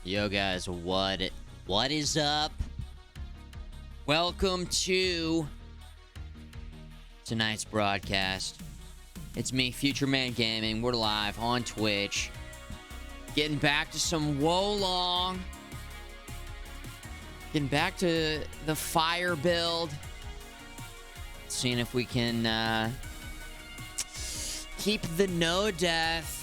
Yo guys, what is up? Welcome to tonight's broadcast. It's me, Futureman Gaming. We're live on Twitch. Getting back to some Wolong. Getting back to the fire build. Seeing if we can keep the no death,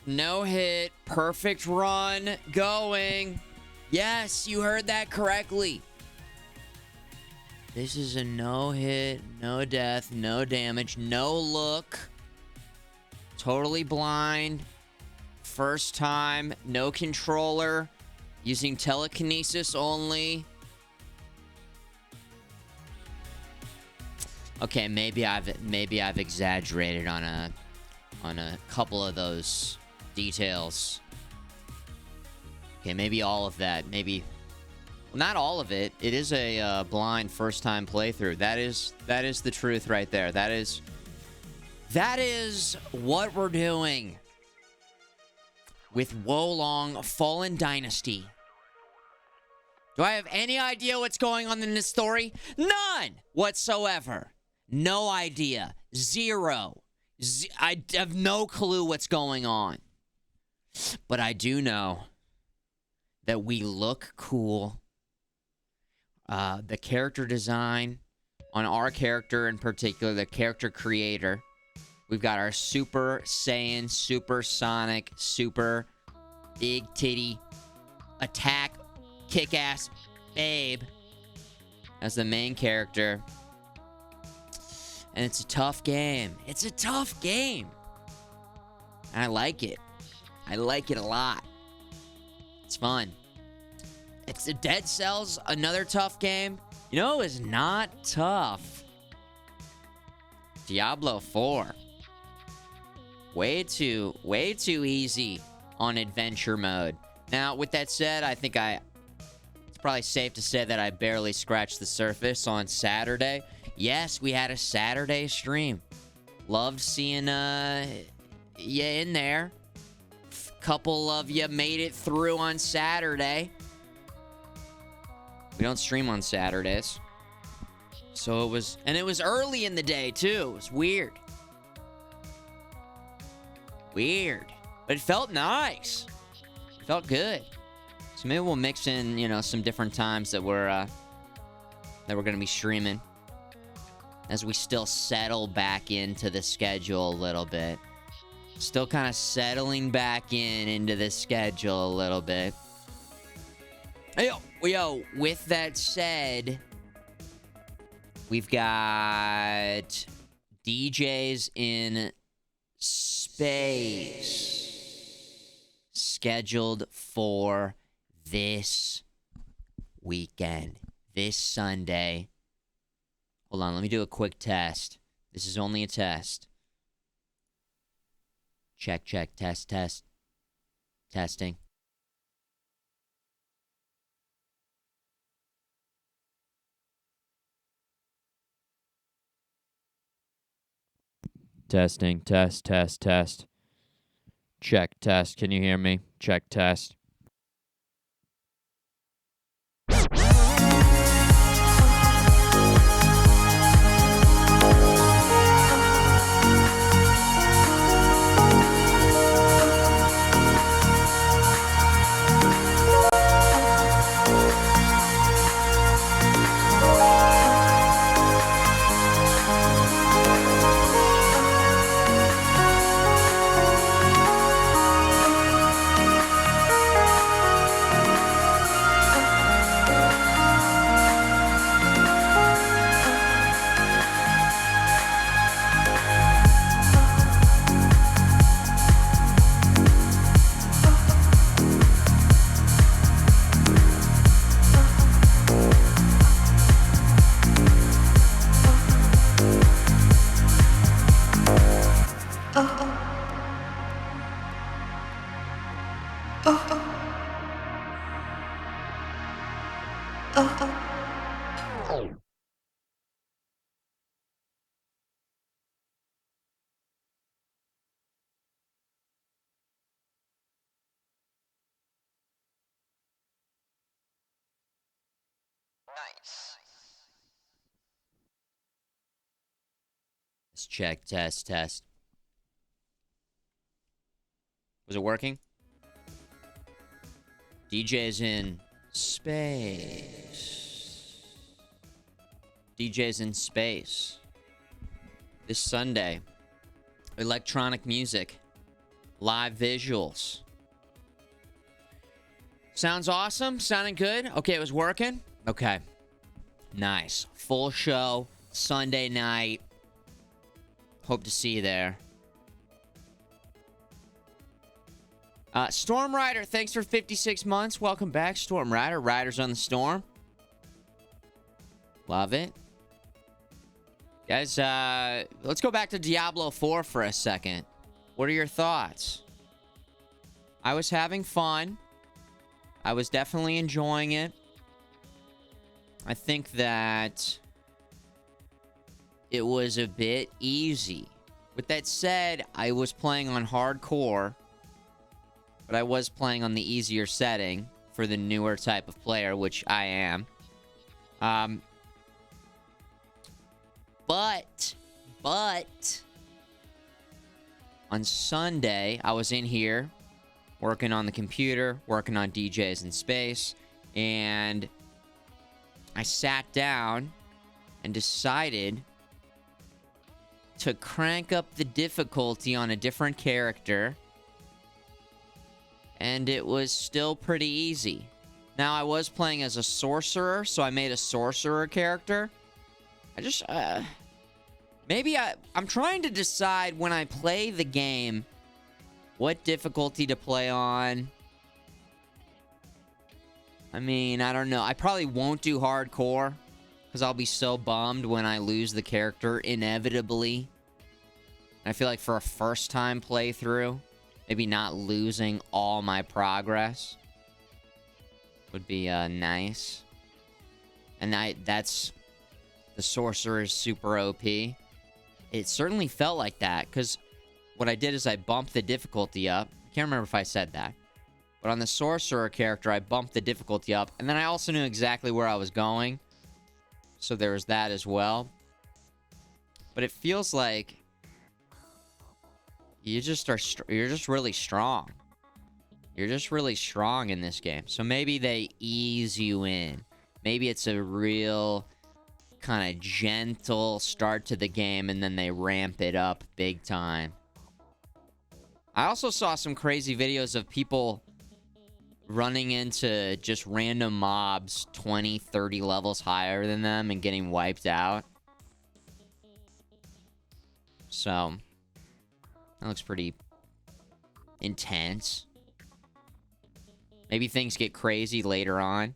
no hit, perfect run going. Yes, you heard that correctly. This is a no hit, no death, no damage, no look. Totally blind. First time, no controller. Using telekinesis only. Okay, maybe I've exaggerated on a couple of those details. Okay, maybe all of that. Maybe, well, not all of it. It is a blind first-time playthrough. That is the truth right there. That is what we're doing with Wolong Fallen Dynasty. Do I have any idea what's going on in this story? None whatsoever. No idea. Zero. I have no clue what's going on. But I do know that we look cool. The character design on our character in particular, the character creator. We've got our Super Saiyan, Super Sonic, Super Big Titty Attack Kick-Ass Babe as the main character. And it's a tough game. It's a tough game. And I like it. I like it a lot. It's fun. It's the Dead Cells, another tough game. You know, it was not tough. Diablo 4. Way too easy on adventure mode. Now, with that said, I think it's probably safe to say that I barely scratched the surface on Saturday. Yes, we had a Saturday stream. Loved seeing you in there. Couple of you made it through on Saturday. We don't stream on Saturdays. So it was early in the day too. It was weird. But it felt nice. It felt good. So maybe we'll mix in, some different times that we're going to be streaming as we still settle back into the schedule a little bit. Still kind of settling back into the schedule a little bit. Yo, with that said, we've got DJs in space scheduled for this weekend, this Sunday. Hold on, let me do a quick test. This is only a test. Check, test. Testing. Testing, test. Check, test. Can you hear me? Check, test. Let's check. Test. Was it working? DJ's in space. DJ's in space. This Sunday. Electronic music. Live visuals. Sounds awesome? Sounding good? Okay, it was working? Okay. Nice. Full show. Sunday night. Hope to see you there. Storm Rider, thanks for 56 months. Welcome back, Storm Rider. Riders on the Storm. Love it. Guys, let's go back to Diablo 4 for a second. What are your thoughts? I was having fun. I was definitely enjoying it. I think that it was a bit easy. With that said, I was playing on hardcore, but I was playing on the easier setting for the newer type of player, which I am. But on Sunday, I was in here working on the computer, working on DJs in space, and I sat down and decided to crank up the difficulty on a different character, and it was still pretty easy. Now, I was playing as a sorcerer, so I made a sorcerer character. I'm trying to decide when I play the game what difficulty to play on. I mean, I don't know. I probably won't do hardcore because I'll be so bummed when I lose the character inevitably. And I feel like for a first-time playthrough, maybe not losing all my progress would be nice. And that's the sorcerer's super OP. It certainly felt like that, because what I did is I bumped the difficulty up. I can't remember if I said that. But on the sorcerer character, I bumped the difficulty up, and then I also knew exactly where I was going. So there was that as well. But it feels like you're just really strong. You're just really strong in this game. So maybe they ease you in. Maybe it's a real kind of gentle start to the game, and then they ramp it up big time. I also saw some crazy videos of people running into just random mobs 20, 30 levels higher than them and getting wiped out. So that looks pretty intense. Maybe things get crazy later on.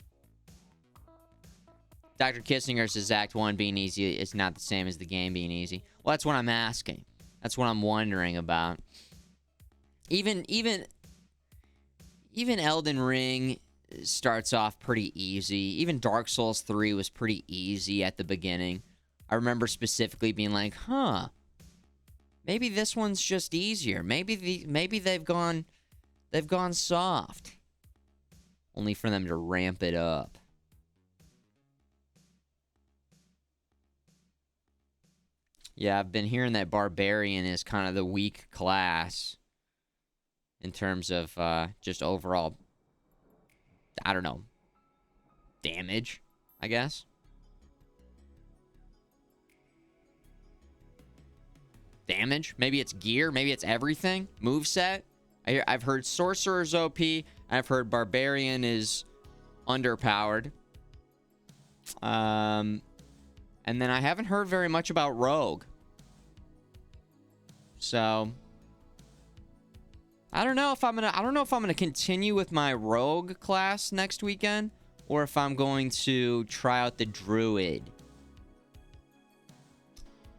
Dr. Kissinger says Act 1 being easy is not the same as the game being easy. Well, that's what I'm asking. That's what I'm wondering about. Even Elden Ring starts off pretty easy. Even Dark Souls 3 was pretty easy at the beginning. I remember specifically being like, huh, maybe this one's just easier. Maybe they've gone soft. Only for them to ramp it up. Yeah, I've been hearing that Barbarian is kind of the weak class in terms of just overall, I don't know, damage, I guess. Damage? Maybe it's gear? Maybe it's everything? Moveset? I've heard Sorcerer's OP. I've heard Barbarian is underpowered. And then I haven't heard very much about Rogue. So I don't know if I'm gonna continue with my Rogue class next weekend, or if I'm going to try out the Druid.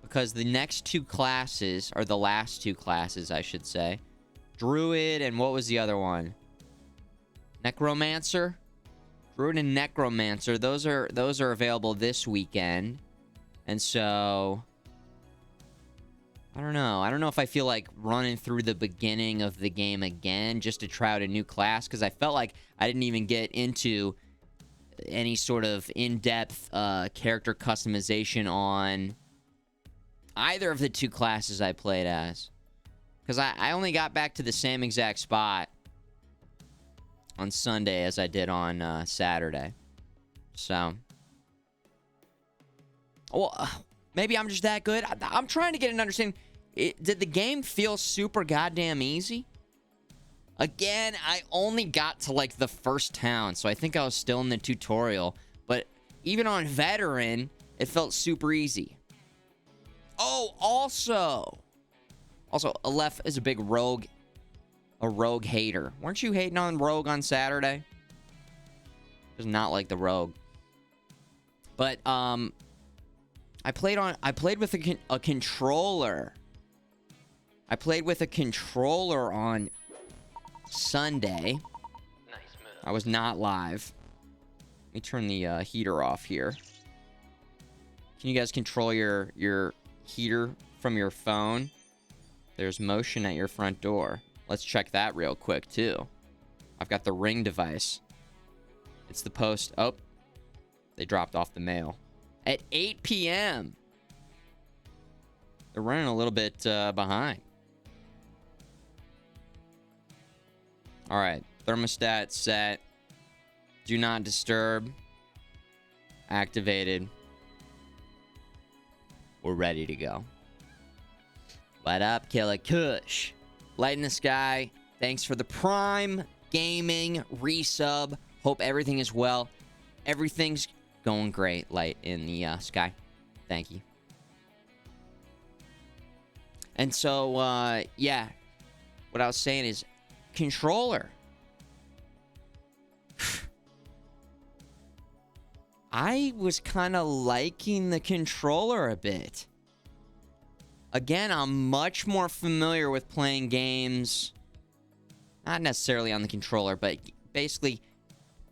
Because the next two classes, or the last two classes, I should say, Druid and what was the other one? Necromancer? Druid and Necromancer, those are available this weekend. And so I don't know. I don't know if I feel like running through the beginning of the game again just to try out a new class, because I felt like I didn't even get into any sort of in-depth character customization on either of the two classes I played as. Because I only got back to the same exact spot on Sunday as I did on Saturday. So, well, maybe I'm just that good. I'm trying to get an understanding. Did the game feel super goddamn easy? Again, I only got to, like, the first town, so I think I was still in the tutorial. But even on veteran, it felt super easy. Oh, also, Aleph is a rogue hater. Weren't you hating on Rogue on Saturday? Does not like the Rogue. But I played with a controller. I played with a controller on Sunday. Nice move. I was not live. Let me turn the heater off here. Can you guys control your heater from your phone? There's motion at your front door. Let's check that real quick, too. I've got the Ring device. It's the post. Oh, they dropped off the mail. At 8 p.m. They're running a little bit behind. All right. Thermostat set. Do not disturb. Activated. We're ready to go. What up, Killer Kush? Light in the Sky. Thanks for the Prime Gaming resub. Hope everything is well. Everything's going great, Light in the Sky. Thank you. And so, yeah. What I was saying is, controller. I was kind of liking the controller a bit. Again, I'm much more familiar with playing games, not necessarily on the controller, but basically,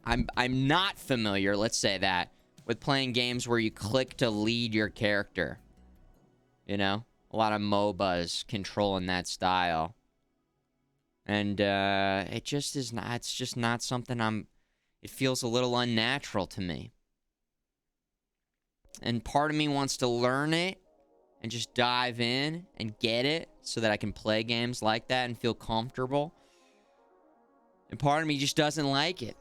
I'm not familiar, let's say that, with playing games where you click to lead your character. You know? A lot of MOBAs controlling that style. And it just is not, it's just not something it feels a little unnatural to me. And part of me wants to learn it and just dive in and get it so that I can play games like that and feel comfortable. And part of me just doesn't like it.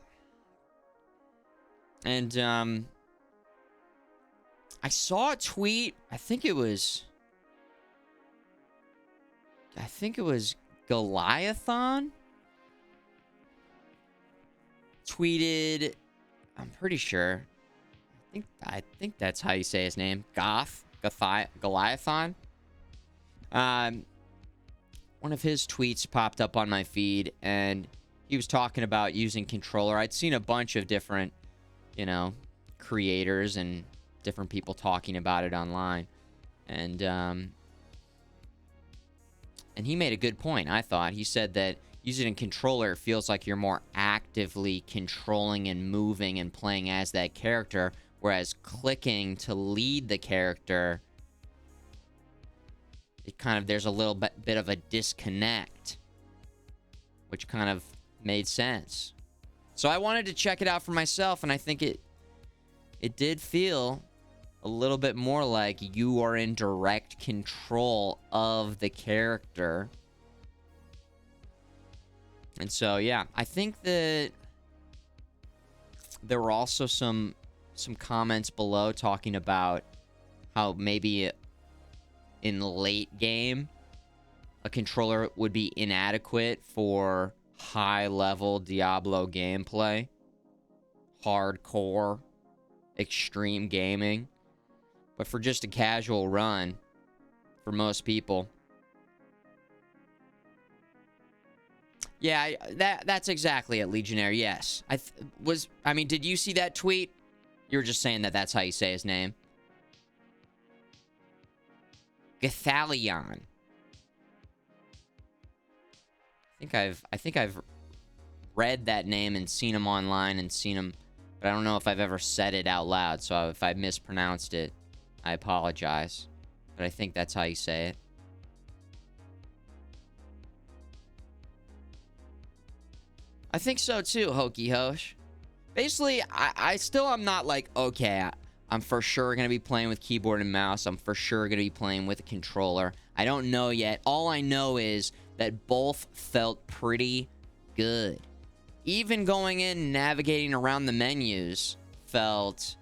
And I saw a tweet, I think it was Goliathon tweeted, I'm pretty sure, I think that's how you say his name, Goliathon. One of his tweets popped up on my feed, and he was talking about using controller. I'd seen a bunch of different, creators and different people talking about it online, and he made a good point, I thought. He said that using a controller feels like you're more actively controlling and moving and playing as that character, whereas clicking to lead the character, there's a little bit of a disconnect, which kind of made sense. So I wanted to check it out for myself, and I think it did feel a little bit more like you are in direct control of the character. And so, yeah, I think that there were also some comments below talking about how maybe in late game a controller would be inadequate for high-level Diablo gameplay, hardcore, extreme gaming. But for just a casual run, for most people, yeah, that's exactly it, Legionnaire. Yes, did you see that tweet? You were just saying that that's how you say his name. Gathalion. I think I've read that name and seen him online and seen him, but I don't know if I've ever said it out loud. So if I mispronounced it, I apologize. But I think that's how you say it. I think so too, Hokey Hosh. Basically, I still am not like, okay, I'm for sure going to be playing with keyboard and mouse. I'm for sure going to be playing with a controller. I don't know yet. All I know is that both felt pretty good. Even going in, navigating around the menus felt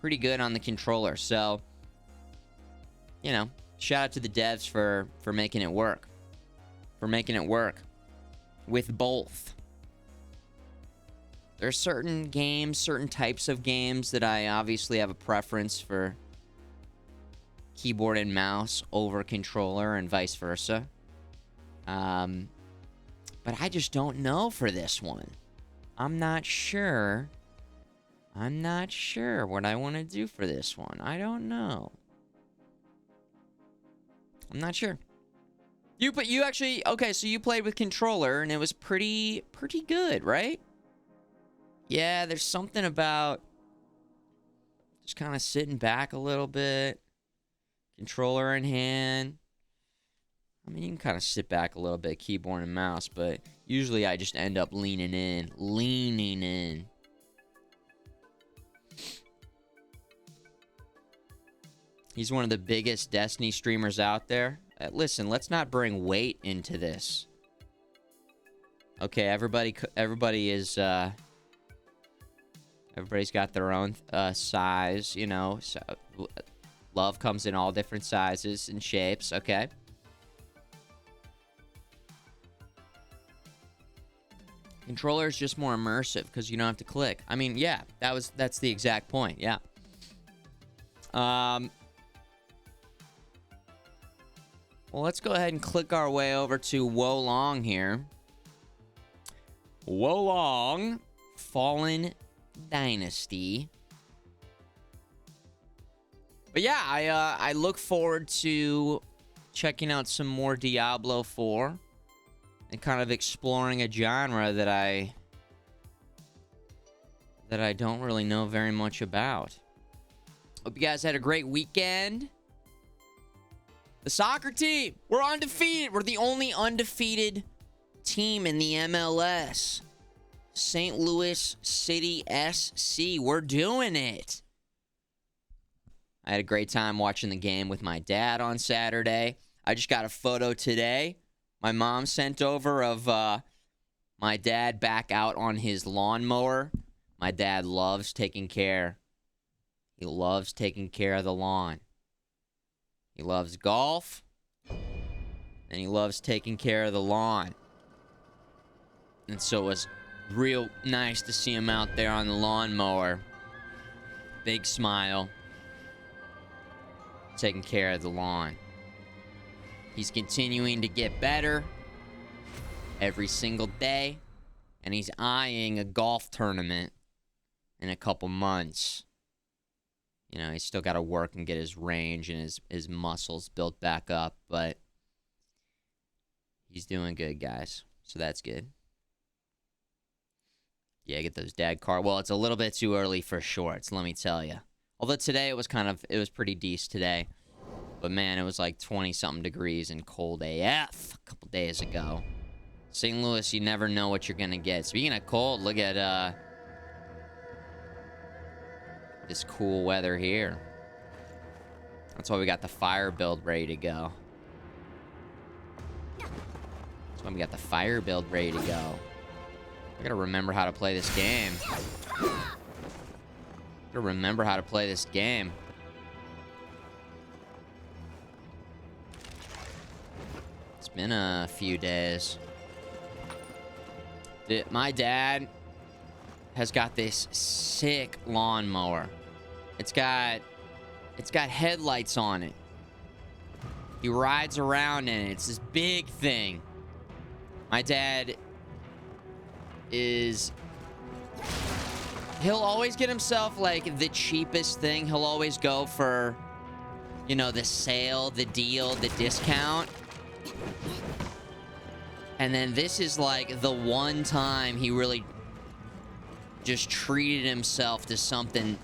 pretty good on the controller. So, you know, shout out to the devs for making it work. For making it work with both. There's certain games, certain types of games that I obviously have a preference for keyboard and mouse over controller and vice versa. But I just don't know for this one. I'm not sure what I want to do for this one. I don't know. I'm not sure. You actually, okay, so you played with controller and it was pretty good, right? Yeah, there's something about just kind of sitting back a little bit. Controller in hand. I mean, you can kind of sit back a little bit, keyboard and mouse, but usually I just end up leaning in. He's one of the biggest Destiny streamers out there. Listen, let's not bring weight into this. Okay, everybody is, everybody's got their own size, you know. So, love comes in all different sizes and shapes, okay? Controller is just more immersive because you don't have to click. I mean, yeah, that's the exact point, yeah. Well, let's go ahead and click our way over to Wolong here. Wolong Fallen Dynasty. But yeah, I look forward to checking out some more Diablo 4 and kind of exploring a genre that I don't really know very much about. Hope you guys had a great weekend. The soccer team, we're undefeated. We're the only undefeated team in the MLS. St. Louis City SC. We're doing it. I had a great time watching the game with my dad on Saturday. I just got a photo today my mom sent over of my dad back out on his lawnmower. My dad loves taking care. He loves taking care of the lawn. He loves golf, and he loves taking care of the lawn. And so it was real nice to see him out there on the lawnmower. Big smile. Taking care of the lawn. He's continuing to get better every single day, and he's eyeing a golf tournament in a couple months. You know, he's still got to work and get his range and his muscles built back up, but he's doing good, guys. So that's good. Yeah, get those dad car. Well, it's a little bit too early for shorts, let me tell you. Although today it was pretty decent today. But man, it was like 20-something degrees and cold AF a couple days ago. St. Louis, you never know what you're going to get. Speaking of cold, look at this cool weather here. That's why we got the fire build ready to go. That's why we got the fire build ready to go. I gotta remember how to play this game. It's been a few days. My dad has got this sick lawnmower. It's got headlights on it. He rides around in it. It's this big thing. My dad he'll always get himself like the cheapest thing. He'll always go for, you know, the sale, the deal, the discount. And then this is like the one time he really just treated himself to something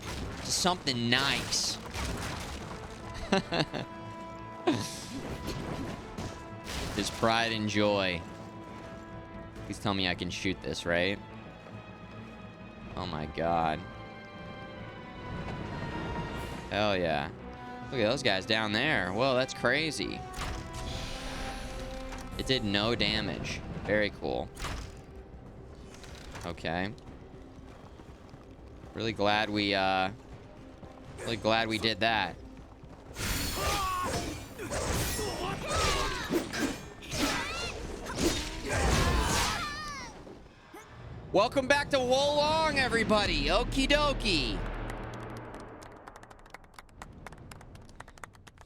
nice. His pride and joy. Please tell me I can shoot this, right? Oh my god. Hell yeah. Look at those guys down there. Whoa, that's crazy. It did no damage. Very cool. Okay. Really glad we did that. Welcome back to Wolong, everybody. Okie dokie.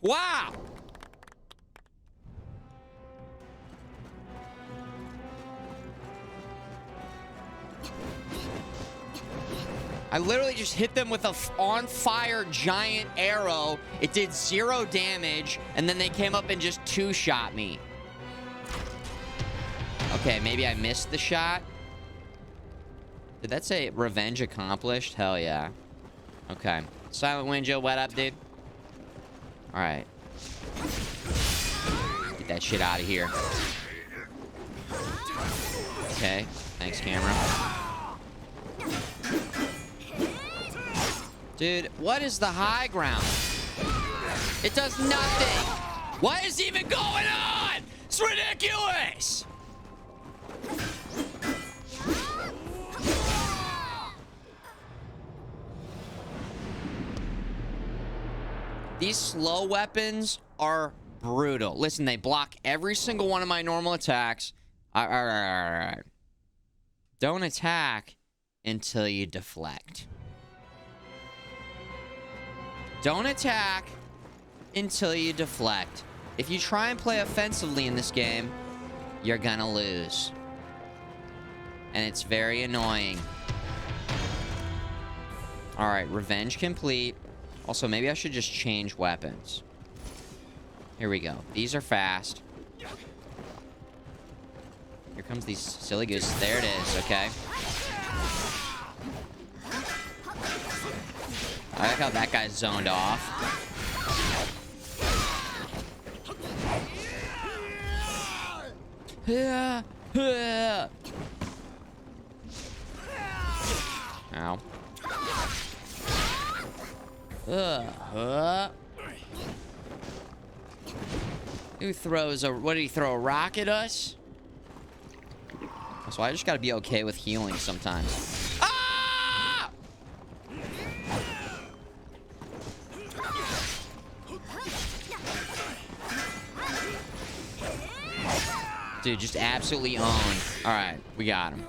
Wow. I literally just hit them with a on-fire giant arrow. It did 0 damage, and then they came up and just two-shot me. Okay, maybe I missed the shot. Did that say revenge accomplished? Hell yeah. Okay. Silent Winjo, what up, dude? Alright. Get that shit out of here. Okay. Thanks, camera. Dude, what is the high ground? It does nothing. What is even going on? It's ridiculous. These slow weapons are brutal. Listen, they block every single one of my normal attacks. All right. Don't attack until you deflect. Don't attack until you deflect. If you try and play offensively in this game, you're gonna lose. And it's very annoying. All right, revenge complete. Also, maybe I should just change weapons. Here we go. These are fast. Here comes these silly gooses. There it is, okay. I like how that guy's zoned off. Ow. Who throws a... What did he throw? A rock at us? So I just gotta be okay with healing sometimes. Ah! Dude, just absolutely owned. Alright, we got him.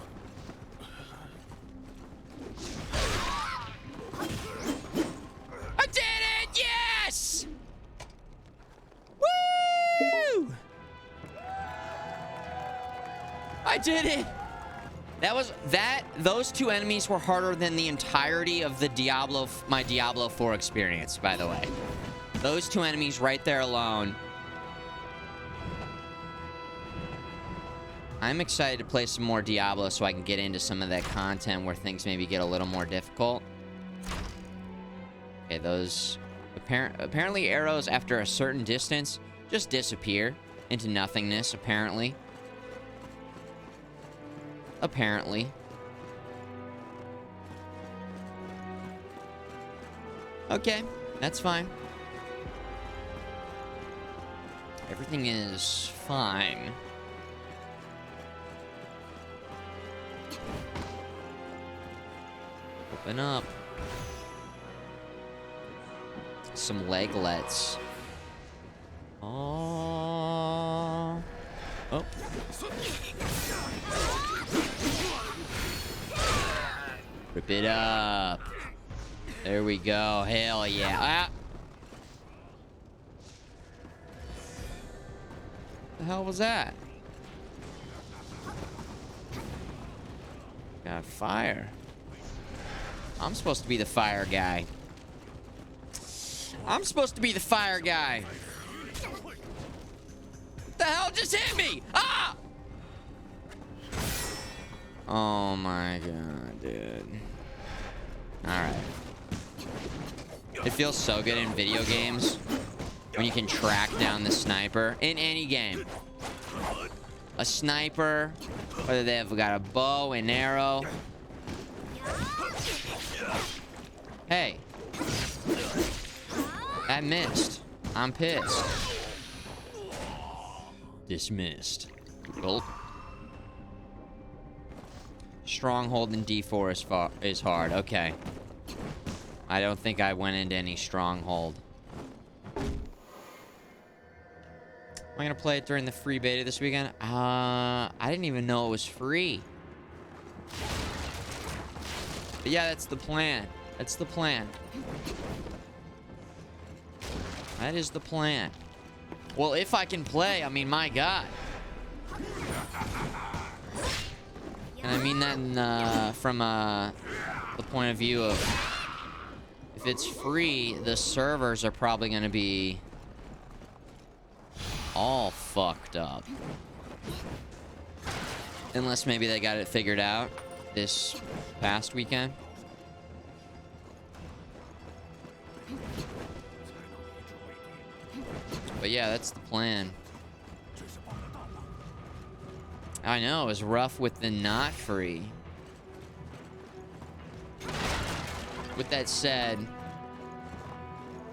I did it! Yes! Woo! I did it! Those two enemies were harder than the entirety of the my Diablo 4 experience, by the way. Those two enemies right there alone. I'm excited to play some more Diablo so I can get into some of that content where things maybe get a little more difficult. Okay, those... Apparently arrows after a certain distance just disappear into nothingness, apparently. Apparently. Okay, that's fine. Everything is fine. Open up. Some leglets. Oh. Oh. Rip it up. There we go. Hell yeah. Ah. The hell was that? Got fire. I'm supposed to be the fire guy. I'm supposed to be the fire guy. What the hell just hit me? Ah! Oh my god, dude. Alright. It feels so good in video games when you can track down the sniper in any game. A sniper, whether they've got a bow and arrow. Hey. That missed. I'm pissed. Dismissed. Gulp. Stronghold in D4 is hard. Okay. I don't think I went into any stronghold. Am I gonna play it during the free beta this weekend? I didn't even know it was free. But yeah, that's the plan. That's the plan. That is the plan. Well, if I can play, I mean, my God. And I mean that in, from the point of view of, if it's free, the servers are probably going to be all fucked up. Unless maybe they got it figured out this past weekend. But yeah, that's the plan. I know, it was rough with the not free. With that said,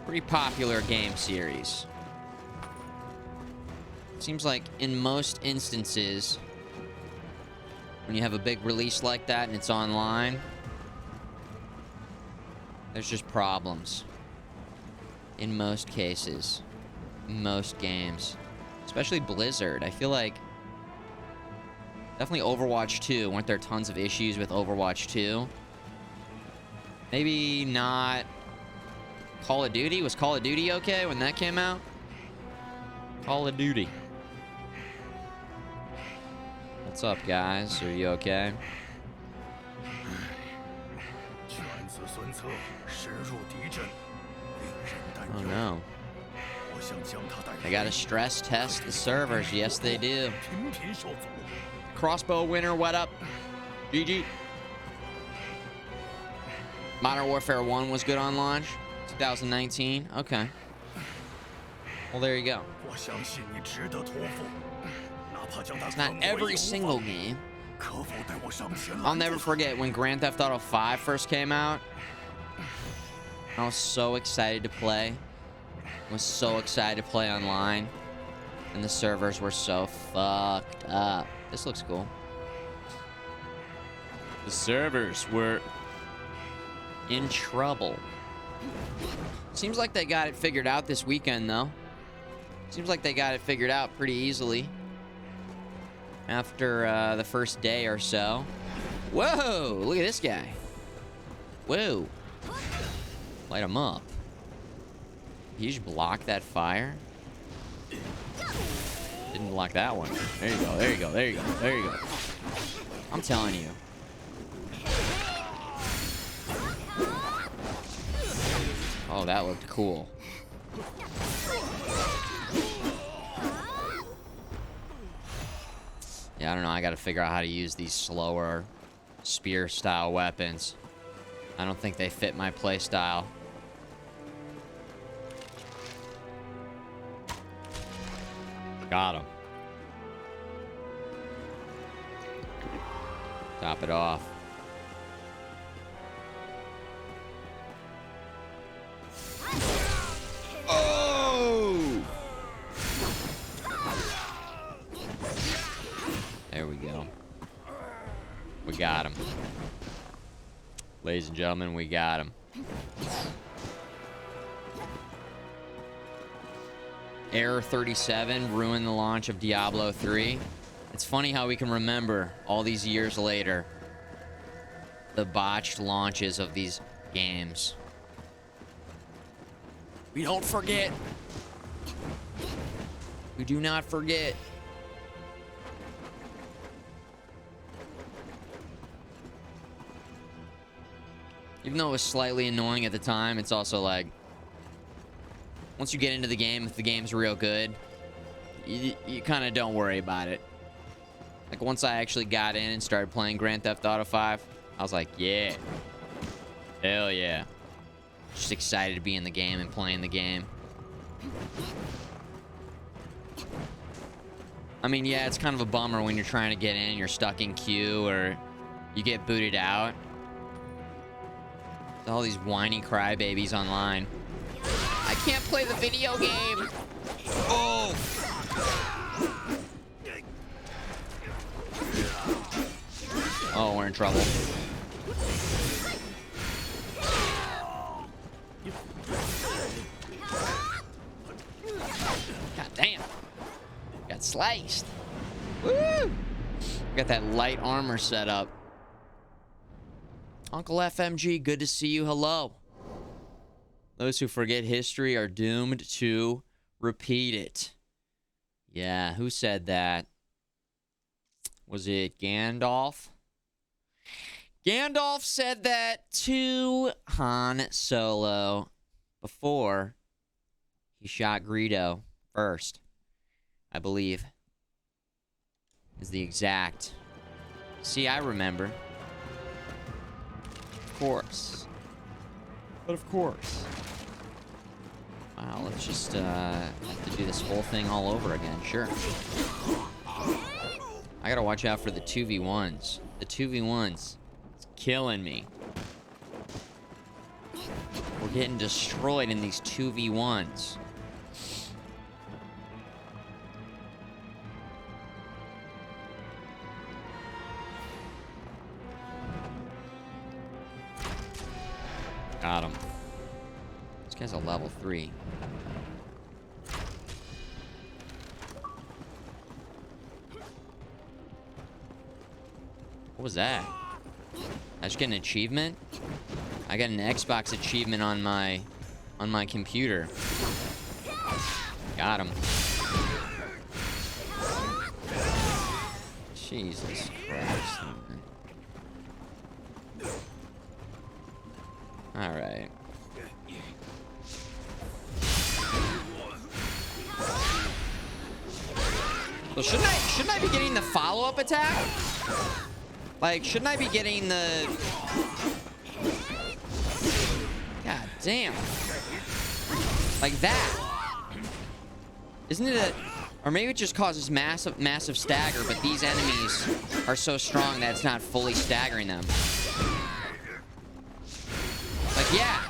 pretty popular game series. Seems like in most instances, when you have a big release like that and it's online, there's just problems. In most cases. In most games. Especially Blizzard. I feel like definitely Overwatch 2. Weren't there tons of issues with Overwatch 2? Maybe not Call of Duty? Was Call of Duty okay when that came out? Call of Duty. What's up, guys? Are you okay? Oh no. They gotta stress test the servers. Yes, they do. Crossbow winner, what up? GG. Modern Warfare 1 was good on launch. 2019. Okay. Well, there you go. It's not every single game. I'll never forget when Grand Theft Auto 5 first came out. I was so excited to play. I was so excited to play online. And the servers were so fucked up. This looks cool. The servers were in trouble. Seems like they got it figured out this weekend, though. Seems like they got it figured out pretty easily. After the first day or so. Whoa! Look at this guy. Whoa. Light him up. Did you just block that fire? Didn't block that one. There you go, there you go, there you go, there you go. I'm telling you. Oh, that looked cool. Yeah, I don't know. I gotta figure out how to use these slower spear-style weapons. I don't think they fit my playstyle. Got him. Top it off. Oh! There we go. We got him. Ladies and gentlemen, we got him. Error 37 ruined the launch of Diablo 3. It's funny how we can remember all these years later the botched launches of these games. We don't forget. We do not forget. Even though it was slightly annoying at the time, it's also like, once you get into the game, if the game's real good, you kind of don't worry about it. Like, once I actually got in and started playing Grand Theft Auto 5, I was like, yeah. Hell yeah. Just excited to be in the game and playing the game. I mean, yeah, it's kind of a bummer when you're trying to get in, you're stuck in queue, or you get booted out. All these whiny crybabies online. I can't play the video game. Oh. Oh, we're in trouble. God damn. Got sliced. Woo! Got that light armor set up. Uncle FMG, good to see you. Hello. Those who forget history are doomed to repeat it. Yeah, who said that? Was it Gandalf? Gandalf said that to Han Solo before he shot Greedo first, I believe. Is the exact. See, I remember. Of course. But of course. Wow, let's just have to do this whole thing all over again. Sure. I gotta watch out for the 2v1s. The 2v1s. It's killing me. We're getting destroyed in these 2v1s. Got him. This guy's a level 3. What was that? I just get an achievement? I got an Xbox achievement on my computer. Got him. Jesus Christ. Alright. Well, shouldn't I be getting the follow-up attack? Like, shouldn't I be getting the... God damn. Like that. Isn't it a... Or maybe it just causes massive stagger, but these enemies are so strong that it's not fully staggering them. Like, yeah.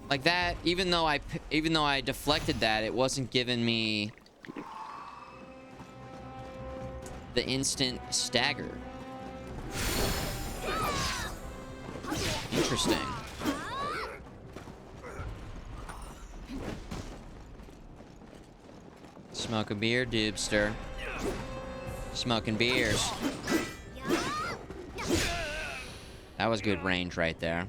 Like that, even though I deflected that, it wasn't giving me the instant stagger. Interesting. Smoke a beer, Doobster. Smoking beers. That was good range right there.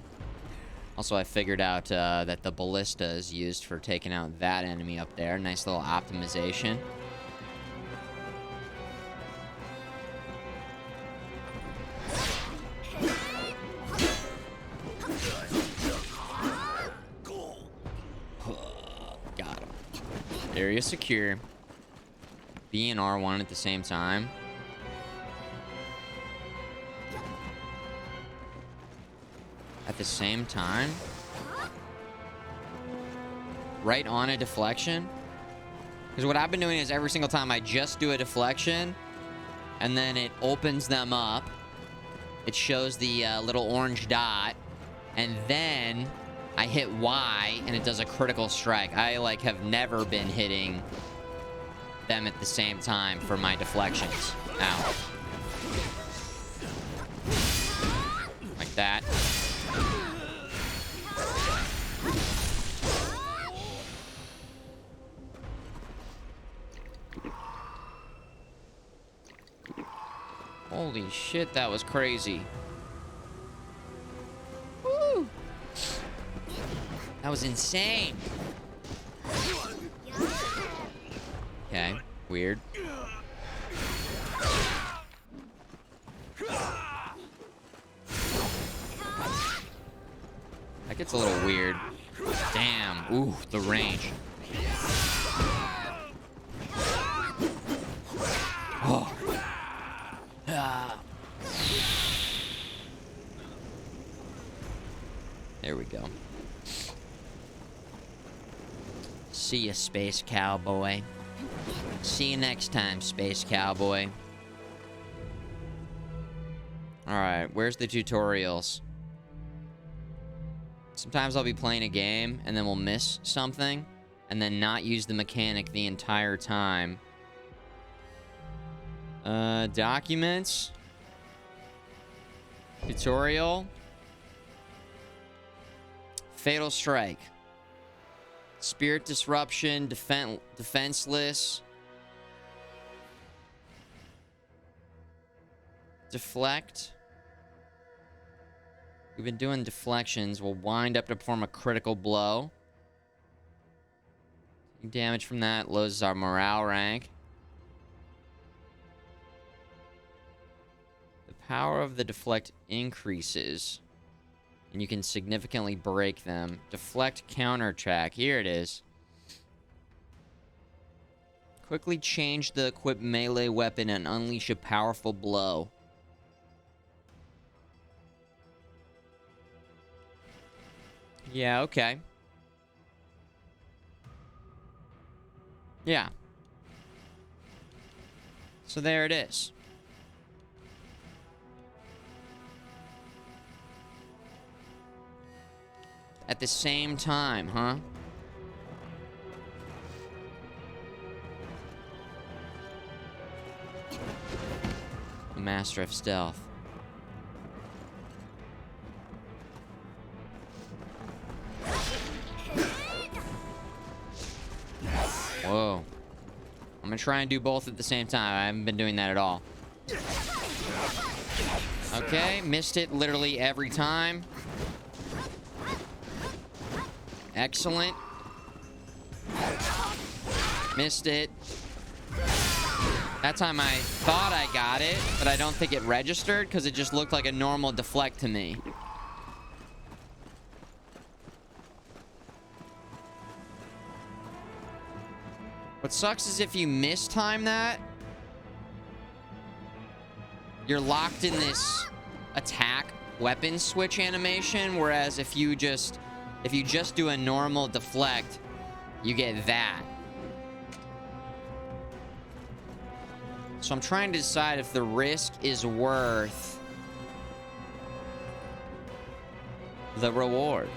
Also, I figured out that the ballista is used for taking out that enemy up there. Nice little optimization. Got him. Area secure. B and R1 at the same time. At the same time? Right on a deflection? Because what I've been doing is every single time I just do a deflection, and then it opens them up. It shows the little orange dot, and then I hit Y, and it does a critical strike. I, like, have never been hitting them at the same time for my deflections. Ow. Like that. Holy shit, that was crazy. Woo! That was insane. Okay, weird. That gets a little weird. Damn. Ooh, the range. Oh. There we go. See ya, Space Cowboy. See you next time, Space Cowboy. Alright, where's the tutorials? Sometimes I'll be playing a game and then we'll miss something and then not use the mechanic the entire time. Documents. Tutorial. Fatal Strike. Spirit Disruption. Defenseless. Deflect. We've been doing deflections. We'll wind up to perform a critical blow. Damage from that lowers our morale rank. The power of the deflect increases, and you can significantly break them. Deflect counter attack. Here it is. Quickly change the equipped melee weapon and unleash a powerful blow. Yeah, okay. Yeah. So there it is. At the same time, huh? A master of stealth. Whoa. I'm gonna try and do both at the same time. I haven't been doing that at all. Okay, missed it literally every time. Excellent. Missed it. That time I thought I got it, but I don't think it registered because it just looked like a normal deflect to me. What sucks is if you mistime that, you're locked in this attack weapon switch animation, whereas if you just do a normal deflect, you get that. So I'm trying to decide if the risk is worth the reward.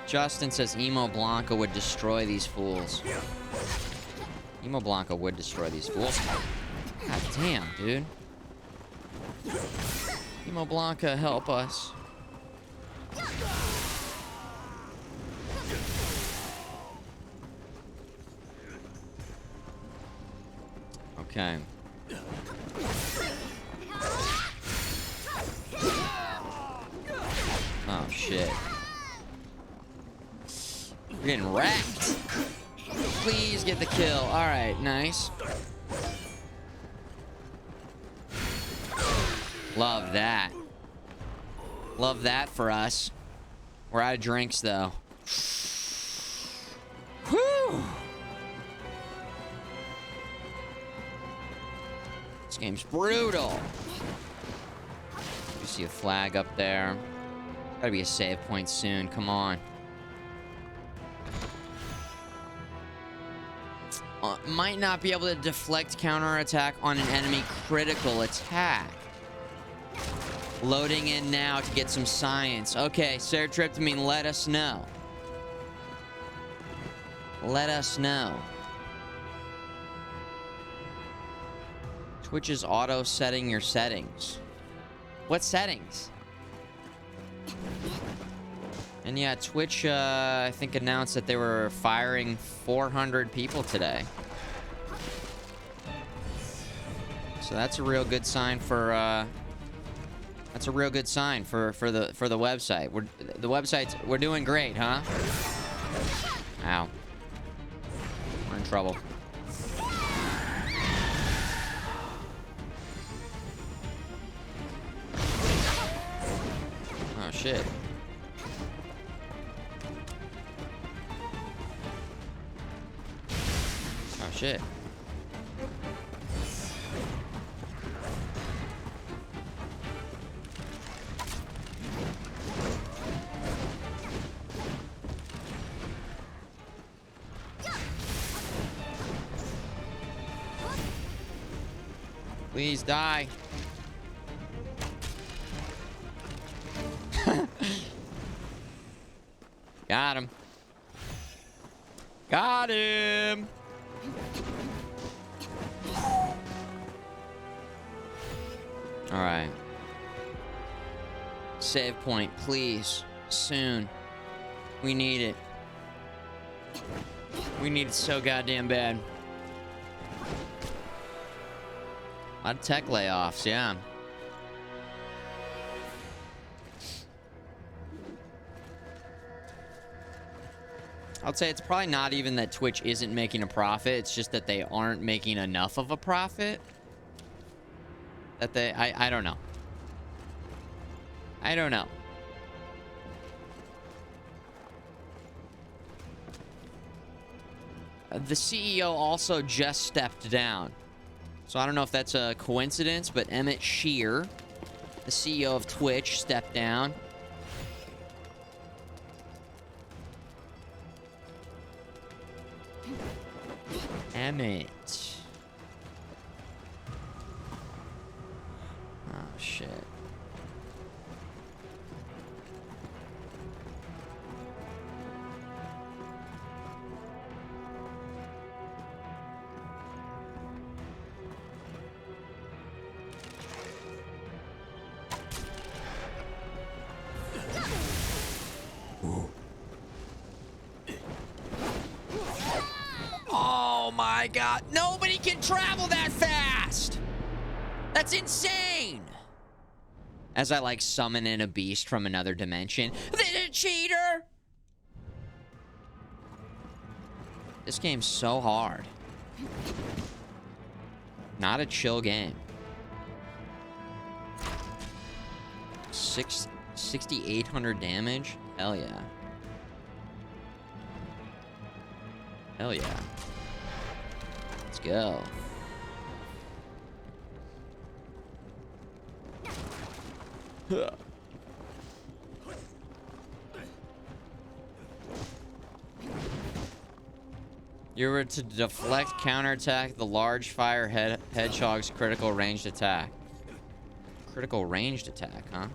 Justin says Emo Blanca would destroy these fools. Emo Blanca would destroy these fools. God damn, dude. Emo Blanca, help us. Okay. Oh, shit. We're getting wrecked. Please get the kill. All right, nice. Love that. Love that for us. We're out of drinks, though. Whew. This game's brutal. You see a flag up there. Gotta be a save point soon. Come on. Might not be able to deflect counterattack on an enemy critical attack. Loading in now to get some science. Okay, Serotriptamine, let us know. Let us know. Twitch is auto-setting your settings. What settings? And yeah, Twitch, I think announced that they were firing 400 people today. So that's a real good sign for, that's a real good sign for the website. We're doing great, huh? Ow. We're in trouble. Oh, shit. Oh, shit. Please die. Got him. Got him. All right. Save point, please. Soon. We need it. We need it so goddamn bad. A lot of tech layoffs, yeah. I'd say it's probably not even that Twitch isn't making a profit. It's just that they aren't making enough of a profit. That they... I don't know. I don't know. The CEO also just stepped down. So I don't know if that's a coincidence, but Emmett Shear, the CEO of Twitch, stepped down. Emmett. Oh, shit. Oh my god. Nobody can travel that fast. That's insane. As I like summon in a beast from another dimension. The cheater. This game's so hard. Not a chill game. 6,800 damage? Hell yeah. Hell yeah. Let's go. You were to deflect, counterattack the large fire hedgehog's critical ranged attack. Critical ranged attack, huh?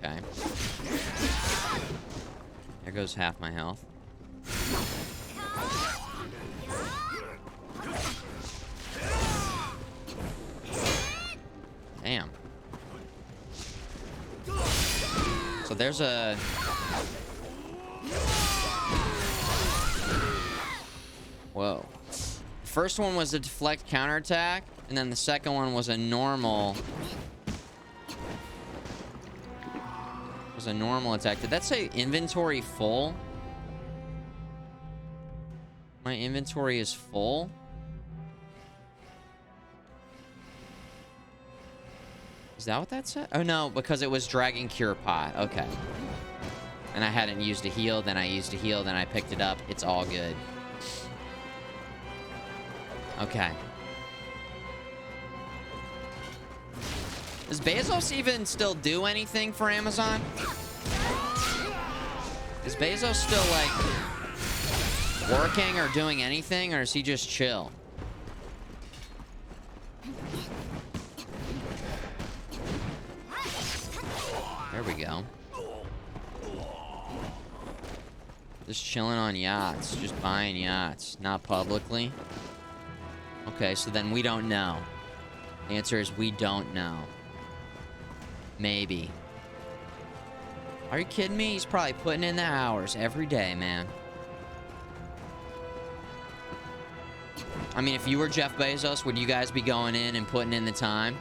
Okay. There goes half my health. Damn. So there's a... Whoa. The first one was a deflect counterattack, and then the second one was a normal... Was a normal attack. Did that say inventory full? My inventory is full? Is that what that said? Oh, no, because it was Dragon Cure Pot. Okay. And I hadn't used a heal, then I used a heal, then I picked it up. It's all good. Okay. Does Bezos even still do anything for Amazon? Is Bezos still, like, working or doing anything, or is he just chill? There we go. Just chilling on yachts. Just buying yachts. Not publicly. Okay, so then we don't know. The answer is we don't know. Maybe. Are you kidding me? He's probably putting in the hours every day, man. I mean, if you were Jeff Bezos, would you guys be going in and putting in the time?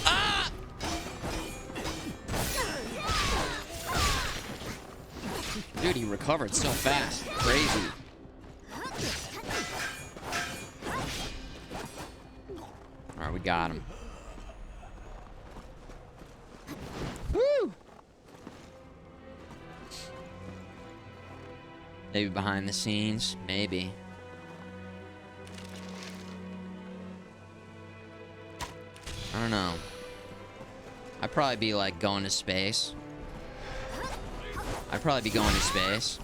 Ah! Dude, he recovered so fast. Crazy. Alright, we got him. Woo! Maybe behind the scenes. Maybe. I don't know. I'd probably be like going to space. I'd probably be going to space.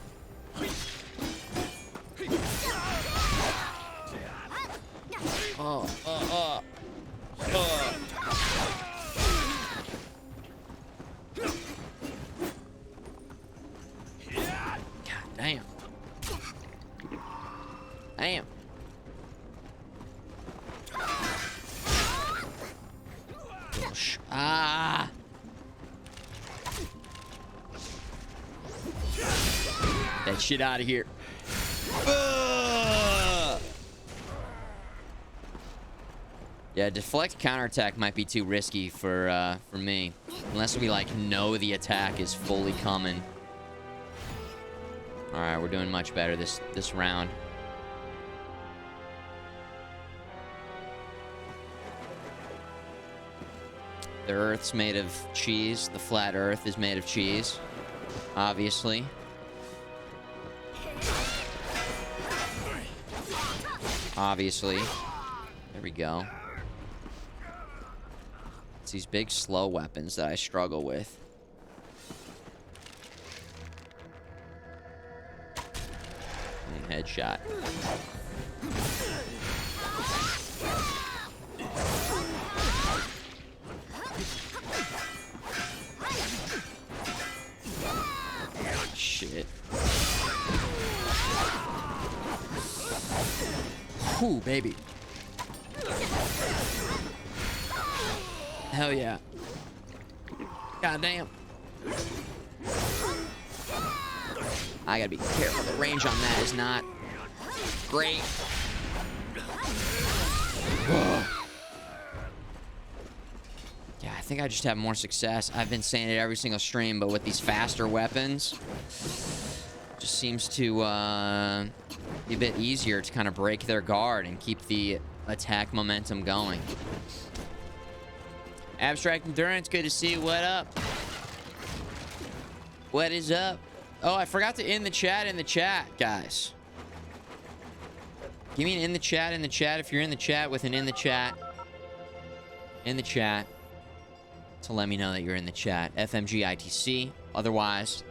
Ah! That shit out of here. Yeah, deflect counterattack might be too risky for me. Unless we, like, know the attack is fully coming. Alright, we're doing much better this round. The Earth's made of cheese. The flat Earth is made of cheese. Obviously. Obviously. There we go. It's these big slow weapons that I struggle with. Headshot. Shit. Whew, baby. Hell yeah. Goddamn. I gotta be careful. The range on that is not great. Yeah, I think I just have more success. I've been saying it every single stream, but with these faster weapons, just seems to be a bit easier to kind of break their guard and keep the attack momentum going. Abstract Endurance, good to see you. What up? What is up? Oh, I forgot to end the chat, guys. Give me an in the chat if you're in the chat with an in the chat. In the chat. To let me know that you're in the chat. FMGITC. Otherwise,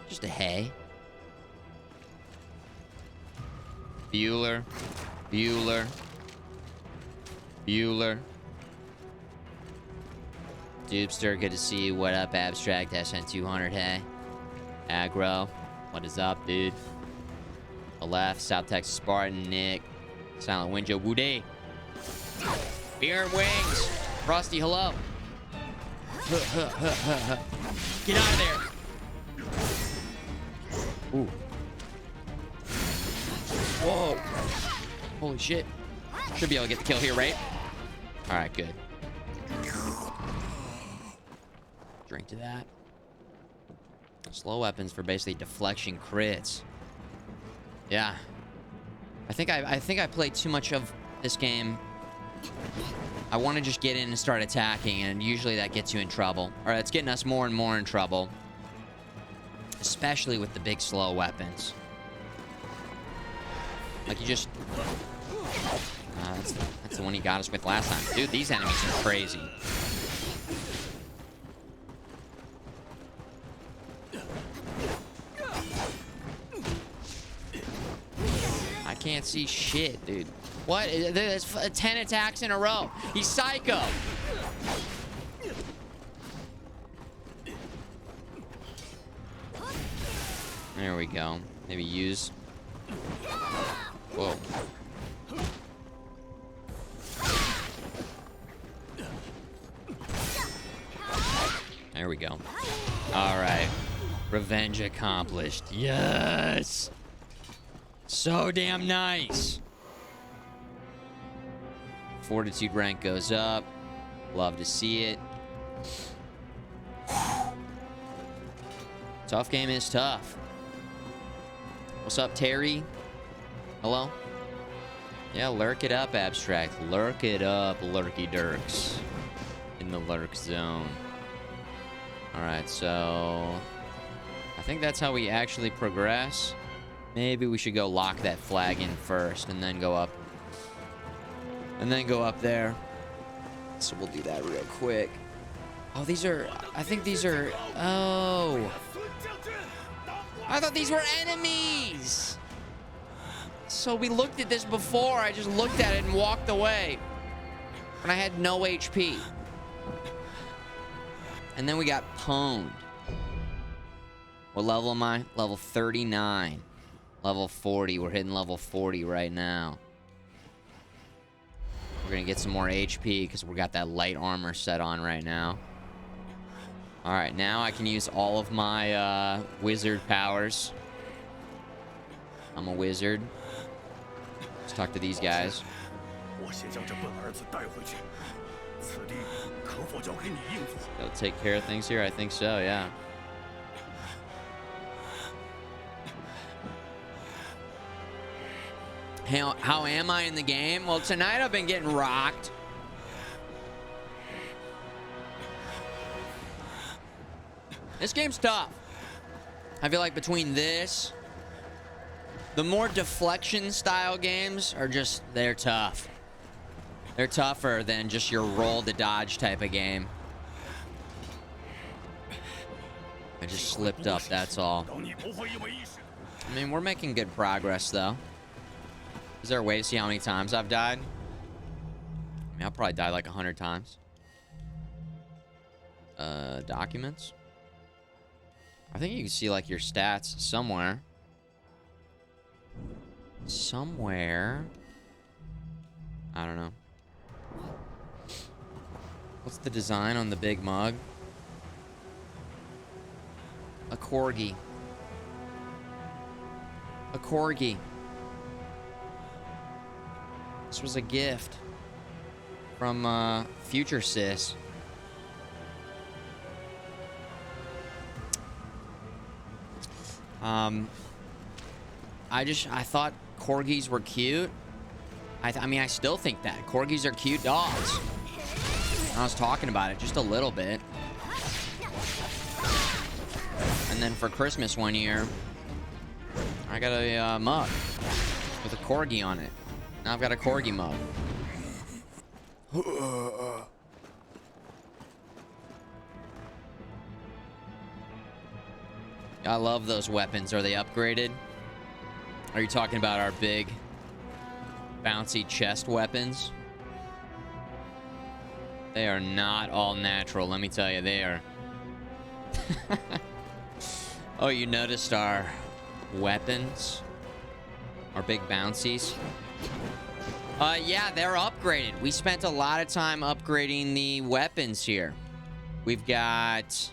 just a hey. Bueller. Bueller. Bueller. Dubster, good to see you. What up, Abstract? SN200, hey. Aggro, what is up, dude? The left, South Texas Spartan, Nick. Silent Winjo, Woody. Beer and Wings. Frosty, hello. Get out of there. Ooh. Whoa. Holy shit. Should be able to get the kill here, right? Alright, good. Drink to that. Slow weapons for basically deflection crits. Yeah. I think I played too much of this game. I want to just get in and start attacking, and usually that gets you in trouble. Or it's getting us more and more in trouble. Especially with the big slow weapons. Like you just... that's the one he got us with last time. Dude, these enemies are crazy. I can't see shit, dude. What? There's 10 attacks in a row. He's psycho. There we go. Maybe use... Whoa. There we go. All right. Revenge accomplished. Yes! So damn nice. Fortitude rank goes up. Love to see it. Tough game is tough. What's up, Terry? Hello? Yeah, lurk it up, Abstract. Lurk it up, Lurky Dirks. In the lurk zone. Alright, so... I think that's how we actually progress. Maybe we should go lock that flag in first and then go up. And then go up there. So we'll do that real quick. Oh, these are... I think these are... Oh. I thought these were enemies. So we looked at this before. I just looked at it and walked away. And I had no HP. And then we got pwned. What level am I? Level 39. Level 40. We're hitting level 40 right now. We're gonna get some more HP because we got that light armor set on right now. All right, now I can use all of my wizard powers. I'm a wizard. Let's talk to these guys. They'll take care of things here? I think so, yeah. How am I in the game? Well, tonight I've been getting rocked. This game's tough. I feel like between this, the more deflection style games are just, they're tough. They're tougher than just your roll to dodge type of game. I just slipped up, that's all. I mean, we're making good progress, though. Is there a way to see how many times I've died? I mean, I'll probably die like 100 times. Documents? I think you can see, like, your stats somewhere. Somewhere. I don't know. What's the design on the big mug? A corgi. A corgi. This was a gift from Future Sis. I thought corgis were cute. I mean, I still think that. Corgis are cute dogs. I was talking about it just a little bit. And then for Christmas one year, I got a mug with a corgi on it. Now I've got a corgi mug. I love those weapons. Are they upgraded? Are you talking about our big bouncy chest weapons? They are not all natural, let me tell you. They are. Oh, you noticed our weapons? Our big bouncies? Yeah, they're upgraded. We spent a lot of time upgrading the weapons here. We've got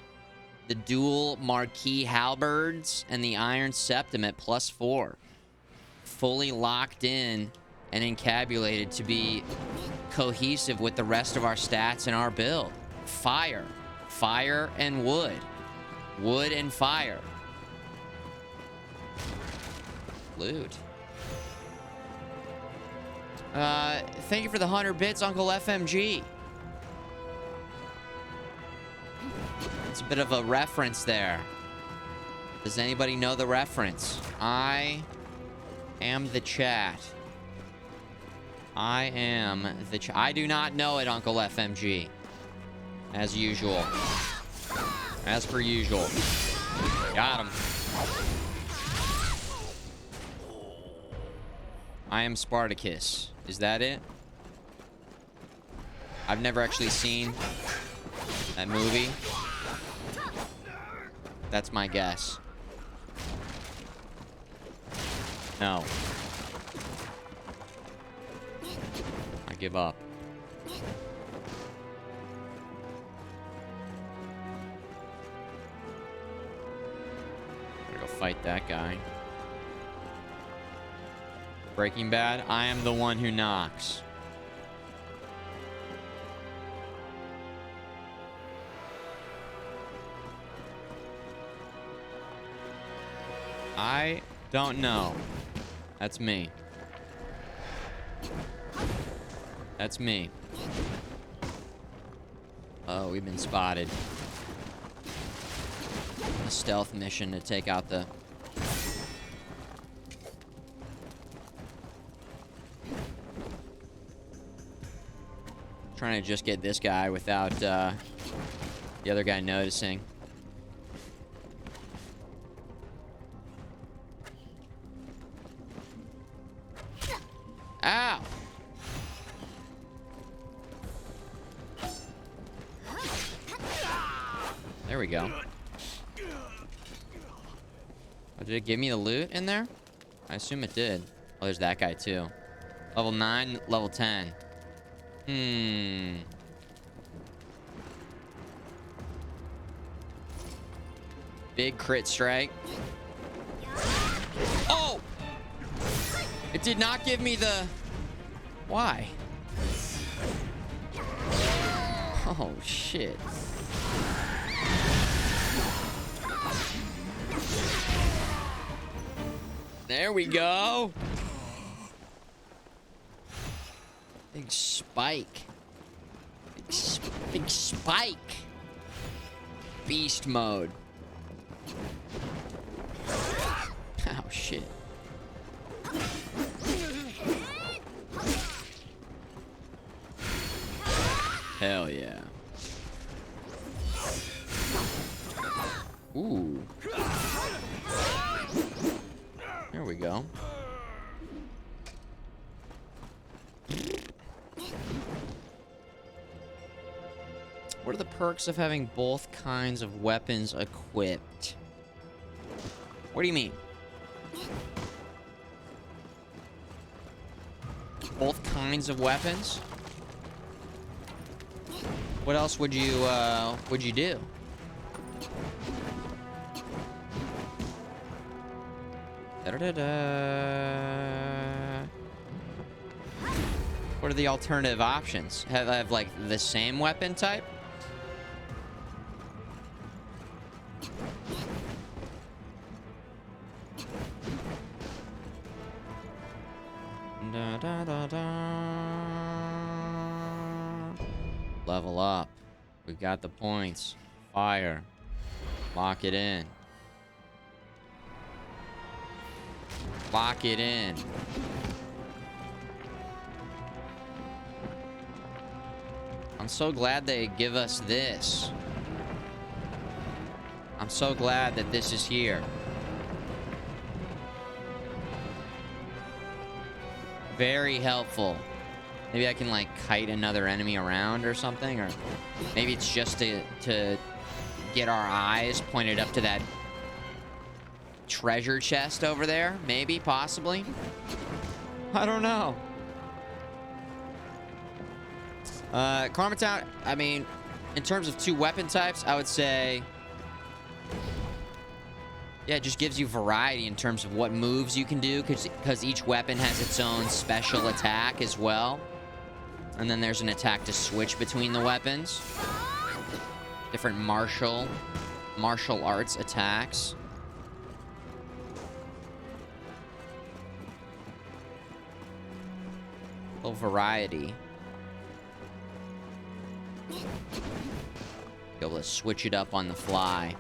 the dual marquee halberds and the iron septum at +4. Fully locked in and encabulated to be cohesive with the rest of our stats in our build. Fire. Fire and wood. Wood and fire. Loot. Thank you for the 100 bits, Uncle FMG. It's a bit of a reference there. Does anybody know the reference? I am the chat. I am the chat. I do not know it, Uncle FMG. As usual. As per usual. Got him. I am Spartacus. Is that it? I've never actually seen that movie. That's my guess. No. I give up. Gotta go fight that guy. Breaking Bad, I am the one who knocks. I don't know. That's me. That's me. Oh, we've been spotted. A stealth mission to take out the... Trying to just get this guy without the other guy noticing. Ow! There we go. Oh, did it give me the loot in there? I assume it did. Oh, there's that guy too. Level 9, level 10. Hmm. Big crit strike. Oh! It did not give me the... Why? Oh, shit. There we go. Big spike. Big spike. Beast mode. Oh, shit. Hell yeah. Ooh. There we go. What are the perks of having both kinds of weapons equipped? What do you mean? Both kinds of weapons? What else would you do? Da-da-da-da. What are the alternative options? Have like the same weapon type? Level up. We got the points. Fire. Lock it in. Lock it in. I'm so glad they give us this. I'm so glad that this is here. Very helpful. Maybe I can like kite another enemy around or something, or maybe it's just to get our eyes pointed up to that treasure chest over there. Maybe, possibly. I don't know. Karma Town, I mean, in terms of two weapon types, I would say, yeah, it just gives you variety in terms of what moves you can do, because each weapon has its own special attack as well. And then there's an attack to switch between the weapons. Different martial arts attacks. A little variety. Be able to switch it up on the fly,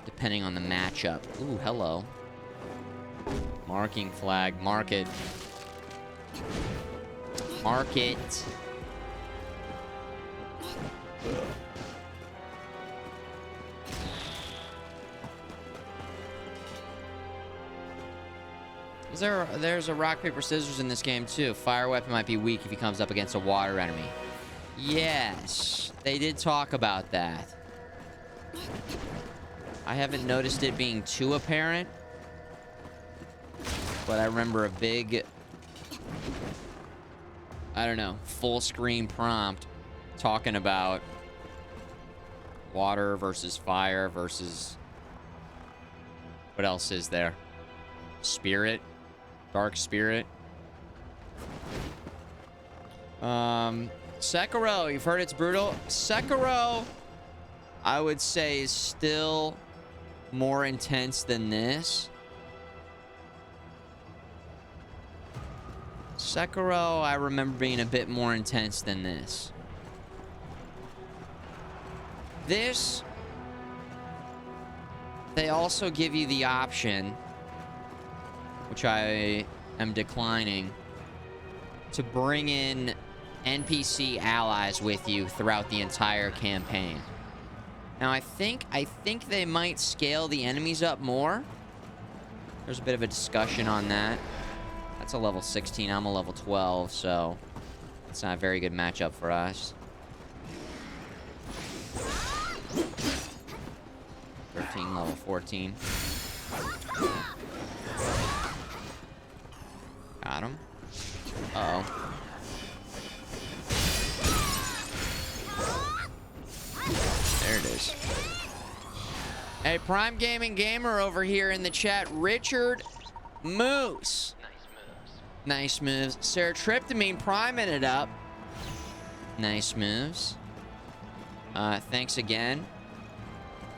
depending on the matchup. Ooh, hello. Marking flag. Mark it. Mark it. There's a rock, paper, scissors in this game, too. Fire weapon might be weak if he comes up against a water enemy. Yes, they did talk about that. I haven't noticed it being too apparent, but I remember a big, I don't know, full screen prompt talking about water versus fire versus, what else is there? Spirit, dark spirit. Sekiro, you've heard it's brutal. Sekiro, I would say, is still more intense than this. Sekiro, I remember being a bit more intense than this. This, they also give you the option, which I am declining, to bring in NPC allies with you throughout the entire campaign. Now, I think they might scale the enemies up more. There's a bit of a discussion on that. That's a level 16. I'm a level 12, so it's not a very good matchup for us. 13, level 14. Got him. Uh-oh. Hey, Prime Gaming Gamer over here in the chat. Richard Moose. Nice moves. Sarah Tryptamine priming it up. Nice moves. Thanks again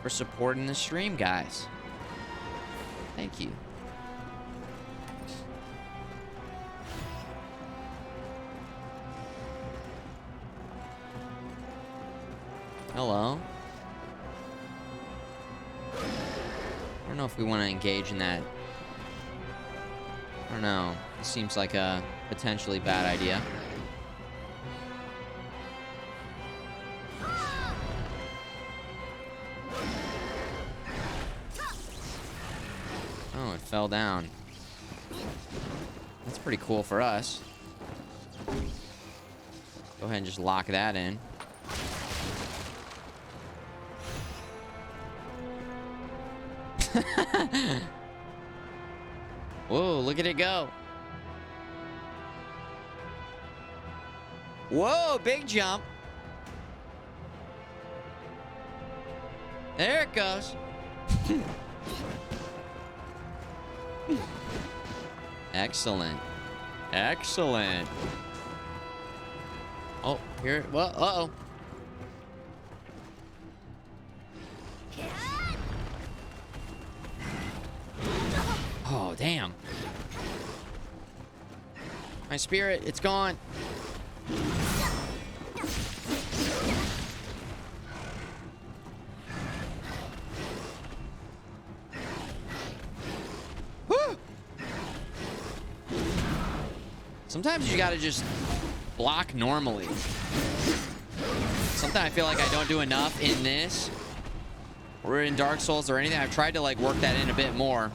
for supporting the stream, guys. Thank you. Hello. I don't know if we want to engage in that. I don't know. It seems like a potentially bad idea. Oh, it fell down. That's pretty cool for us. Go ahead and just lock that in. Whoa, look at it go. Whoa, big jump. There it goes. Excellent. Excellent. Oh, here. Well, uh-oh. Oh, damn. My spirit, it's gone. Woo! Sometimes you gotta just block normally. Sometimes I feel like I don't do enough in this or in Dark Souls or anything. I've tried to like work that in a bit more.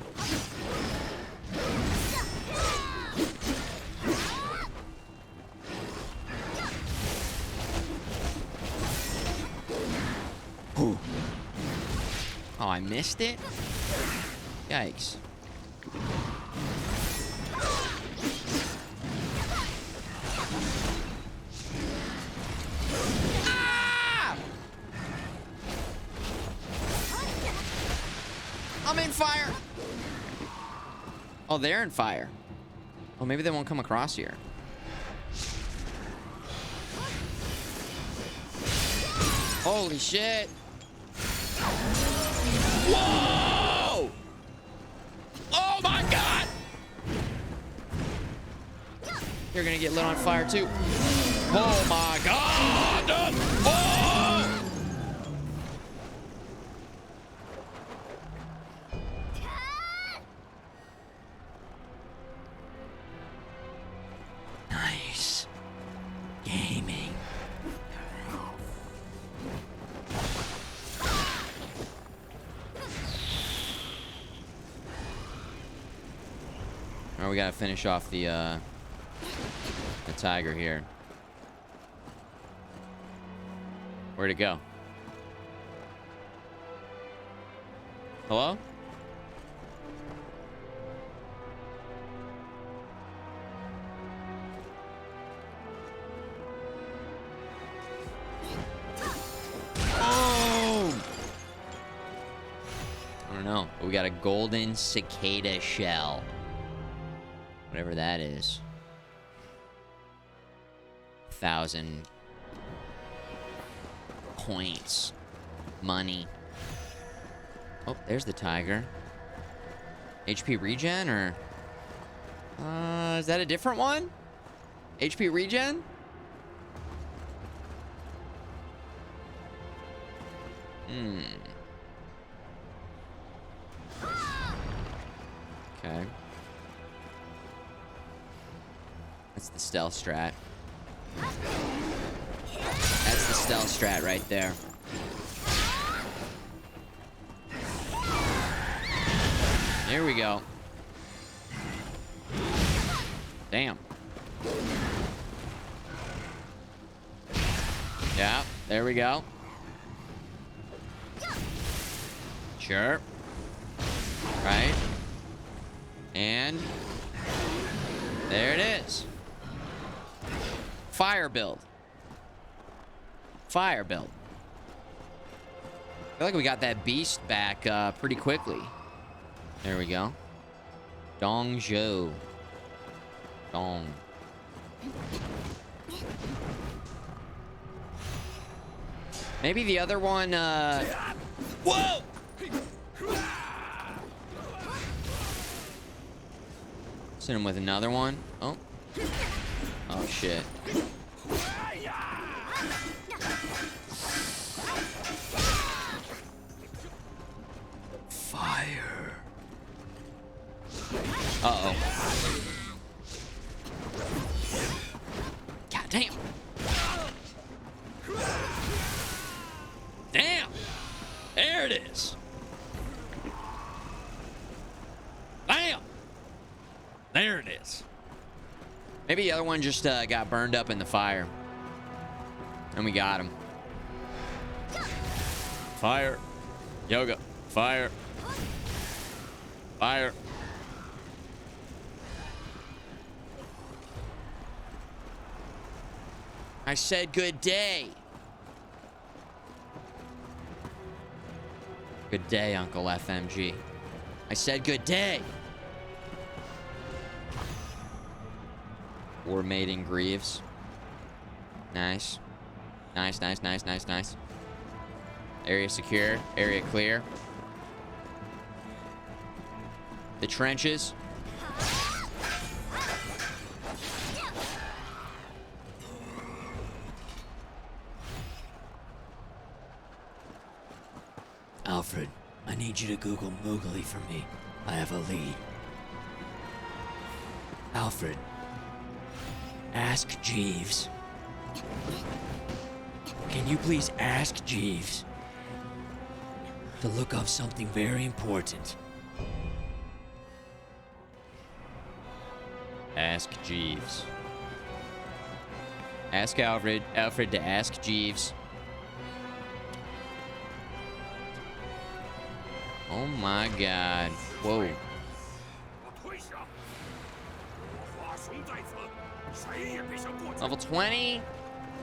Ooh. Oh, I missed it? Yikes. Ah! I'm in fire. Oh, they're in fire. Oh, maybe they won't come across here. Holy shit. Whoa! Oh my god! You're gonna get lit on fire too. Oh my god! Oh! Nice. Gaming. All right, we gotta finish off the tiger here. Where'd it go? Hello? Oh! I don't know, but we got a golden cicada shell. Whatever that is. 1,000 points. Money. Oh, there's the tiger. HP regen or... is that a different one? HP regen? Okay. That's the stealth strat. That's the stealth strat right there. There we go. Damn. Yeah, there we go. Sure. Right. And there it is. Fire build. Fire build. I feel like we got that beast back pretty quickly. There we go. Dong Zhou. Dong. Maybe the other one, Whoa! Send him with another one. Oh. Oh, shit. Fire. Uh-oh. God damn. Damn. There it is. Bam. There it is. Maybe the other one just got burned up in the fire. And we got him. Fire. Yoga. Fire. Fire. I said good day. Good day, Uncle FMG. I said good day. War mating Greaves. Nice. Nice, nice, nice, nice, nice. Area secure. Area clear. The trenches. Alfred, I need you to Google Moogly for me. I have a lead. Alfred, ask Jeeves. Can you please ask Jeeves to look up something very important? Ask Jeeves. Ask Alfred to ask Jeeves. Oh my god. Whoa. Level 20?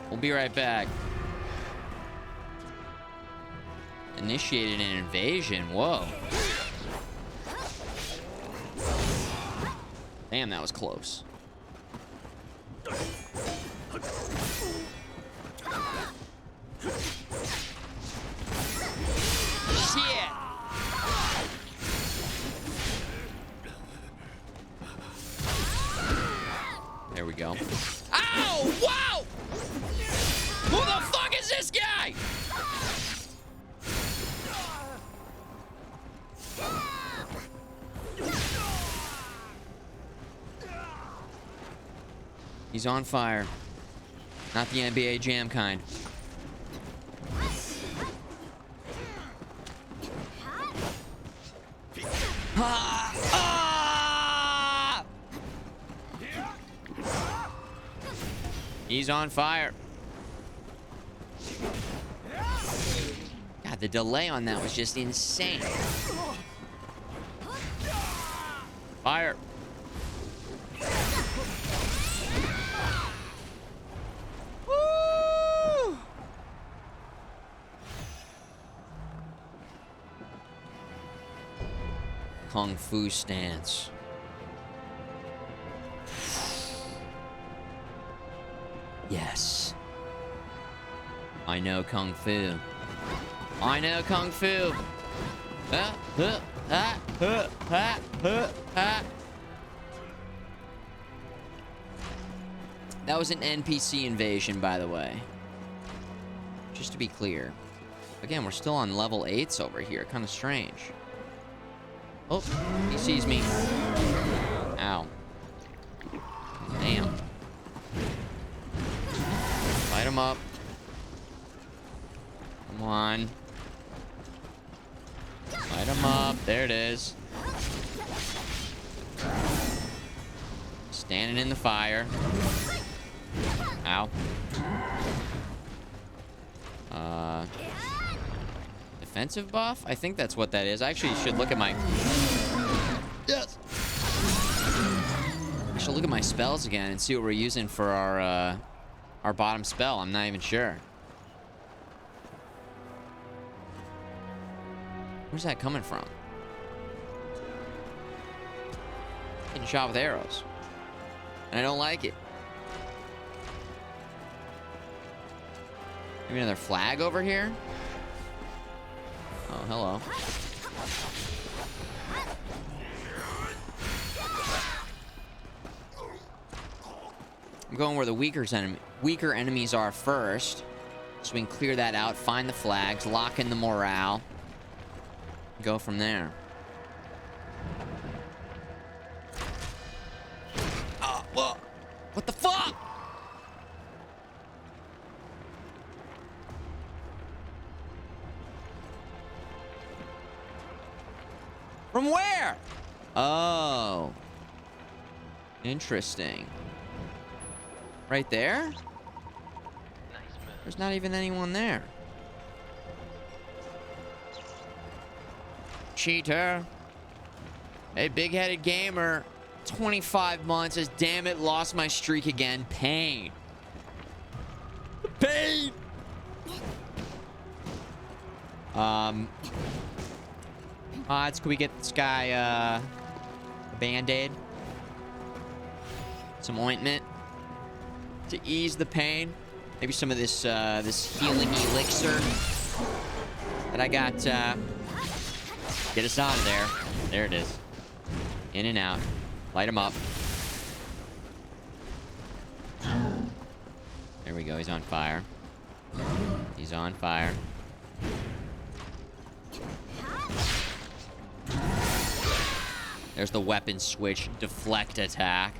We'll be right back. Initiated an invasion. Whoa. Damn, that was close. Shit. There we go. Ow! Wow! Who the fuck is this guy? He's on fire. Not the NBA Jam kind. Ah! Ah! He's on fire. God, the delay on that was just insane. Fire. Woo! Kung Fu stance. Yes. I know Kung Fu. I know Kung Fu. That was an NPC invasion, by the way. Just to be clear. Again, we're still on level 8s over here. Kind of strange. Oh, he sees me. Ow. Damn. Light him up. Come on. Light him up. There it is. Standing in the fire. Ow. Defensive buff? I think that's what that is. I actually should look at my... Yes! I should look at my spells again and see what we're using for our bottom spell. I'm not even sure. Where's that coming from? Getting shot with arrows. And I don't like it. Maybe another flag over here? Oh, hello. I'm going where the weaker enemies are first. So we can clear that out, find the flags, lock in the morale. Go from there. Oh, whoa. What the fuck? From where? Oh. Interesting. Right there? There's not even anyone there. Cheater. Hey, big-headed gamer. 25 months says, damn it, lost my streak again. Pain. Pain! Odds, can we get this guy, a Band-Aid? Some ointment? To ease the pain? Maybe some of this, this healing elixir that I got, get us out of there. There it is. In and out. Light him up. There we go. He's on fire. He's on fire. There's the weapon switch. Deflect attack.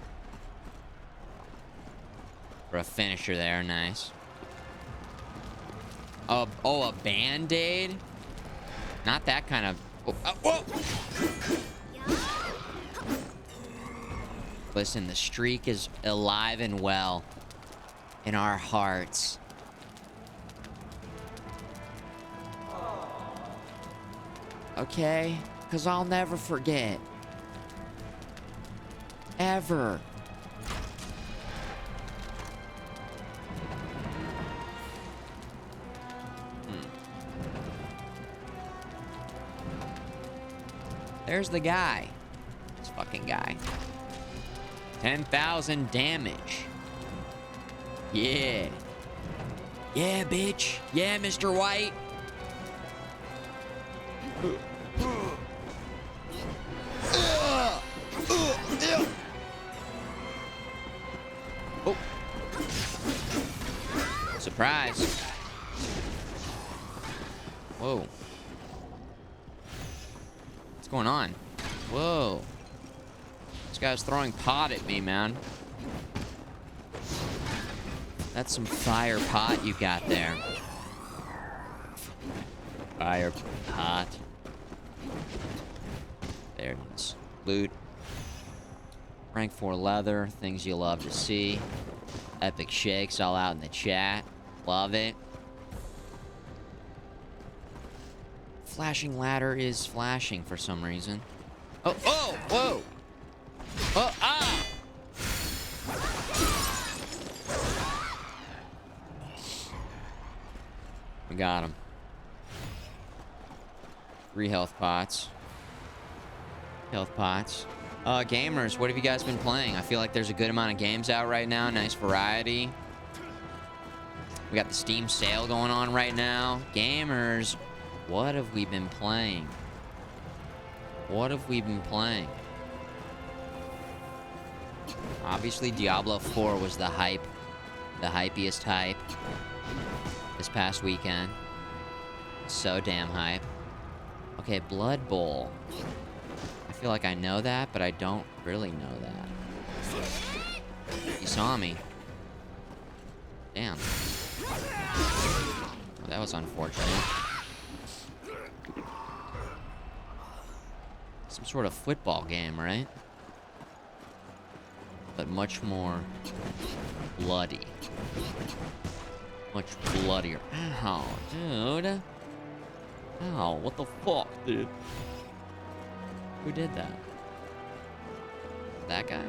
For a finisher there. Nice. Oh, a Band-Aid? Not that kind of... Oh, whoa! Listen, the streak is alive and well in our hearts. Okay? Because I'll never forget. Ever. There's the guy. This fucking guy. 10,000 damage. Yeah. Yeah, bitch. Yeah, Mr. White. Oh. Surprise. Whoa. What's going on? Whoa. This guy's throwing pot at me, man. That's some fire pot you got there. Fire pot. There it is. Loot. Rank 4 leather. Things you love to see. Epic shakes all out in the chat. Love it. Flashing ladder is flashing for some reason. Oh, oh, whoa. Oh, ah. We got him. 3 health pots. Health pots. Gamers, what have you guys been playing? I feel like there's a good amount of games out right now. Nice variety. We got the Steam sale going on right now. Gamers, what have we been playing? What have we been playing? Obviously, Diablo 4 was the hype. The hypiest hype. This past weekend. So damn hype. Okay, Blood Bowl. I feel like I know that, but I don't really know that. You saw me. Damn. Well, that was unfortunate. Some sort of football game, right? But much more bloody. Much bloodier. Ow, dude. Ow, what the fuck, dude? Who did that? That guy?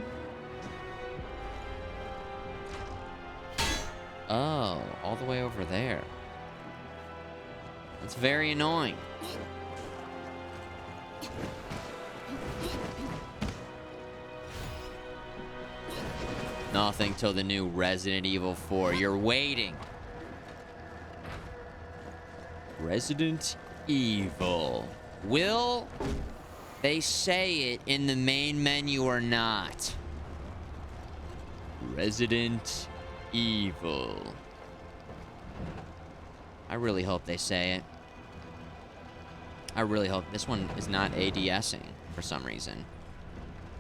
Oh, all the way over there. That's very annoying. Nothing till the new Resident Evil 4. You're waiting. Resident Evil. Will they say it in the main menu or not? Resident Evil. I really hope they say it. I really hope this one is not ADSing for some reason.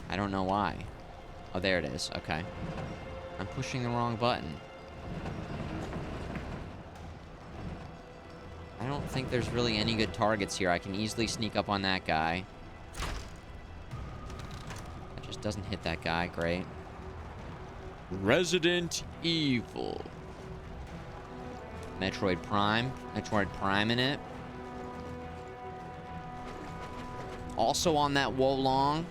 I don't know why. Oh, there it is. Okay. I'm pushing the wrong button. I don't think there's really any good targets here. I can easily sneak up on that guy. That just doesn't hit that guy. Great. Resident Evil. Metroid Prime. Metroid Prime in it. Also on that Wolong.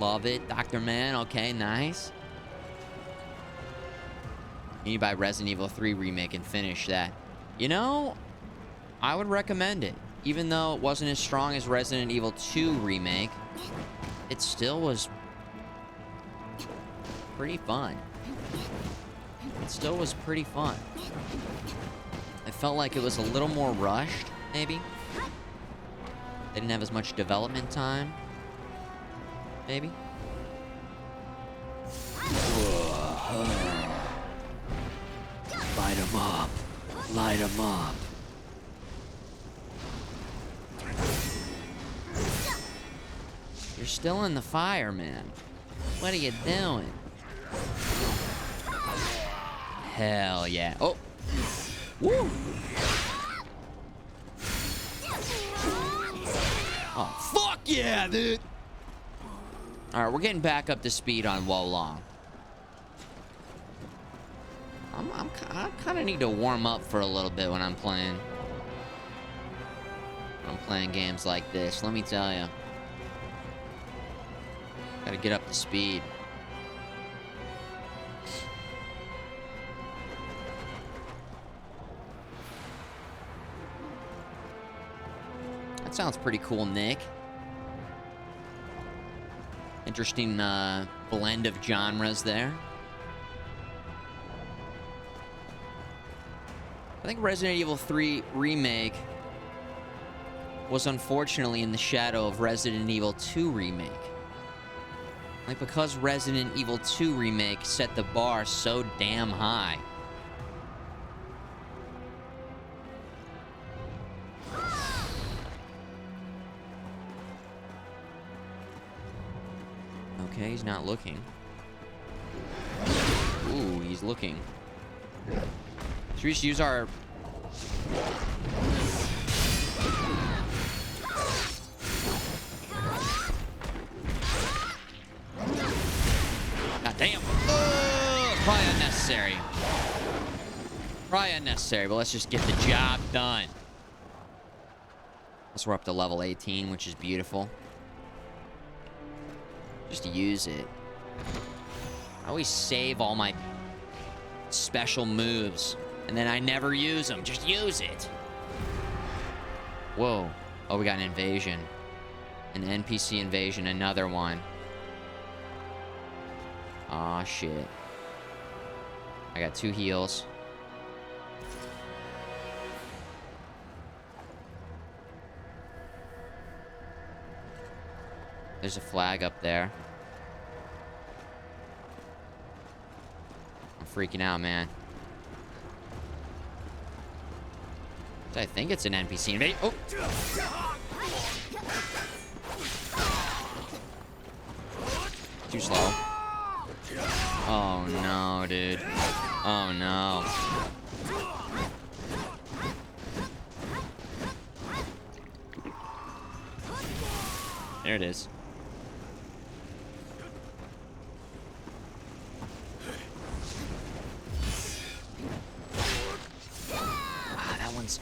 Love it. Dr. Man. Okay, nice. You need to buy Resident Evil 3 Remake and finish that. You know, I would recommend it. Even though it wasn't as strong as Resident Evil 2 Remake, it still was pretty fun. It still was pretty fun. I felt like it was a little more rushed, maybe. They didn't have as much development time. Maybe. Light 'em up. Light 'em up. You're still in the fire, man. What are you doing? Hell yeah. Oh. Woo. Oh, fuck yeah, dude. All right, we're getting back up to speed on Wolong. I kind of need to warm up for a little bit when I'm playing. When I'm playing games like this, let me tell you. Gotta get up to speed. That sounds pretty cool, Nick. Interesting blend of genres there. I think Resident Evil 3 Remake was unfortunately in the shadow of Resident Evil 2 Remake. Like, because Resident Evil 2 Remake set the bar so damn high. Okay, he's not looking. Ooh, he's looking. Should we just use our... God damn. Probably unnecessary. Probably unnecessary, but let's just get the job done. Plus, we're up to level 18, which is beautiful. Just to use it. I always save all my special moves, and then I never use them. Just use it. Whoa. Oh, we got an invasion. An NPC invasion, another one. Aw, shit. I got 2 heals. There's a flag up there. I'm freaking out, man. I think it's an NPC invasion. Oh! Too slow. Oh no, dude. Oh no. There it is.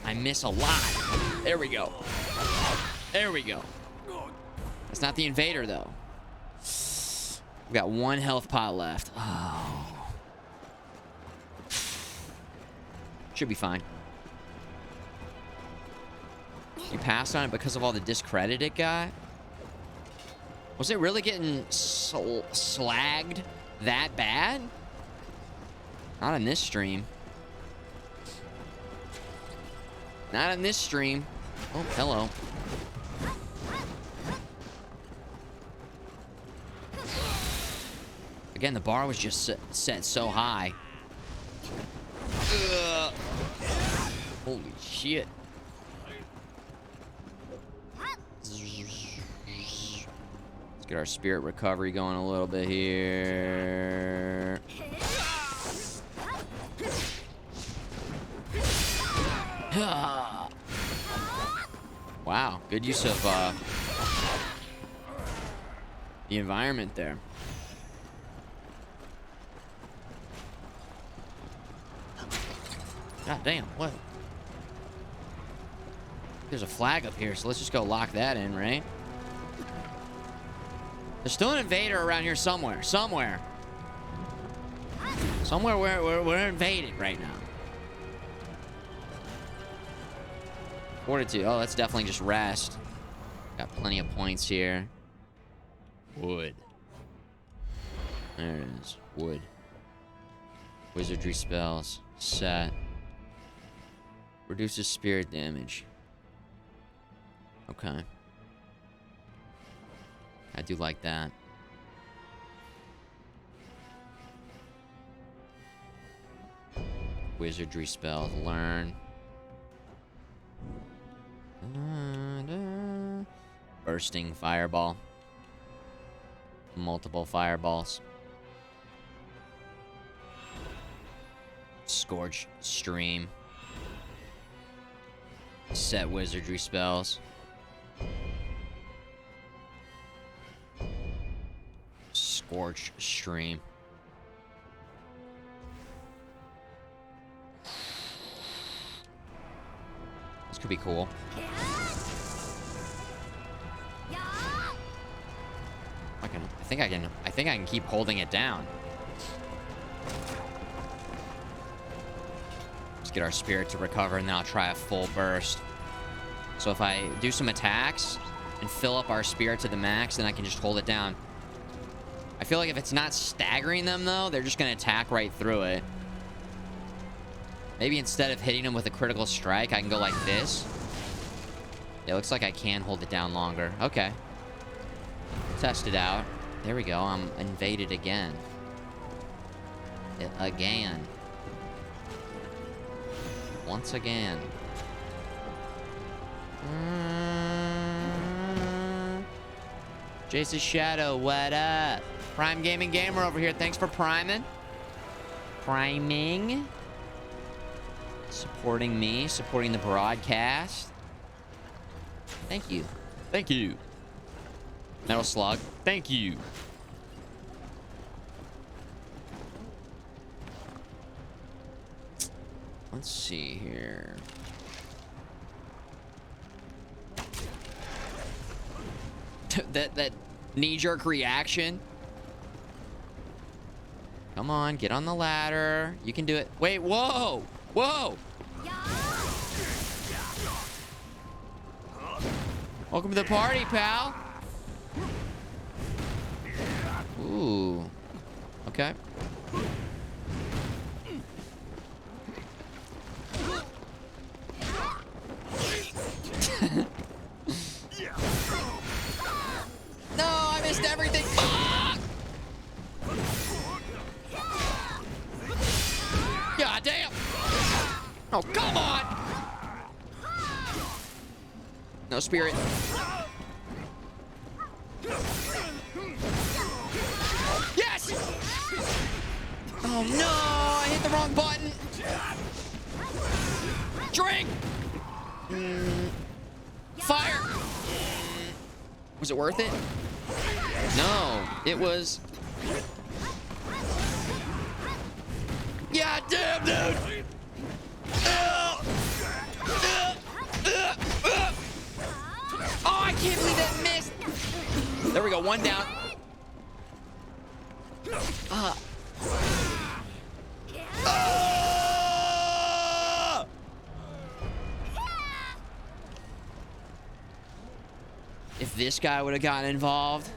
I miss a lot. There we go. There we go. That's not the invader, though. We've got 1 health pot left. Oh. Should be fine. You passed on it because of all the discredit it got? Was it really getting slagged that bad? Not in this stream. Not in this stream. Oh, hello. Again, the bar was just set so high. Ugh. Holy shit. Let's get our spirit recovery going a little bit here. Wow, good use of the environment there. God damn, what? There's a flag up here, so let's just go lock that in, right? There's still an invader around here somewhere. Somewhere we're invaded right now. Fortitude. Oh, that's definitely just rest. Got plenty of points here. Wood. There it is. Wood. Wizardry spells. Set. Reduces spirit damage. Okay. I do like that. Wizardry spells. Learn. Bursting fireball. Multiple fireballs. Scorch stream. Set wizardry spells. Scorch stream. This could be cool. I think I can keep holding it down. Let's get our spirit to recover, and then I'll try a full burst. So if I do some attacks and fill up our spirit to the max, then I can just hold it down. I feel like if it's not staggering them, though, they're just going to attack right through it. Maybe instead of hitting them with a critical strike, I can go like this. It looks like I can hold it down longer. Okay. Test it out. There we go. I'm invaded again. Again. Once again. Jace's Shadow, what up? Prime Gaming Gamer over here. Thanks for priming. Priming. Supporting me. Supporting the broadcast. Thank you. Thank you. Metal Slug. Thank you. Let's see here. that knee-jerk reaction. Come on, get on the ladder. You can do it. Wait, whoa! Whoa! Welcome to the party, pal. Ooh. Okay. No, I missed everything. Fuck! God damn. Oh, come on. No spirit. Yes! Oh no, I hit the wrong button. Drink! Fire! Was it worth it? No, it was... God damn, dude! Oh, I can't believe that missed! There we go, one down. If this guy would have gotten involved.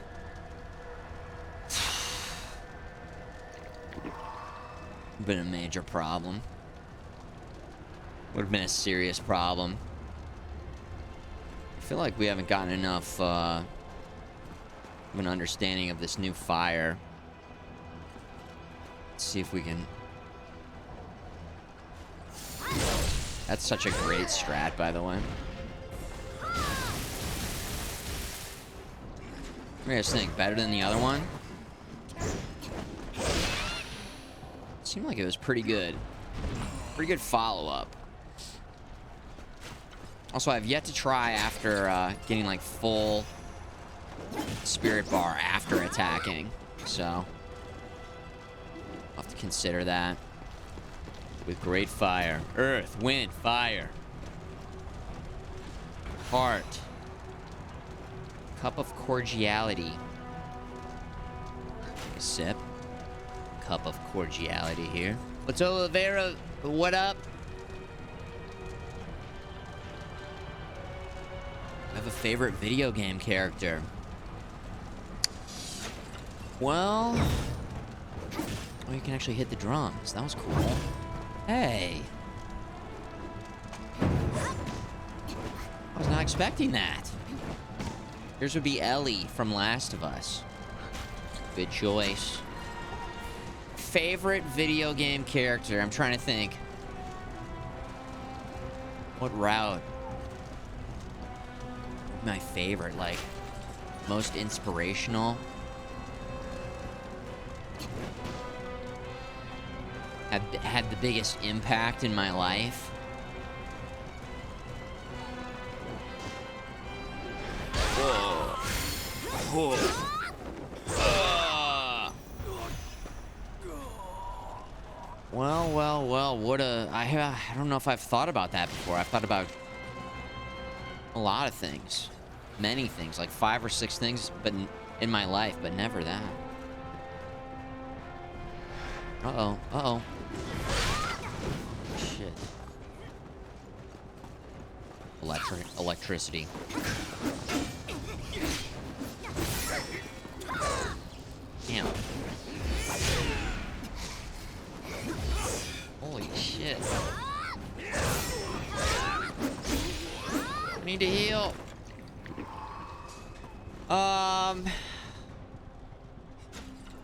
been a major problem. Would have been a serious problem. I feel like we haven't gotten enough of an understanding of this new fire. Let's see if we can... That's such a great strat, by the way. What do you guys think? Better than the other one? Seemed like it was pretty good. Pretty good follow-up. Also, I've yet to try after getting like full spirit bar after attacking. So, I'll have to consider that. With great fire. Earth, wind, fire. Heart. Cup of cordiality. Take a sip. Cup of cordiality here. What's Oliveira? What up? I have a favorite video game character. Well... Oh, you can actually hit the drums. That was cool. Hey. I was not expecting that. Yours would be Ellie from Last of Us. Good choice. Favorite video game character? I'm trying to think. What route? My favorite, like, most inspirational. Had the biggest impact in my life. Whoa. Whoa. Well, what a... I don't know if I've thought about that before. I've thought about a lot of things. Many things, like 5 or 6 things but in my life, but never that. Uh-oh. Shit. Electricity. Damn. Holy shit. I need to heal.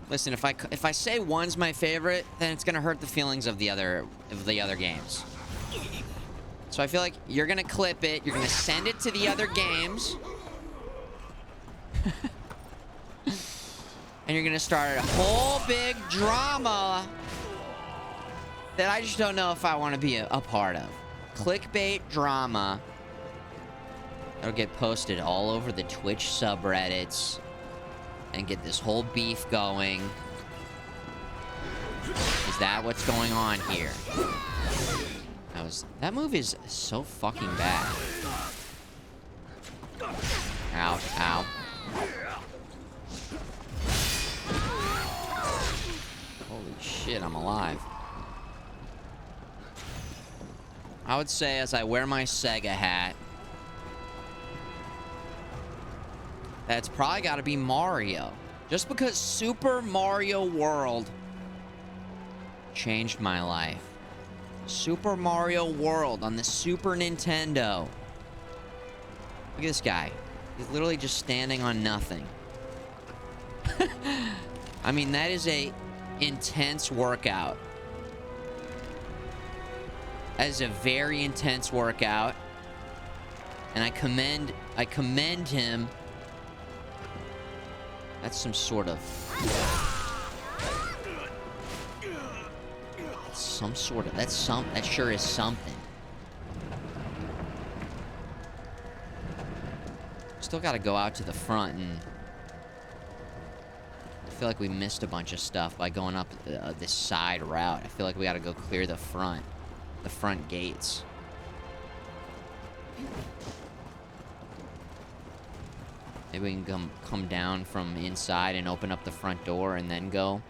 Listen, if I say one's my favorite, then it's gonna hurt the feelings of the other games. So I feel like you're gonna clip it, you're gonna send it to the other games, and you're gonna start a whole big drama that I just don't know if I want to be a part of. Clickbait drama. It'll get posted all over the Twitch subreddits and get this whole beef going. Is that what's going on here? That move is so fucking bad. Ow, ow. Holy shit, I'm alive. I would say as I wear my Sega hat, that's probably got to be Mario. Just because Super Mario World changed my life. Super Mario World on the Super Nintendo. Look at this guy. He's literally just standing on nothing. I mean, that is a intense workout. That is a very intense workout. And I commend him. That's some sort of... That sure is something. Still gotta go out to the front, and... I feel like we missed a bunch of stuff by going up this side route. I feel like we gotta go clear the front gates. Maybe we can come down from inside and open up the front door and then go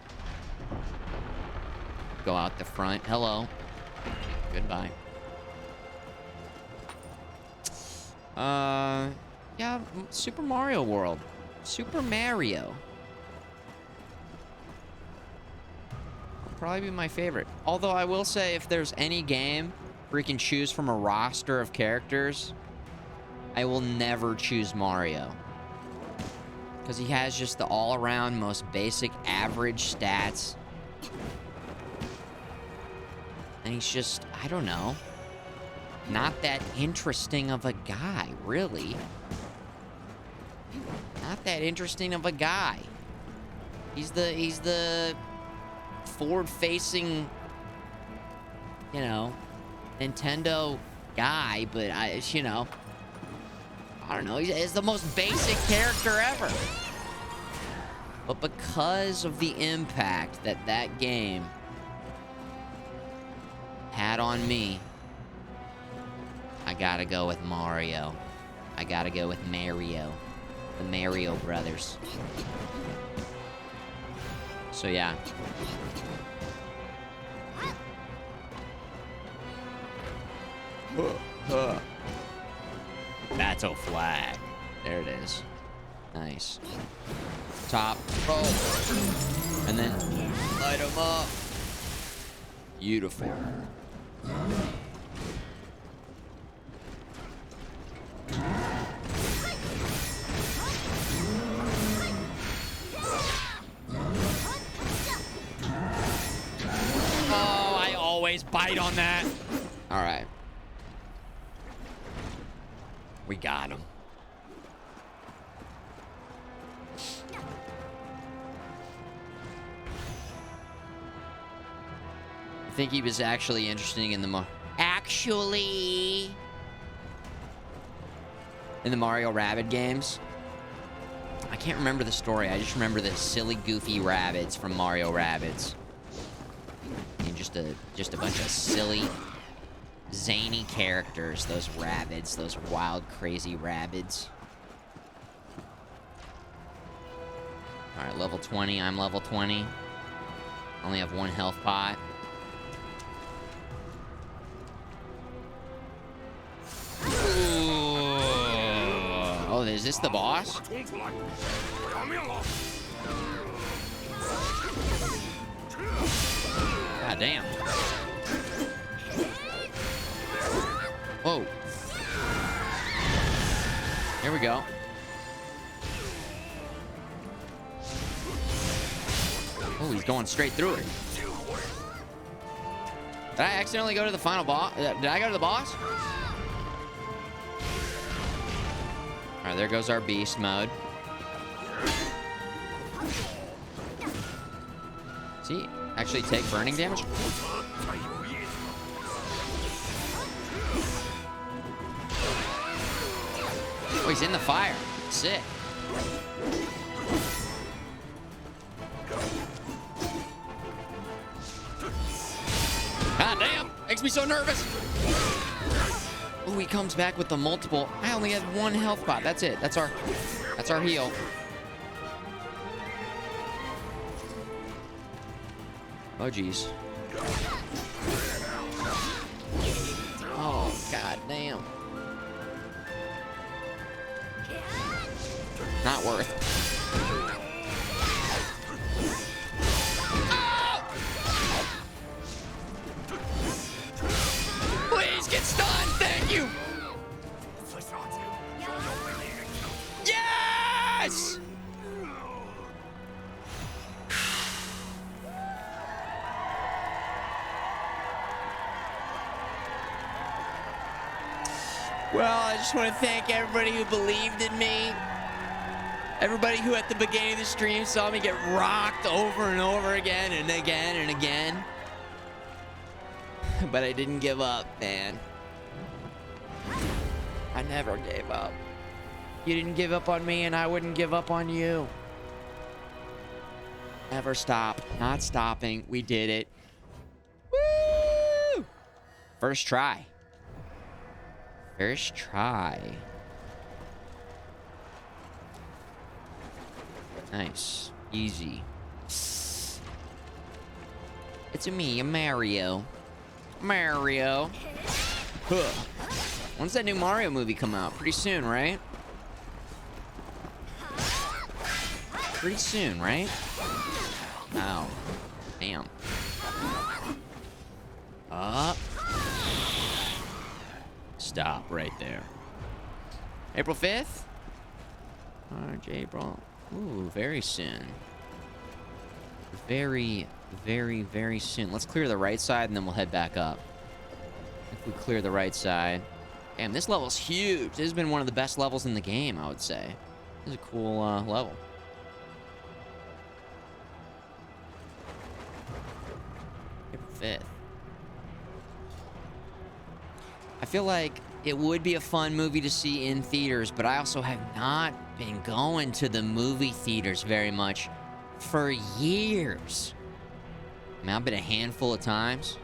out the front. Hello. Goodbye. Yeah, Super Mario World. Super Mario. probably be my favorite. Although I will say, if there's any game where you can choose from a roster of characters, I will never choose Mario. Because he has just the all-around, most basic, average stats. And he's just, I don't know, not that interesting of a guy, really. Not that interesting of a guy. He's the forward-facing, you know, Nintendo guy, but I don't know. He's the most basic character ever. But because of the impact that that game had on me, I gotta go with Mario. I gotta go with Mario. The Mario brothers. So yeah. Battle flag. There it is. Nice. Top roll. And then light them up. Beautiful. Oh, I always bite on that. All right. We got him. I think he was actually interesting in the in the Mario Rabbids games. I can't remember the story. I just remember the silly, goofy rabbits from Mario Rabbids. And just a bunch of silly, zany characters. Those rabbits, those wild, crazy rabbits. All right, level 20. I'm level 20. Only have one health pot. Oh, is this the boss? God damn. Whoa. Here we go. Oh, he's going straight through it. Did I accidentally go to the final boss? Did I go to the boss? All right, there goes our beast mode. Does he actually take burning damage? Oh, he's in the fire. Sick. God damn! Makes me so nervous. Oh, he comes back with the multiple. I only had one health pot. That's it. That's our heal. Oh, jeez. Oh, god damn. Not worth. Please get stunned. Thank you. Yes! Well, I just want to thank everybody who believed in me. Everybody who at the beginning of the stream saw me get rocked over and over again and again and again. But I didn't give up, man. I never gave up. You didn't give up on me, and I wouldn't give up on you. Never stop. Not stopping. We did it. Woo! First try. First try. Nice. Easy. It's me, Mario. Mario. Huh. When's that new Mario movie come out? Pretty soon, right? Pretty soon, right? Oh. Damn. Up. Stop right there. April 5th? March, April. Ooh, very soon. Very, very, very soon. Let's clear the right side, and then we'll head back up. If we clear the right side. Damn, this level's huge. This has been one of the best levels in the game, I would say. This is a cool level. April 5th. I feel like it would be a fun movie to see in theaters, but I also have not been going to the movie theaters very much for years. I mean, I've been a handful of times.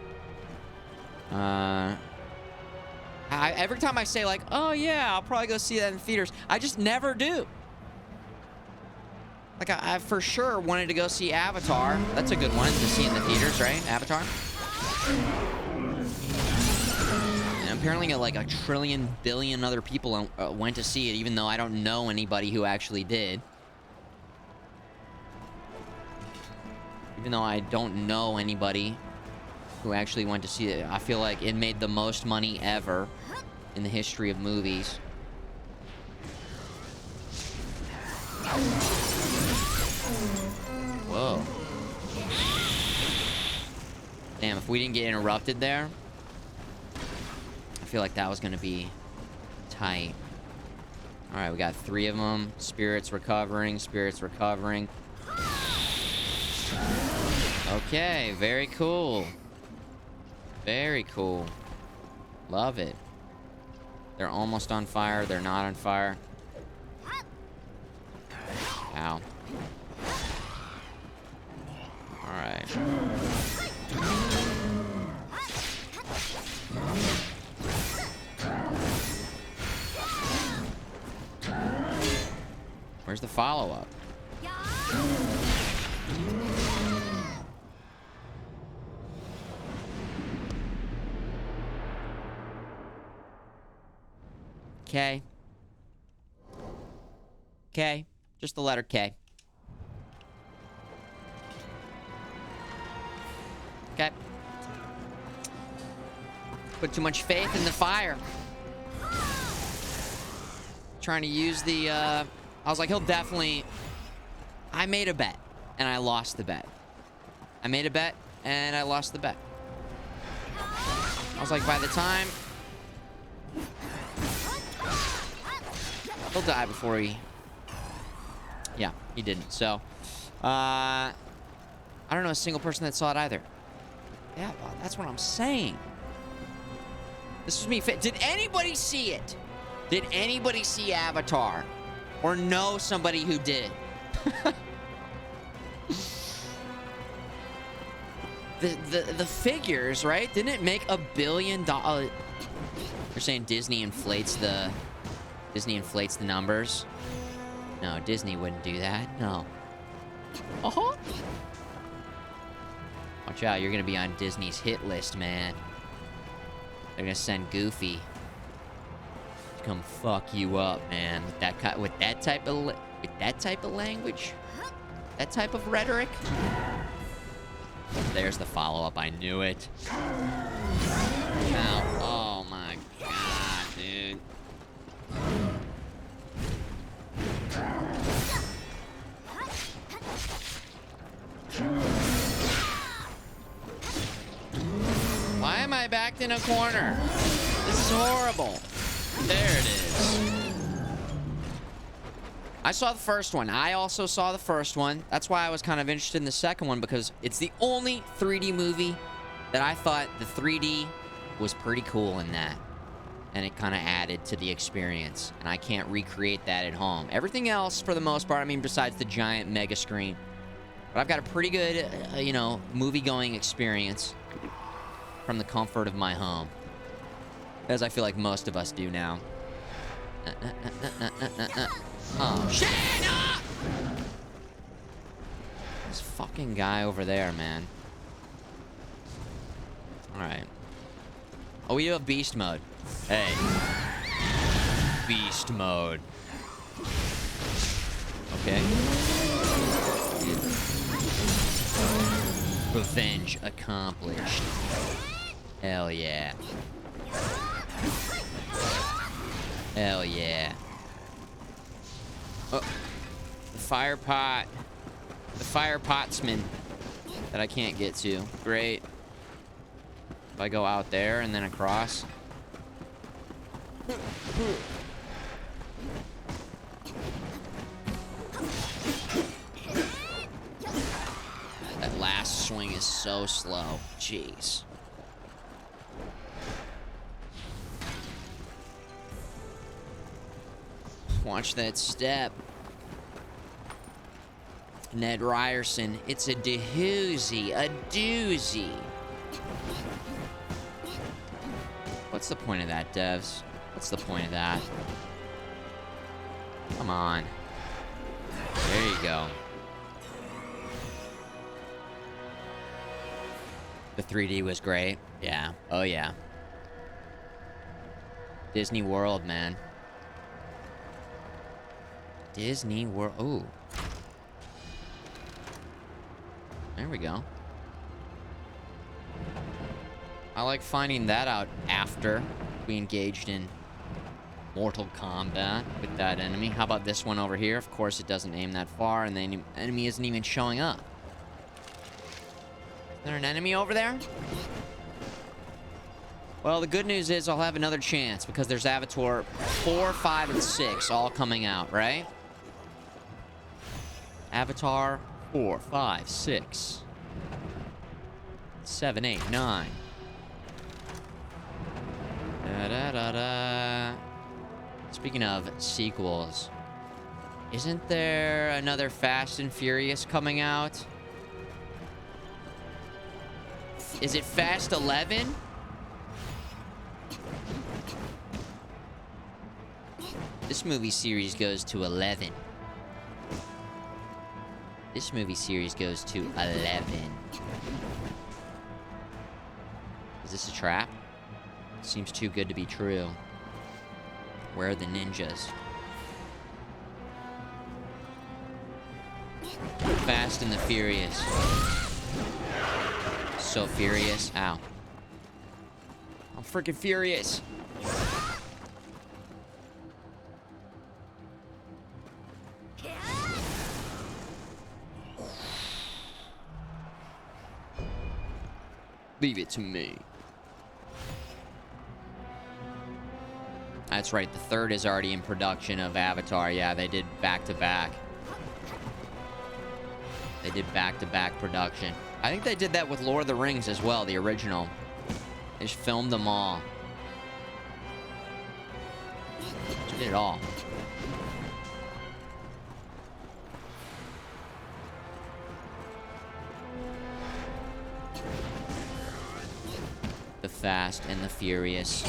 Every time I say, like, oh, yeah, I'll probably go see that in theaters, I just never do. Like, I for sure wanted to go see Avatar. That's a good one to see in the theaters, right? Avatar. And apparently, like, 1 trillion billion other people went to see it, even though I don't know anybody who actually did. Even though I don't know anybody who actually went to see it, I feel like it made the most money ever in the history of movies. Whoa. Damn, if we didn't get interrupted there, I feel like that was gonna be tight. Alright, we got 3 of them. Spirits recovering, spirits recovering. Okay, very cool. Very cool. Love it. They're almost on fire. They're not on fire. Ow. Alright. Where's the follow-up? K. K. Just the letter K. Okay. Put too much faith in the fire. Trying to use the, I was like, he'll definitely... I made a bet, and I lost the bet. I made a bet, and I lost the bet. I was like, by the time... He'll die before he... Yeah, he didn't. So, I don't know a single person that saw it either. Yeah, well, that's what I'm saying. This was me. Did anybody see it? Did anybody see Avatar? Or know somebody who did? The figures, right? Didn't it make $1 billion? You're saying Disney inflates the numbers? No, Disney wouldn't do that. No. Uh-huh. Watch out, you're gonna be on Disney's hit list, man. They're gonna send Goofy to come fuck you up, man. With that type of language, that type of rhetoric. There's the follow-up. I knew it. Ow. Oh my god, dude. Why am I backed in a corner? This is horrible. There it is. I saw the first one. I also saw the first one. That's why I was kind of interested in the second one, because it's the only 3D movie that I thought the 3D was pretty cool in that. And it kind of added to the experience. And I can't recreate that at home. Everything else, for the most part, I mean, besides the giant mega screen. But I've got a pretty good, movie-going experience from the comfort of my home. As I feel like most of us do now. Oh, shit! Ah! This fucking guy over there, man. Alright. Oh, we do have beast mode. Hey. Beast mode. Okay. Revenge accomplished. Hell yeah. Hell yeah. Oh. The fire pot. The fire potsman that I can't get to. Great. If I go out there and then across. That last swing is so slow. Jeez. Watch that step. Ned Ryerson, it's a doozy, a doozy. What's the point of that, devs? What's the point of that? Come on. There you go. The 3D was great. Yeah. Oh, yeah. Disney World, man. Disney World. Ooh. There we go. I like finding that out after we engaged in Mortal Kombat with that enemy. How about this one over here? Of course, it doesn't aim that far, and the enemy isn't even showing up. Is there an enemy over there? Well, the good news is I'll have another chance because there's Avatar 4, 5, and 6 all coming out, right? Avatar 4, 5, 6, 7, 8, 9. Da-da-da-da. Speaking of sequels, isn't there another Fast and Furious coming out? Is it Fast 11? This movie series goes to 11. This movie series goes to 11. Is this a trap? Seems too good to be true. Where are the ninjas? Fast and the Furious. So furious. Ow. I'm freaking furious. Leave it to me. That's right, the third is already in production of Avatar. Yeah, they did back-to-back. They did back-to-back production. I think they did that with Lord of the Rings as well, the original. They just filmed them all. They did it all. The Fast and the Furious.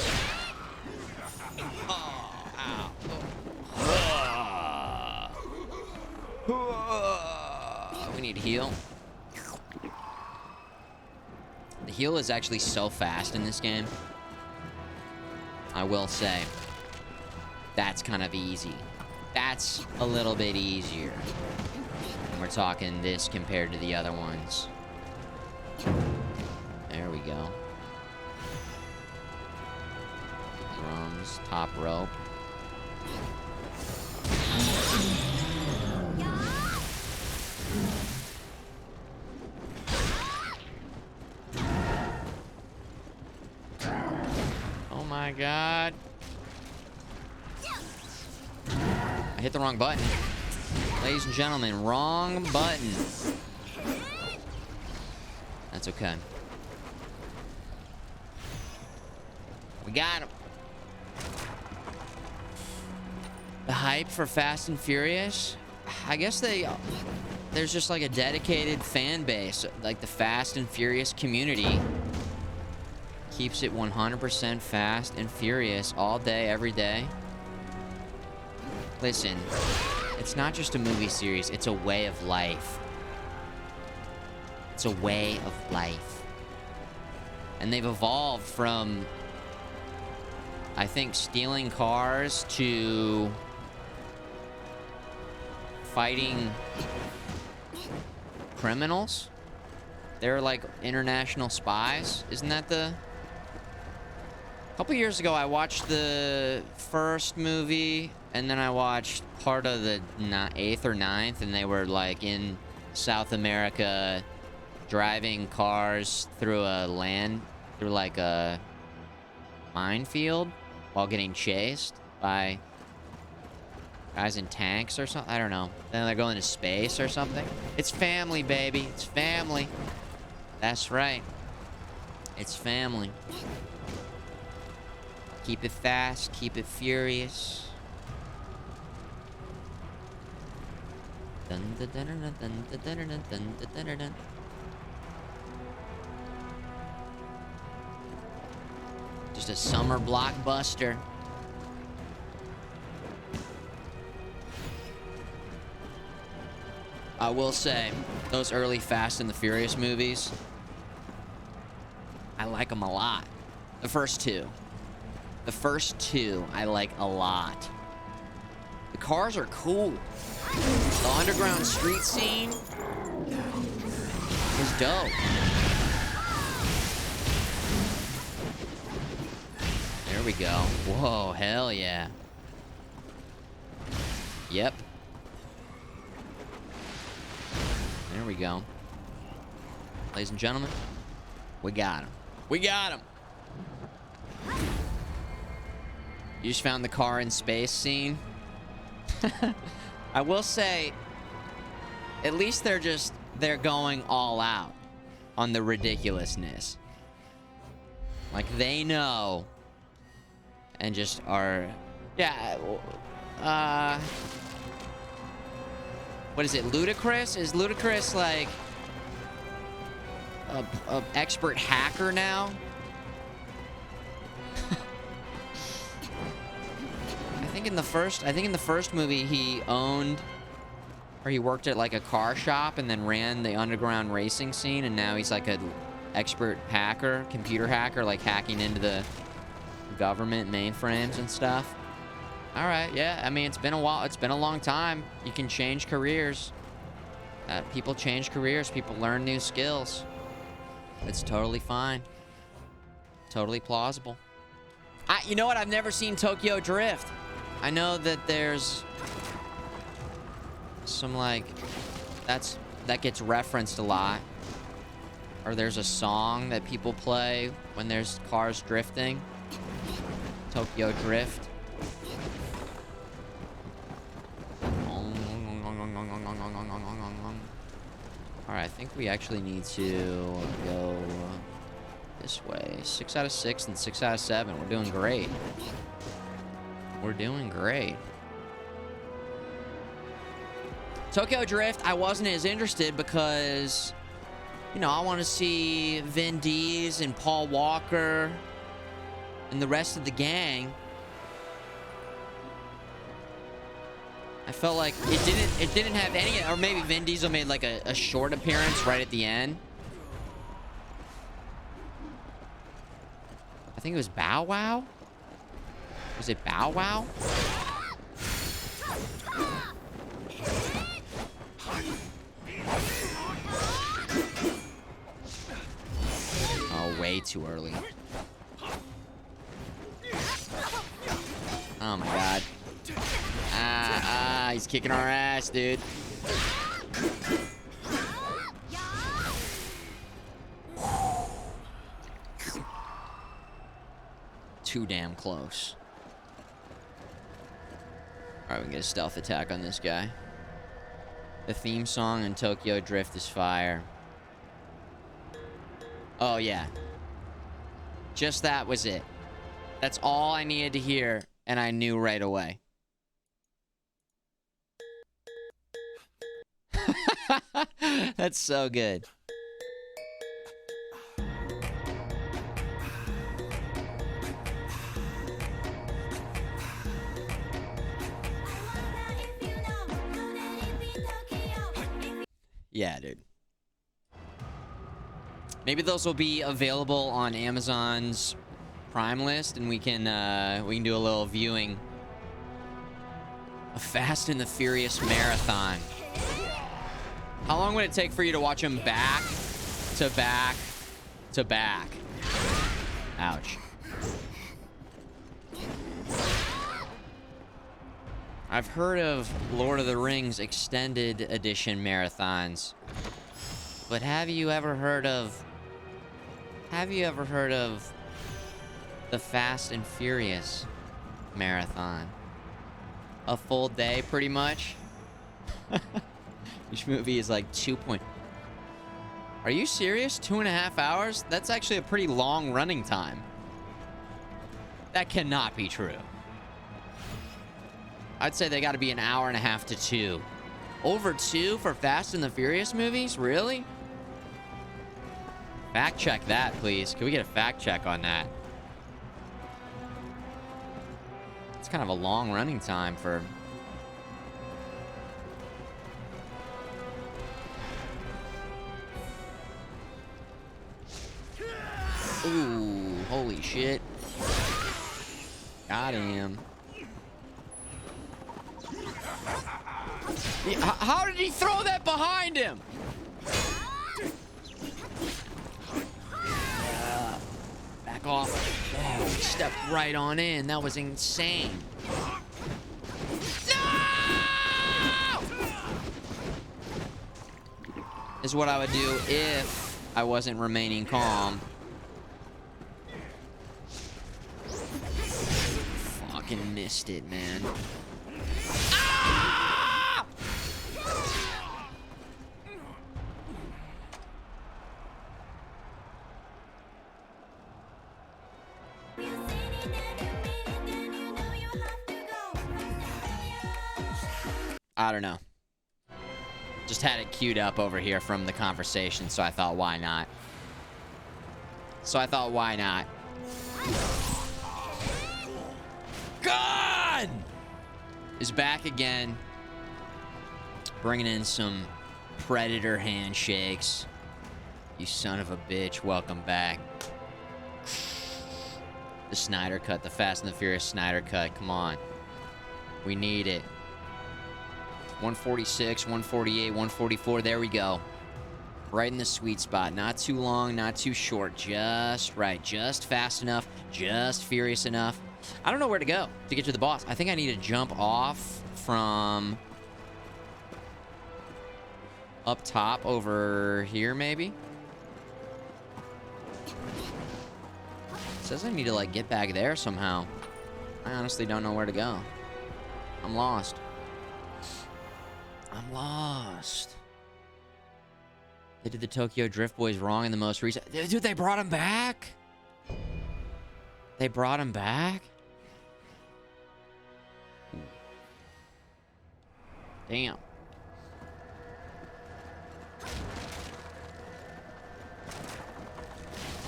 We need heal. The heal is actually so fast in this game. I will say. That's kind of easy. That's a little bit easier. And we're talking this compared to the other ones. There we go. Drums, top rope. Oh my god. I hit the wrong button. Ladies and gentlemen, wrong button. That's okay. We got him. The hype for Fast and Furious? I guess there's just like a dedicated fan base. Like the Fast and Furious community keeps it 100% Fast and Furious all day, every day. Listen, it's not just a movie series, it's a way of life. It's a way of life. And they've evolved from, I think, stealing cars to fighting criminals. They're like international spies. Isn't that the A couple years ago, I watched the first movie, and then I watched part of the 8th or 9th, and they were like in South America driving cars through like a minefield while getting chased by guys in tanks or something. I don't know. Then they're going to space or something. It's family, baby. It's family. That's right. It's family. Keep it fast. Keep it furious. Dun, dun, dun, dun, dun, dun, dun, dun, dun, dun, dun, dun. Just a summer blockbuster. I will say, those early Fast and the Furious movies, I like them a lot. The first two. The first two, I like a lot. The cars are cool. The underground street scene is dope. There we go. Whoa, hell yeah. Yep. There we go. Ladies and gentlemen, we got him. We got him. You just found the car in space scene. I will say, at least they're going all out on the ridiculousness. Like, they know and just are, yeah, what is it, Ludacris? Is Ludacris like a expert hacker now? I think in the first movie he owned, or he worked at like a car shop and then ran the underground racing scene, and now he's like an expert hacker, computer hacker, like hacking into the government mainframes and stuff. All right, yeah. I mean, it's been a while. It's been a long time. You can change careers. People change careers. People learn new skills. It's totally fine. Totally plausible. You know what? I've never seen Tokyo Drift. I know that there's some like that gets referenced a lot. Or there's a song that people play when there's cars drifting. Tokyo Drift. Alright, I think we actually need to go this way. 6 out of 6 and 6 out of 7. We're doing great. We're doing great. Tokyo Drift, I wasn't as interested because, you know, I want to see Vin Diesel and Paul Walker and the rest of the gang. I felt like it didn't have any, or maybe Vin Diesel made like a short appearance right at the end. I think it was Bow Wow. Was it Bow Wow? Oh, way too early. Oh my god. He's kicking our ass, dude. Too damn close. Alright, we can get a stealth attack on this guy. The theme song in Tokyo Drift is fire. Oh, yeah. Just that was it. That's all I needed to hear, and I knew right away. That's so good. Yeah, dude. Maybe those will be available on Amazon's Prime list, and we can do a little viewing. A Fast and the Furious marathon. How long would it take for you to watch them back to back to back? Ouch. I've heard of Lord of the Rings extended edition marathons. But have you ever heard of the Fast and Furious marathon? A full day, pretty much. Each movie is like 2 point... Are you serious? 2.5 hours? That's actually a pretty long running time. That cannot be true. I'd say they got to be an hour and a half to 2. Over 2 for Fast and the Furious movies? Really? Fact check that, please. Can we get a fact check on that? It's kind of a long running time for... Ooh, holy shit. Got him. How did he throw that behind him? Back off. Oh, he stepped right on in. That was insane. No! Is what I would do if I wasn't remaining calm. Fucking missed it, man. Ah! I don't know. Just had it queued up over here from the conversation, so I thought, why not? God! Is back again. Bringing in some Predator handshakes. You son of a bitch, welcome back. The Snyder Cut, the Fast and the Furious Snyder Cut, come on. We need it. 146, 148, 144, there we go. Right in the sweet spot. Not too long, not too short. Just right. Just fast enough. Just furious enough. I don't know where to go to get to the boss. I think I need to jump off from up top over here, maybe? It says I need to, like, get back there somehow. I honestly don't know where to go. I'm lost. I'm lost. They did the Tokyo Drift Boys wrong in the most recent... Dude, they brought him back? They brought him back? Damn.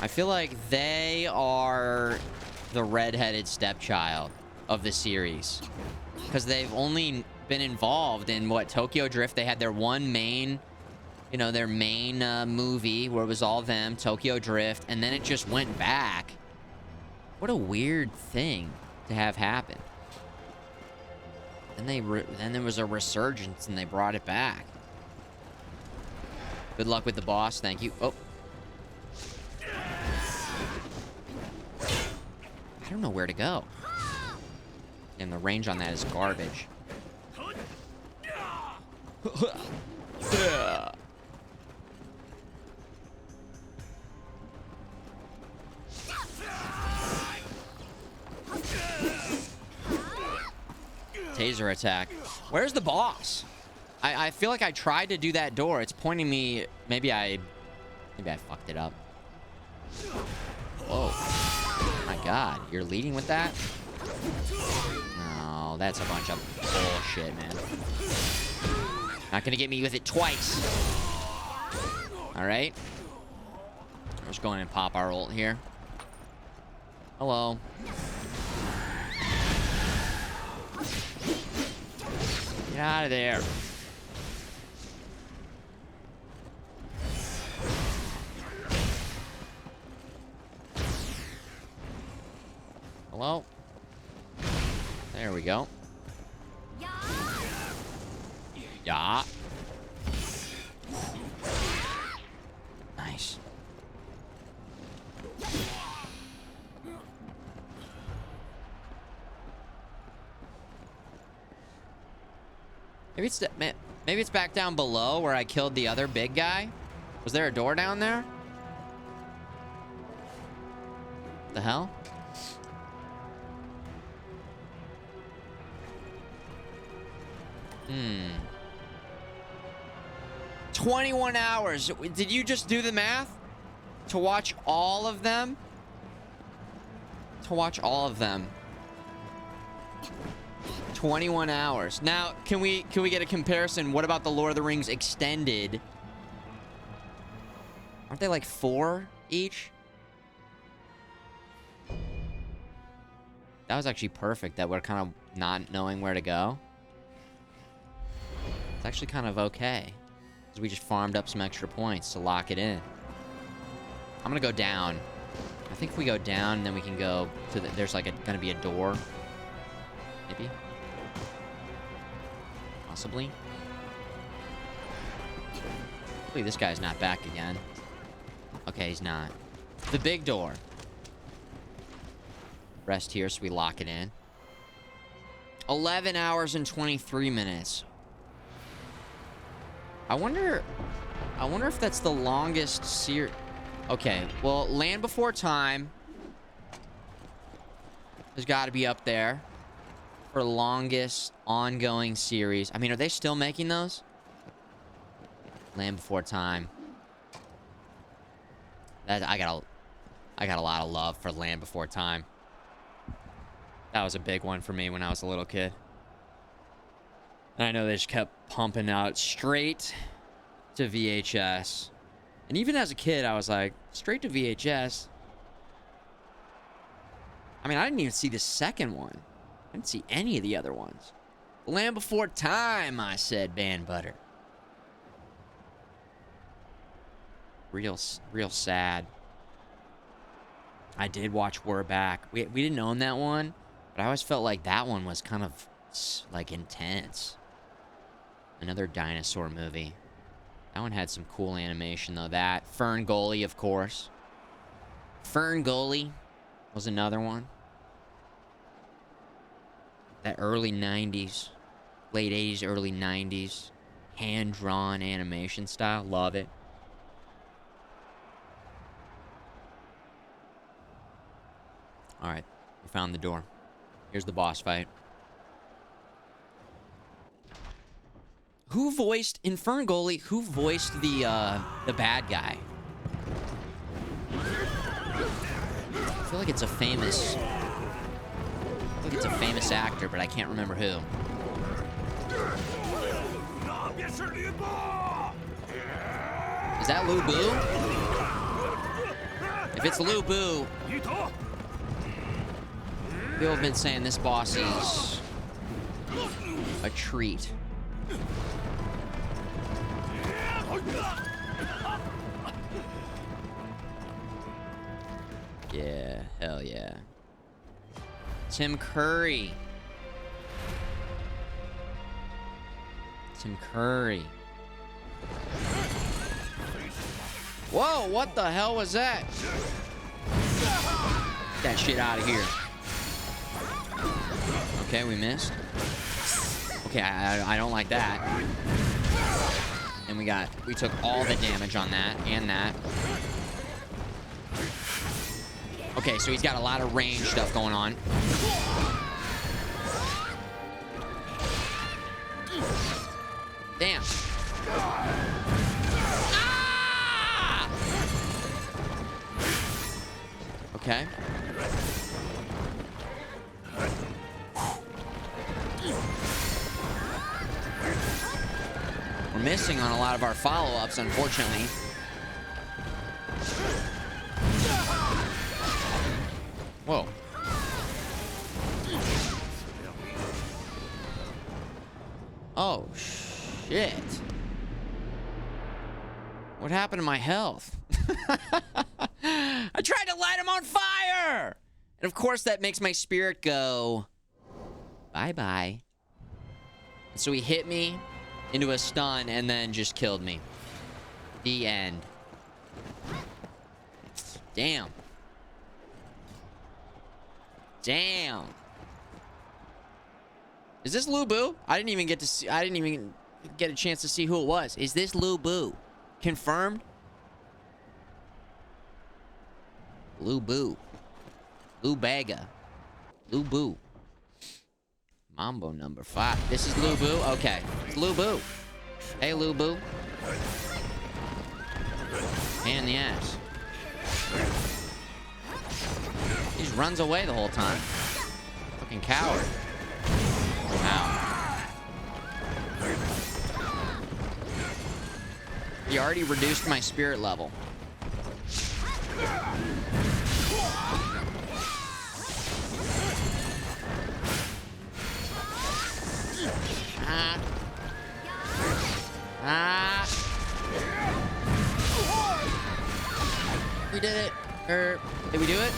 I feel like they are the redheaded stepchild of the series. Because they've only been involved in, what, Tokyo Drift? They had their one main... You know, their main movie where it was all them, Tokyo Drift, and then it just went back. What a weird thing to have happen. And then there was a resurgence and they brought it back. Good luck with the boss, thank you. Oh. I don't know where to go. And the range on that is garbage. Taser attack. Where's the boss? I feel like I tried to do that door. It's pointing me. Maybe I fucked it up. Whoa. My God, you're leading with that? No, that's a bunch of bullshit, man. Not gonna get me with it twice. All right. Let's go in and pop our ult here. Hello. Get out of there. Hello? There we go. Yeah. Nice. Maybe it's back down below where I killed the other big guy. Was there a door down there? What the hell? 21 hours. Did you just do the math? To watch all of them? To watch all of them. 21 hours. Now, can we get a comparison? What about the Lord of the Rings extended? Aren't they like 4 each? That was actually perfect that we're kind of not knowing where to go. It's actually kind of okay. Because we just farmed up some extra points to lock it in. I'm gonna go down. I think if we go down, then we can go to the... There's like gonna be a door. Maybe. Possibly. Hopefully this guy's not back again. Okay, he's not. The big door. Rest here so we lock it in. 11 hours and 23 minutes. I wonder if that's the longest series. Okay, well, Land Before Time has got to be up there for longest ongoing series. I mean, are they still making those? Land Before Time. I got a lot of love for Land Before Time. That was a big one for me when I was a little kid. And I know they just kept pumping out straight to VHS. And even as a kid, I was like, straight to VHS? I mean, I didn't even see the second one. I didn't see any of the other ones. Land Before Time, I said, Ban Butter. Real sad. I did watch We're Back. We didn't own that one, but I always felt like that one was kind of, like, intense. Another dinosaur movie. That one had some cool animation, though. That. Fern Gully, of course. Fern Gully was another one. That early 90s. Late 80s, early 90s. Hand-drawn animation style. Love it. Alright. We found the door. Here's the boss fight. Who voiced, in Fern Gully, who voiced the bad guy? I feel like it's a famous... actor, but I can't remember who. Is that Lu Bu? If it's Lu Bu, people have been saying this boss is a treat. Yeah, hell yeah. Tim Curry. Tim Curry. Whoa, what the hell was that? Get that shit out of here. Okay, we missed. Okay, I don't like that. And we took all the damage on that and that. Okay, so he's got a lot of range stuff going on. Damn. Ah! Okay. We're missing on a lot of our follow-ups, unfortunately. Whoa. Oh, shit. What happened to my health? I tried to light him on fire! And of course that makes my spirit go, bye-bye. So he hit me into a stun and then just killed me. The end. Damn. Damn. Is this Lu Bu? I didn't even get to see. I didn't even get a chance to see who it was. Is this Lu Bu? Confirmed? Lu Bu. Lu Bega. Lu Bu. Mambo number 5. This is Lu Bu? Okay. It's Lu Bu. Hey, Lu Bu. Hand in the ass. He just runs away the whole time. Fucking coward. Wow. He already reduced my spirit level. We did it. Or did we do it?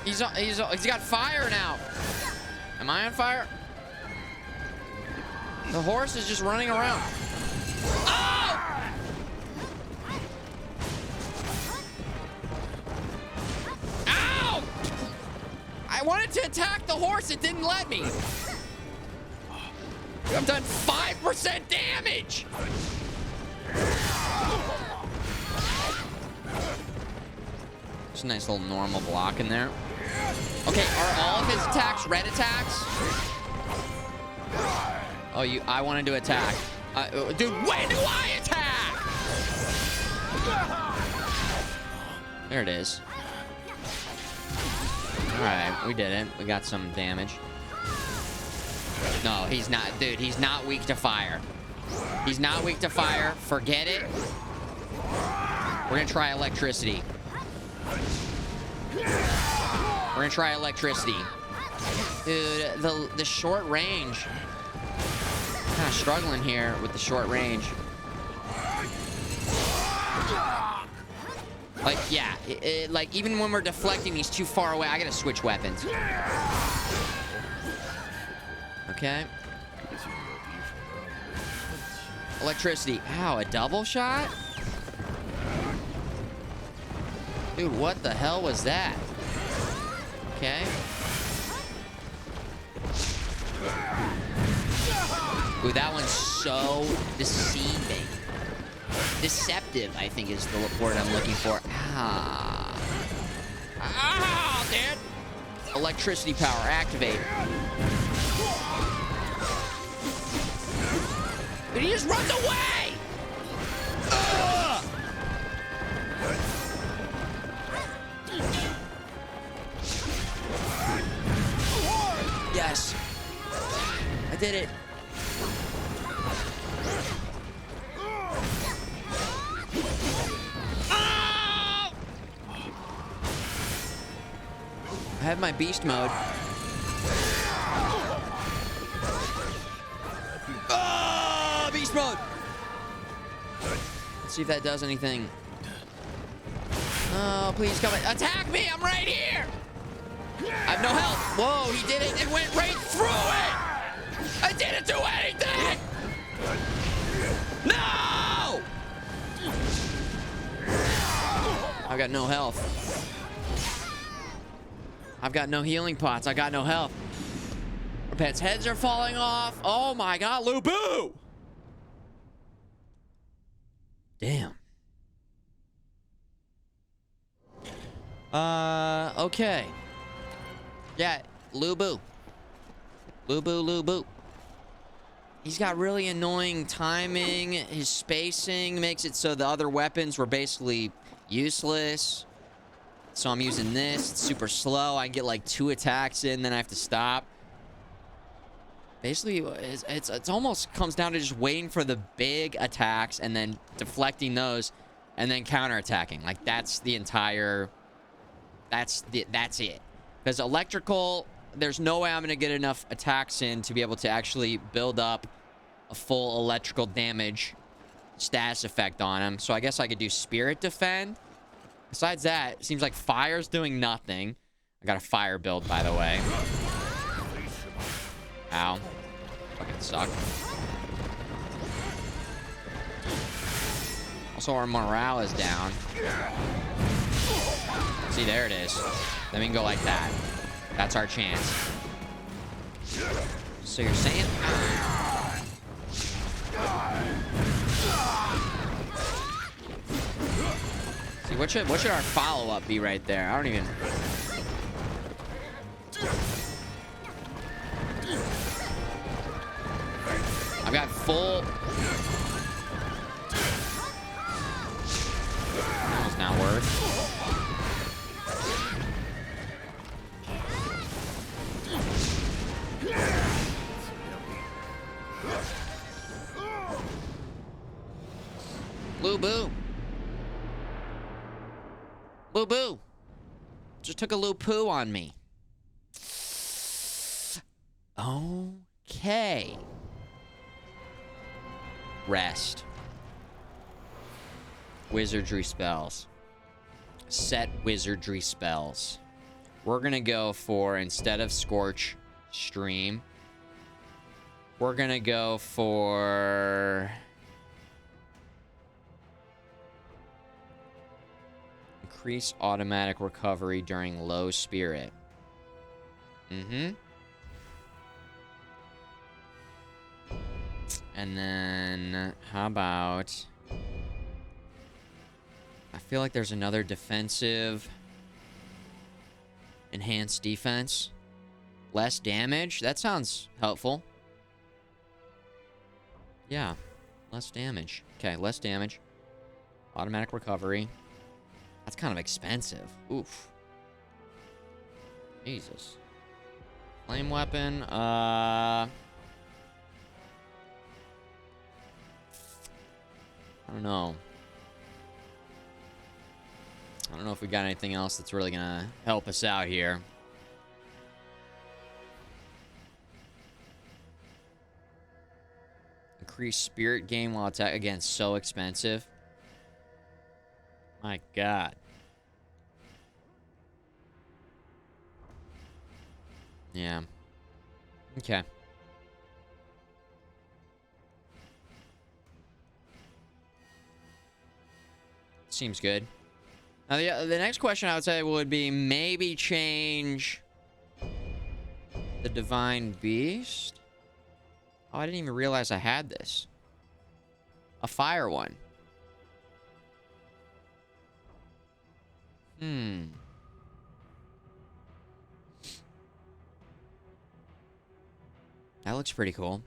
He's got fire now. Am I on fire? The horse is just running around. Oh! Ow! I wanted to attack the horse. It didn't let me. I've done 5% damage. Just a nice little normal block in there. Okay, are all of his attacks red attacks? Oh, I wanted to attack. Dude, when do I attack? There it is. All right, we did it. We got some damage. No, he's not. Dude, he's not weak to fire. He's not weak to fire. Forget it. We're going to try electricity. We're going to try electricity. Dude, the short range. I'm kind of struggling here with the short range. Like, yeah. Like, even when we're deflecting, he's too far away. I got to switch weapons. Okay. Electricity. Ow, a double shot? Dude, what the hell was that? Okay. Ooh, that one's so deceiving. Deceptive, I think, is the word I'm looking for. Ah. Ah, dude. Electricity power, activate. But he just runs away! Ugh! Yes. I did it. I have my beast mode. Oh, beast mode. Let's see if that does anything. Oh, please come and attack me. I'm right here. I have no health. Whoa, he did it. It went right through it. I didn't do anything. No. I've got no health. I've got no healing pots. I got no health. Our pets' heads are falling off. Oh my god, Lu Bu! Damn. Okay. Yeah, Lu Bu. Lu Bu, Lu Bu. He's got really annoying timing. His spacing makes it so the other weapons were basically useless. So I'm using this. It's super slow. I get like 2 attacks in, then I have to stop. Basically, it's almost comes down to just waiting for the big attacks and then deflecting those and then counterattacking. Like that's the entire... That's it. Because electrical, there's no way I'm going to get enough attacks in to be able to actually build up a full electrical damage status effect on him. So I guess I could do Spirit Defend. Besides that, it seems like fire's doing nothing. I got a fire build, by the way. Ow. Fucking suck. Also, our morale is down. See, there it is. Then we can go like that. That's our chance. So you're saying... See, what should our follow-up be right there? I don't even... I've got full... That was not worth. Blue boo. Boo boo. Just took a little poo on me. Okay. Rest. Wizardry spells. Set wizardry spells. We're gonna go for, instead of Scorch Stream, we're gonna go for... Increase automatic recovery during low spirit. And then, how about... I feel like there's another defensive... Enhanced defense. Less damage? That sounds helpful. Yeah. Less damage. Okay, less damage. Automatic recovery. That's kind of expensive. Oof. Jesus. Flame weapon. I don't know. I don't know if we got anything else that's really gonna help us out here. Increase spirit gain while attack. Again, so expensive. My God. Yeah. Okay. Seems good. Now, the next question I would say would be maybe change the Divine Beast. Oh, I didn't even realize I had this. A fire one. That looks pretty cool.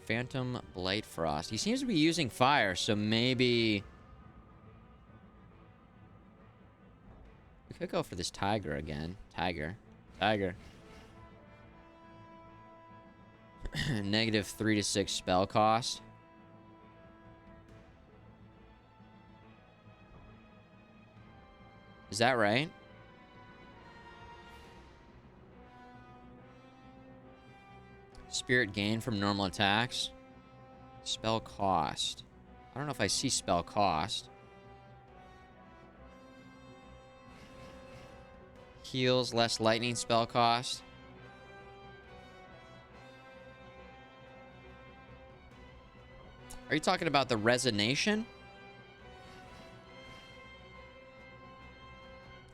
Phantom Blight Frost. He seems to be using fire, so maybe... We could go for this tiger again. Tiger. Negative 3 to 6 spell cost. Is that right? Spirit gain from normal attacks. Spell cost. I don't know if I see spell cost. Heals less lightning spell cost. Are you talking about the resonation?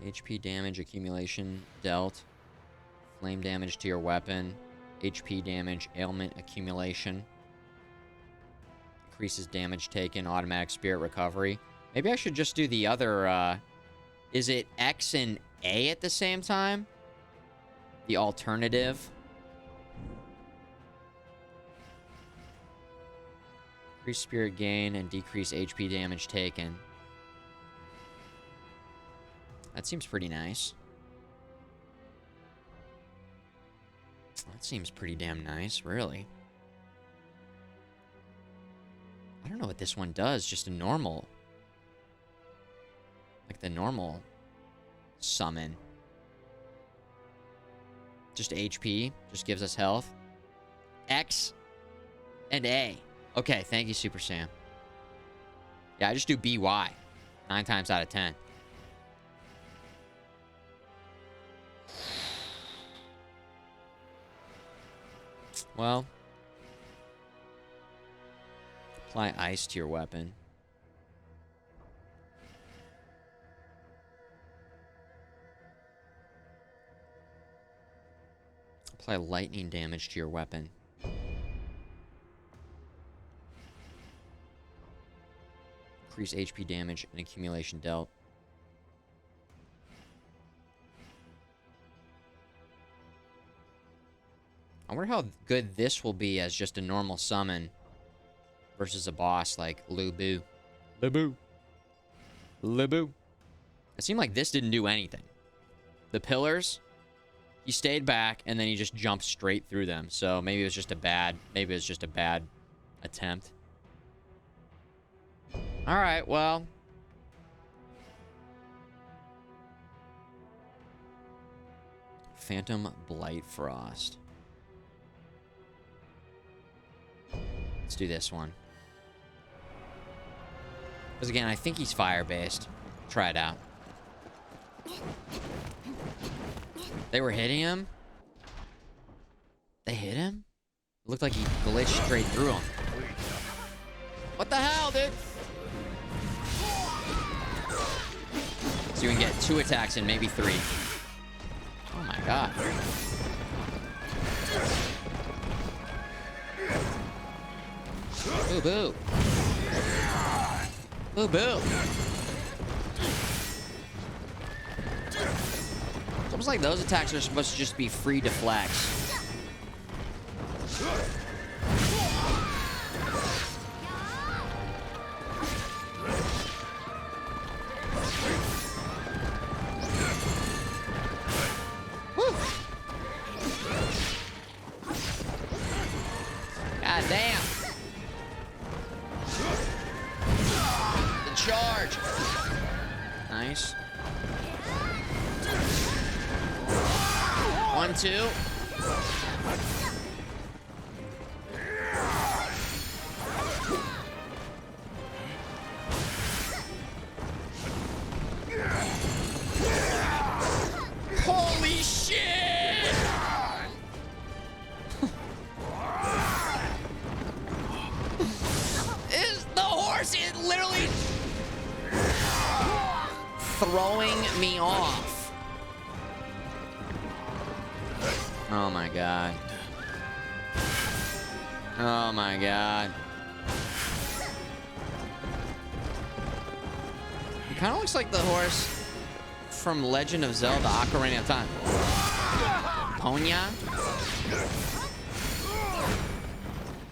HP damage accumulation dealt. Flame damage to your weapon. HP damage, ailment accumulation. Increases damage taken, automatic spirit recovery. Maybe I should just do the other, is it X and A at the same time? The alternative. Increase spirit gain and decrease HP damage taken. That seems pretty nice. That seems pretty damn nice, really. I don't know what this one does, just a normal... Like the normal summon. Just HP, just gives us health. X and A. Okay, thank you, Super Sam. Yeah, I just do BY. 9 times out of 10. Well. Apply ice to your weapon. Apply lightning damage to your weapon. Increase HP damage and accumulation dealt. I wonder how good this will be as just a normal summon versus a boss like Lu Bu. Lu Bu. Lu Bu. It seemed like this didn't do anything. The pillars, he stayed back and then he just jumped straight through them. So maybe it was just a bad, attempt. All right, well. Phantom Blight Frost. Let's do this one. Because again, I think he's fire-based. Try it out. They were hitting him? They hit him? It looked like he glitched straight through him. What the hell, dude? So you can get 2 attacks and maybe 3. Oh my god. Boo boo. Boo boo. It's almost like those attacks are supposed to just be free deflects. God damn. The charge. Nice. 1, 2. Holy shit! Is the horse is literally throwing me off. Oh my god. Oh my god. It kind of looks like the horse from Legend of Zelda Ocarina of Time. Ponya?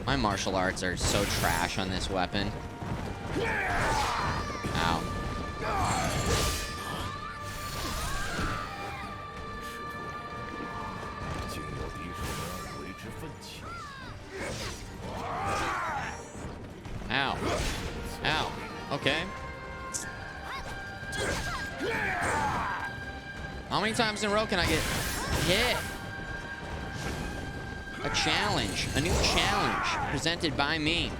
My martial arts are so trash on this weapon. Ow. Ow. Ow. Okay. How many times in a row can I get hit? A challenge. A new challenge presented by me.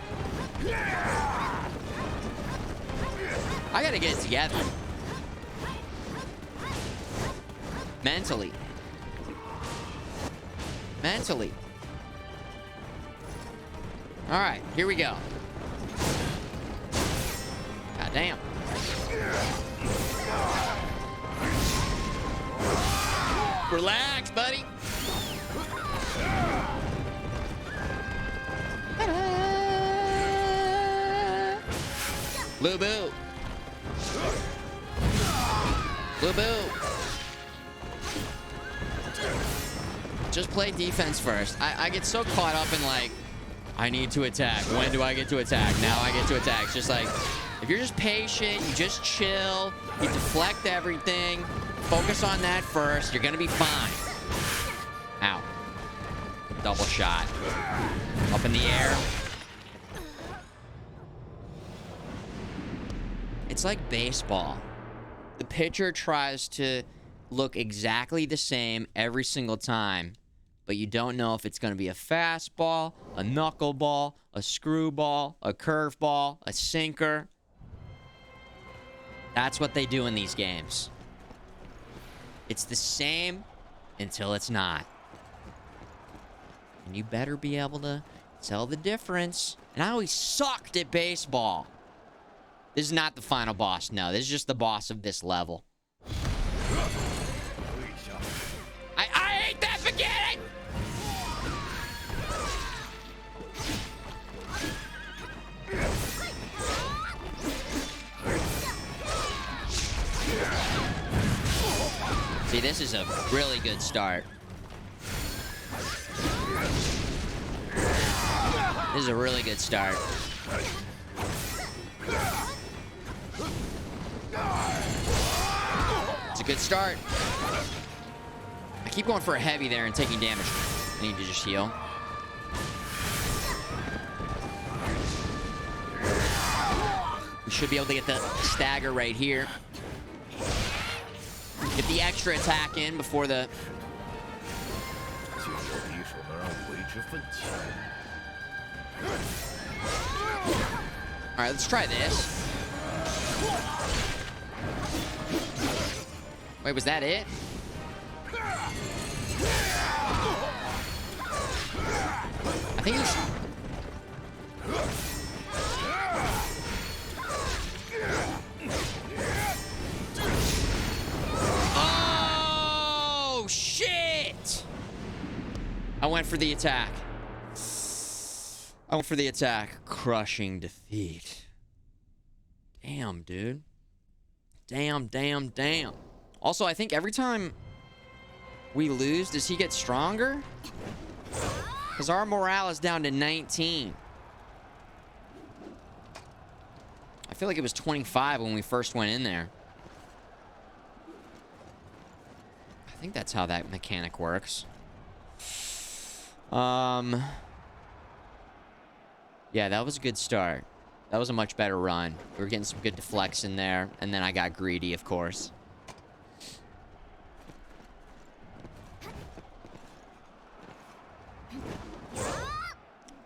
I gotta get it together. Mentally. Mentally. Alright, here we go. God damn. Relax, buddy. Blue boo. Blue boo. Just play defense first. I get so caught up in like, I need to attack. When do I get to attack? Now I get to attack. It's just like, if you're just patient, you just chill, you deflect everything, focus on that first, you're gonna be fine. Ow. Double shot. Up in the air. It's like baseball. The pitcher tries to look exactly the same every single time, but you don't know if it's going to be a fastball, a knuckleball, a screwball, a curveball, a sinker. That's what they do in these games. It's the same until it's not. And you better be able to tell the difference. And I always sucked at baseball. This is not the final boss. No, this is just the boss of this level. I hate that beginning! See, this is a really good start. This is a really good start. It's a good start. I keep going for a heavy there and taking damage. I need to just heal. We should be able to get the stagger right here. Get the extra attack in before the... Alright, let's try this. Wait, was that it? I think he's... Oh, shit! I went for the attack. I went for the attack. Crushing defeat. Damn, dude. Damn, damn, damn. Also, I think every time we lose, does he get stronger? Because our morale is down to 19. I feel like it was 25 when we first went in there. I think that's how that mechanic works. Yeah, that was a good start. That was a much better run. We were getting some good deflects in there, and then I got greedy, of course.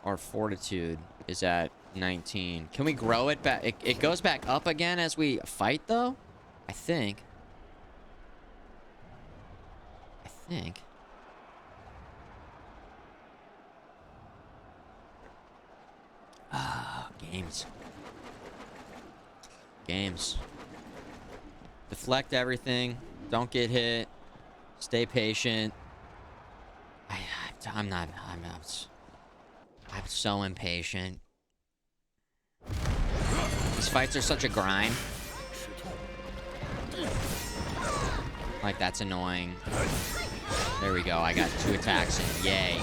Our fortitude is at 19. Can we grow it back? It goes back up again as we fight, though? I think. Ah, games. Games. Deflect everything. Don't get hit. Stay patient. I'm so impatient. These fights are such a grind. Like, that's annoying. There we go. I got 2 attacks in. Yay.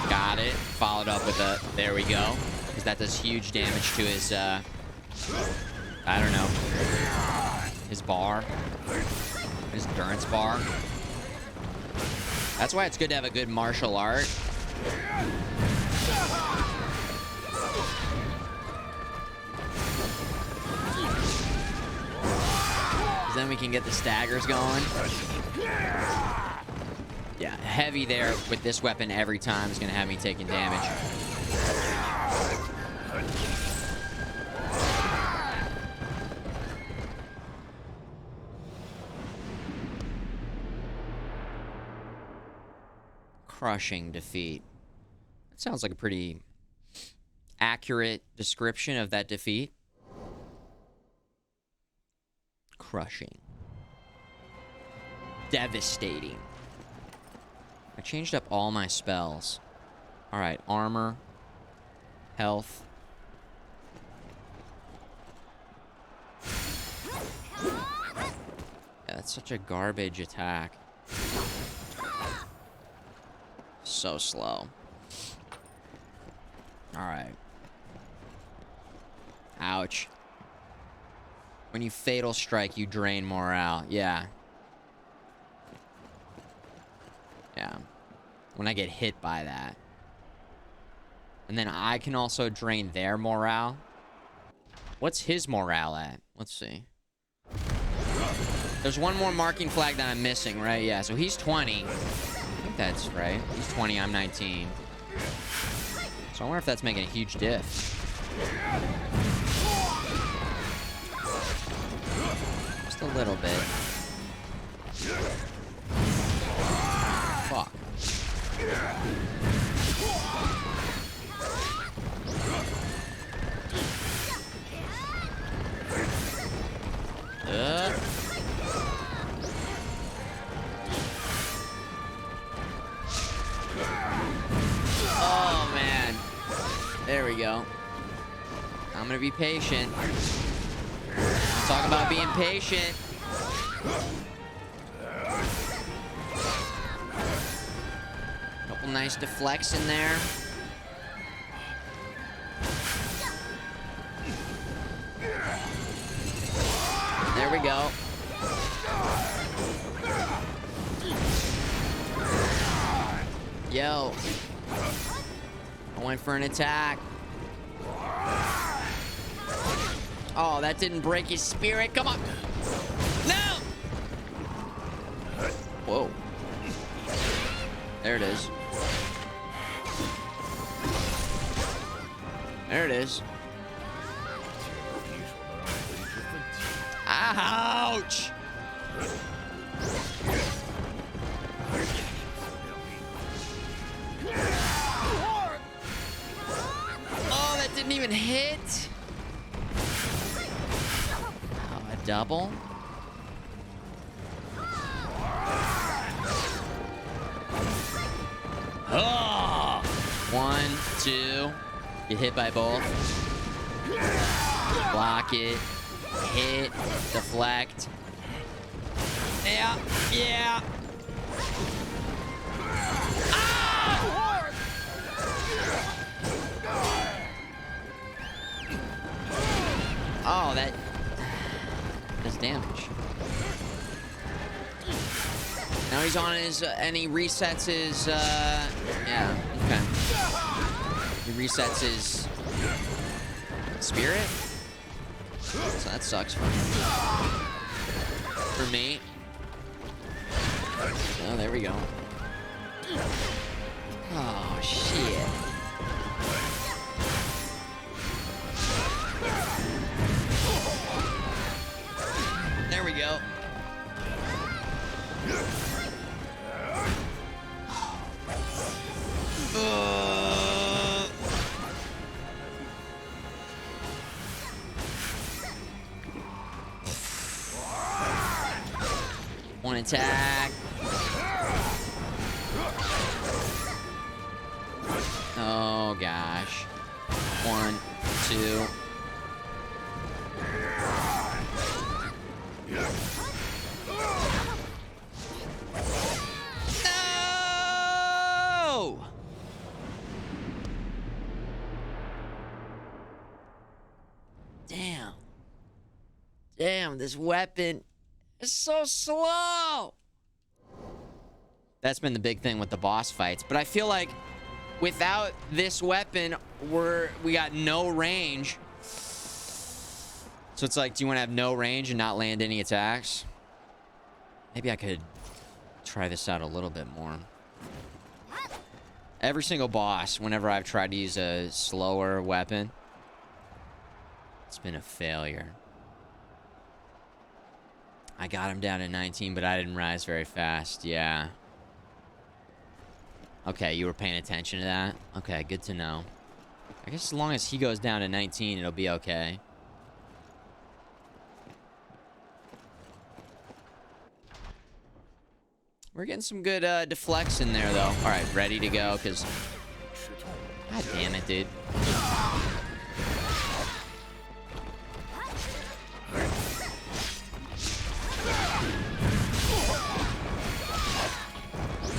Got it. Followed up with a... There we go. Because that does huge damage to his, I don't know. His bar. His endurance bar. That's why it's good to have a good martial art. Because then we can get the staggers going. Yeah, heavy there with this weapon every time is going to have me taking damage. Crushing defeat. That sounds like a pretty accurate description of that defeat. Crushing. Devastating. I changed up all my spells. Alright, armor. Health. Yeah, that's such a garbage attack. So slow. Alright. Ouch. When you fatal strike, you drain morale. Yeah. Yeah. When I get hit by that. And then I can also drain their morale. What's his morale at? Let's see. There's one more marking flag that I'm missing, right? Yeah, so he's 20. I think that's right. He's 20, I'm 19. So I wonder if that's making a huge diff. Just a little bit. gonna be patient. Talk about being patient. Couple nice deflects in there. There we go. Yo. I went for an attack. Oh, that didn't break his spirit. Come on. No! Whoa. There it is. There it is. Ouch! Oh, that didn't even hit. Oh, a double? Oh! 1, 2. Get hit by both. Block it. Hit. Deflect. Yeah. Yeah. Ah! Oh, that does damage. Now he's on his, and he resets his, yeah, okay. He resets his spirit. So that sucks for me. Oh, there we go. Oh, shit. There we go. One attack. Oh gosh. 1, 2. No! Damn. Damn, this weapon is so slow. That's been the big thing with the boss fights. But I feel like without this weapon, we got no range. So it's like, do you want to have no range and not land any attacks? Maybe I could try this out a little bit more. Every single boss, whenever I've tried to use a slower weapon, it's been a failure. I got him down to 19, but I didn't rise very fast. Yeah. Okay, you were paying attention to that? Okay, good to know. I guess as long as he goes down to 19, it'll be okay. We're getting some good deflects in there, though. All right, ready to go, because... God damn it, dude.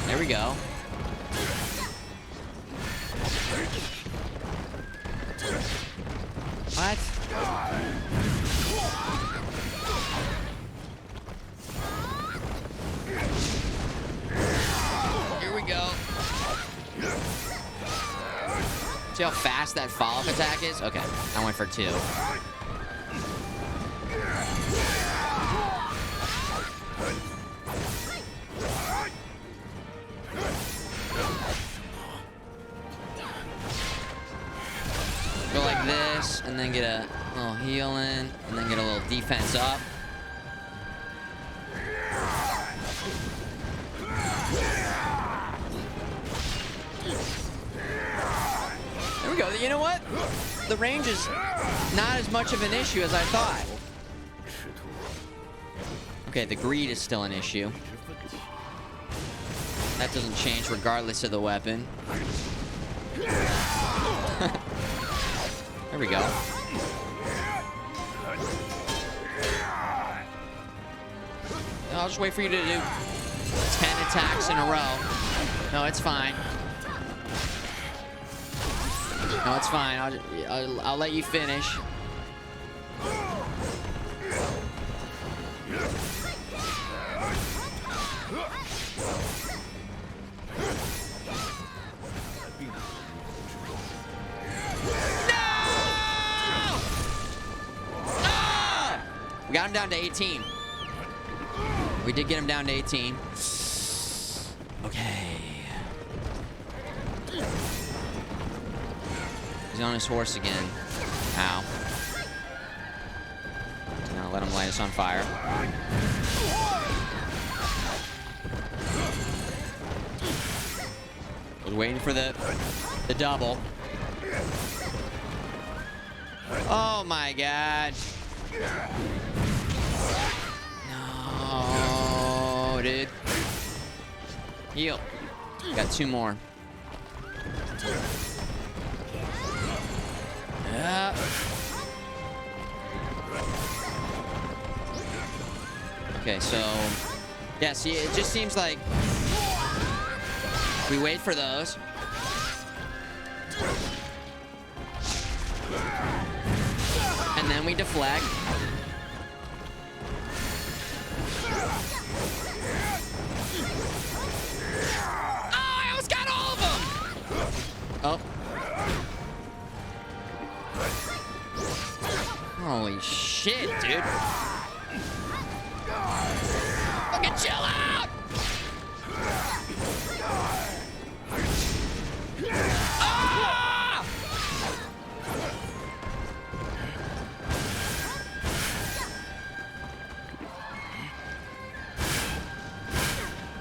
There we go. What? Here we go. See how fast that follow-up attack is? Okay, I went for 2. Go like this, and then get a little heal in, and then get a little defense up. There we go. You know what? The range is not as much of an issue as I thought. Okay, the greed is still an issue. That doesn't change regardless of the weapon. There we go. I'll just wait for you to do 10 attacks in a row. No, it's fine. No, it's fine. I'll let you finish. We got him down to 18. We did get him down to 18. Okay. He's on his horse again. Ow. Now let him light us on fire. I was waiting for the double. Oh my god. No, dude. Heal. Got 2 more. Yeah. Okay, so yeah, see, it just seems like we wait for those. And then we deflect. Oh, I almost got all of them! Oh. Holy shit, dude. Fucking chill out!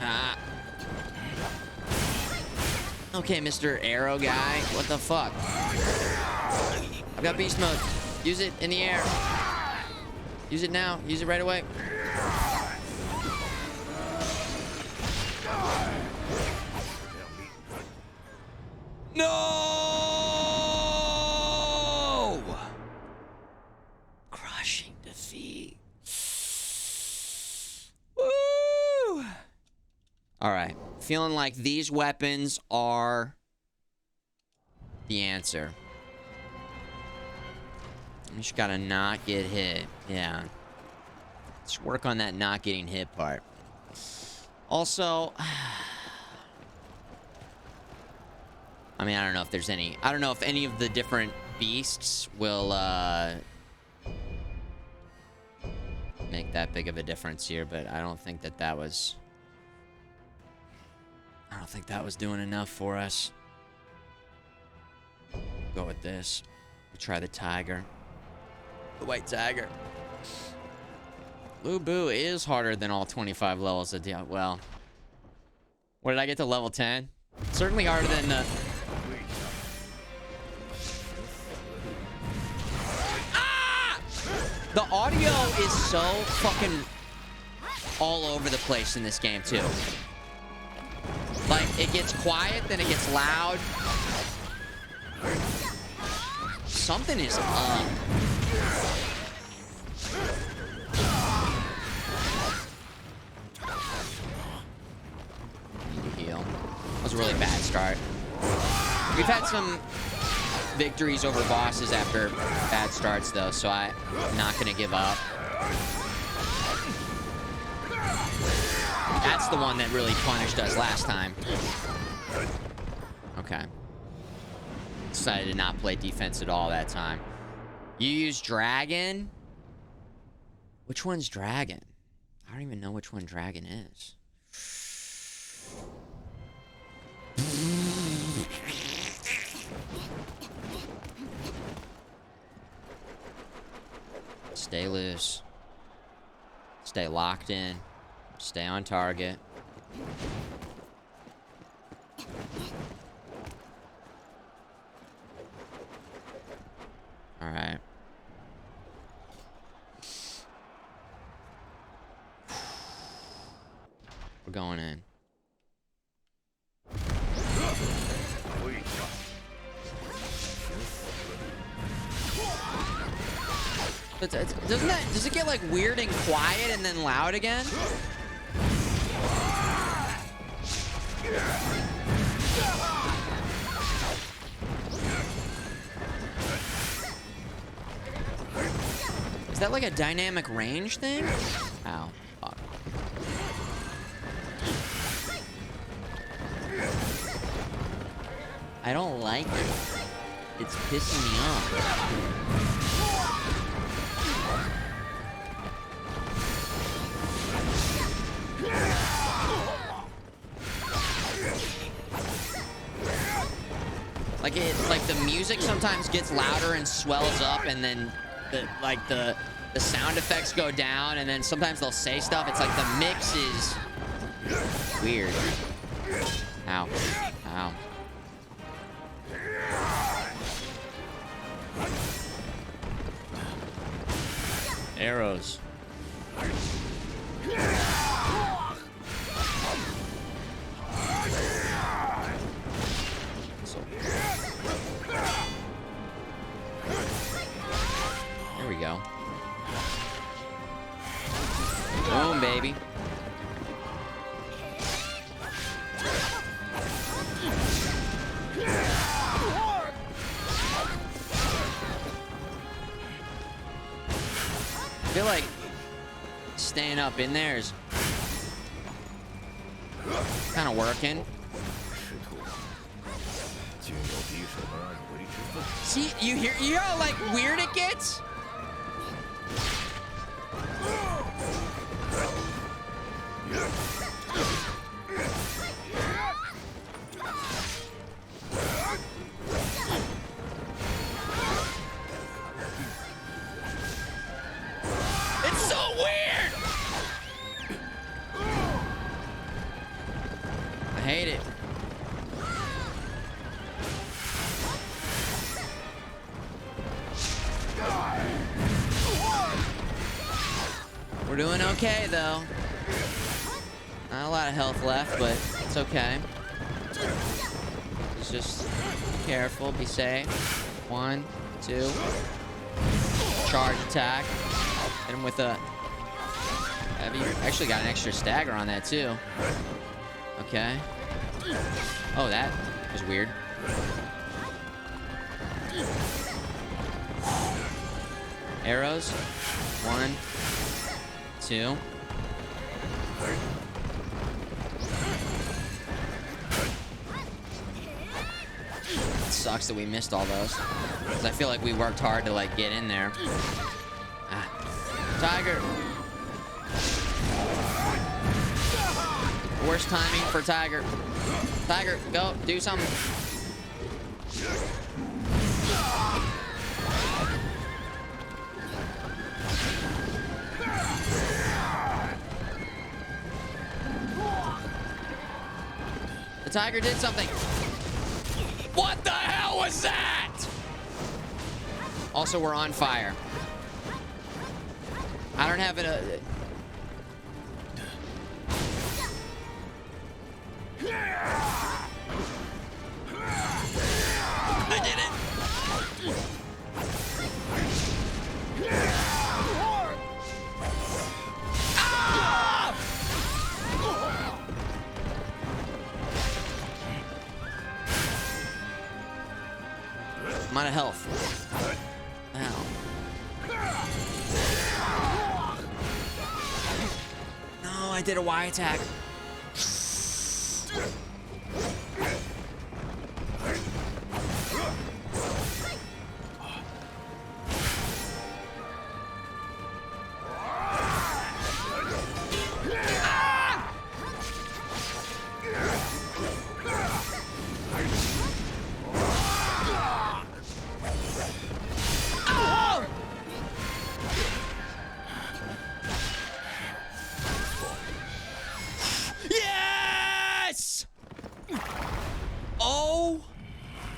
Ah! Okay, Mr. Arrow guy. What the fuck? I've got beast mode. Use it in the air. Use it now. Use it right away. No! Crushing defeat. Woo! All right. Feeling like these weapons are the answer. You just gotta not get hit. Yeah. Let's work on that not getting hit part. Also, I mean, I don't know if there's any... I don't know if any of the different beasts will, make that big of a difference here, but I don't think that that was... I don't think that was doing enough for us. Go with this. We'll try the tiger. The white tiger. Lu Bu is harder than all 25 levels of deal. Well, what did I get to level 10? Certainly harder than the... Ah! The audio is so fucking all over the place in this game, too. Like, it gets quiet, then it gets loud. Something is up. Need to heal. That was a really bad start. We've had some victories over bosses after bad starts, though, so I'm not going to give up. That's the one that really punished us last time. Okay. Decided to not play defense at all that time. You use dragon? Which one's dragon? I don't even know which one dragon is. Stay loose. Stay locked in. Stay on target. All right. We're going in. Does it get like weird and quiet and then loud again? Is that like a dynamic range thing? Ow. Fuck. I don't like it. It's pissing me off. Like the music sometimes gets louder and swells up, and then the sound effects go down, and then sometimes they'll say stuff. It's like the mix is weird. Ow. Ow. Arrows. There we go. Boom, baby. I feel like staying up in there is kind of working. See, you hear how like weird it gets? It's so weird. I hate it. We're doing okay, though. Not a lot of health left, but it's okay. Just be careful, be safe. 1, 2. Charge attack. Hit him with a heavy. Actually got an extra stagger on that, too. Okay. Oh, that was weird. Arrows. 1, 2. It sucks that we missed all those. Because I feel like we worked hard to, like, get in there. Ah. Tiger! Worst timing for Tiger. Tiger, go, do something. The Tiger did something. What the hell was that? Also, we're on fire. I don't have it. I did it. Ah! I'm out of health. Ow. No, I did a Y attack.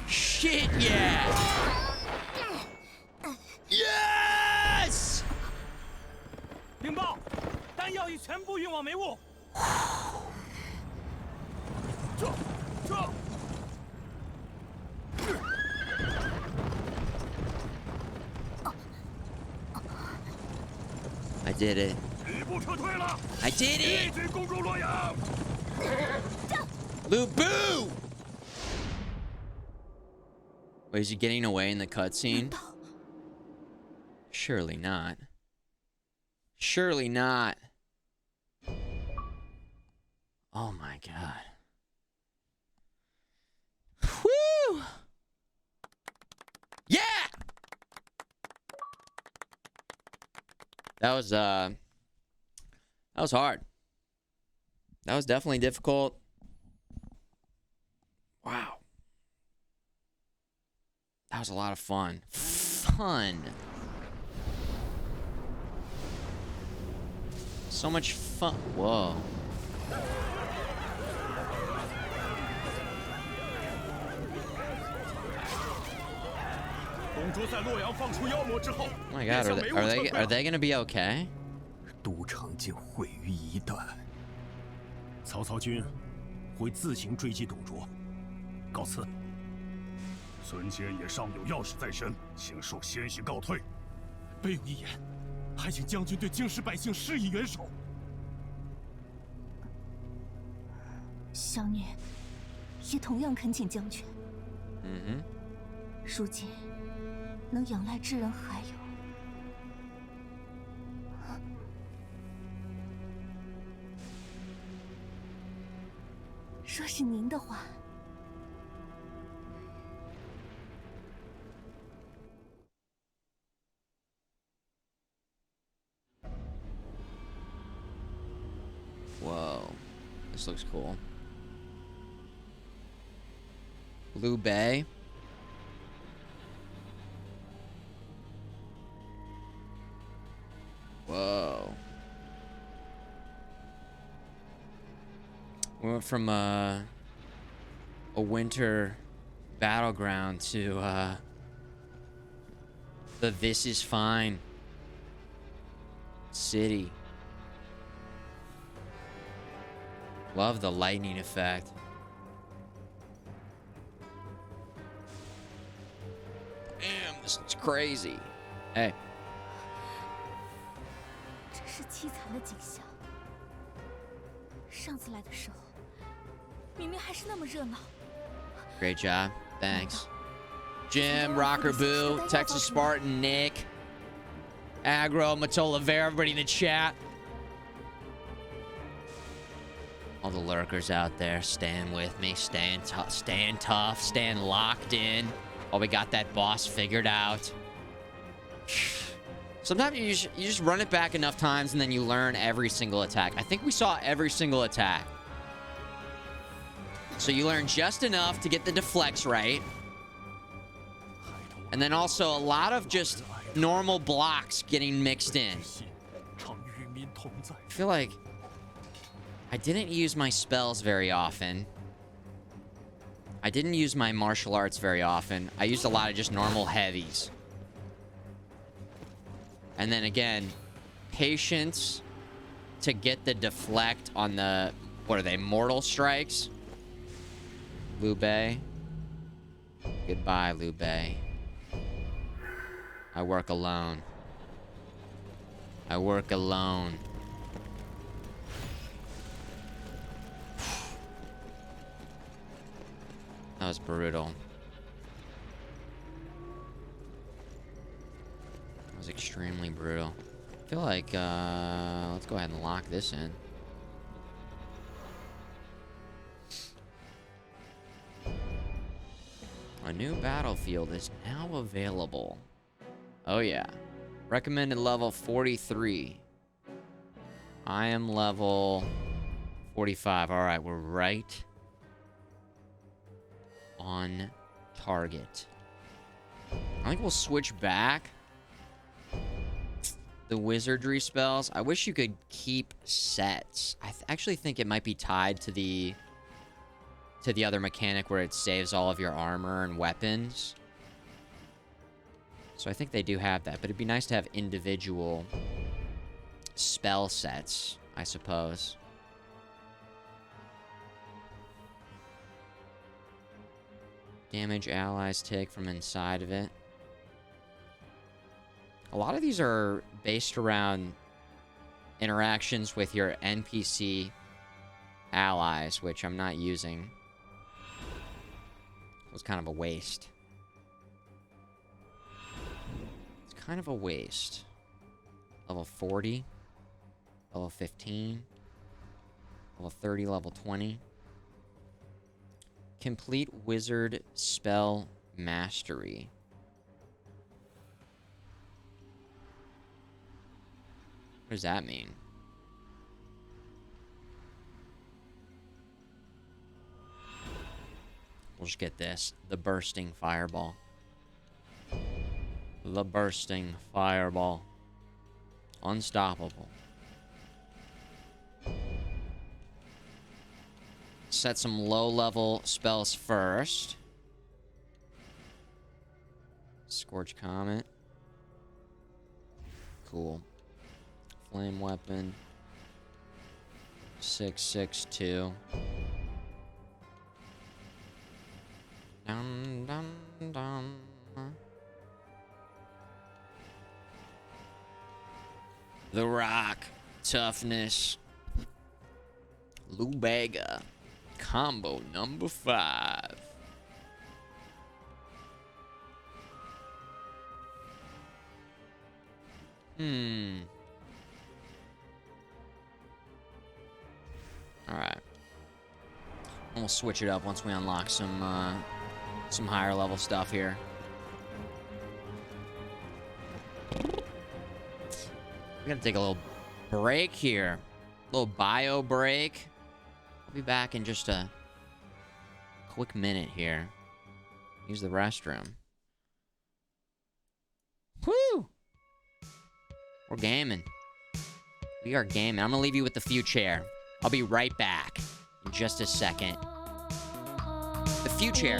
Shit, yeah! Yes! 禀报，弹药已全部运往煤坞。撤！ I did it. 吕布撤退了。 I did it. 义军攻入洛阳。Lu Bu! Wait, is he getting away in the cutscene? Surely not. Surely not. Oh my god. Woo! Yeah! That was hard. That was definitely difficult. Wow. That was a lot of fun. So much fun. Whoa. 董卓在洛阳放出妖魔之后， Oh my god, are they gonna be okay? 都城竟毁于一旦。曹操军会自行追击董卓，告辞。孙坚也尚有要事在身，请受先行告退。卑有一言，还请将军对京师百姓施以援手。小女也同样恳请将军。如今能仰赖之人还有。 若是您的话，Whoa, this looks cool. Liu Bei. Whoa. We went from a winter battleground to the This Is Fine city. Love the lightning effect. Damn, this looks crazy. Hey. 真是凄惨的景象。上次来的时候，明明还是那么热闹。 Great job. Thanks. Jim, Rocker Boo, Texas Spartan, Nick, Agro, Matola Vera, everybody in the chat. All the lurkers out there, staying with me, staying tough, staying locked in. While we got that boss figured out. Sometimes you just run it back enough times and then you learn every single attack. I think we saw every single attack. So you learn just enough to get the deflects right. And then also a lot of just normal blocks getting mixed in. I feel like I didn't use my spells very often. I didn't use my martial arts very often. I used a lot of just normal heavies. And then again, patience to get the deflect on the, what are they, mortal strikes? Liu Bei. Goodbye, Liu Bei. I work alone. I work alone. That was brutal. That was extremely brutal. I feel like, let's go ahead and lock this in. A new battlefield is now available. Oh yeah. Recommended level 43. I am level 45. All right, we're right on target. I think we'll switch back the wizardry spells. I wish you could keep sets. I actually think it might be tied to the other mechanic where it saves all of your armor and weapons. So I think they do have that, but it'd be nice to have individual spell sets, I suppose. Damage allies take from inside of it. A lot of these are based around interactions with your NPC allies, which I'm not using. It was kind of a waste. It's kind of a waste. Level 40. Level 15. Level 30, level 20. Complete wizard spell mastery. What does that mean? We'll just get this. The bursting fireball. The bursting fireball. Unstoppable. Set some low-level spells first. Scorch Comet. Cool. Flame Weapon. 662. Dum dum dum. The Rock. Toughness. Lubega. Combo number 5. Alright. We'll switch it up once we unlock some higher level stuff here. We're gonna take a little break here. A little bio break. I'll be back in just a quick minute here. Use the restroom. Woo! We're gaming. We are gaming. I'm gonna leave you with the future. I'll be right back in just a second. The future.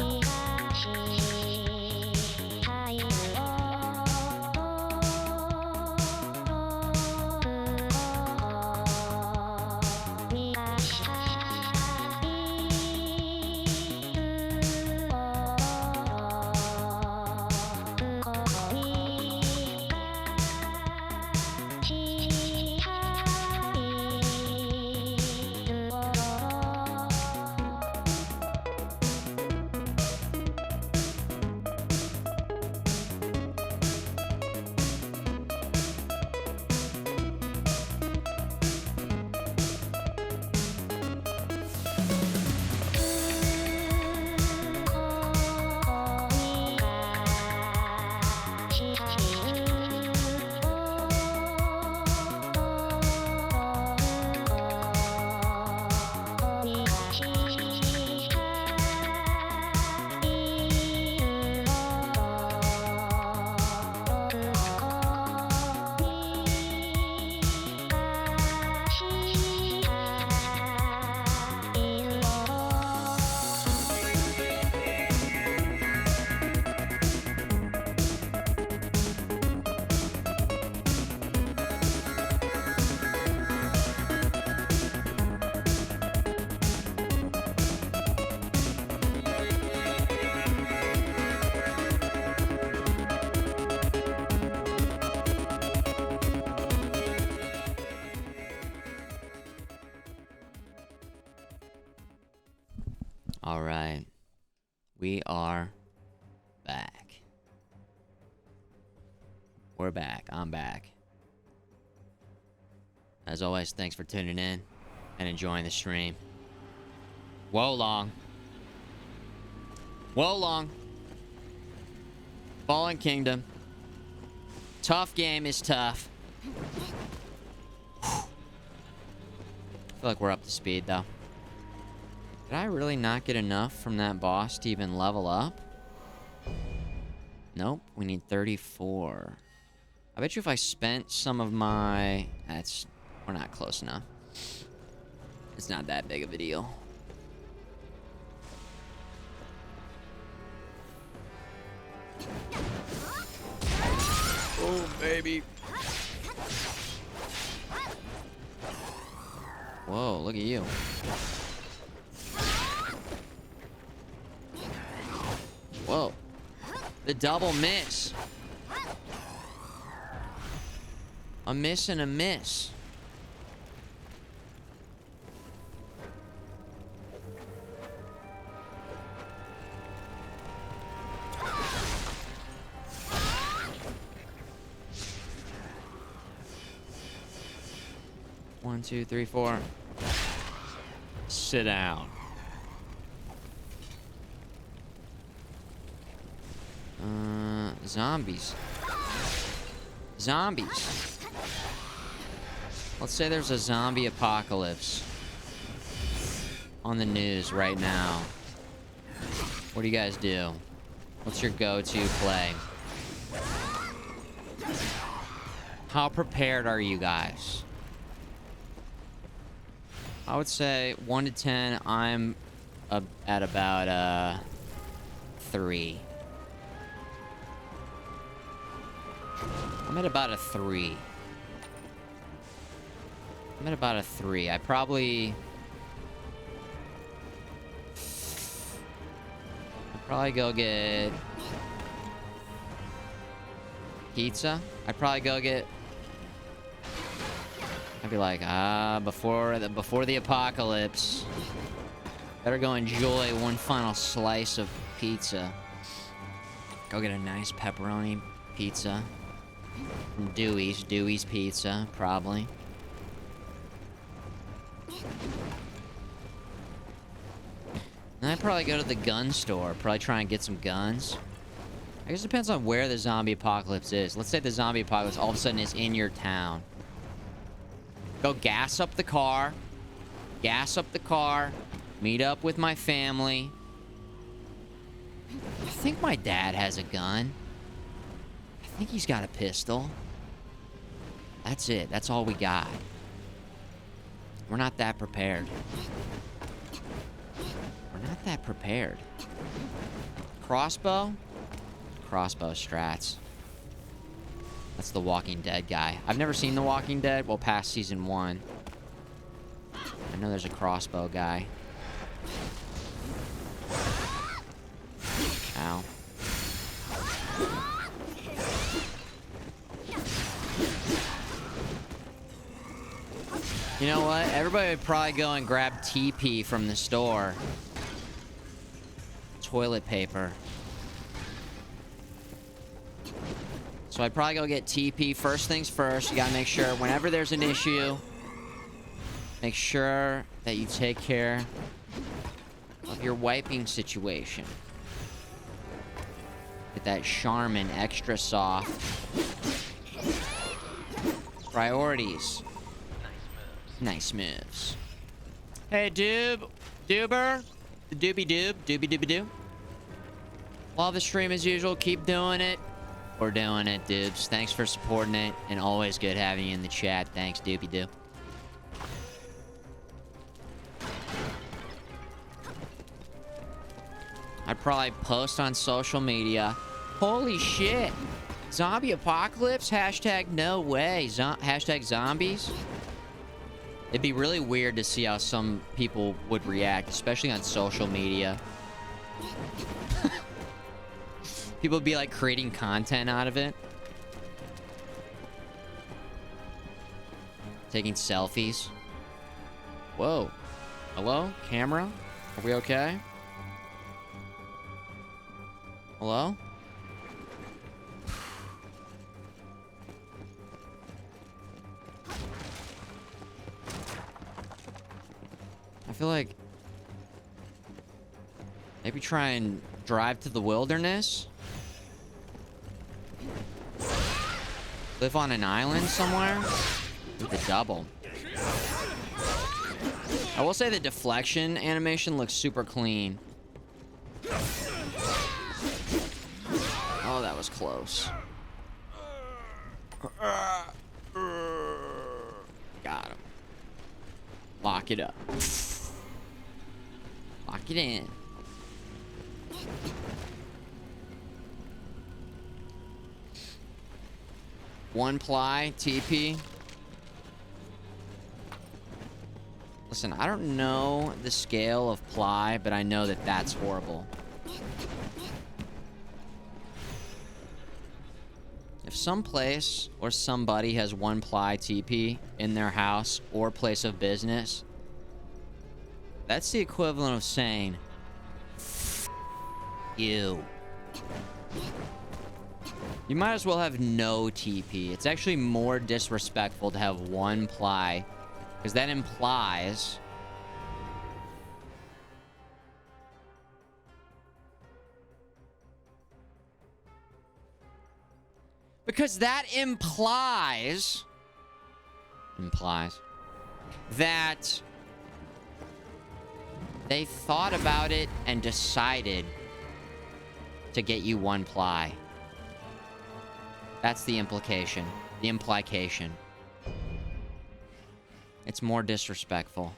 All right. We are back. We're back. I'm back. As always, thanks for tuning in and enjoying the stream. Wolong. Wolong. Fallen Kingdom. Tough game is tough. I feel like we're up to speed, though. Did I really not get enough from that boss to even level up? Nope, we need 34. I bet you if I spent some of my... We're not close enough. It's not that big of a deal. Oh, baby. Whoa, look at you. Whoa. The double miss. A miss and a miss. 1, 2, 3, 4. Sit down. Zombies. Zombies. Let's say there's a zombie apocalypse on the news right now. What do you guys do? What's your go-to play? How prepared are you guys? I would say 1 to 10, I'm at about 3. I'm at about a 3. I'm at about a 3. I probably go get pizza. I'd probably go get. I'd be like, before the apocalypse, better go enjoy one final slice of pizza. Go get a nice pepperoni pizza from Dewey's Pizza, probably. And I'd probably go to the gun store, probably try and get some guns. I guess it depends on where the zombie apocalypse is. Let's say the zombie apocalypse all of a sudden is in your town. Go gas up the car. Meet up with my family. I think my dad has a gun. I think he's got a pistol. That's it. That's all we got. We're not that prepared. We're not that prepared. Crossbow? Crossbow strats. That's the Walking Dead guy. I've never seen The Walking Dead. Well, past season 1. I know there's a crossbow guy. Ow. You know what? Everybody would probably go and grab TP from the store. Toilet paper. So I'd probably go get TP. First things first, you gotta make sure whenever there's an issue, make sure that you take care of your wiping situation. Get that Charmin extra soft. Priorities. Nice moves. Hey, Duber. Doobie-doob. Love the stream as usual. Keep doing it. We're doing it, dudes. Thanks for supporting it. And always good having you in the chat. Thanks, Doobie-doo. I'd probably post on social media. Holy shit. Zombie apocalypse? Hashtag no way. Hashtag zombies? It'd be really weird to see how some people would react, especially on social media. People would be like creating content out of it. Taking selfies. Whoa. Hello? Camera? Are we okay? Hello? I feel like maybe try and drive to the wilderness. Live on an island somewhere with a double. I will say the deflection animation looks super clean. Oh, that was close. Got him. Lock it up. Lock it in. One ply TP. Listen, I don't know the scale of ply, but I know that that's horrible. If some place or somebody has one ply TP in their house or place of business, that's the equivalent of saying, you. You might as well have no TP. It's actually more disrespectful to have one ply Because that implies... Because that implies that they thought about it and decided to get you one ply. That's the implication. The implication. It's more disrespectful.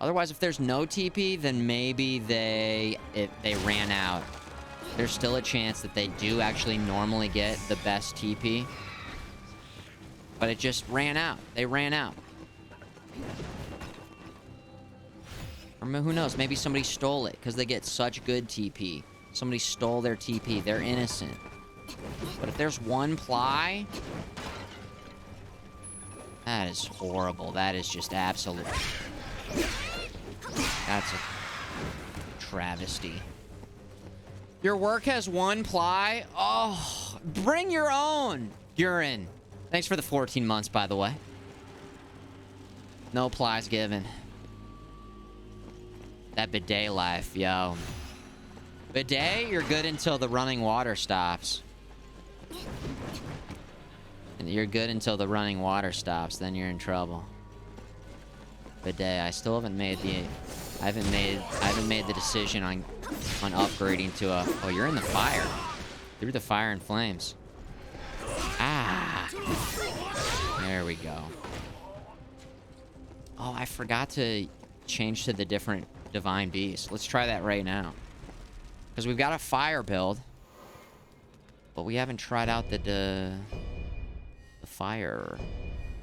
Otherwise, if there's no TP, then maybe they ran out. There's still a chance that they do actually normally get the best TP. But it just ran out. They ran out. Or who knows? Maybe somebody stole it because they get such good TP. Somebody stole their TP. They're innocent. But if there's one ply... That is horrible. That is just absolute... That's a travesty. Your work has one ply? Oh, bring your own, Gurin. Thanks for the 14 months, by the way. No plies given. That bidet life, yo. Bidet, you're good until the running water stops. And you're good until the running water stops, then you're in trouble. Bidet, I still haven't made the... I haven't made the decision on upgrading to a... Oh, you're in the fire. Through the fire and flames. Ah. There we go. Oh, I forgot to change to the different divine beasts. Let's try that right now. Because we've got a fire build. But we haven't tried out the fire.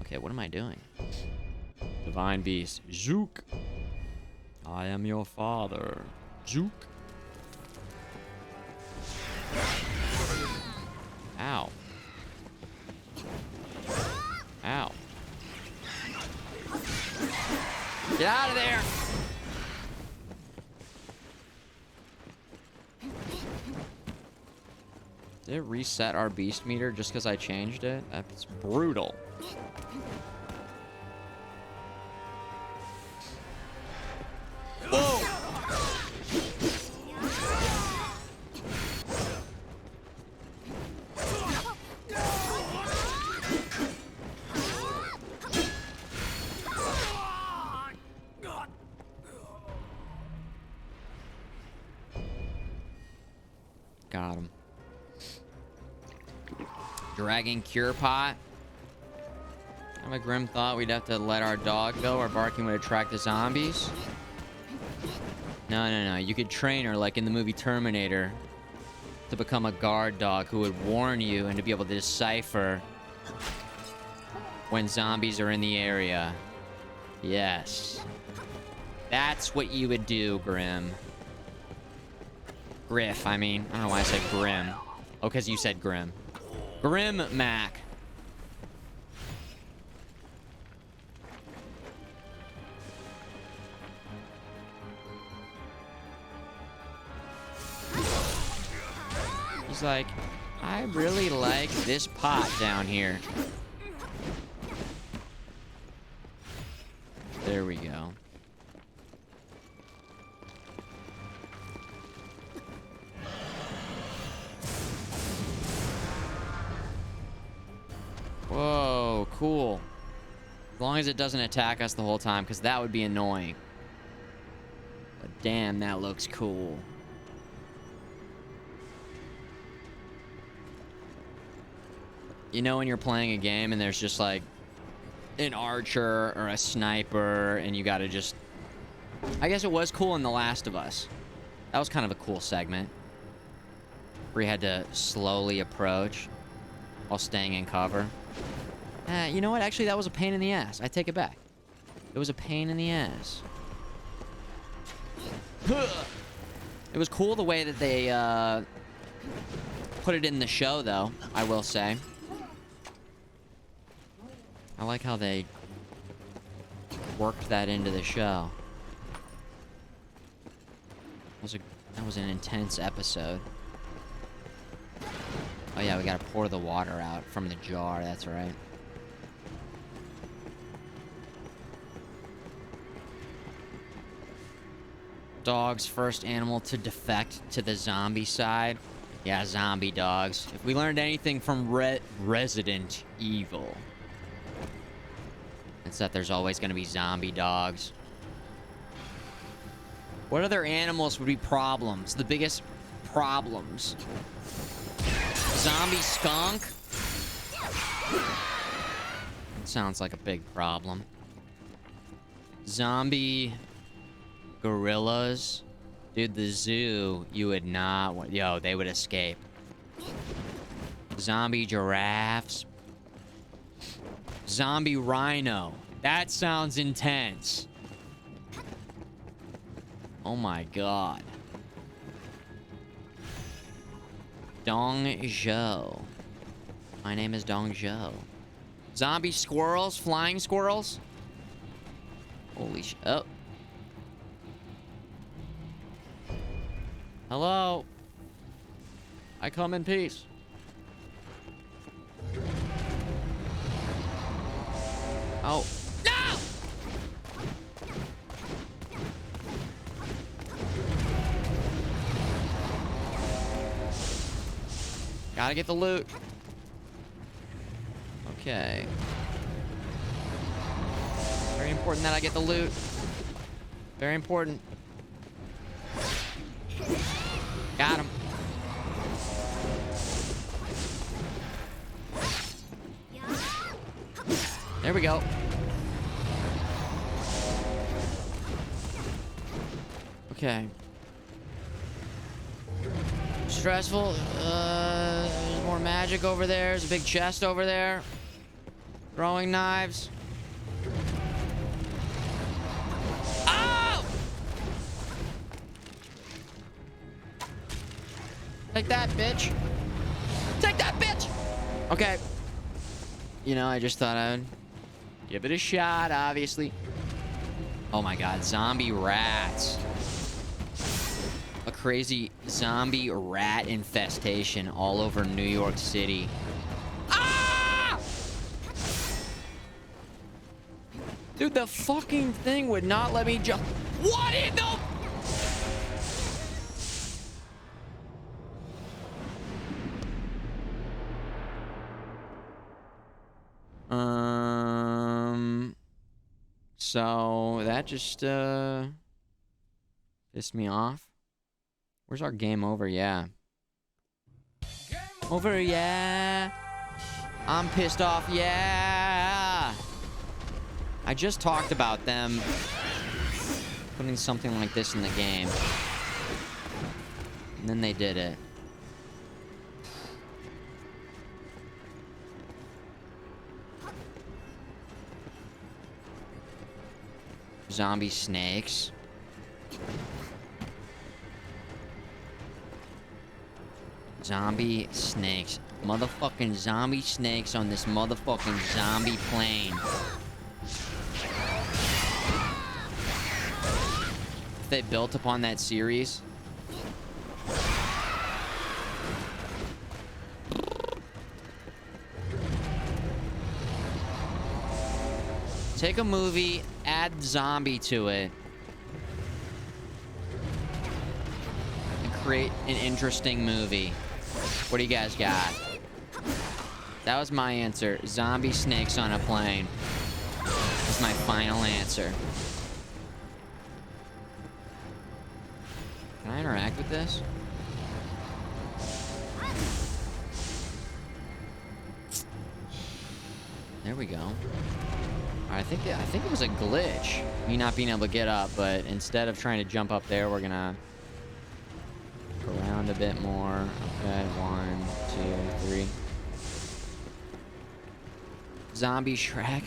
Okay, what am I doing? Divine beast. Zook. I am your father. Zook. Ow. Ow. Get out of there! Did it reset our beast meter just because I changed it? That's brutal. Whoa! Got him. Dragon Cure Pot. My Grim thought we'd have to let our dog go. Our barking would attract the zombies. No. You could train her like in the movie Terminator to become a guard dog who would warn you and to be able to decipher when zombies are in the area. Yes. That's what you would do, Grim. Griff, I mean. I don't know why I said Grim. Oh, because you said Grim. Grim Mac. He's like, I really like this pot down here. There we go. Whoa, cool. As long as it doesn't attack us the whole time, because that would be annoying. But damn, that looks cool. You know when you're playing a game and there's just like an archer or a sniper and you gotta just... I guess it was cool in The Last of Us. That was kind of a cool segment. Where you had to slowly approach while staying in cover. You know what? Actually, that was a pain in the ass. I take it back. It was a pain in the ass. It was cool the way that they put it in the show, though, I will say. I like how they worked that into the show. That was an intense episode. Oh yeah, we gotta pour the water out from the jar, that's right. Dog's first animal to defect to the zombie side. Yeah, zombie dogs. If we learned anything from Resident Evil, it's that there's always going to be zombie dogs. What other animals would be problems? The biggest problems. Zombie skunk? That sounds like a big problem. Zombie gorillas? Dude, the zoo, you would not want... Yo, they would escape. Zombie giraffes? Zombie rhino. That sounds intense. Oh my god. Dong Zhou. My name is Dong Zhou. Zombie squirrels? Flying squirrels? Holy sh... Oh. Hello? I come in peace. Oh. No! Gotta get the loot. Okay. Very important that I get the loot. Very important. Got him. There we go. Okay. Stressful. There's more magic over there. There's a big chest over there. Throwing knives. Oh! Take that, bitch. Take that, bitch! Okay. You know, I just thought I would give it a shot, obviously. Oh my god, zombie rats. A crazy zombie rat infestation all over New York City. Ah! Dude, the fucking thing would not let me jump. What in the... So that just pissed me off. Where's our game over? Yeah. Over, yeah. I'm pissed off, yeah. I just talked about them putting something like this in the game. And then they did it. Zombie snakes. Zombie snakes. Motherfucking zombie snakes on this motherfucking zombie plane. If they built upon that series. Take a movie, add zombie to it, and create an interesting movie. What do you guys got? That was my answer. Zombie snakes on a plane. That's my final answer. Can I interact with this? There we go. I think it was a glitch, me not being able to get up, but instead of trying to jump up there, we're gonna go around a bit more. Okay, 1, 2, 3. Zombie Shrek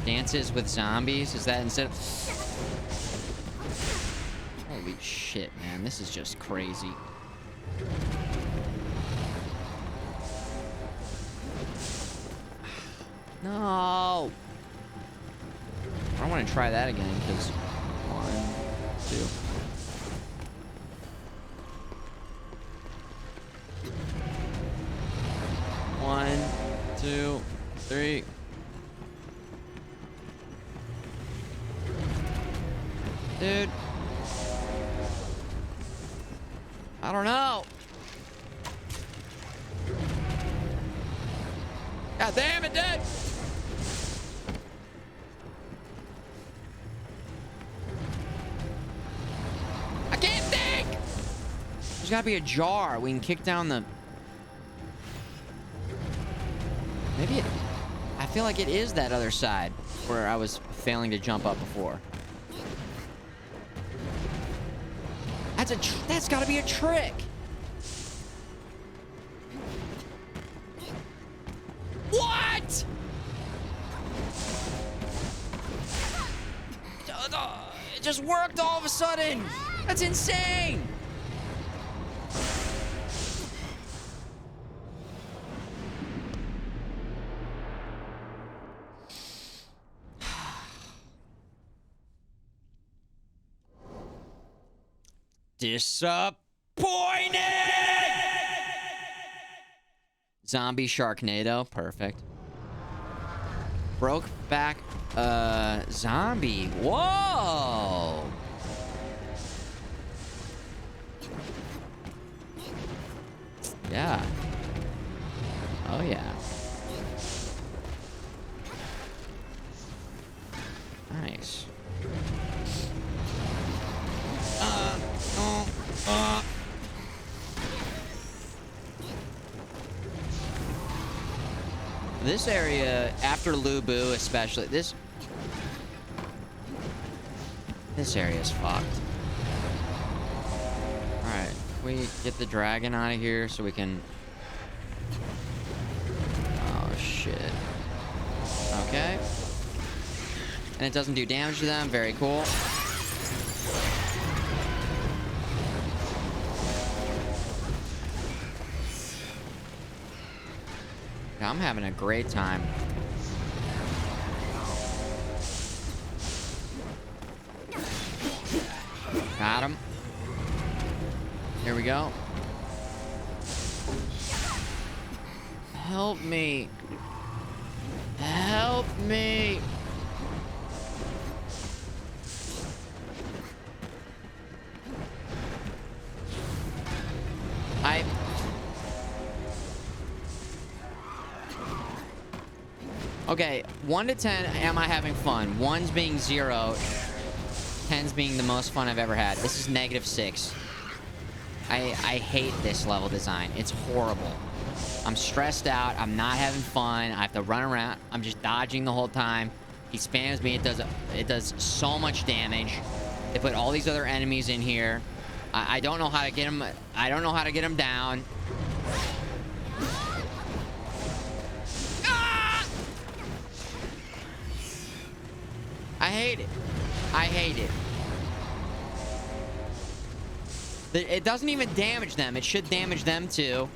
dances with zombies. Is that instead of... Holy shit, man, this is just crazy. No. I want to try that again, because 1, 2. 1, 2, 3. Dude. I don't know. God damn it, dude. I can't think. There's gotta be a jar. We can kick down the... Maybe it... I feel like it is that other side where I was failing to jump up before. That's gotta be a trick. What? It just worked all of a sudden. That's insane. Disappointed! Zombie Sharknado. Perfect. Broke back. Zombie. Whoa! Yeah. Oh, yeah. Nice. This area, after Lubu especially, this area is fucked. Alright, we get the dragon out of here so we can... Oh, shit. Okay. And it doesn't do damage to them. Very cool. I'm having a great time. Got him. Here we go. Help me. Help me. Okay, 1 to 10, am I having fun? 1's being 0, 10's being the most fun I've ever had. This is -6. I hate this level design. It's horrible. I'm stressed out. I'm not having fun. I have to run around. I'm just dodging the whole time. He spams me. It does so much damage. They put all these other enemies in here. I don't know how to get him. I don't know how to get him down. I hate it. I hate it. It doesn't even damage them. It should damage them too.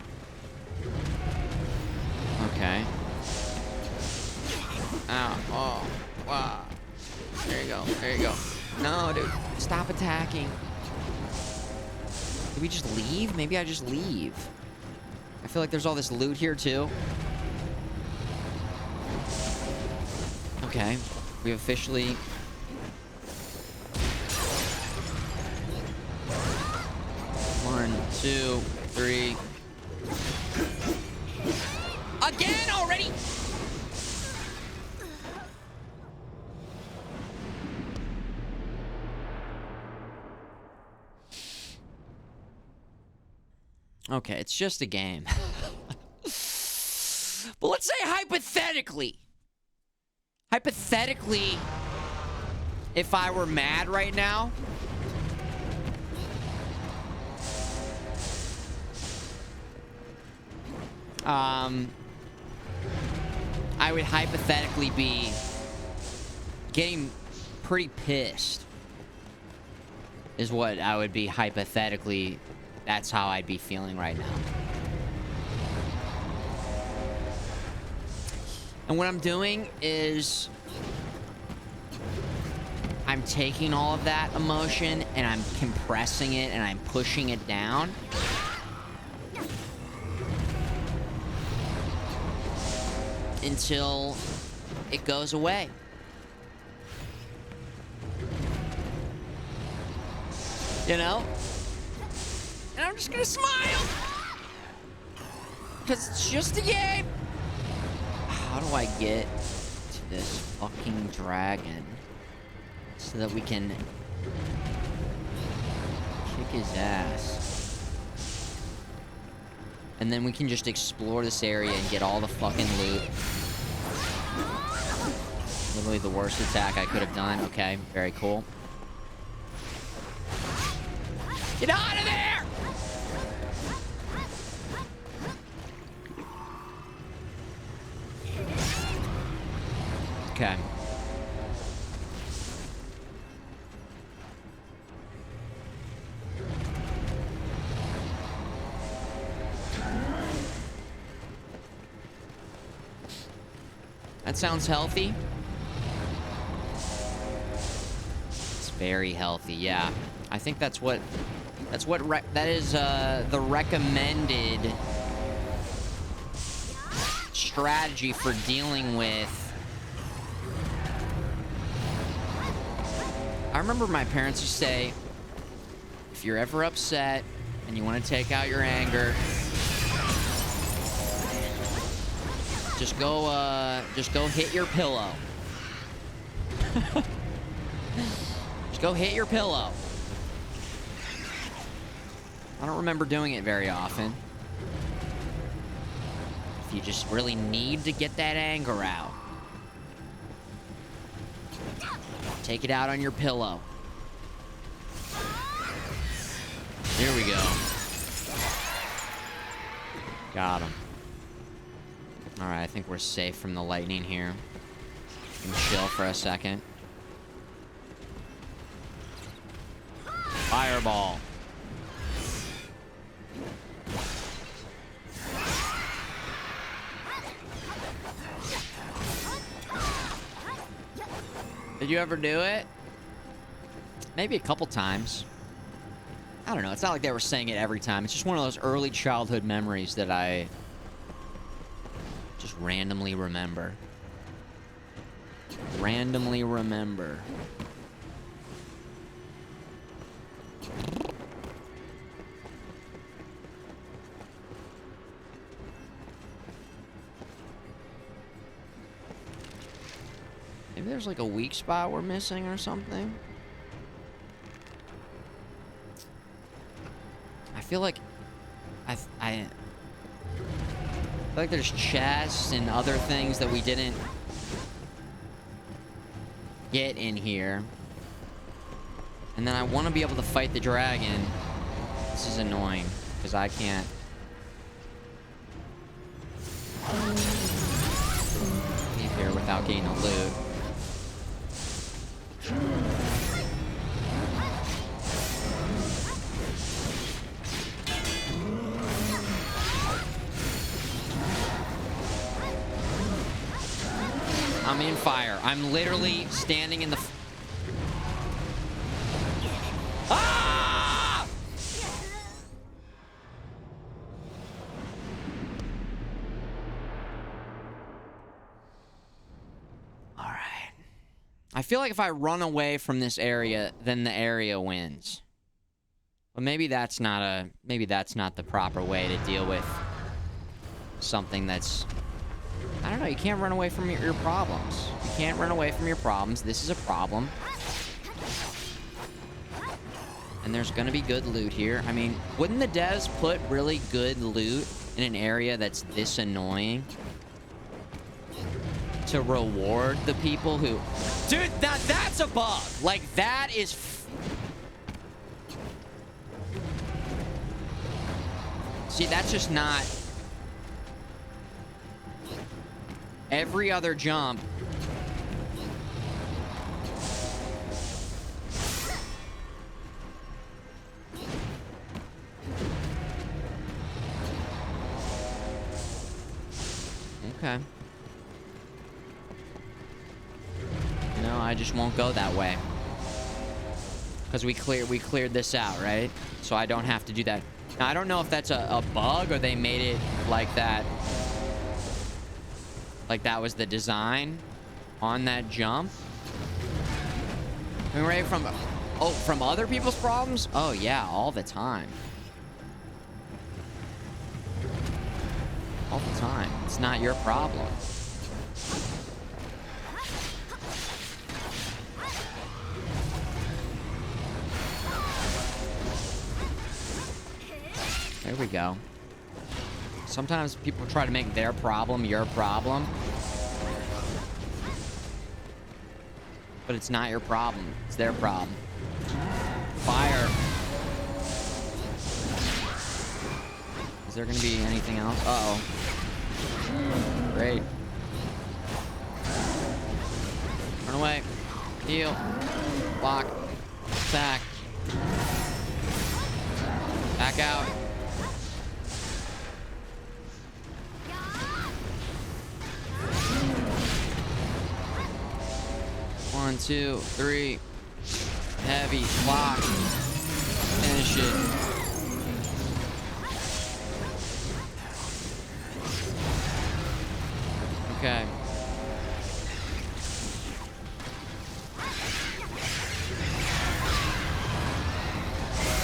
Okay. Ow. Oh. Wow. There you go. There you go. No, dude. Stop attacking. Did we just leave? Maybe I just leave. I feel like there's all this loot here too. Okay. We officially... One, two, three. Again already? Okay, it's just a game. But let's say hypothetically. Hypothetically, if I were mad right now, I would hypothetically be getting pretty pissed. Is what I would be hypothetically. That's how I'd be feeling right now. And what I'm doing is I'm taking all of that emotion and I'm compressing it and I'm pushing it down. Until it goes away. You know? And I'm just gonna smile. Because it's just a game. How do I get to this fucking dragon so that we can kick his ass? And then we can just explore this area and get all the fucking loot. Literally the worst attack I could have done. Okay, very cool. Get out of there! Okay. That sounds healthy. It's very healthy, yeah. I think that is the recommended strategy for dealing with. I remember my parents used to say, if you're ever upset and you want to take out your anger, just go hit your pillow. Just go hit your pillow. I don't remember doing it very often. If you just really need to get that anger out, take it out on your pillow. There we go. Got him. Alright, I think we're safe from the lightning here. We can chill for a second. Fireball. Did you ever do it? Maybe a couple times. I don't know. It's not like they were saying it every time. It's just one of those early childhood memories that I just randomly remember. Randomly remember. Maybe there's like a weak spot we're missing or something. I feel like I feel like there's chests and other things that we didn't get in here. And then I want to be able to fight the dragon. This is annoying because I can't leave here without getting the loot. I'm in fire. I'm literally standing in the... Ah! All right. I feel like if I run away from this area, then the area wins. But maybe that's not the proper way to deal with something that's... I don't know, you can't run away from your problems. You can't run away from your problems. This is a problem. And there's gonna be good loot here. I mean, wouldn't the devs put really good loot in an area that's this annoying? To reward the people who... Dude, that's a bug! Like, that is... See, that's just not... Every other jump... Okay. No, I just won't go that way. Because we cleared this out, right? So I don't have to do that. Now, I don't know if that's a bug or they made it like that. Like that was the design on that jump. I mean, right from... Oh, from other people's problems? Oh, yeah, all the time. half the time. It's not your problem. There we go. Sometimes people try to make their problem your problem. But it's not your problem. It's their problem. Fire. Is there gonna be anything else? Uh-oh. Great. Run away. Heal. Block. Attack. Back out. One, two, three. Heavy. Block. Finish it. Okay.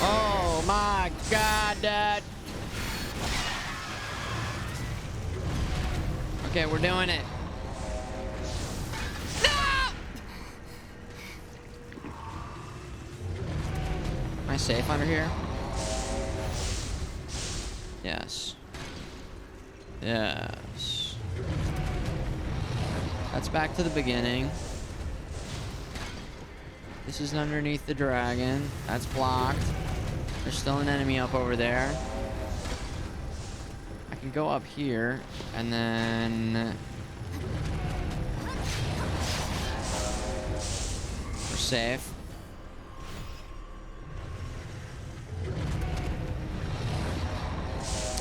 Oh my God, Dad. Okay, we're doing it. No! Am I safe under here? Yes. Yes. That's back to the beginning. This is underneath the dragon. That's blocked. There's still an enemy up over there. I can go up here and then we're safe.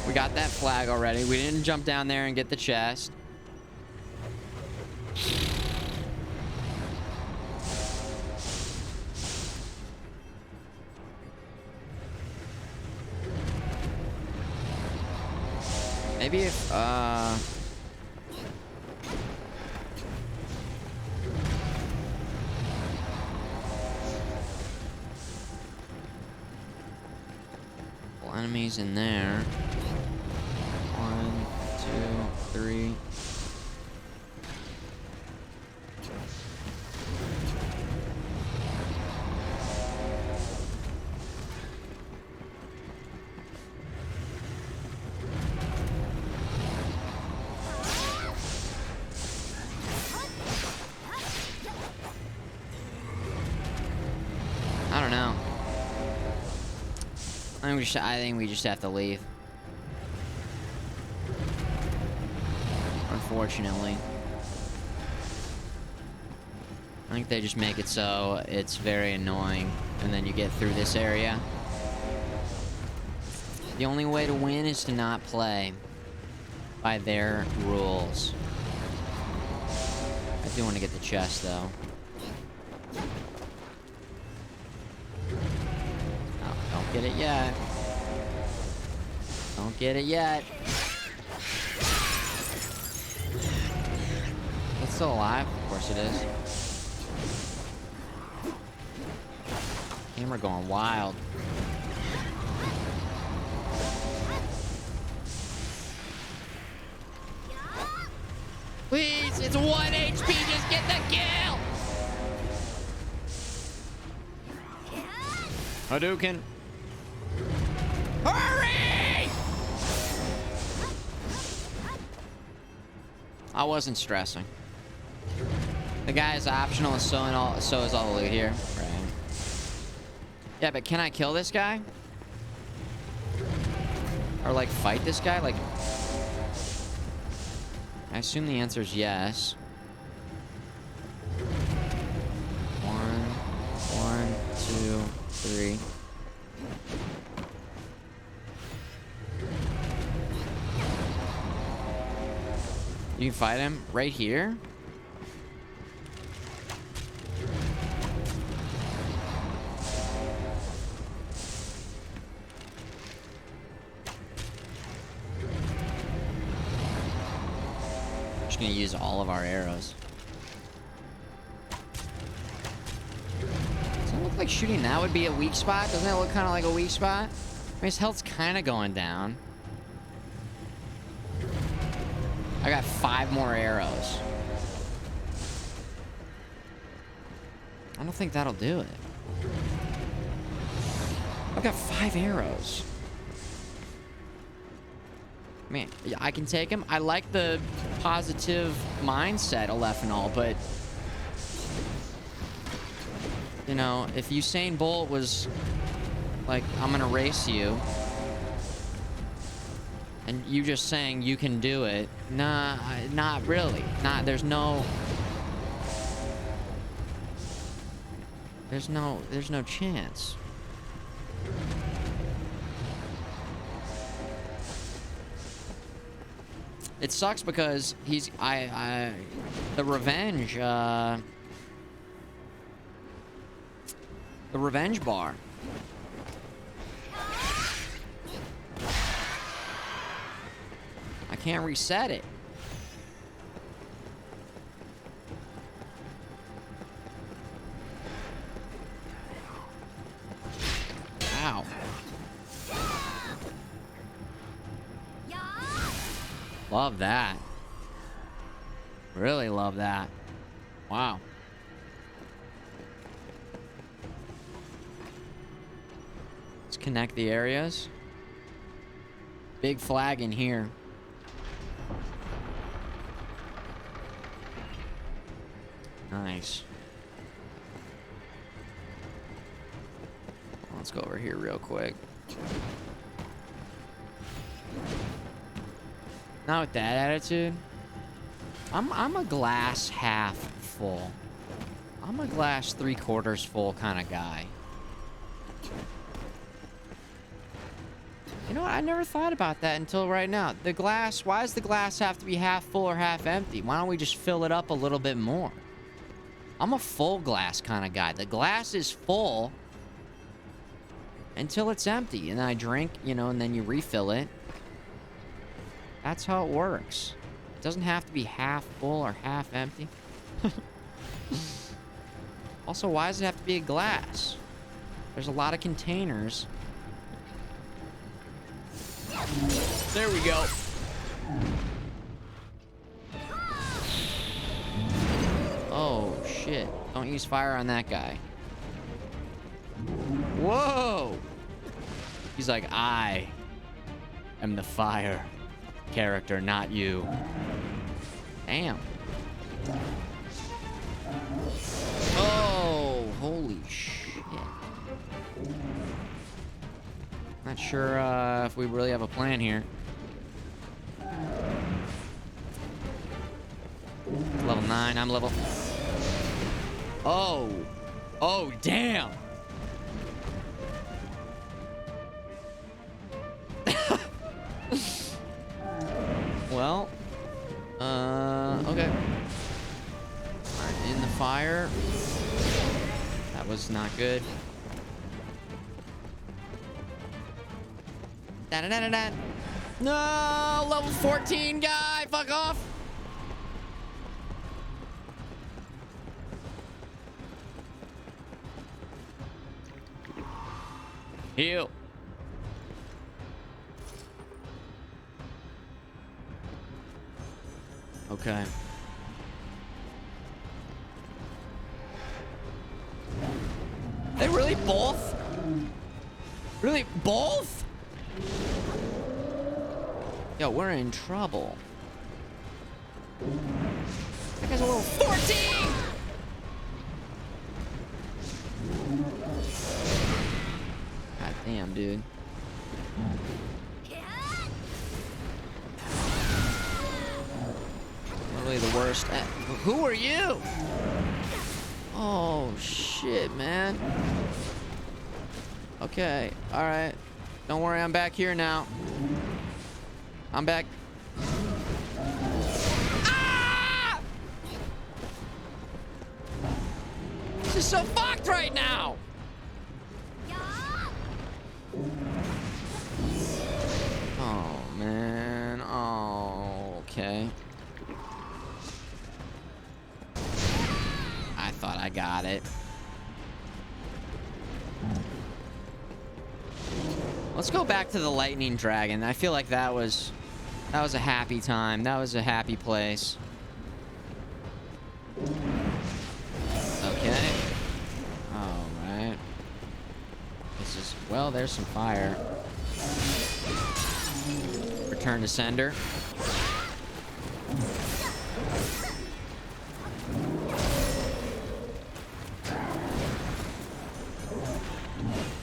We got that flag already. We didn't jump down there and get the chest. Maybe if, well, enemies in there. 1, 2, 3. I don't know. I think we just have to leave. Unfortunately. I think they just make it so it's very annoying, and then you get through this area. The only way to win is to not play by their rules. I do want to get the chest, though. Oh, don't get it yet. Don't get it yet. It's still alive? Of course it is. Camera going wild. Please, it's 1 HP, just get the kill! Hadouken. Hurry! I wasn't stressing. The guy is optional, so is all the loot here. Right. Yeah, but can I kill this guy? Or, like, fight this guy? Like, I assume the answer is yes. 1, 2, 3. You can fight him right here? Gonna use all of our arrows. Doesn't it look like shooting that would be a weak spot? Doesn't it look kind of like a weak spot? I mean, his health's kind of going down. I got 5 more arrows. I don't think that'll do it. I've got 5 arrows. Man, I can take him. I like the positive mindset of Lethanol, but you know, if Usain Bolt was like, I'm gonna race you, and you just saying you can do it, nah, not really. There's no chance. It sucks because the revenge bar. I can't reset it. Ow. Love that. Really love that. Wow. Let's connect the areas. Big flag in here. Nice. Let's go over here real quick. Not with that attitude. I'm a glass half full. I'm a glass 3/4 full kind of guy. You know what? I never thought about that until right now. The glass, why does the glass have to be half full or half empty? Why don't we just fill it up a little bit more? I'm a full glass kind of guy. The glass is full until it's empty. And then I drink, you know, and then you refill it. That's how it works. It doesn't have to be half full or half empty. Also, why does it have to be a glass? There's a lot of containers. There we go. Oh, shit. Don't use fire on that guy. Whoa! He's like, I am the fire character, not you. Damn. Oh, holy shit. Not sure if we really have a plan here. Level 9, I'm level... Oh. Oh, damn. Well, okay. Alright, in the fire. That was not good. Da-da-da-da-da. No, level 14 guy, fuck off. Heal. Okay. They really both? Really both? Yo, we're in trouble. That guy's a little 14! God damn, dude. Literally the worst. Who are you? Oh, shit, man. Okay, alright. Don't worry, I'm back here now. I'm back. Ah! This is so fucked right now! Oh, man. Oh, okay. I thought I got it. Let's go back to the lightning dragon. I feel like that was That was a happy time. That was a happy place. Okay. Alright. This is... Well, there's some fire. Return to sender.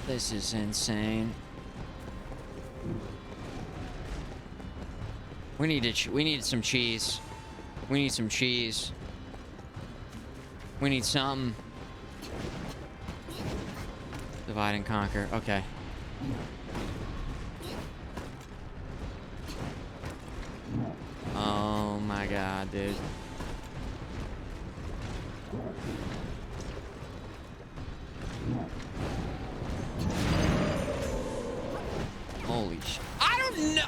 This is insane. We need some cheese. We need some cheese. We need some. Divide and conquer. Okay. Oh my god, dude. Holy shit.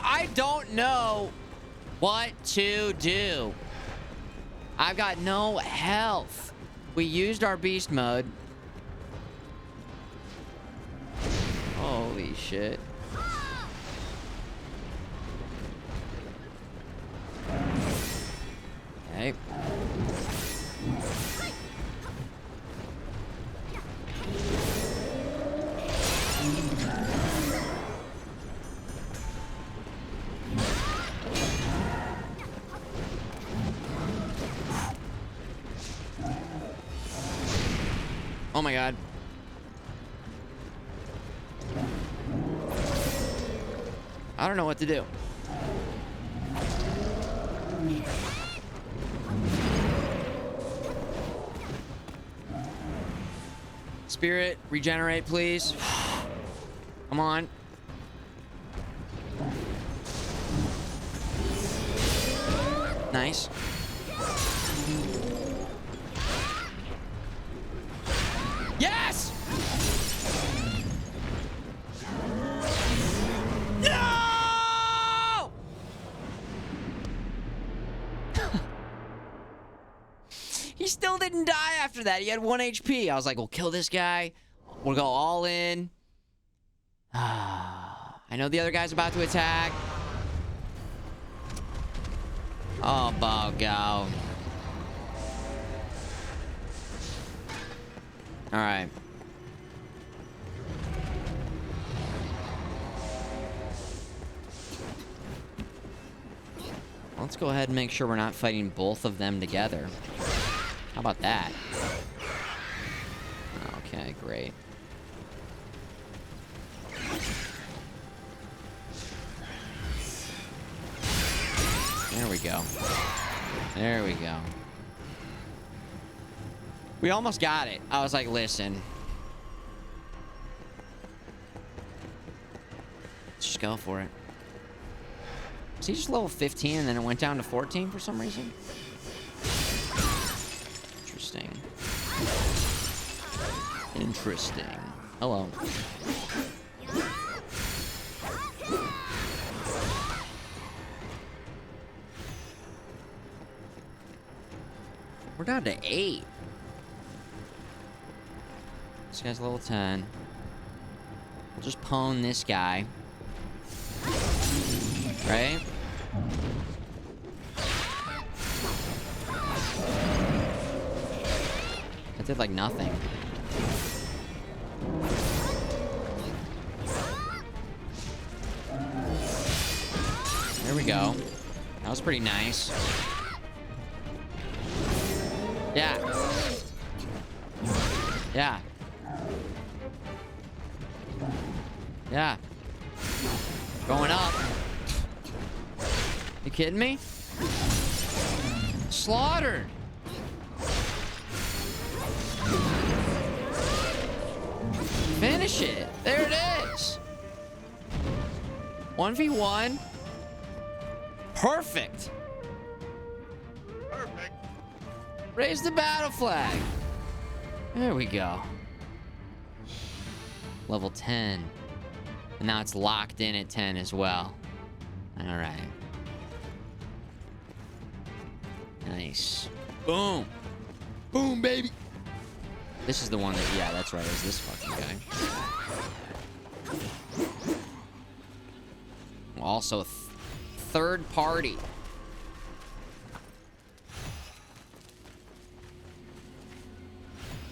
I don't know what to do. I've got no health. We used our beast mode. Holy shit. Okay. Oh my god. I don't know what to do. Spirit, regenerate, please. Come on. Nice. Yes! No! He still didn't die after that. He had 1 HP. I was like, we'll kill this guy. We'll go all in. I know the other guy's about to attack. Oh, go. All right. Let's go ahead and make sure we're not fighting both of them together. How about that? Okay, great. There we go. There we go. We almost got it. I was like, listen. Let's just go for it. Was he just level 15 and then it went down to 14 for some reason? Interesting. Interesting. Hello. We're down to 8. This guy's level 10. We'll just pwn this guy. Right? That did like nothing. There we go. That was pretty nice. Yeah. Yeah. Yeah. Going up. You kidding me? Slaughtered. Finish it. There it is. 1v1. Perfect. Perfect. Raise the battle flag. There we go. Level 10. And now it's locked in at 10 as well. All right. Nice. Boom. Boom, baby. This is the one that, yeah, that's right. It's this fucking guy. Also, third party.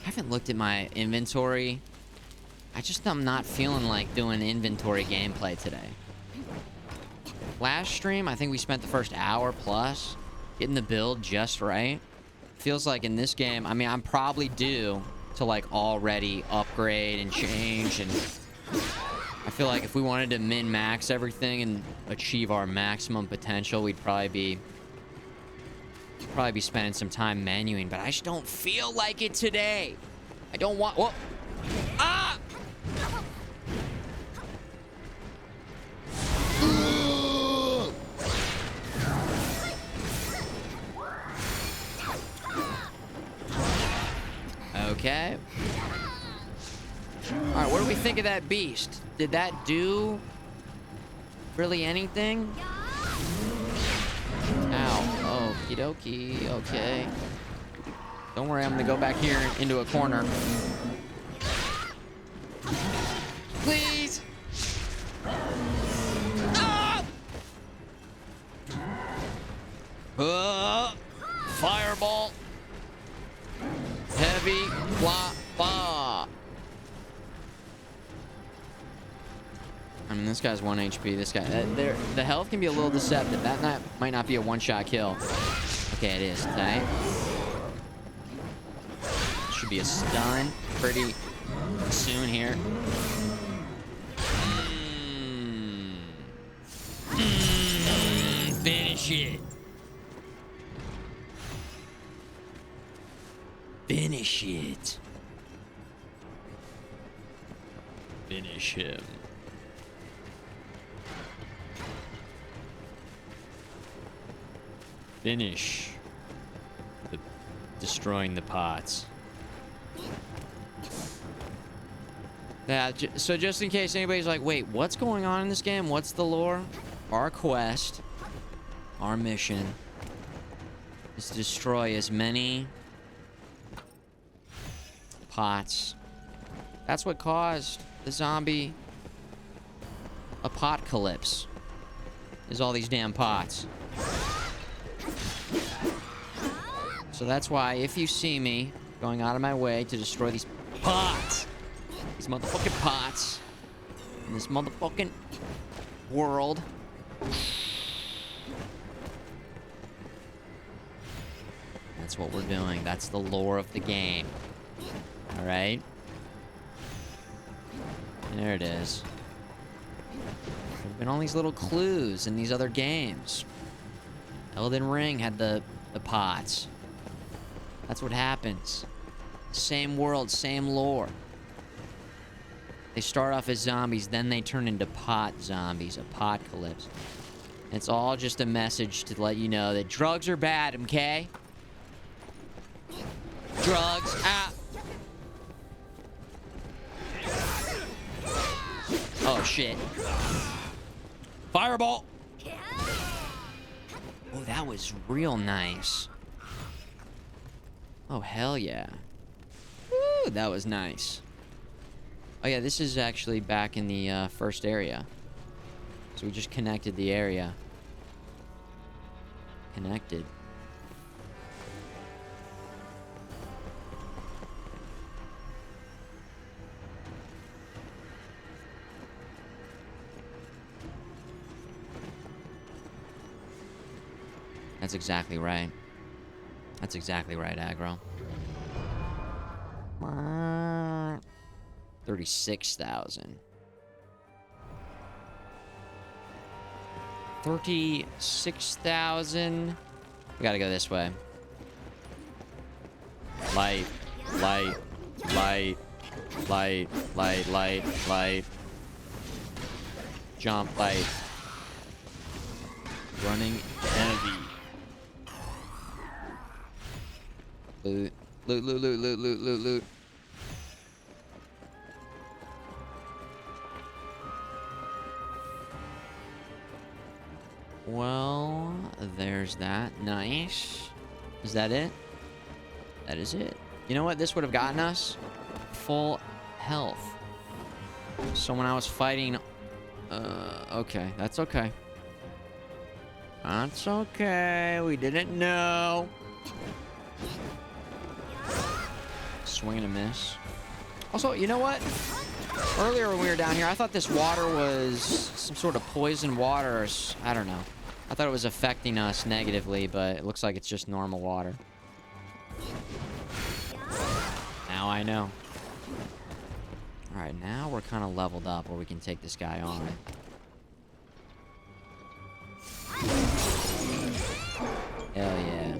I haven't looked at my inventory. I'm not feeling like doing inventory gameplay today. Last stream, I think we spent the first hour plus getting the build just right. Feels like in this game, I mean, I'm probably due to like already upgrade and change, and I feel like if we wanted to min-max everything and achieve our maximum potential, we'd probably be spending some time menuing, but I just don't feel like it today. I don't want... Whoa! Ah! Okay. Alright, what do we think of that beast? Did that do really anything? Ow. Okie dokie. Okay. Don't worry, I'm gonna go back here into a corner. Please! Ah! Fireball! Heavy blah. I mean, this guy's 1 HP. This guy, the health can be a little deceptive. That might not be a one-shot kill. Okay, it is. Okay. Should be a stun pretty soon here. Finish it. Finish it. Finish him. Finish destroying the pots. Yeah, so just in case anybody's like, wait, what's going on in this game? What's the lore? Our quest, our mission is to destroy as many pots. That's what caused the zombie apocalypse, is all these damn pots. So that's why if you see me going out of my way to destroy these pots, these motherfucking pots in this motherfucking world, that's what we're doing. That's the lore of the game. All right. There it is. There've been all these little clues in these other games. Elden Ring had the pots. That's what happens. Same world, same lore. They start off as zombies, then they turn into pot zombies, apocalypse. It's all just a message to let you know that drugs are bad, okay? Drugs, ah! Oh, shit. Fireball! Oh, that was real nice. Oh, hell yeah. Woo, that was nice. Oh, yeah, this is actually back in the first area. So we just connected the area. Connected. That's exactly right. That's exactly right, aggro. 36,000. 36,000. We gotta go this way. Light, light, light, light, light, light, light. Jump, light. Running heavy. Loot, loot, loot, loot, loot, loot, loot, loot. Well, there's that. Nice. Is that it? That is it. You know what this would have gotten us? Full health. So when I was fighting... okay, that's okay. That's okay. We didn't know. Swing and a miss. Also, you know what? Earlier when we were down here, I thought this water was some sort of poison water. Or I don't know. I thought it was affecting us negatively, but it looks like it's just normal water. Now I know. Alright, now we're kind of leveled up where we can take this guy on. Hell yeah.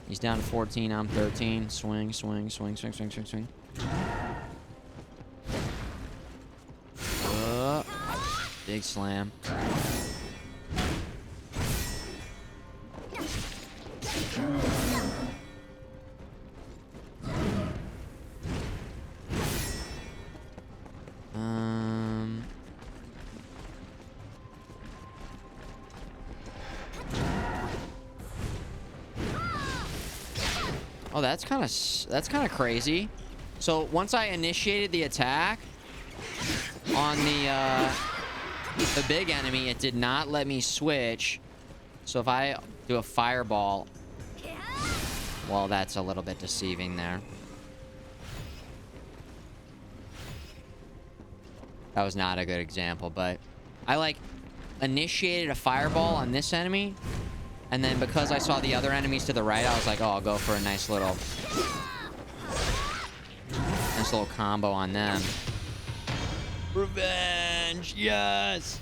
He's down to 14, I'm 13. Swing, swing, swing, swing, swing, swing, swing. Big slam. Oh, that's kind of crazy. So once I initiated the attack on the big enemy, it did not let me switch. So if I do a fireball, well, that's a little bit deceiving there. That was not a good example, but I like initiated a fireball on this enemy, and then because I saw the other enemies to the right, I was like, oh, I'll go for a nice little combo on them. Revenge, yes.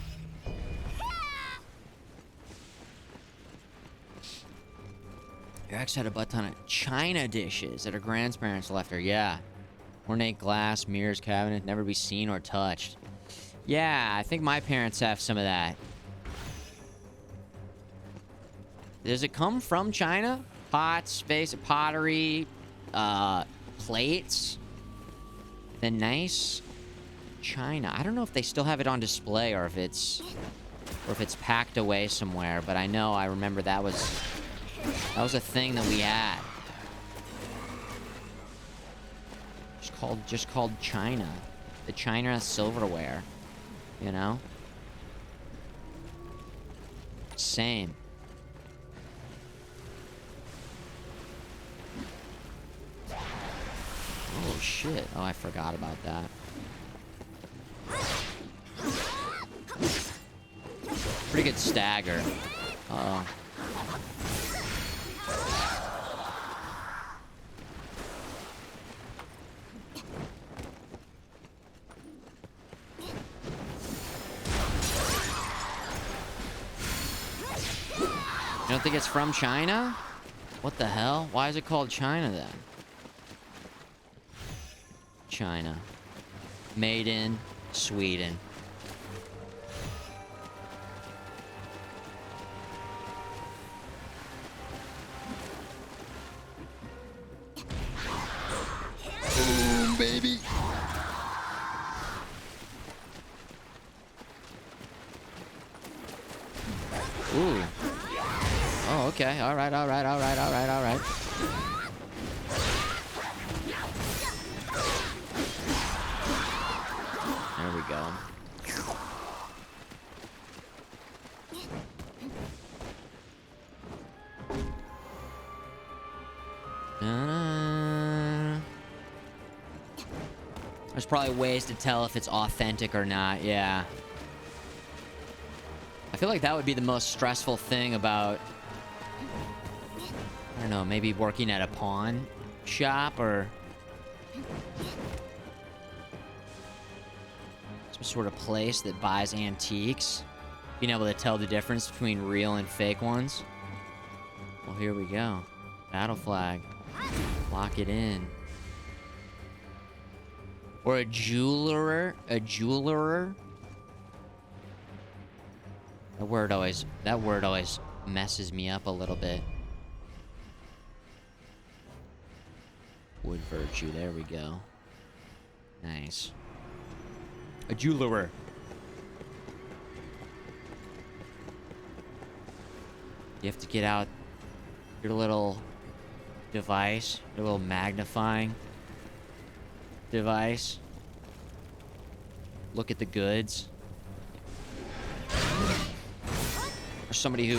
Your ex had a butt ton of china dishes that her grandparents left her. Yeah. Ornate glass, mirrors, cabinet, never be seen or touched. Yeah, I think my parents have some of that. Does it come from China? Pots, vase, pottery, plates. The nice china. I don't know if they still have it on display or if it's packed away somewhere, but I remember that was a thing that we had. Just called china. The china silverware, you know? Same. Oh shit. Oh, I forgot about that. Pretty good stagger. Uh-oh. You don't think it's from China? What the hell? Why is it called China then? China. Made in Sweden. Boom, baby. Ooh. Oh, okay. All right, all right, all right, all right, all right. There we go. There's probably ways to tell if it's authentic or not, yeah. I feel like that would be the most stressful thing about, I don't know, maybe working at a pawn shop or some sort of place that buys antiques. Being able to tell the difference between real and fake ones. Well, here we go. Battle flag. Lock it in. Or a jeweler. A jeweler. That word always messes me up a little bit. Wood virtue, there we go. Nice. A jeweler. You have to get out your little device, your little magnifying device. Look at the goods. Or somebody who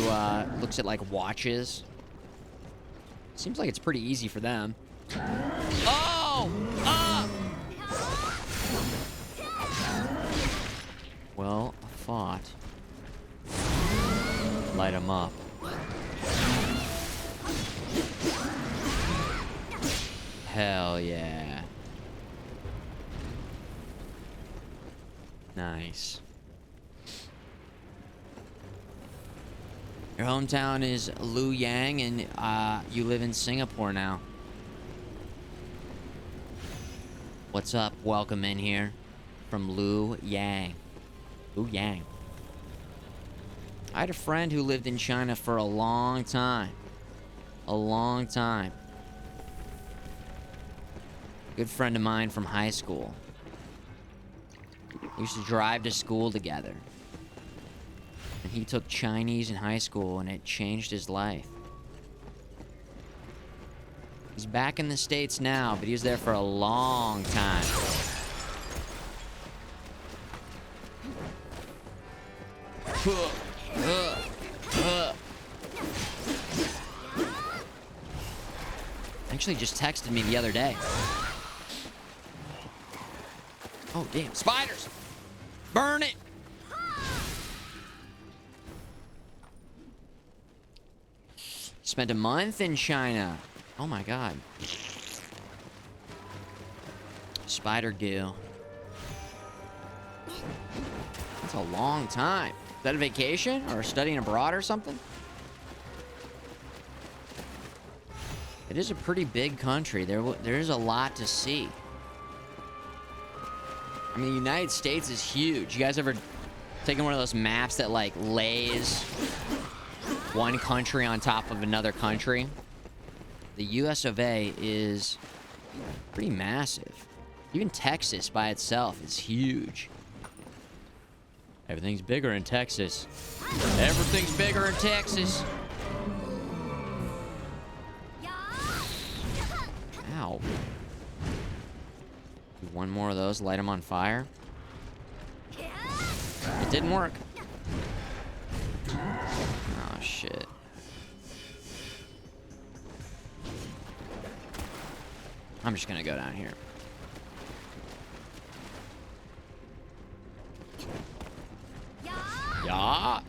looks at like watches. Seems like it's pretty easy for them. Oh! Well fought. Light him up. Hell yeah. Nice. Your hometown is Luoyang, and you live in Singapore now. What's up? Welcome in here from Luoyang. Luoyang. I had a friend who lived in China for a long time. A long time. Good friend of mine from high school. We used to drive to school together. And he took Chinese in high school, and it changed his life. He's back in the States now, but he was there for a long time. Actually just texted me the other day. Oh, damn. Spiders! Burn it! Spent a month in China. Oh my god. Spider goo. That's a long time. Is that a vacation or studying abroad or something? It is a pretty big country. There is a lot to see. I mean, the United States is huge. You guys ever taken one of those maps that like lays one country on top of another country? The US of A is pretty massive. Even Texas by itself is huge. Everything's bigger in Texas. Everything's bigger in Texas. Ow. Do one more of those, light them on fire. It didn't work. Oh, shit. I'm just gonna go down here. Yeah.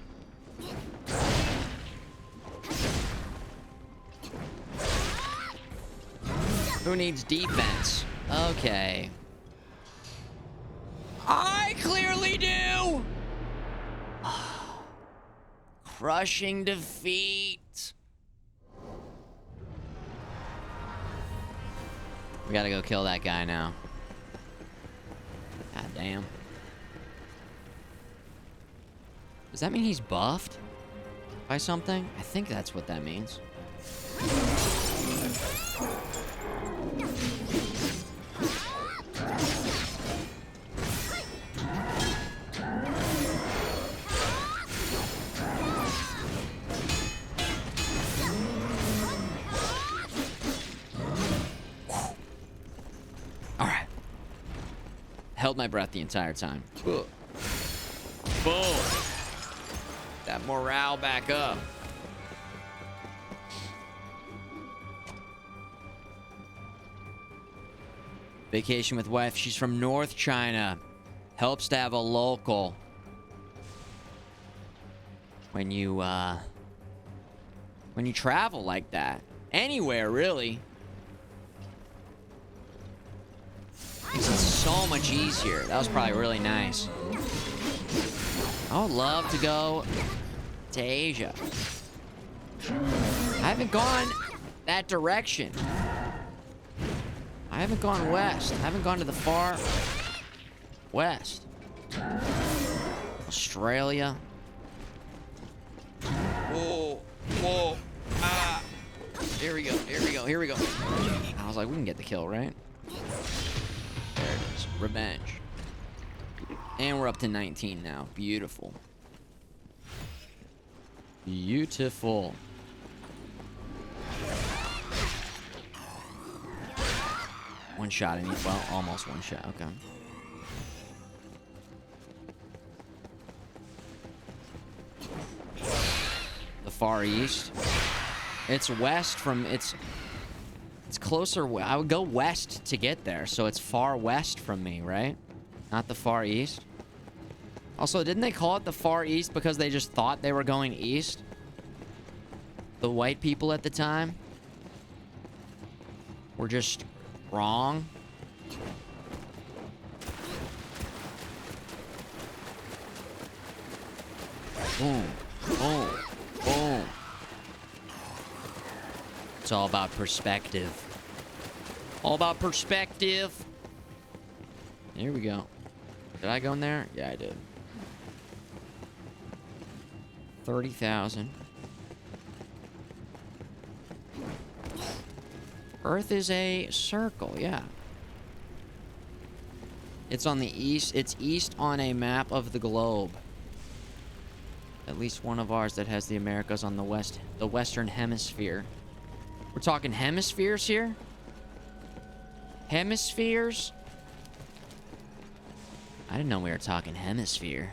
Who needs defense? Okay. I clearly do! Crushing defeat. We gotta go kill that guy now. God damn. Does that mean he's buffed by something? I think that's what that means. All right. Held my breath the entire time. Boom. That morale back up. Vacation with wife. She's from North China. Helps to have a local. When you travel like that. Anywhere, really. It's so much easier. That was probably really nice. I would love to go to Asia. I haven't gone that direction. I haven't gone west. I haven't gone to the far west. Australia. Whoa, whoa, ah. Here we go, here we go, here we go. I was like, we can get the kill, right? There it is. Revenge. And we're up to 19 now. Beautiful. Beautiful. One shot in each. Well, almost one shot. Okay. far east. It's west from... It's closer... I would go west to get there, so it's far west from me, right? Not the far east. Also, didn't they call it the far east because they just thought they were going east? The white people at the time were just wrong. Boom. Boom. Boom. It's all about perspective. All about perspective. Here we go. Did I go in there? Yeah, I did. 30,000. Earth is a circle, yeah. It's on the east. It's east on a map of the globe. At least one of ours that has the Americas on the west, the Western Hemisphere. We're talking hemispheres here? Hemispheres? I didn't know we were talking hemisphere.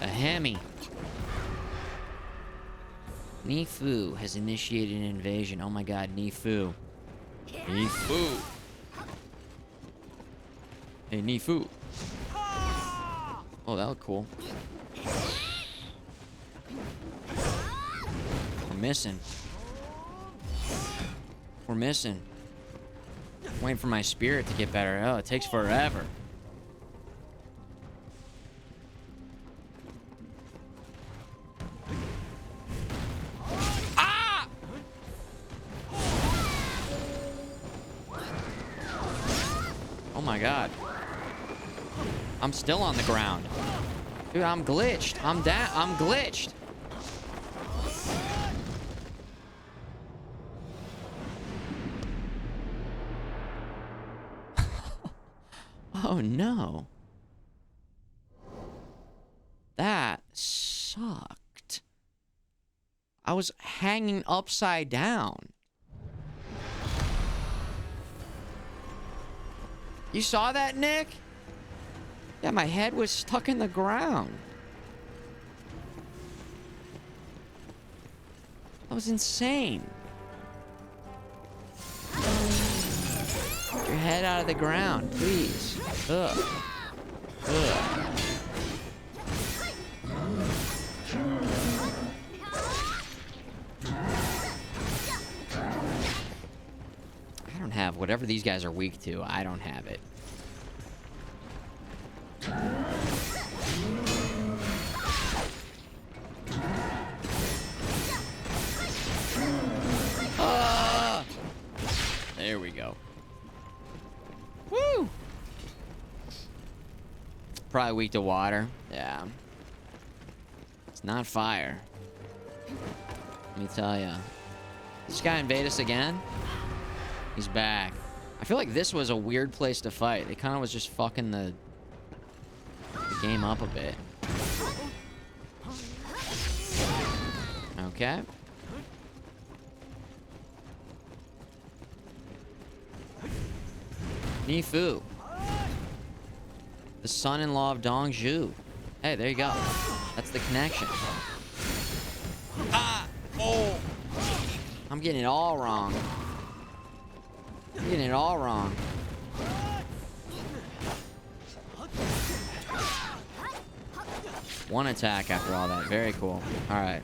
A hemi. Nifu has initiated an invasion. Oh my god, Nifu. Nifu. Hey, Nifu. Oh, that looked cool. We're missing. We're missing. Waiting for my spirit to get better. Oh, it takes forever. Ah! Oh my god. I'm still on the ground. Dude, I'm glitched. I'm glitched. Oh no. That sucked. I was hanging upside down. You saw that, Nick? Yeah, my head was stuck in the ground. That was insane. Get your head out of the ground, please. Ugh. Ugh. I don't have whatever these guys are weak to. I don't have it. There we go. Woo! Probably weak to water. Yeah. It's not fire. Let me tell ya. This guy invade us again? He's back. I feel like this was a weird place to fight. It kind of was just fucking the game up a bit. Okay. Nifu. The son-in-law of Dongzhu. Hey, there you go. That's the connection. Ah! Oh! I'm getting it all wrong. I'm getting it all wrong. One attack after all that. Very cool. Alright.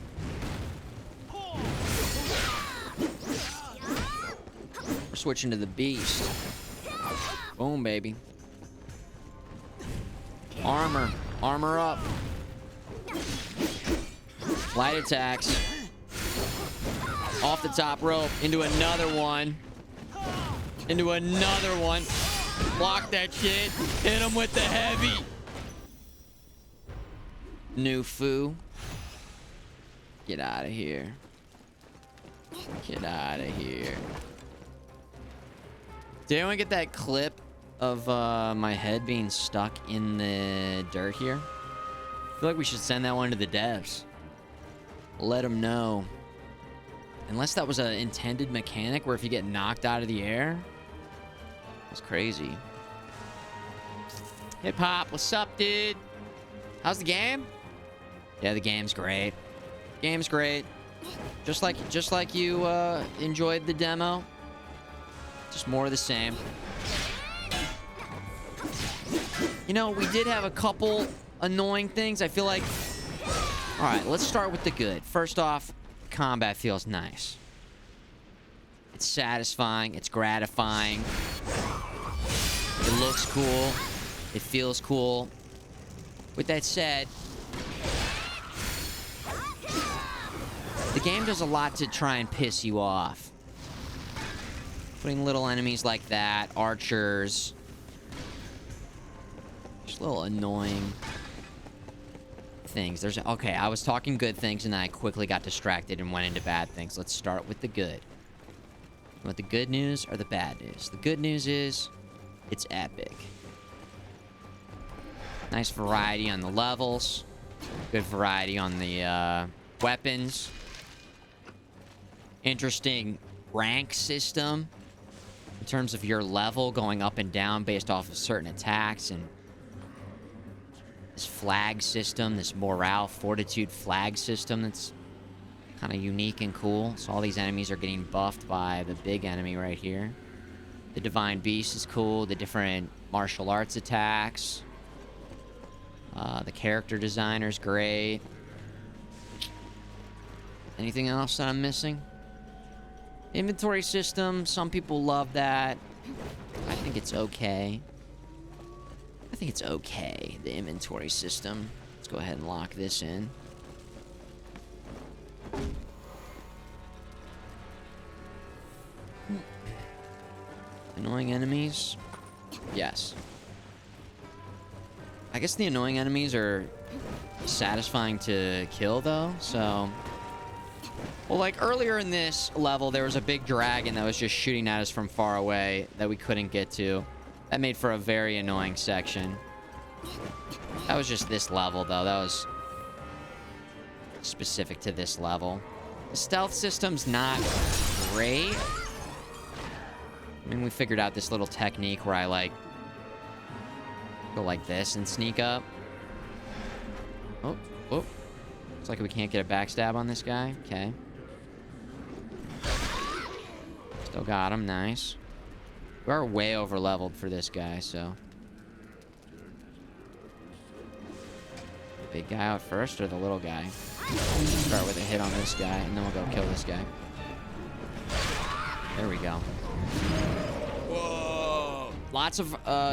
We're switching to the beast. Boom, baby. Armor. Armor up. Light attacks. Off the top rope. Into another one. Into another one. Block that shit. Hit him with the heavy. New foo. Get out of here. Get out of here. Did anyone get that clip of my head being stuck in the dirt here? I feel like we should send that one to the devs. Let them know. Unless that was an intended mechanic where if you get knocked out of the air. That's crazy. Hey, Pop. What's up, dude? How's the game? Yeah, the game's great. Game's great. Just like you enjoyed the demo. Just more of the same. You know, we did have a couple annoying things. I feel like... All right, let's start with the good. First off, combat feels nice. It's satisfying. It's gratifying. It looks cool. It feels cool. With that said, the game does a lot to try and piss you off. Putting little enemies like that, archers. Just little annoying things. Okay, I was talking good things and then I quickly got distracted and went into bad things. Let's start with the good. You want the good news or the bad news? The good news is it's epic. Nice variety on the levels. Good variety on the weapons. Interesting rank system in terms of your level going up and down based off of certain attacks, and this flag system, this morale fortitude flag system that's kind of unique and cool. So all these enemies are getting buffed by the big enemy right here. The Divine Beast is cool. The different martial arts attacks. The character designer's great. Anything else that I'm missing? Inventory system. Some people love that. I think it's okay. I think it's okay, the inventory system. Let's go ahead and lock this in. Annoying enemies? Yes. I guess the annoying enemies are satisfying to kill, though, so... Well, like, earlier in this level, there was a big dragon that was just shooting at us from far away that we couldn't get to. That made for a very annoying section. That was just this level, though. That was specific to this level. The stealth system's not great. I mean, we figured out this little technique where I, like, go like this and sneak up. Oh, oh. Looks like we can't get a backstab on this guy. Okay. Still got him. Nice. We are way over leveled for this guy, so. Big guy out first or the little guy? Start with a hit on this guy and then we'll go kill this guy. There we go. Whoa! Lots of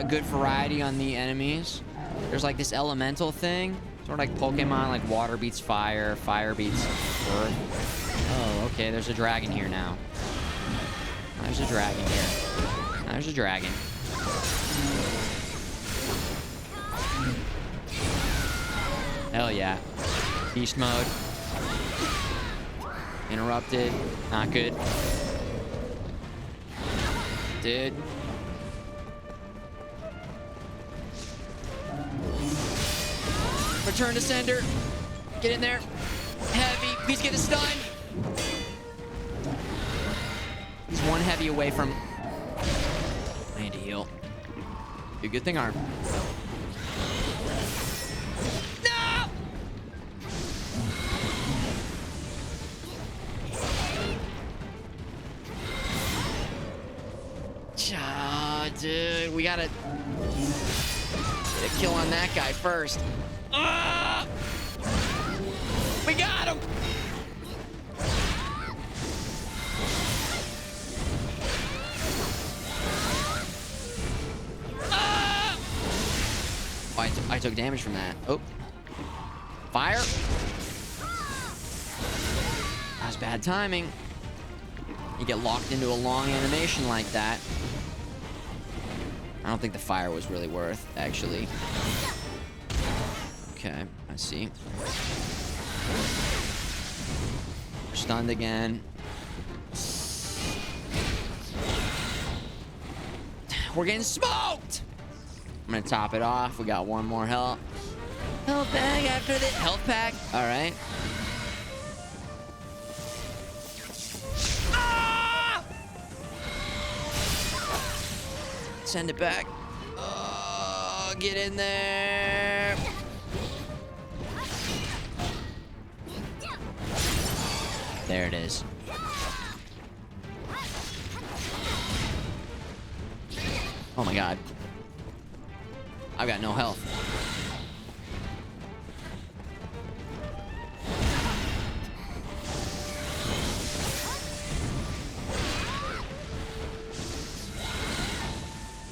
good variety on the enemies. There's like this elemental thing. Sort of like Pokemon, like water beats fire, fire beats earth. Oh, okay, there's a dragon here now. There's a dragon here. There's a dragon. Hell yeah. Beast mode. Interrupted. Not good. Dude. Return to sender. Get in there. Heavy. Please get the stun. He's one heavy away from... I need to heal. Dude, good thing our... No! Dude, we gotta... get a kill on that guy first. Ah! We got him! Ah! Oh, I took damage from that. Oh. Fire. That was bad timing. You get locked into a long animation like that. I don't think the fire was really worth, actually. Okay, I see. We're stunned again. We're getting smoked! I'm gonna top it off. We got one more health. Health bag after this. Health pack. All right. Ah! Send it back. Oh, get in there. There it is. Oh my god. I've got no health.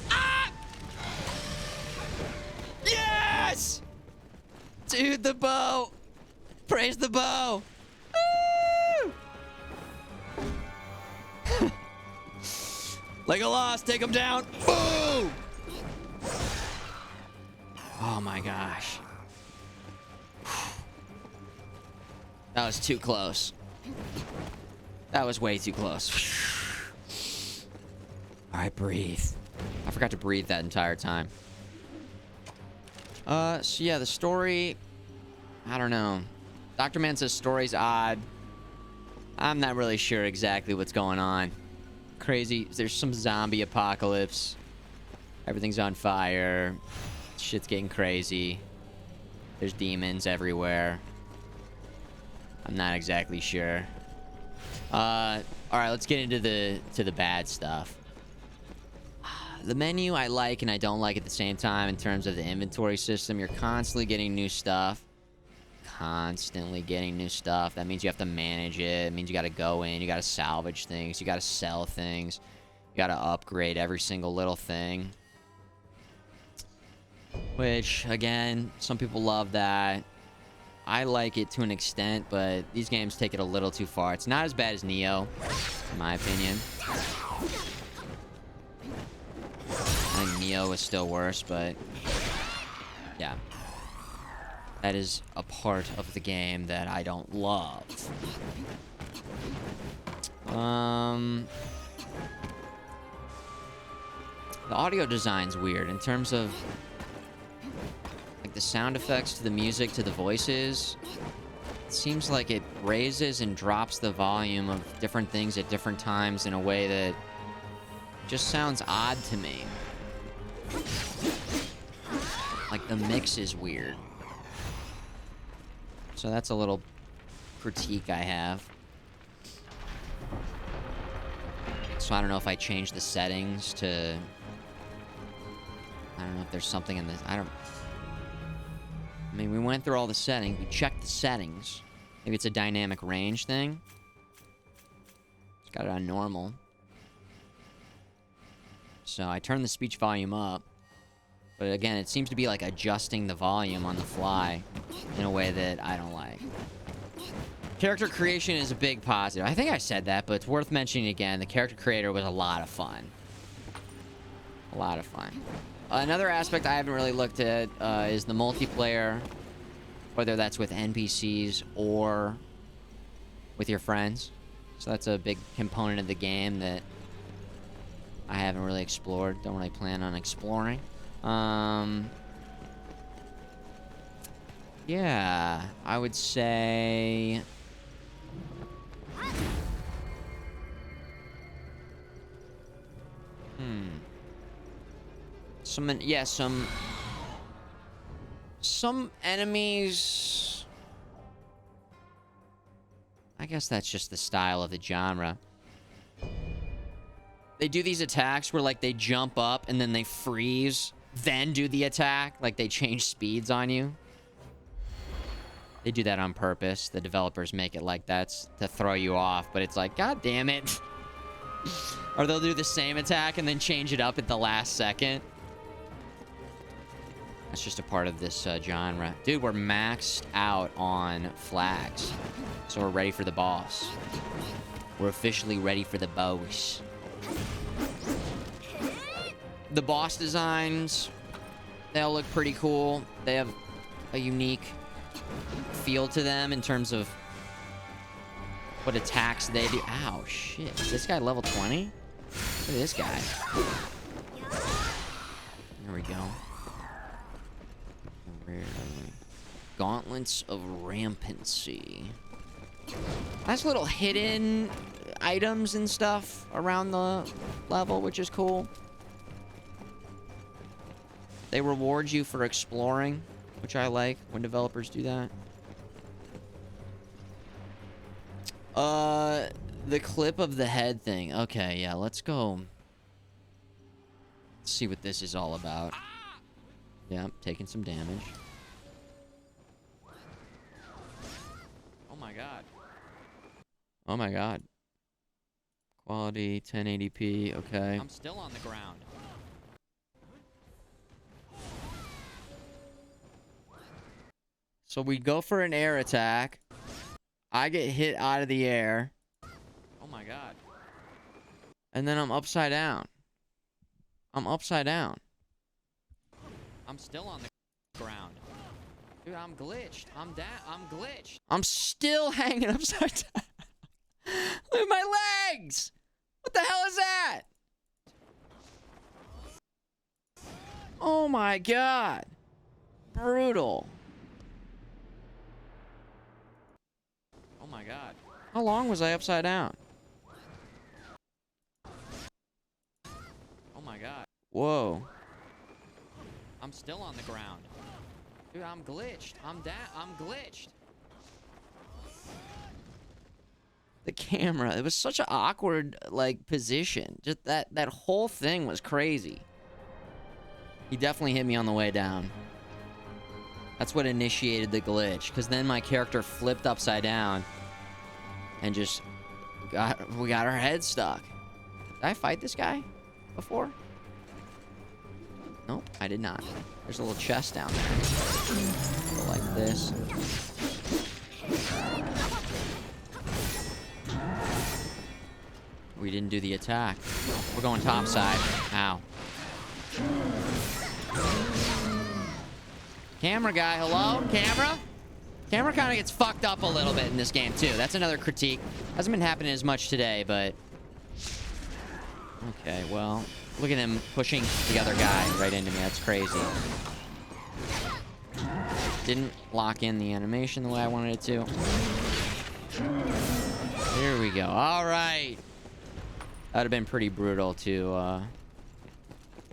Ah! Yes! Dude, the bow! Praise the bow! Woo! Legolas, take him down! Boom! Oh my gosh. That was too close. That was way too close. Alright, breathe. I forgot to breathe that entire time. So yeah, the story... I don't know. Dr. Man says story's odd. I'm not really sure exactly what's going on. Crazy. There's some zombie apocalypse. Everything's on fire. Shit's getting crazy. There's demons everywhere. I'm not exactly sure. All right, let's get into the bad stuff. The menu I like and I don't like at the same time in terms of the inventory system. You're constantly getting new stuff. Constantly getting new stuff. That means you have to manage it. It means you got to go in. You got to salvage things. You got to sell things. You got to upgrade every single little thing. Which, again, some people love that. I like it to an extent, but these games take it a little too far. It's not as bad as Neo, in my opinion. I think Neo is still worse, but yeah. That is a part of the game that I don't love. The audio design's weird in terms of like the sound effects to the music to the voices. It seems like it raises and drops the volume of different things at different times in a way that just sounds odd to me. Like the mix is weird. So that's a little critique I have. So I don't know if I change the settings to... I don't know if there's something in this... I mean, we went through all the settings. We checked the settings. Maybe it's a dynamic range thing. It's got it on normal. So I turned the speech volume up. But again, it seems to be like adjusting the volume on the fly in a way that I don't like. Character creation is a big positive. I think I said that, but it's worth mentioning again. The character creator was a lot of fun. A lot of fun. Another aspect I haven't really looked at is the multiplayer, whether that's with NPCs or with your friends. So that's a big component of the game that I haven't really explored. Don't really plan on exploring. Yeah, I would say... Some enemies... I guess that's just the style of the genre. They do these attacks where, like, they jump up and then they freeze, then do the attack. Like, they change speeds on you. They do that on purpose. The developers make it like that's to throw you off, but it's like, God damn it. Or they'll do the same attack and then change it up at the last second. That's just a part of this genre. Dude, we're maxed out on flags. So we're ready for the boss. We're officially ready for the boss. The boss designs, they all look pretty cool. They have a unique feel to them in terms of what attacks they do. Ow, shit. Is this guy level 20? Look at this guy. There we go. Gauntlets of Rampancy. Nice little hidden items and stuff around the level, which is cool. They reward you for exploring, which I like when developers do that. The clip of the head thing. Okay, yeah, let's go. Let's see what this is all about. Yeah, taking some damage. Oh my god. Oh my god. Quality 1080p. Okay. I'm still on the ground. So we go for an air attack. I get hit out of the air. Oh my god. And then I'm upside down. I'm upside down. I'm still on the ground. Dude, I'm glitched. I'm glitched. I'm still hanging upside down. Look at my legs! What the hell is that? Oh my god. Brutal. Oh my god. How long was I upside down? Oh my god. Whoa. I'm still on the ground. Dude, I'm glitched. I'm glitched. The camera, it was such an awkward, like, position. Just that whole thing was crazy. He definitely hit me on the way down. That's what initiated the glitch, because then my character flipped upside down and just we got our head stuck. Did I fight this guy before? Nope, I did not. There's a little chest down there. Go like this. We didn't do the attack. We're going topside. Ow. Camera guy, hello? Camera? Camera kind of gets fucked up a little bit in this game, too. That's another critique. Hasn't been happening as much today, but... Okay, well... Look at him pushing the other guy right into me. That's crazy. Didn't lock in the animation the way I wanted it to. Here we go. All right. That would have been pretty brutal to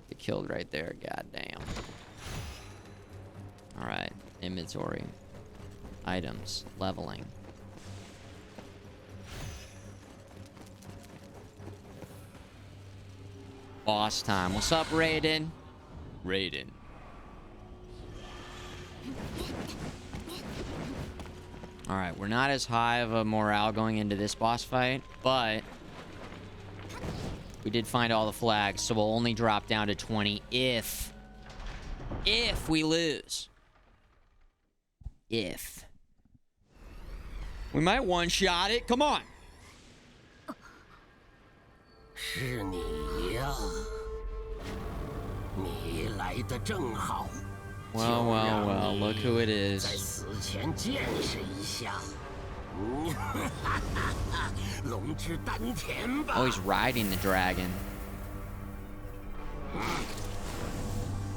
get killed right there. God damn. All right. Inventory. Items. Leveling. Boss time. What's up, Raiden? Raiden. Alright, we're not as high of a morale going into this boss fight, but we did find all the flags, so we'll only drop down to 20 if we lose. If. We might one-shot it. Come on. 是你呀！你来的正好。Well, look who it 在 is. 死前见识一下。龙之丹田吧。 Oh, he's riding the dragon.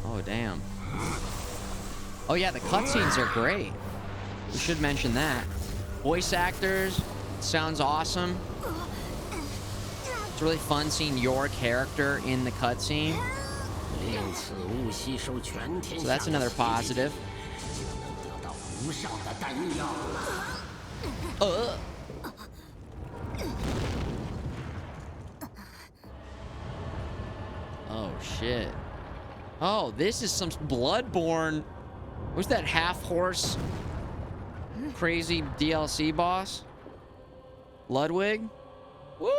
Oh, damn. Oh, yeah, the cutscenes are great. We should mention that. Voice actors, sounds awesome. It's really fun seeing your character in the cutscene. 练此物吸收全天 So 下 that's another positive. 得到无上的丹药。 Oh, shit. Oh, this is some Bloodborne. What's that half-horse crazy DLC boss? Ludwig? Woo!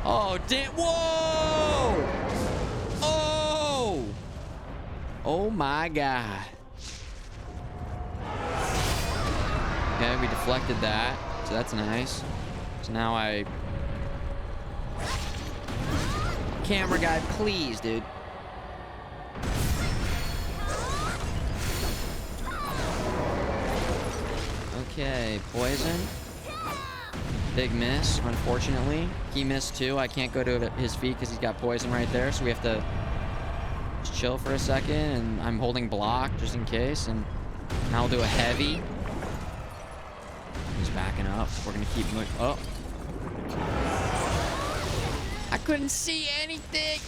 Oh, whoa! Oh! Oh my god. Okay, we deflected that, so that's nice. So now Camera guy, please, dude. Okay, poison. Big miss, unfortunately. He missed too. I can't go to his feet because he's got poison right there, so we have to just chill for a second, and I'm holding block just in case, and now we'll do a heavy. He's backing up. We're gonna keep moving. Oh. I couldn't see anything.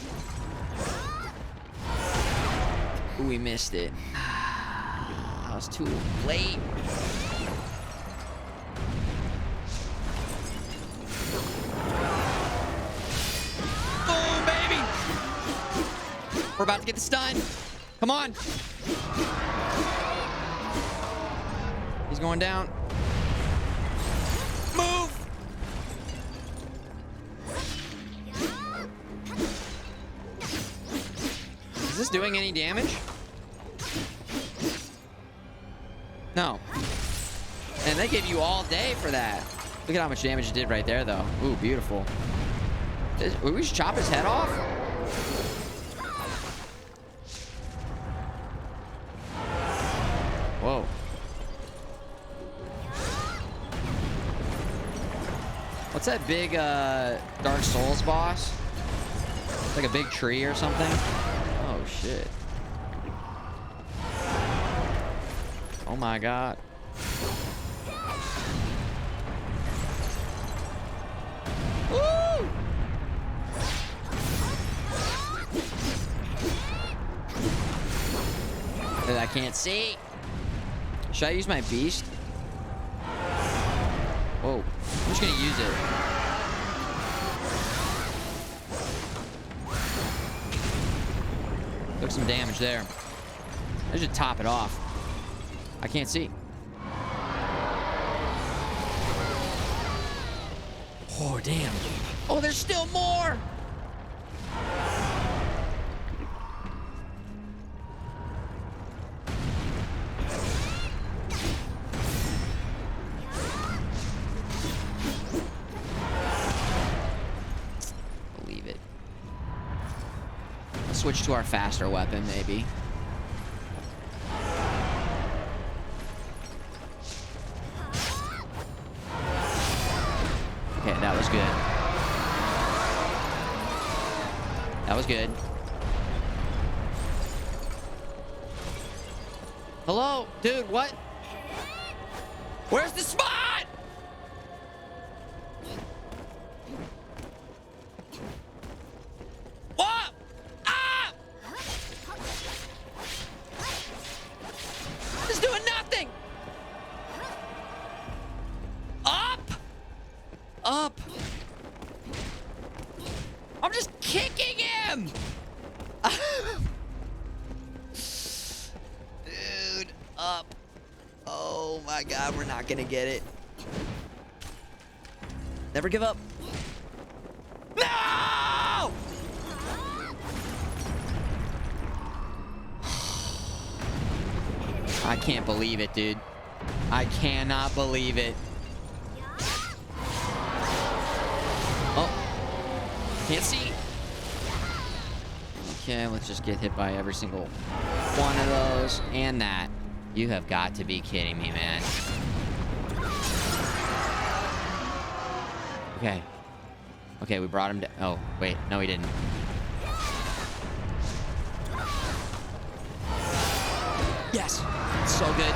Ooh, we missed it. I was too late. We're about to get the stun. Come on. He's going down. Move. Is this doing any damage? No. And they gave you all day for that. Look at how much damage it did right there, though. Ooh, beautiful. Would we just chop his head off? Whoa. What's that big Dark Souls boss? It's like a big tree or something. Oh, shit. Oh, my God. Woo! I can't see. Should I use my beast? Whoa. I'm just gonna use it. Took some damage there. I should top it off. I can't see. Oh, damn. Oh, there's still more! Believe it. Let's switch to our faster weapon, maybe. Okay, that was good. That was good. Hello? Dude, what? Where's the spot? What? Ah! It's doing nothing. Up. Up. I'm just kicking him. Dude, up. Oh my God, we're not gonna get it. Never give up. No! I can't believe it, dude. I cannot believe it. Oh. Can't see. Okay, let's just get hit by every single one of those. And that. You have got to be kidding me, man. Okay. Okay, we brought him down. Oh, wait. No, he didn't. Yes. So good.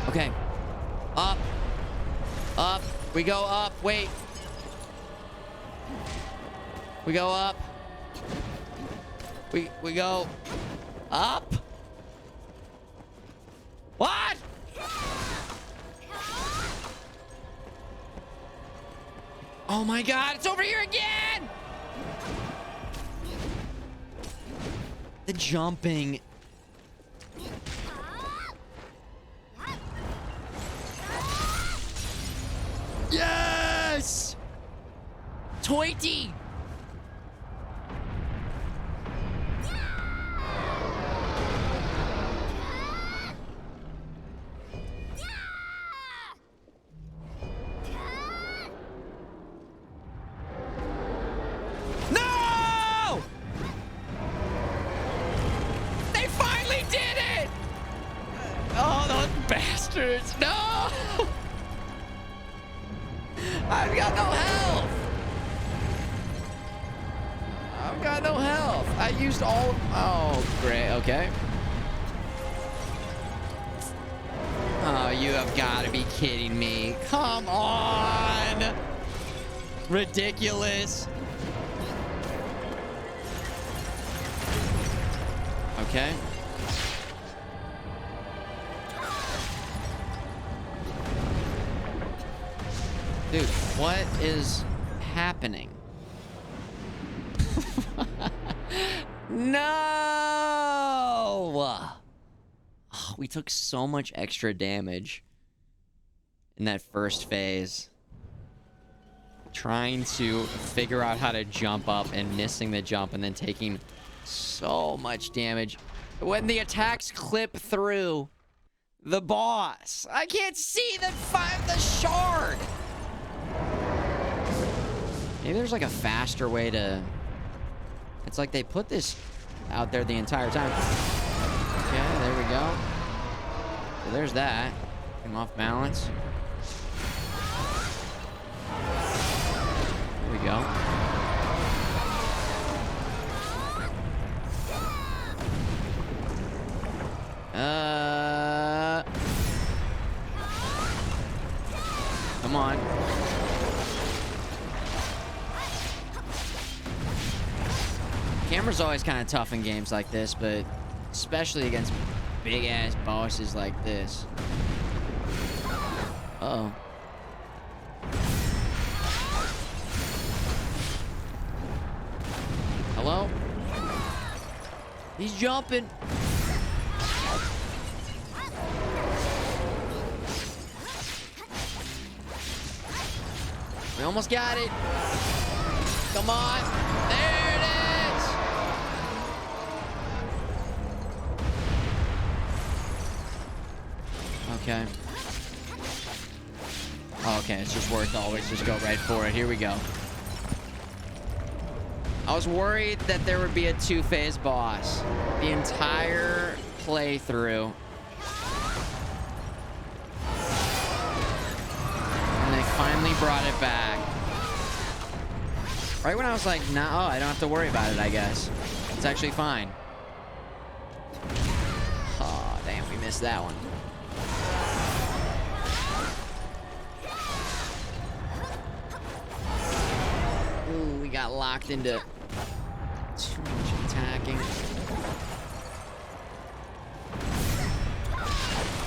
Okay. Up. Up. We go up. Wait. We go up. We go up. What? Oh my God, it's over here again. The jumping. Yes! Toity! No! They finally did it! Oh, those bastards! No! I've got no health. I've got no health. I used all. Oh, great. Okay. Oh, you have got to be kidding me. Come on. Ridiculous. Okay. Dude, what is happening? No! Oh, we took so much extra damage in that first phase. Trying to figure out how to jump up and missing the jump and then taking so much damage. When the attacks clip through the boss, I can't see the shard. Maybe there's like a faster way to... It's like they put this out there the entire time. Okay, there we go. So there's that. I'm off balance. There we go. Come on. Camera's always kind of tough in games like this, but especially against big-ass bosses like this. Uh-oh. Hello? He's jumping. We almost got it. Come on. There it is. Okay. Oh, okay, it's just worth always just go right for it. Here we go. I was worried that there would be a two-phase boss the entire playthrough. And they finally brought it back. Right when I was like, nah, oh, I don't have to worry about it, I guess. It's actually fine. Oh, damn, we missed that one. Ooh, we got locked into too much attacking.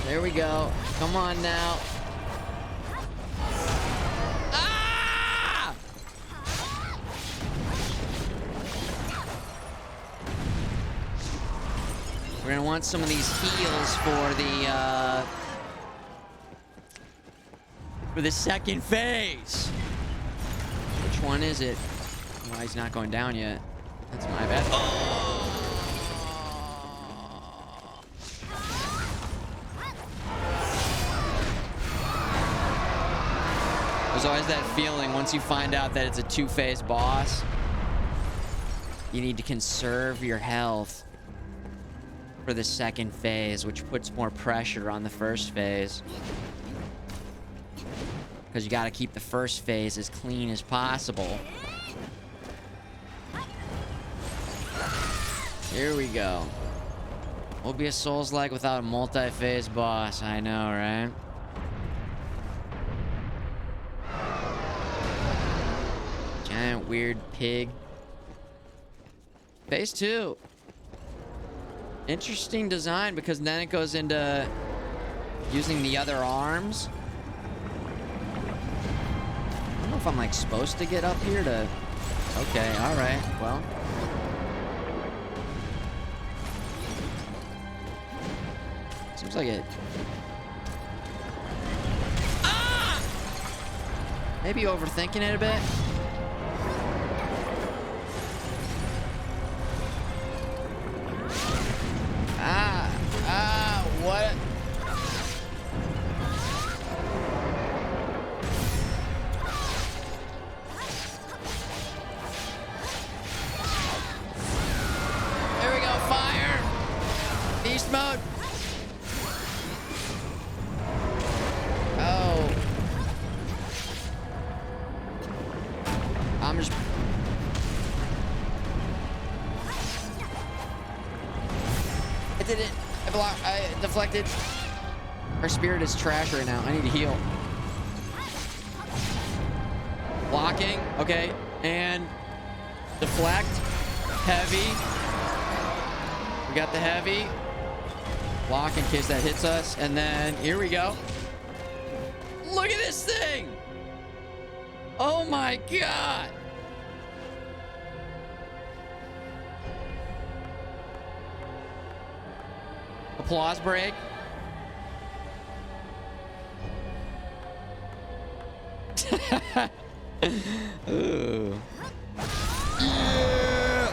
There we go. Come on now. Ah! We're gonna want some of these heals for the second phase. Which one is it? Oh, he's not going down yet. That's my bad. Oh! There's always that feeling once you find out that it's a two-phase boss, you need to conserve your health for the second phase, which puts more pressure on the first phase. Because you got to keep the first phase as clean as possible. Here we go. What would be a Souls-like without a multi-phase boss? I know, right? Giant weird pig. Phase 2. Interesting design, because then it goes into using the other arms. I don't know if I'm like supposed to get up here to... Okay, alright, well. Seems like it... Ah! Maybe overthinking it a bit. What? There we go, fire! Beast mode. Oh. I'm just... I did it. I deflected. Our spirit is trash right now. I need to heal. Blocking. Okay. And deflect. Heavy. We got the heavy. Block in case that hits us. And then here we go. Look at this thing. Oh my god! Applause break. Ooh. Yeah.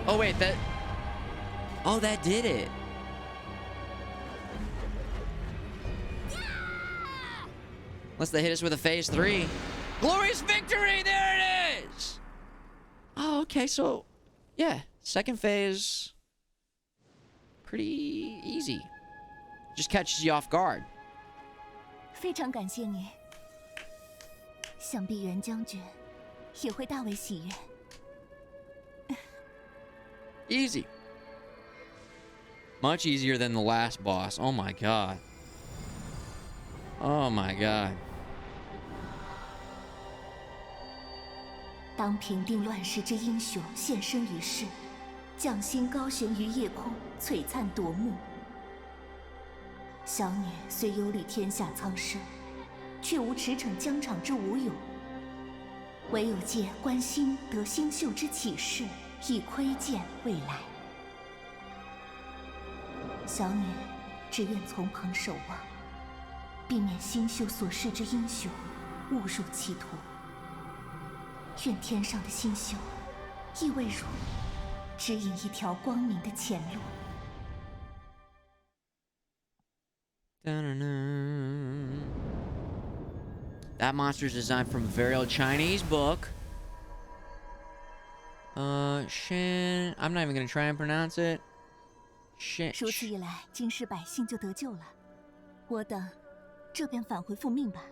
Oh wait, that... Oh, that did it. Unless they hit us with a phase 3. Glorious victory! There it is! Oh, okay, so... Yeah, second phase... Pretty easy. Just catches you off guard. 非常感谢你，想必袁将军也会大为喜悦。Easy. Much easier than the last boss. Oh my god. Oh my god. 当平定乱世之英雄现身于世，将星高悬于夜空，璀璨夺目。小女虽游历天下苍生，却无驰骋疆场之武勇，唯有借观星得星宿之启示，以窥见未来。小女只愿从旁守望，避免星宿所示之英雄误入歧途。愿天上的星宿亦为汝指引一条光明的前路。That monster's designed from a very old Chinese book. Shin. I'm not even gonna try and pronounce it. Shin. 如此一来，京师百姓就得救了。我等这便返回复命吧。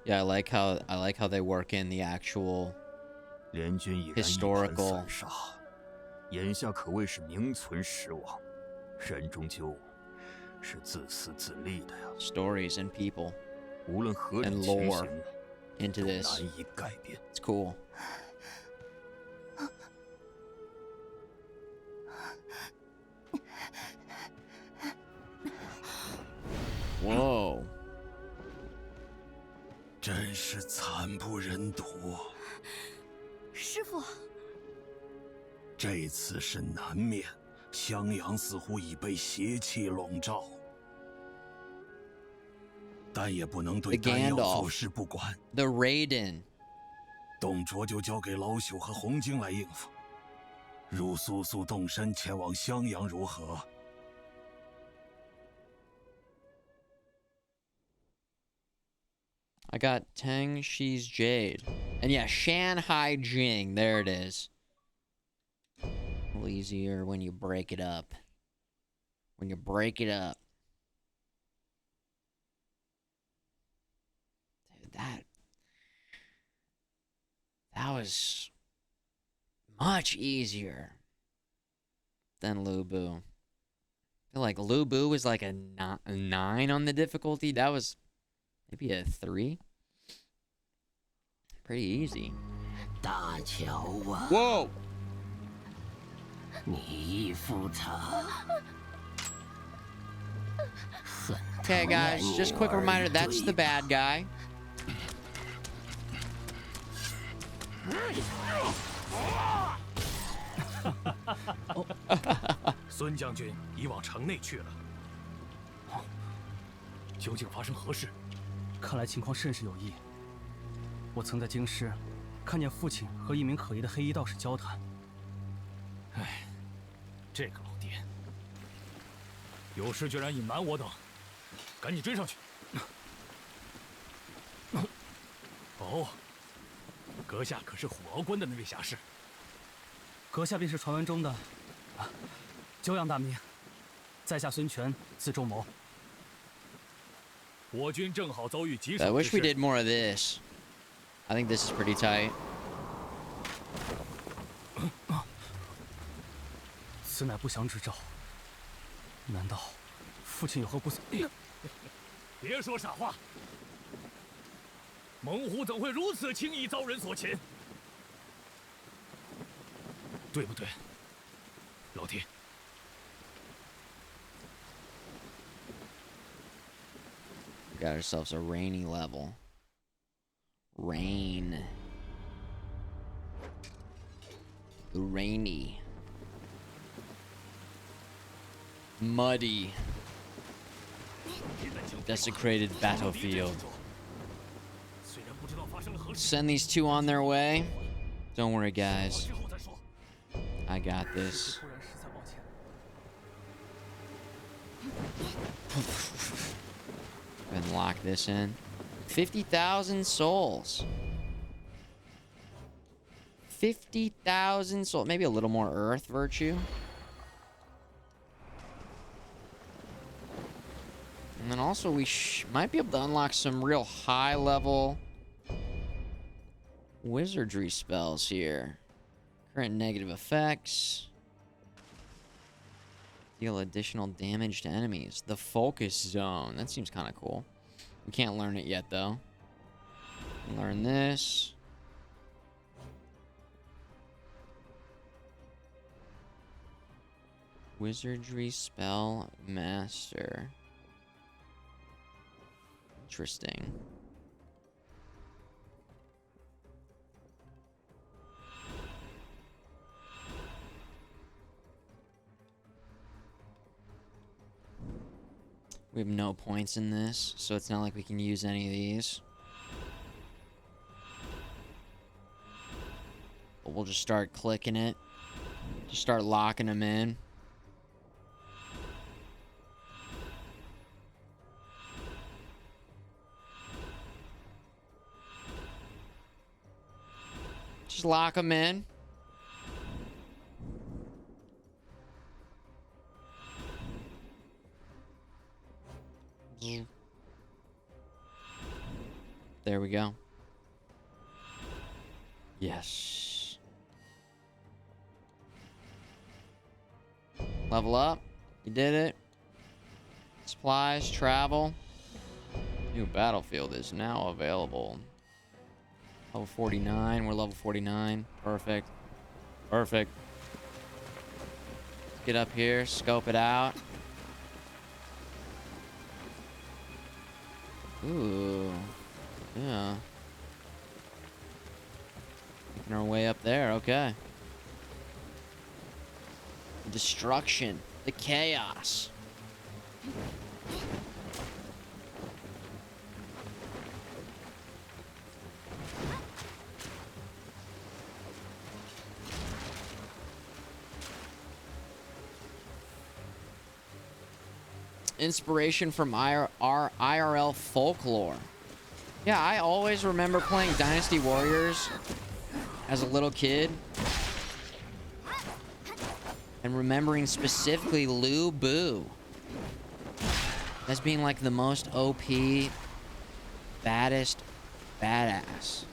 Yeah, I like how they work in the actual 联军已然一盘 historical 散沙，眼下可谓是名存实亡。人终究是自私自利的呀。 stories and people 无论何种 and 情 lore 形， into 都 this. 难以改变。 It's cool. Whoa. 真是惨不忍睹。师傅，这次是难免，襄阳似乎已被邪气笼罩，但也不能对 The 丹药 Gandalf 做事不管。 The Raiden. 董卓就交给老朽和红巾来应付。汝速速动身前往襄阳如何？ I got Teng Shi's Jade. And yeah, Shanghai Jing. There it is. A little easier when you break it up. When you break it up. Dude, that was much easier than Lu Bu. I feel like Lu Bu was like a 9 on the difficulty. That was maybe a 3. Pretty easy. 大乔啊， Whoa! 你亦复曾。 Okay, guys, just quick reminder, that's the bad guy. 孙将军已往城内去了。究竟发生何事？看来情况甚是有异。我曾在京师看见父亲和一名可疑的黑衣道士交谈。唉，这个老爹，有事居然隐瞒我等，赶紧追上去。哦，阁下可是虎牢关的那位侠士？阁下便是传闻中的久仰大名，在下孙权，字仲谋。我军正好遭遇棘 I 手之 wish we 事。 did more of this. I think this is pretty tight. 此乃不祥之兆。难道父亲有何不测？别说傻话！猛虎怎会如此轻易遭人所擒？对不对，老弟？ Got ourselves a rainy level. Rain. Rainy. Muddy. Desecrated battlefield. Send these two on their way. Don't worry, guys. I got this. And lock this in. 50,000 souls. 50,000 souls. Maybe a little more earth virtue. And then also we might be able to unlock some real high level wizardry spells here. Current negative effects. Deal additional damage to enemies. The focus zone. That seems kind of cool. We can't learn it yet, though. Learn this. Wizardry spell master. Interesting. We have no points in this, so it's not like we can use any of these. But we'll just start clicking it. Just start locking them in. Just lock them in. There we go. Yes. Level up. You did it. Supplies, travel. New battlefield is now available. Level 49. We're level 49. Perfect. Perfect. Get up here. Scope it out. Ooh. Yeah. Making our way up there. Okay. Destruction. The chaos. Inspiration from our IRL folklore. Yeah, I always remember playing Dynasty Warriors as a little kid. And remembering specifically Lu Bu as being like the most OP, baddest badass.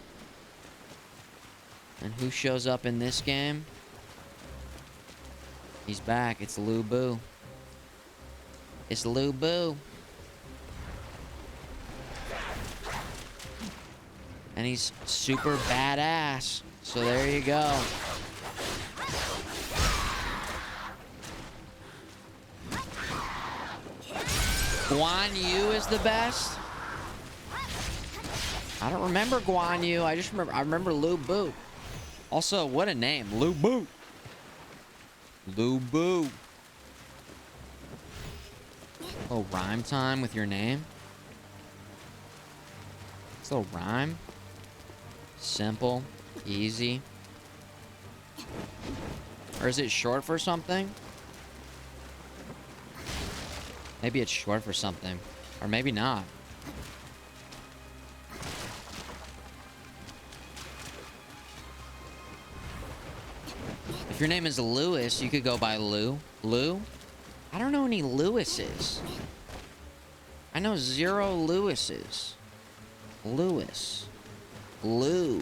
And who shows up in this game? He's back. It's Lu Bu. It's Lu Bu. And he's super badass. So there you go. Guan Yu is the best. I don't remember Guan Yu. I remember Lu Bu. Also, what a name. Lu Bu. Lu Bu. Oh, rhyme time with your name? It's a little rhyme. Simple. Easy. Or is it short for something? Maybe it's short for something. Or maybe not. If your name is Lewis, you could go by Lou. Lou? I don't know any Lewises. I know 0 Lewises. Lewis. Lou.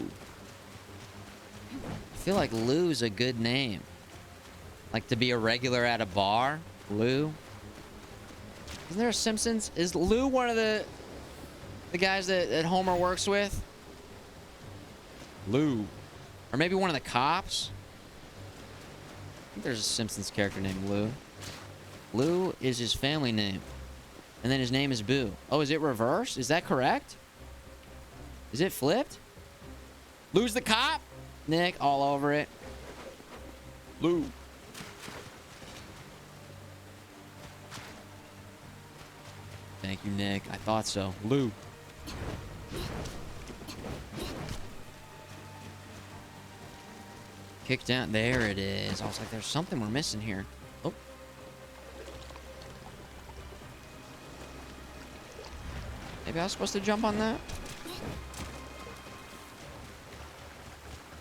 I feel like Lou's a good name. Like to be a regular at a bar. Lou. Isn't there a Simpsons? Is Lou one of the guys that Homer works with? Lou. Or maybe one of the cops? I think there's a Simpsons character named Lou. Lou is his family name. And then his name is Boo. Oh, is it reversed? Is that correct? Is it flipped? Lou's the cop? Nick, all over it. Lou. Thank you, Nick. I thought so. Lou. Kick down. There it is. I was like, there's something we're missing here. Oh. Maybe I was supposed to jump on that?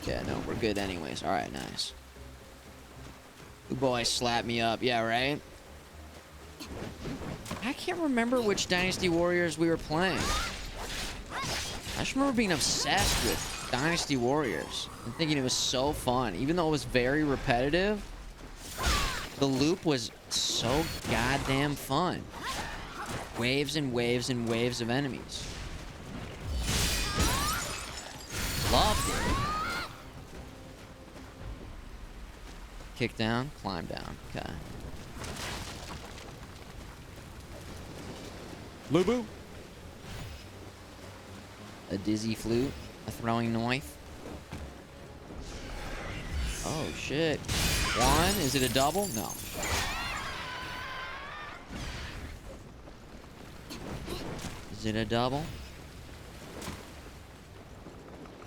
Yeah, no, we're good anyways. All right, nice. Ooh, boy, slap me up. Yeah, right? I can't remember which Dynasty Warriors we were playing. I just remember being obsessed with Dynasty Warriors and thinking it was so fun. Even though it was very repetitive, the loop was so goddamn fun. Waves and waves and waves of enemies. Loved it. Kick down, climb down. Okay. Lubu. A dizzy flute. A throwing knife. Oh, shit. One. Is it a double? No. Is it a double?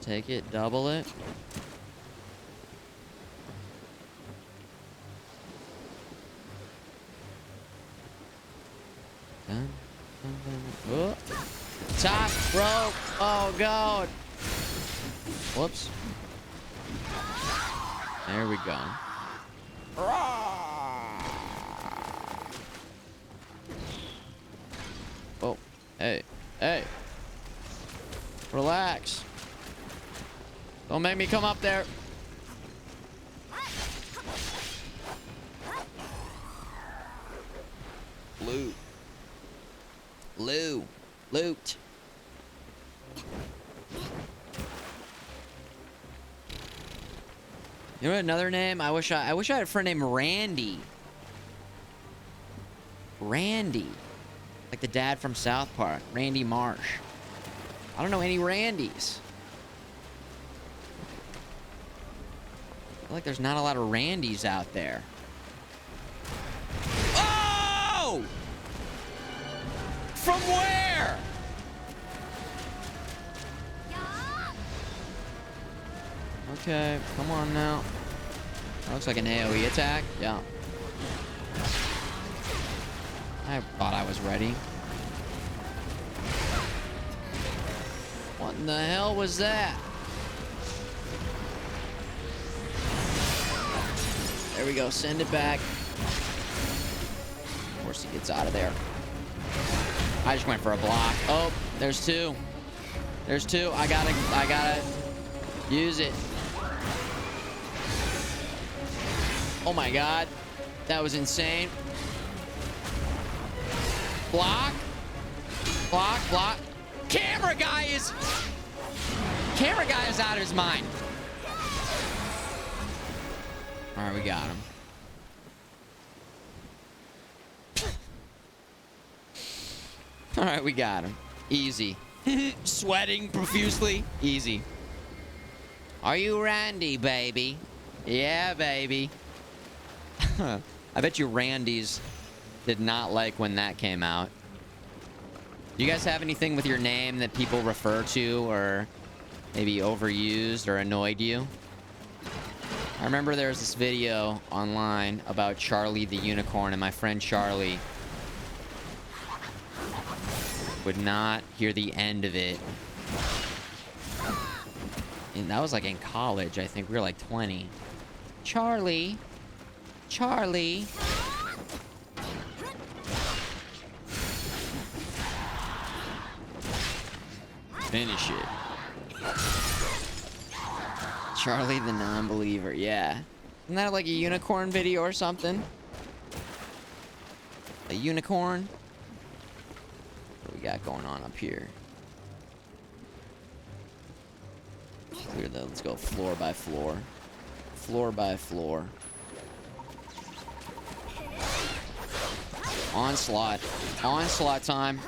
Take it. Double it. Oh. Top rope. Oh, God. Whoops. There we go. Oh, hey, hey. Relax. Don't make me come up there. Loot. Loot. Loot. You know what another name? I wish I had a friend named Randy. Randy. Like the dad from South Park. Randy Marsh. I don't know any Randys. I feel like there's not a lot of Randys out there. Oh! From where? Okay, come on now. That looks like an AoE attack. Yeah. I thought I was ready. What in the hell was that? There we go. Send it back. Of course he gets out of there. I just went for a block. Oh, there's two. There's two. I gotta use it. Oh my God. That was insane. Block. Block, block. Camera guy is out of his mind. All right, we got him. All right, we got him. Easy. Sweating profusely. Easy. Are you Randy, baby? Yeah, baby. I bet you Randys did not like when that came out. Do you guys have anything with your name that people refer to or maybe overused or annoyed you? I remember there was this video online about Charlie the Unicorn, and my friend Charlie would not hear the end of it. And that was like in college, I think. We were like 20. Charlie. Charlie. Finish it. Charlie the non-believer, yeah. Isn't that like a unicorn video or something? A unicorn? What do we got going on up here? Clear that. Let's go floor by floor. Floor by floor. Onslaught. Onslaught time.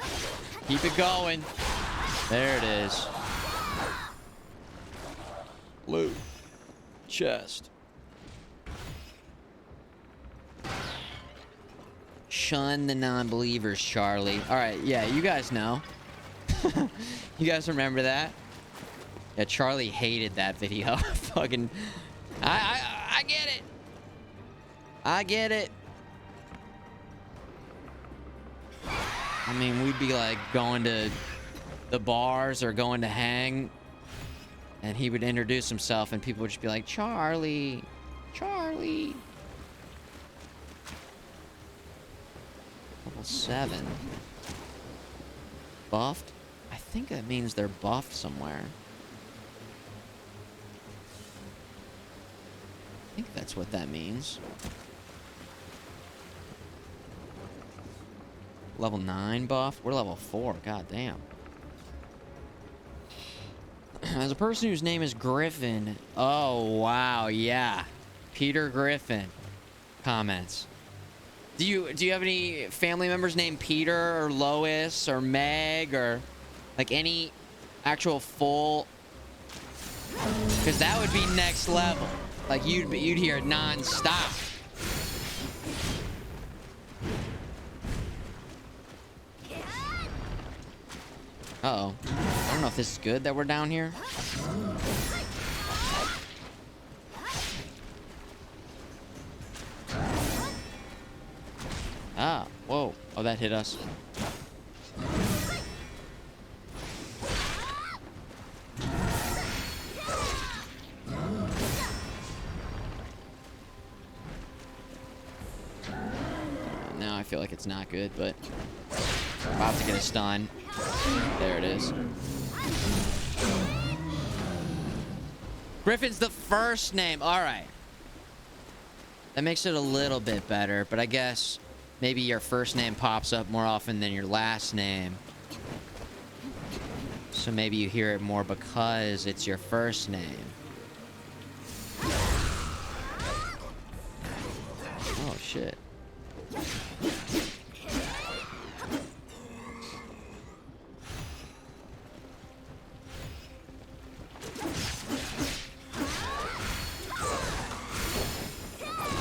Keep it going. There it is. Loot. Chest. Shun the non-believers, Charlie. Alright, yeah, you guys know. You guys remember that? Yeah, Charlie hated that video. Fucking... I get it. I get it. I mean, we'd be like going to the bars or going to hang, and he would introduce himself, and people would just be like, Charlie, Charlie. Level 7. Buffed? I think that means they're buffed somewhere. I think that's what that means. Level 9 buff? We're level 4. God damn. As a person whose name is Griffin. Oh, wow. Yeah. Peter Griffin. Comments. Do you have any family members named Peter or Lois or Meg or like any actual full? Because that would be next level. Like you'd hear it non-stop. Uh-oh. I don't know if this is good that we're down here. Ah, whoa. Oh, that hit us. Now I feel like it's not good, but I'm about to get a stun. There it is. Griffin's the first name. All right. That makes it a little bit better, but I guess maybe your first name pops up more often than your last name. So maybe you hear it more because it's your first name. Oh, shit.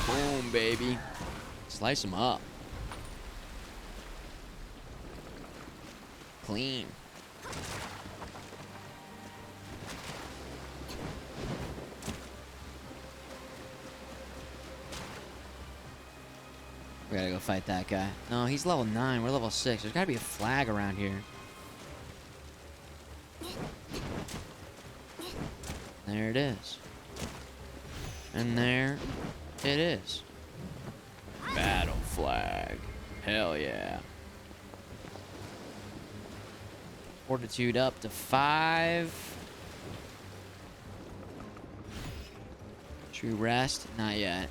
Boom, baby. Slice them up. Clean. We gotta go fight that guy. No, he's level 9. We're level 6. There's gotta be a flag around here. There it is. And there it is. Battle flag. Hell yeah. Fortitude up to 5. True rest? Not yet.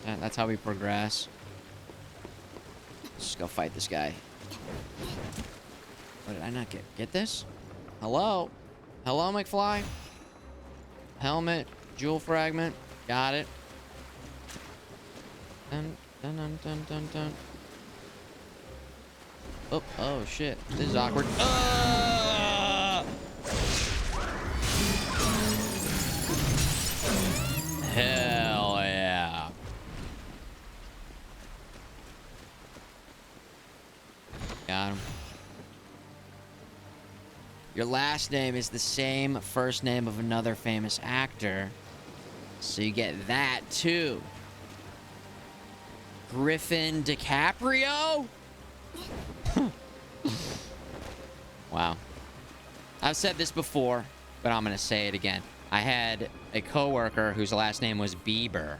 That's how we progress. Let's just go fight this guy. What did I not get this? Hello? Hello, McFly? Helmet. Jewel fragment. Got it. Dun, dun, dun, dun, dun, dun. Oh, oh shit. This is awkward. Hell yeah. Got him. Your last name is the same first name of another famous actor. So you get that too. Griffin DiCaprio? Wow. I've said this before, but I'm going to say it again. I had a coworker whose last name was Bieber.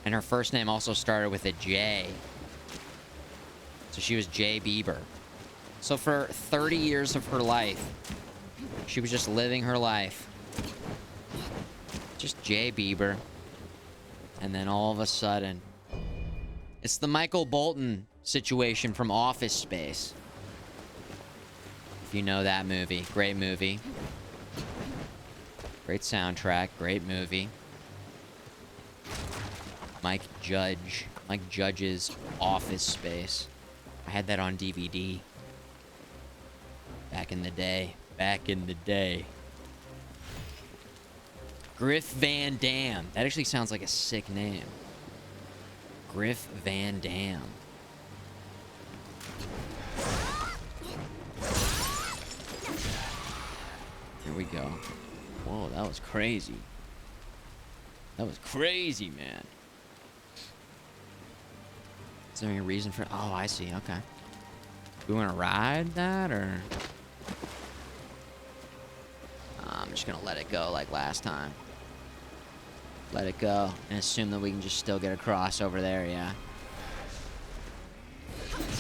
And her first name also started with a J. So she was J. Bieber. So for 30 years of her life, she was just living her life. Just J. Bieber. And then all of a sudden, it's the Michael Bolton situation from Office Space. If you know that movie. Great movie. Great soundtrack. Great movie. Mike Judge. Mike Judge's Office Space. I had that on DVD. Back in the day. Back in the day. Griff Van Dam. That actually sounds like a sick name. Griff Van Dam. Here we go. Whoa, that was crazy. That was crazy, man. Is there any reason for... Oh, I see. Okay. Do we want to ride that, or... I'm just going to let it go like last time. Let it go and assume that we can just still get across over there, yeah.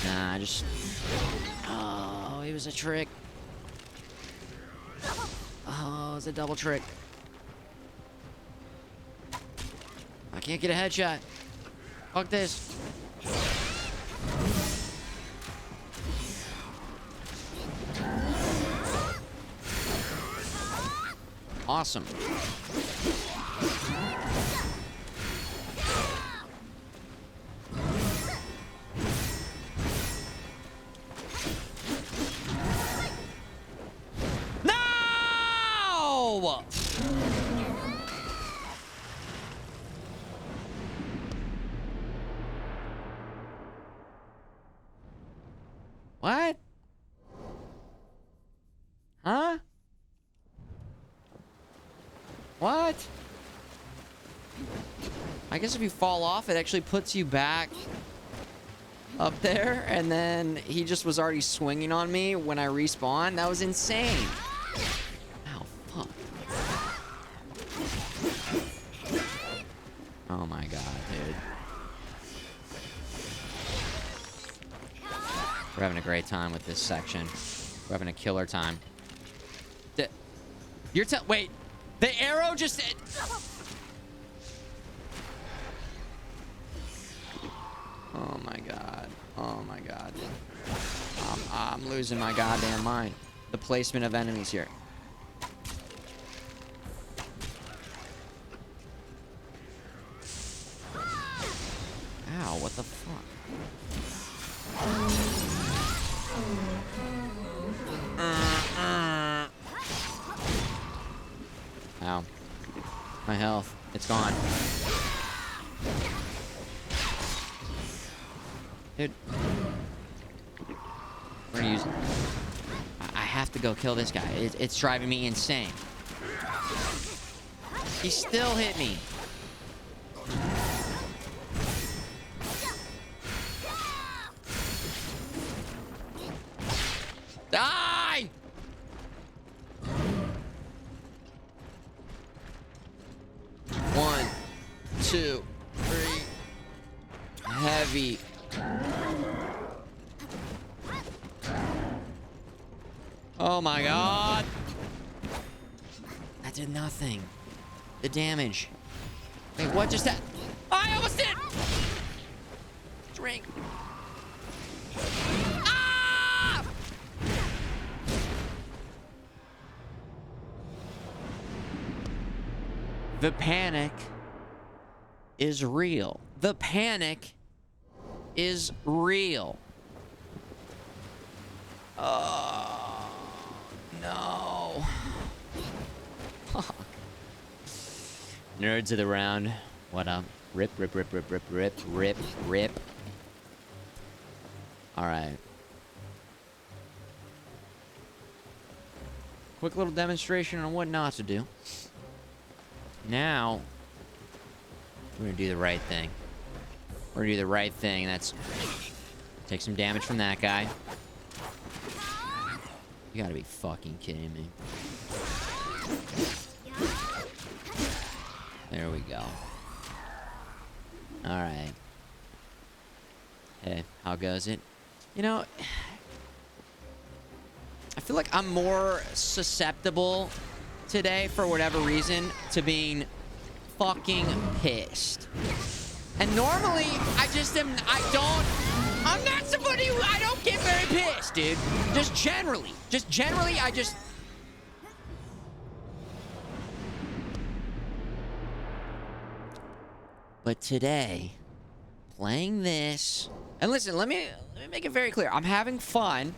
Nah, just... Oh, it was a trick. Oh, it was a double trick. I can't get a headshot. Fuck this. Awesome. No! What? Huh? What? I guess if you fall off, it actually puts you back up there, and then he just was already swinging on me when I respawned. That was insane. Ow, fuck. Oh my god, dude. We're having a great time with this section. We're having a killer time. Wait. The arrow just... Oh my god. Oh my god. I'm losing my goddamn mind. The placement of enemies here. Ow, what the fuck? Ow. My health. It's gone. Dude. We're gonna use... I have to go kill this guy. It's driving me insane. He still hit me. Die! One, two, three. Heavy. Oh my god. That did nothing. The damage. Wait, what just that? I almost did! Drink. Ah! The panic is real. The panic is real. Oh, no. Fuck. Nerds of the round. What up? Rip, rip, rip, rip, rip, rip, rip, rip. Alright. Quick little demonstration on what not to do. Now, we're gonna do the right thing. We're gonna do the right thing. That's take some damage from that guy. You gotta be fucking kidding me. There we go. Alright. Hey, how goes it? You know, I feel like I'm more susceptible today, for whatever reason, to being fucking pissed. And normally, I don't I'm not somebody who I don't get very pissed, dude. Just generally, I just. But today, playing this, and listen, let me make it very clear. I'm having fun.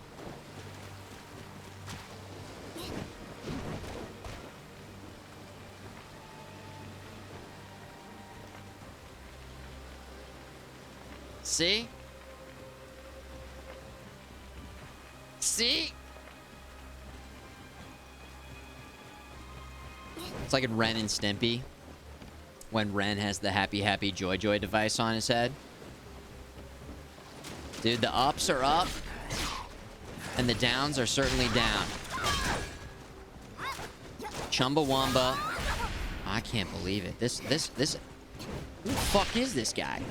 See? See? It's like in Ren and Stimpy, when Ren has the happy, happy, joy, joy device on his head. Dude, the ups are up, and the downs are certainly down. Chumbawamba. I can't believe it. This, who the fuck is this guy?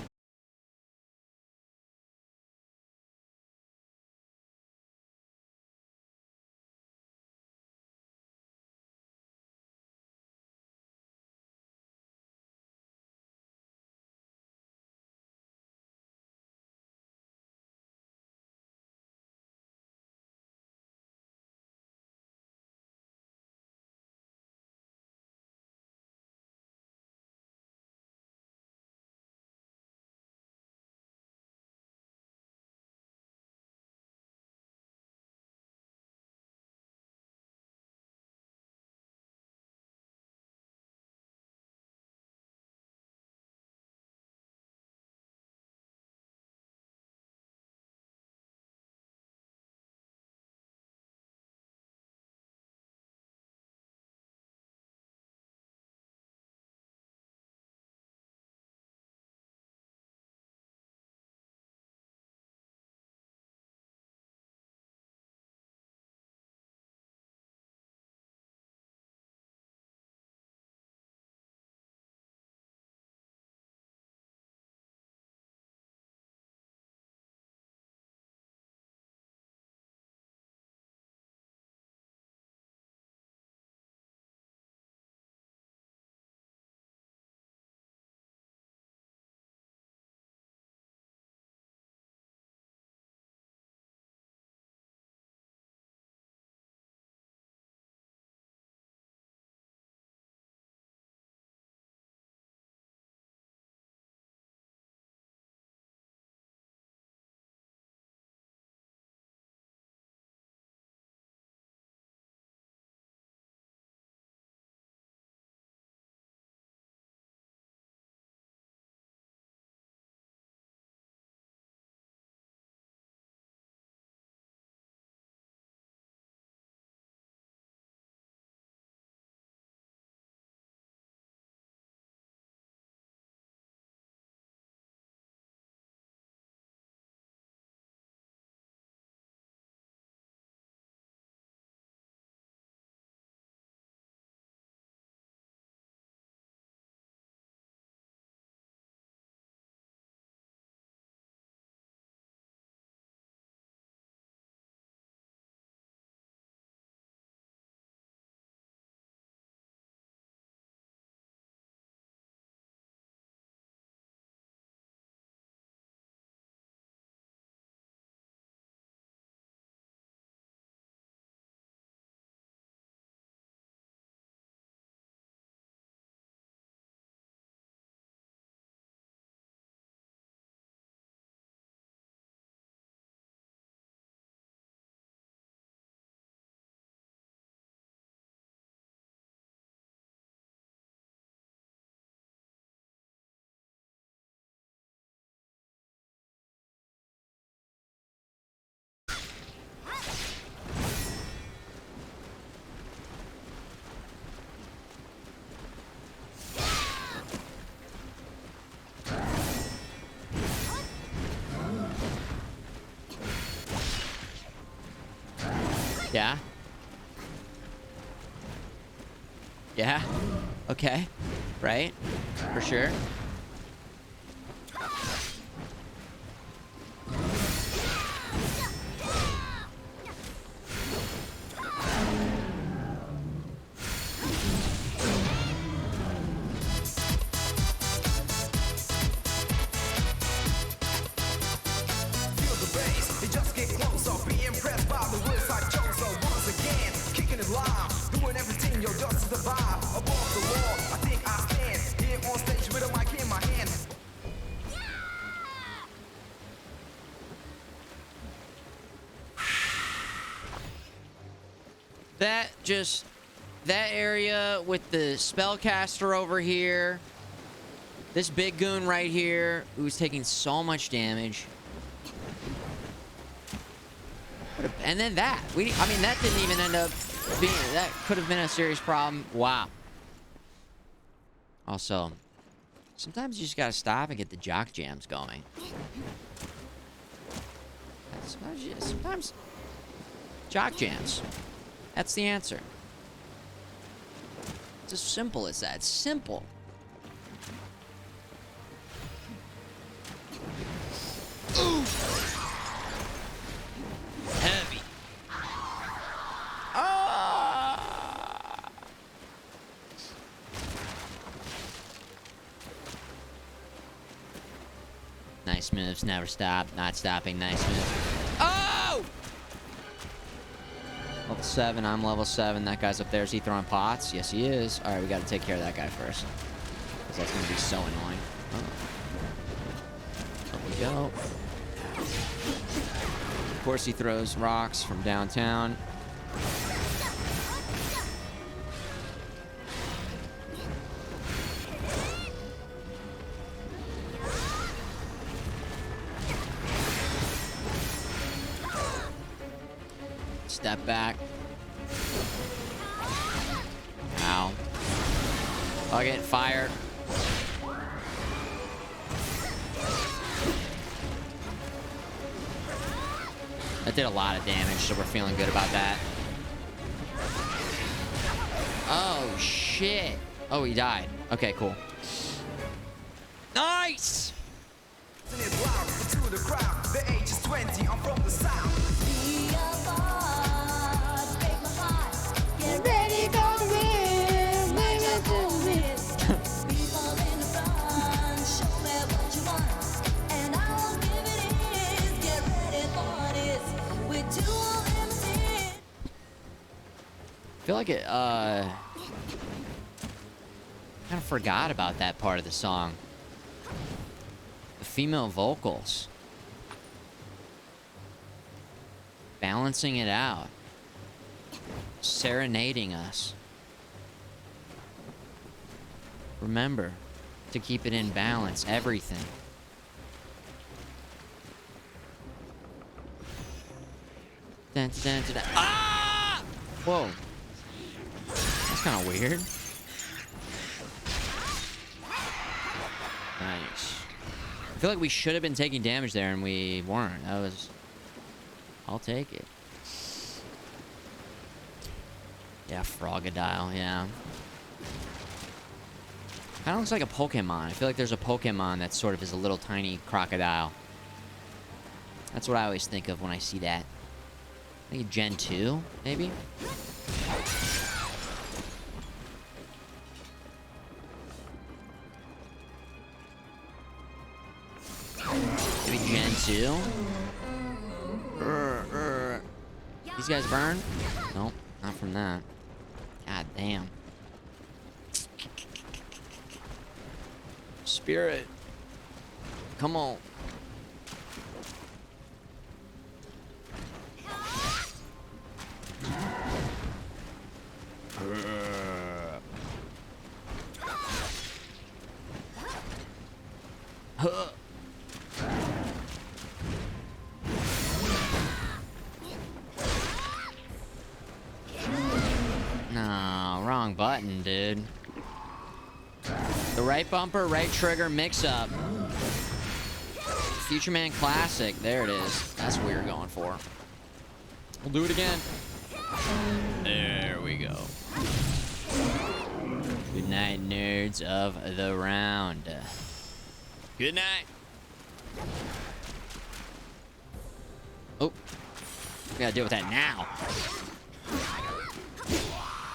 Yeah. Yeah. Okay. Right? For sure. That area with the spellcaster over here. This big goon right here who's taking so much damage. And then that. I mean, that didn't even end up being... That could have been a serious problem. Wow. Also, sometimes you just gotta stop and get the jock jams going. Sometimes jock jams. That's the answer. It's as simple as that. It's simple. Ooh. Heavy. Ah. Nice moves. Never stop. Not stopping. Nice moves. Oh! Level 7. I'm level 7. That guy's up there. Is he throwing pots? Yes, he is. All right, we got to take care of that guy first. Because that's going to be so annoying. Oh. There we go. Of course, he throws rocks from downtown. Step back. Ow. I'll get fired. That did a lot of damage, so we're feeling good about that. Oh, shit. Oh, he died. Okay, cool. Nice! I feel like it, kind of forgot about that part of the song. The female vocals. Balancing it out. Serenading us. Remember to keep it in balance, everything. Dun, dun, dun, dun. Ah! Whoa. That's kind of weird. Nice. I feel like we should have been taking damage there and we weren't. That was... I'll take it. Yeah, Frogodile, yeah. Kind of looks like a Pokemon. I feel like there's a Pokemon that sort of is a little tiny crocodile. That's what I always think of when I see that. I think Gen 2, maybe? Maybe Gen 2? These guys burn? Nope, not from that. God damn. Spirit. Come on. No, wrong button, dude. The right bumper, right trigger mix-up. Futureman Classic. There it is. That's what we were going for. We'll do it again. There we go. Good night, nerds of the round. Good night. Oh. We gotta deal with that now.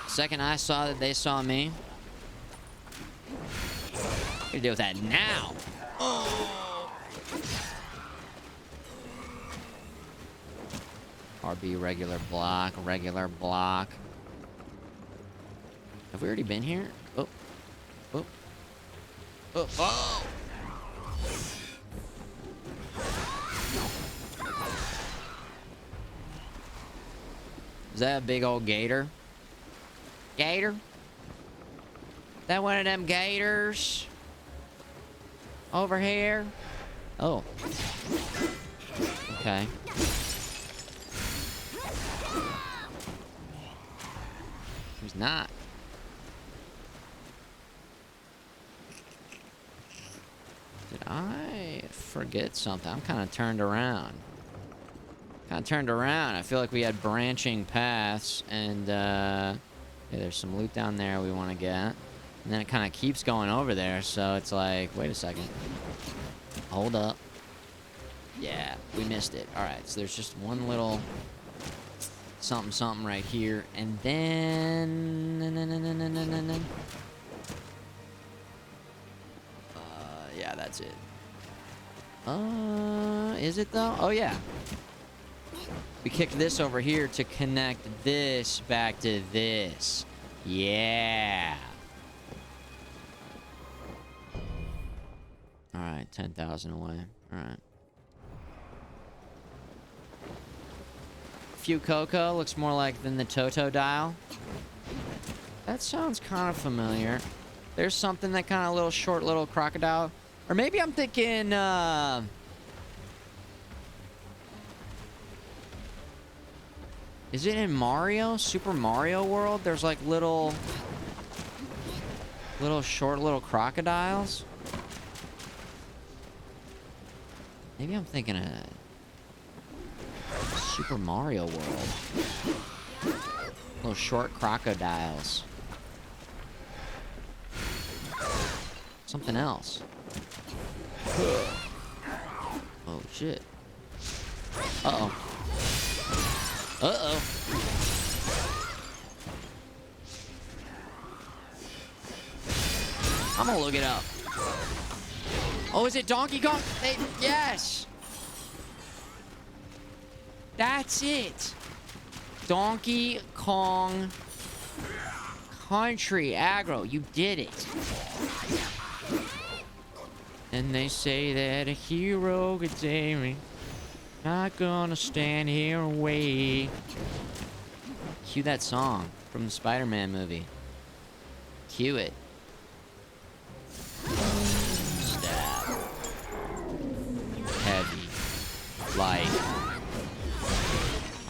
Second I saw that they saw me. Gotta deal with that now. Oh. RB, regular block, regular block. Have we already been here? Oh. Oh. Oh. Oh. Is that a big old gator? Gator? That one of them gators? Over here? Oh. Okay. He's not. Did I forget something? I'm kind of turned around. I feel like we had branching paths, and yeah, there's some loot down there we want to get. And then it kind of keeps going over there, so it's like, wait a second. Hold up. Yeah, we missed it. All right, so there's just one little something right here, and then yeah, that's it. Is it though? Oh yeah. We kicked this over here to connect this back to this. Yeah. All right, 10,000 away. All right. Fucoco looks more like than the Toto dial. That sounds kind of familiar. There's something that kind of little short little crocodile. Or maybe I'm thinking, is it in Mario? Super Mario World? There's like little short little crocodiles? Maybe I'm thinking of Super Mario World. Little short crocodiles. Something else. Oh shit. Uh-oh. Uh-oh. I'm gonna look it up. Oh, is it Donkey Kong? Yes! That's it! Donkey Kong Country Aggro. You did it. And they say that a hero could save me. Not gonna stand here and wait. Cue that song from the Spider-Man movie. Cue it. Stab. Heavy. Light.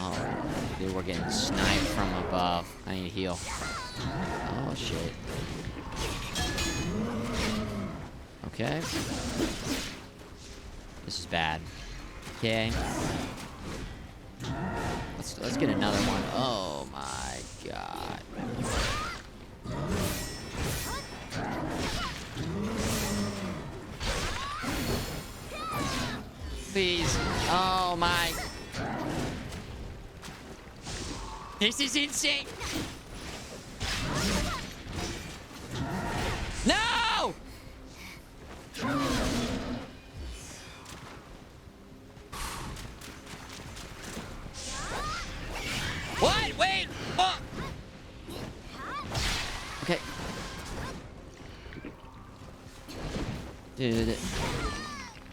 Alright. Dude, we're getting sniped from above. I need to heal. Oh, shit. Okay. This is bad. Okay. Let's get another one. Oh my god. Please. Oh my. This is insane. No! What? Wait! Oh! Okay. Dude.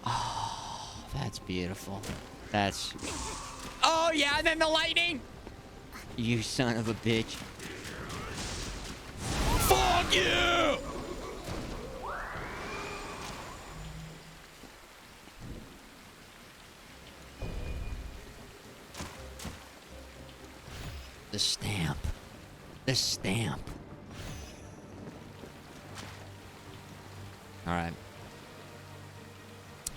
Oh, that's beautiful. That's... Oh, yeah, and then the lightning! You son of a bitch. Fuck you! The stamp. The stamp. Alright.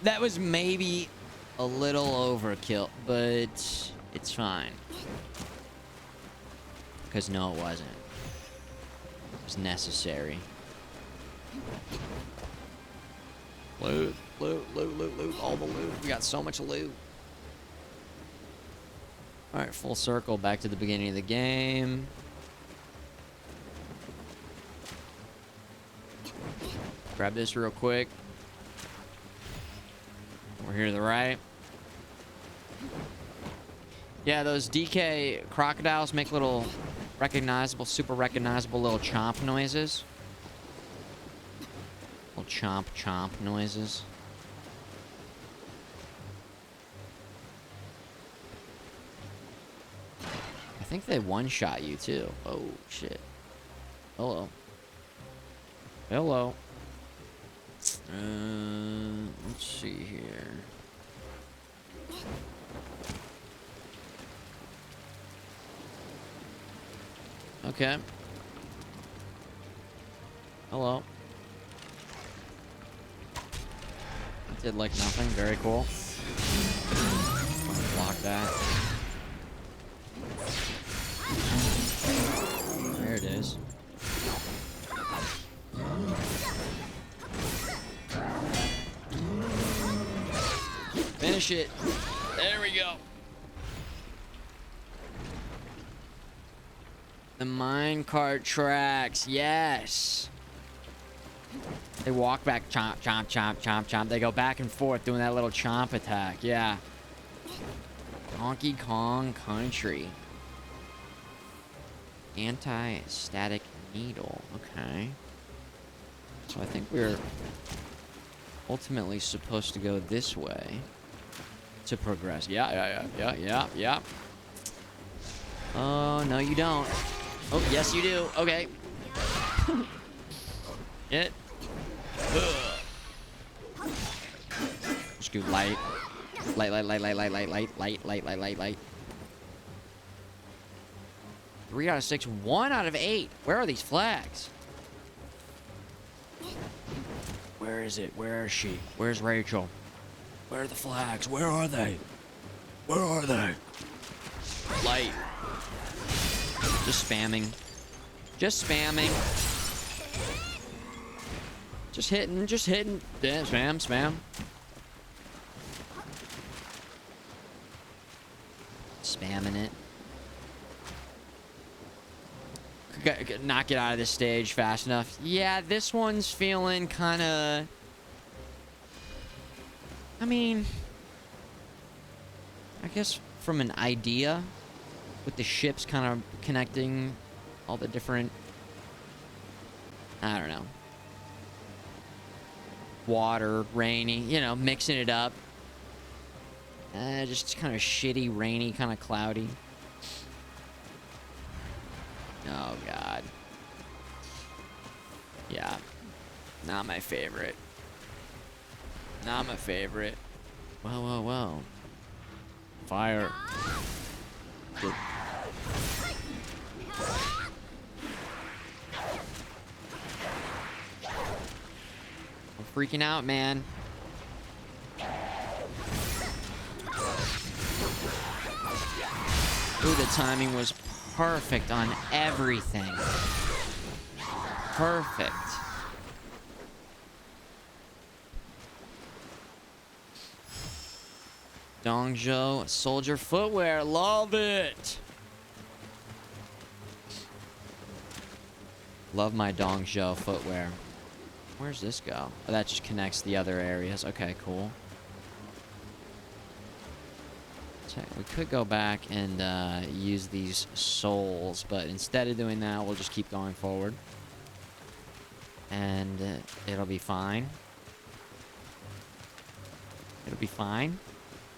That was maybe a little overkill, but it's fine. Because no, it wasn't. It was necessary. Loot, loot, loot, loot, loot. All the loot. We got so much loot. Alright, full circle. Back to the beginning of the game. Grab this real quick. We're here to the right. Yeah, those DK crocodiles make little recognizable, super recognizable little chomp noises. Little chomp, chomp noises. I think they one-shot you, too. Oh, shit. Hello. Hello. Let's see here. Okay. Hello. Did like nothing. Very cool. Block that. There it is. Finish it. There we go. The minecart tracks. Yes. They walk back, chomp, chomp, chomp, chomp, chomp. They go back and forth doing that little chomp attack. Yeah. Donkey Kong Country. Anti-static needle. Okay. So I think we're ultimately supposed to go this way to progress. Yeah. Oh, no, you don't. Oh, yes, you do. Okay. It. Just do light. Light. 3 out of 6. 1 out of 8. Where are these flags? Where is it? Where is she? Where's Rachel? Where are the flags? Where are they? Where are they? Light. Just spamming. Just spamming. Just hitting. Yeah, spam. Spamming it. Could not get out of this stage fast enough. Yeah, this one's feeling kind of... I mean... I guess from an idea, with the ships kind of connecting all the different... I don't know. Water, rainy, you know, mixing it up. Just kind of shitty, rainy, kind of cloudy. Oh, God. Yeah. Not my favorite. Not my favorite. Well. Fire. Good. I'm freaking out, man. Ooh, the timing was perfect on everything. Perfect. Dongzhou soldier footwear. Love it. Love my Dongzhou footwear. Where's this go? Oh, that just connects the other areas. Okay, cool. We could go back and use these souls, but instead of doing that, we'll just keep going forward. And it'll be fine. It'll be fine.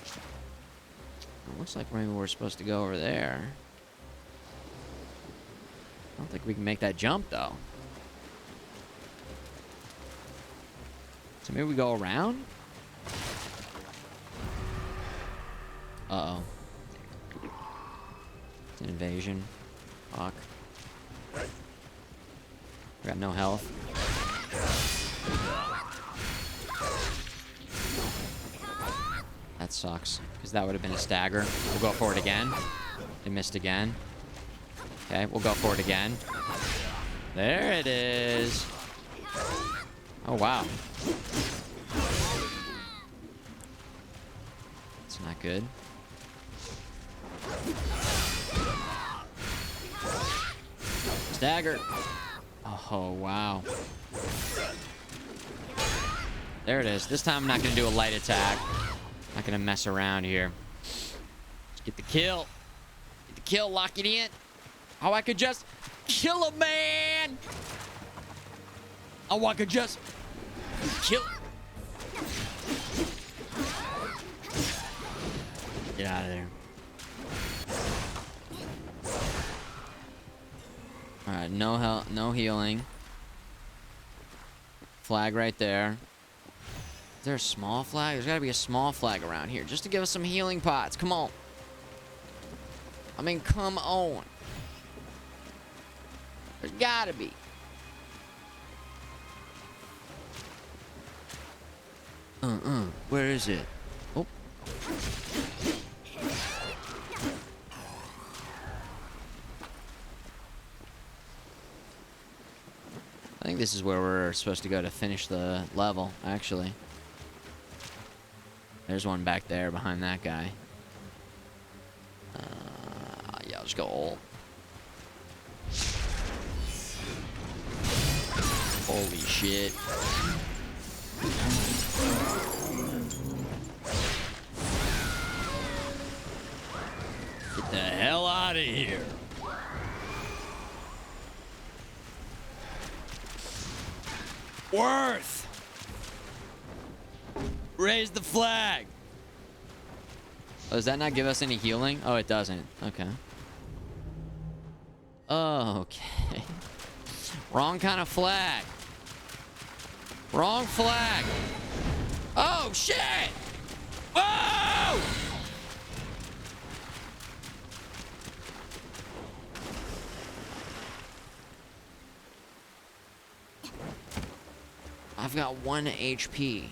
It looks like maybe we're supposed to go over there. I don't think we can make that jump, though. So maybe we go around? Uh-oh. It's an invasion. Fuck. We got no health. That sucks, because that would have been a stagger. We'll go for it again. They missed again. Okay, we'll go for it again. There it is. Oh, wow. It's not good. Stagger. Oh, wow. There it is. This time I'm not going to do a light attack. Not going to mess around here. Let's get the kill. Get the kill. Lock it in. Oh, I could just kill a man. Oh, I could just kill. Get out of there. Alright, no healing. Flag right there. Is there a small flag? There's gotta be a small flag around here just to give us some healing pots. Come on. I mean, come on. There's gotta be. Where is it? Oh. I think this is where we're supposed to go to finish the level, actually. There's one back there behind that guy. Yeah, I'll just go ult. Holy shit. Get the hell out of here. Worth! Raise the flag! Oh, does that not give us any healing? Oh, it doesn't. Okay. Oh, okay. Wrong kind of flag. Wrong flag. Oh, shit! Whoa! I've got 1 HP.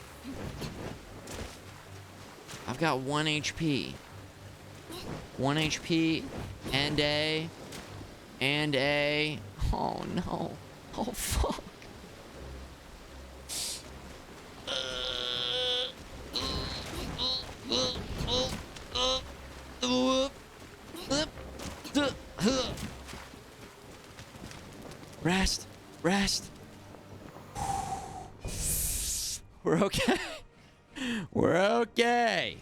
I've got 1 HP. 1 HP and a... Oh, no. Oh, fuck. Rest. Rest. We're okay. We're okay.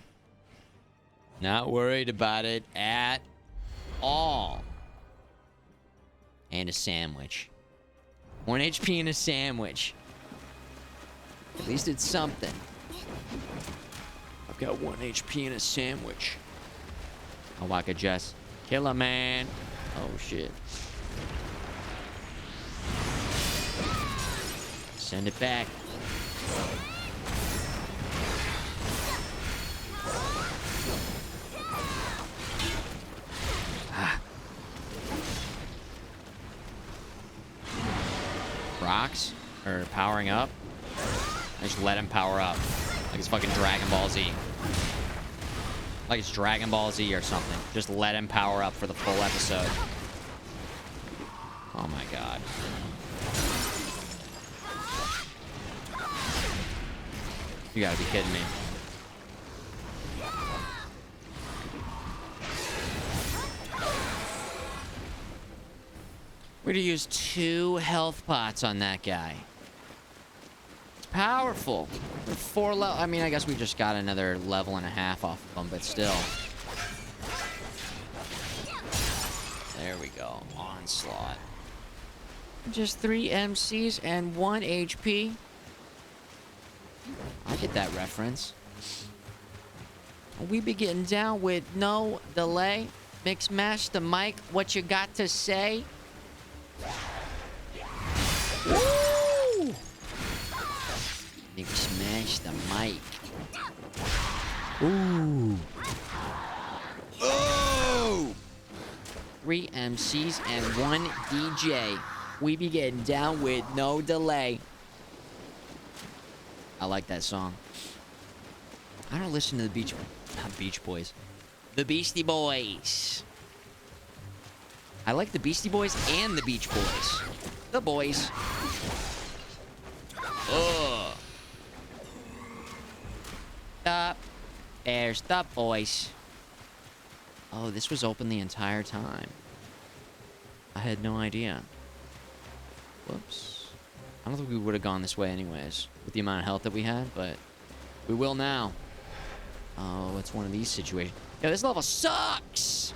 Not worried about it at all. And a sandwich. 1 HP and a sandwich. At least it's something. I've got 1 HP and a sandwich. Awaka Jess. Killer man. Oh shit. Send it back. Rocks are powering up. I just let him power up. Like it's fucking Dragon Ball Z. Like it's Dragon Ball Z or something. Just let him power up for the full episode. Oh my god. You gotta be kidding me. We're gonna use 2 health pots on that guy. It's powerful. 4 level. I mean, I guess we just got another level and a half off of them, but still. There we go. Onslaught. Just 3 MCs and 1 HP. I get that reference. We be getting down with no delay. Mix mash the mic. What you got to say? Woo! Mix smash the mic. Ooh. Oh! 3 MCs and 1 DJ. We be getting down with no delay. I like that song. I don't listen to the Beach Boys. The Beastie Boys. I like the Beastie Boys and the Beach Boys. The boys. Ugh. There's the boys. Oh, this was open the entire time. I had no idea. Whoops. I don't think we would have gone this way anyways, with the amount of health that we had, but we will now. Oh, it's one of these situations. Yo, this level sucks!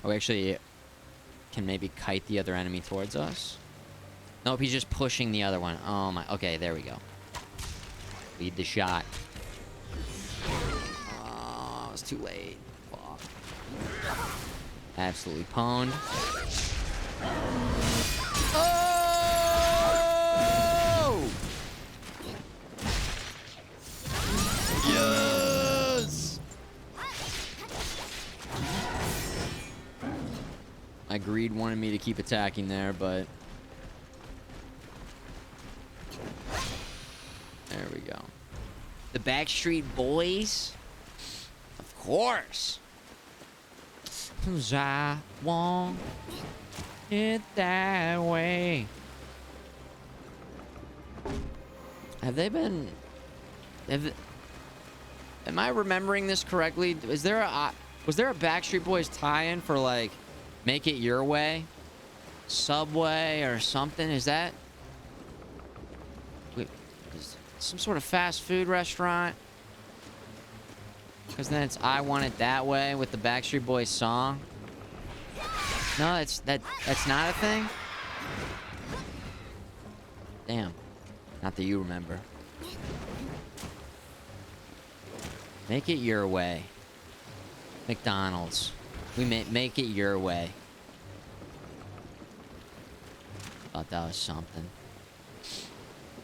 Oh, we actually can maybe kite the other enemy towards us. Nope, he's just pushing the other one. Oh my, okay, there we go. Lead the shot. Oh, it's too late. Fuck. Absolutely pwned. Oh! Yes! My greed wanted me to keep attacking there, but there we go. The Backstreet Boys? Of course. 'Cause I want it that way. Have they been... am I remembering this correctly? Was there a Backstreet Boys tie-in for, like, Make It Your Way? Subway or something? Is that... Wait, is some sort of fast food restaurant? Because then it's I Want It That Way with the Backstreet Boys song. No, that's not a thing? Damn. Not that you remember. Make It Your Way. McDonald's. We make it your way. Thought that was something.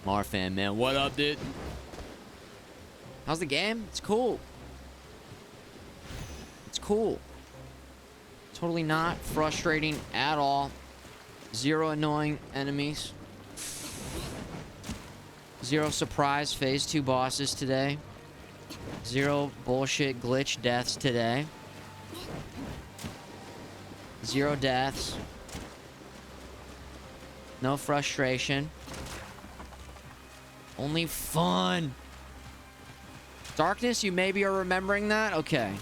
Marfan, man. What up, dude? How's the game? It's cool. It's cool. Totally not frustrating at all. Zero annoying enemies. Zero surprise phase 2 bosses today. Zero bullshit glitch deaths today. Zero deaths. No frustration. Only fun. Darkness, you maybe are remembering that? Okay.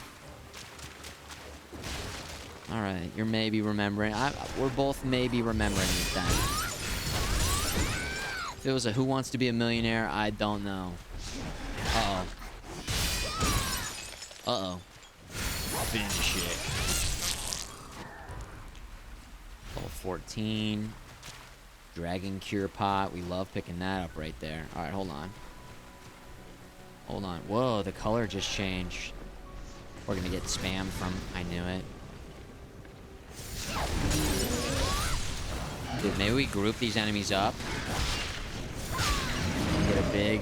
Alright, you're maybe remembering. We're both maybe remembering it then. If it was a Who Wants to Be a Millionaire, I don't know. Uh-oh. Uh-oh. Finish it. Level 14. Dragon Cure Pot. We love picking that up right there. Alright, hold on. Hold on. Whoa, the color just changed. We're gonna get spam from... I knew it. Dude, maybe we group these enemies up. Get a big...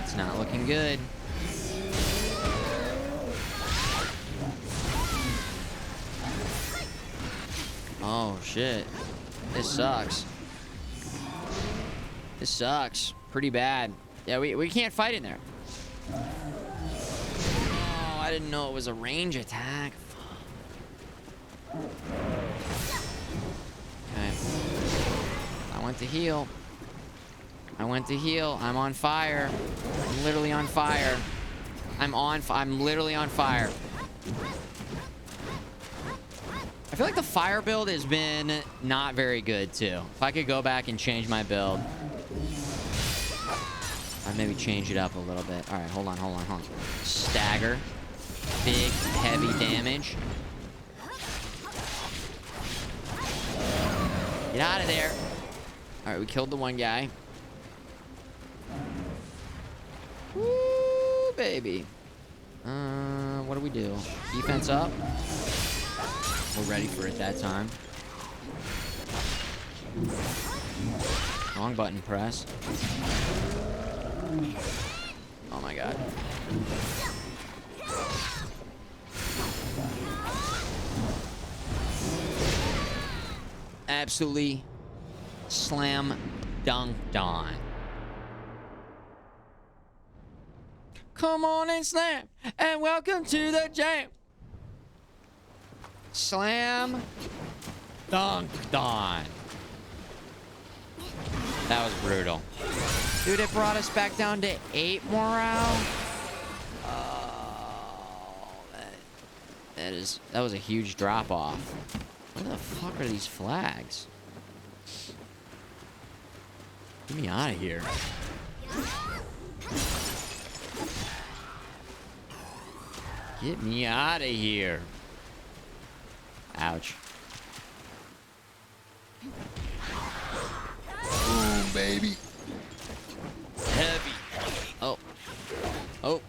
It's not looking good. Oh, shit. This sucks. This sucks. Pretty bad. Yeah, we can't fight in there. Oh, I didn't know it was a range attack. Okay. I went to heal. I went to heal. I'm on fire. I'm literally on fire. I'm literally on fire. I feel like the fire build has been not very good, too. If I could go back and change my build. I'd maybe change it up a little bit. All right, hold on. Stagger. Big, heavy damage. Get out of there. All right, we killed the one guy. Woo, baby. What do we do? Defense up. We're ready for it that time. Wrong button press. Oh my god. Absolutely slam dunked on. Come on and slam, and welcome to the jam. Slam dunked on. That was brutal. Dude, it brought us back down to 8 morale. Oh, that was a huge drop off. Where the fuck are these flags? Get me out of here. Get me out of here. Ouch. Boom, baby. Heavy. Oh. Oh.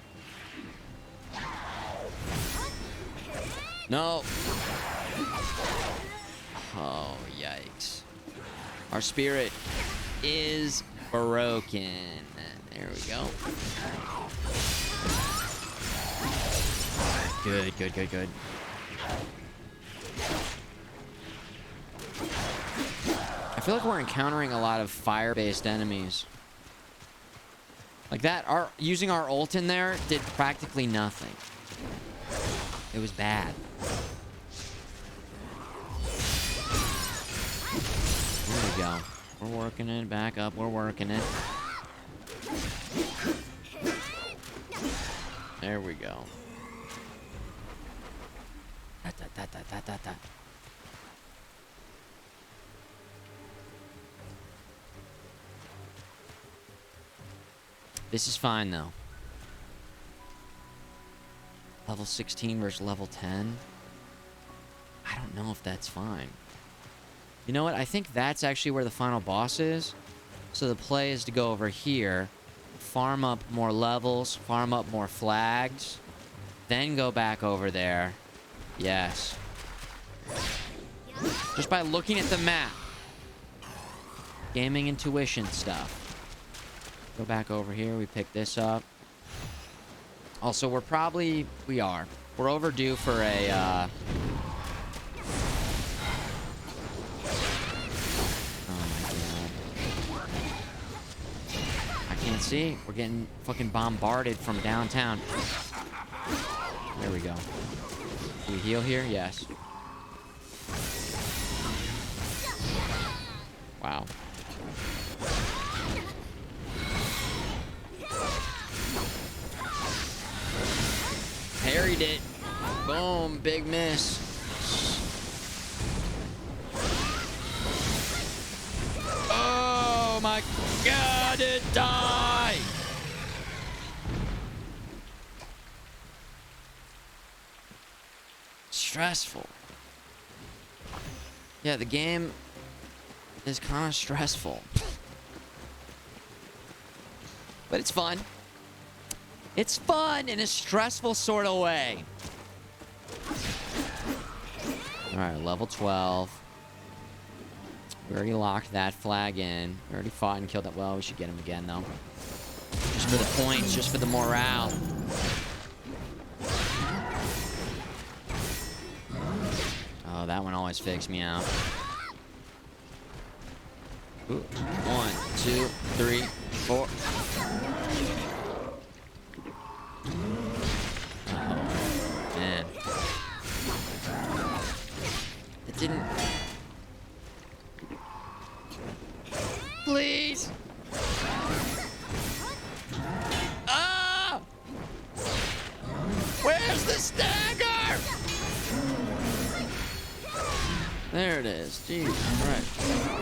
yikes. Our spirit is broken. There we go. Good, good, good, good. I feel like we're encountering a lot of fire-based enemies. Like that, using our ult in there did practically nothing. It was bad. There we go. We're working it back up. We're working it. There we go. This is fine, though. Level 16 versus level 10. I don't know if that's fine. You know what? I think that's actually where the final boss is. So the play is to go over here, farm up more levels, farm up more flags, then go back over there. Yes. Just by looking at the map. Gaming intuition stuff. Go back over here. We pick this up. Also, we're overdue for a, oh my god. I can't see. We're getting fucking bombarded from downtown. There we go. Do we heal here? Yes. Wow. Parried it. Boom. Big miss. Oh my god, it died! Stressful. Yeah, the game is kind of stressful. But it's fun. It's fun in a stressful sort of way. Alright, level 12. We already locked that flag in. We already fought and killed that. Well, we should get him again, though. Just for the points, just for the morale. Oh, that one always fakes me out. Ooh. 1, 2, 3, 4. Oh, man. It didn't... Please! Ah! Where's the stagger? There it is. Jeez. Right.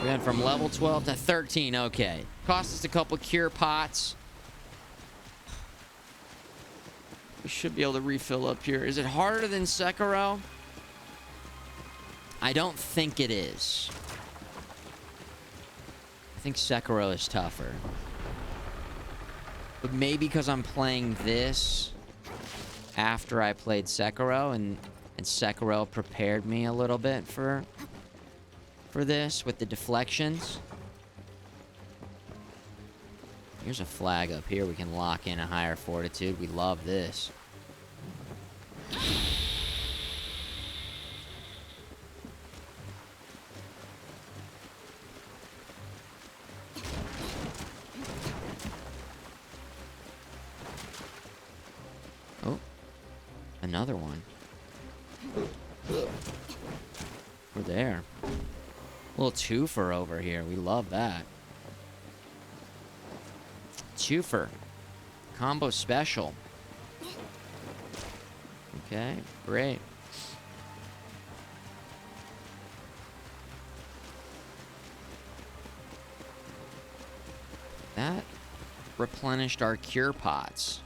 We went from level 12 to 13. Okay. Cost us a couple cure pots. We should be able to refill up here. Is it harder than Sekiro? I don't think it is. I think Sekiro is tougher. But maybe because I'm playing this after I played Sekiro, and Sekiro prepared me a little bit for this with the deflections. Here's a flag up here. We can lock in a higher fortitude. We love this. Oh, another one. We're there. A little twofer over here. We love that. Twofer. Combo special. Okay, great. That replenished our cure pots.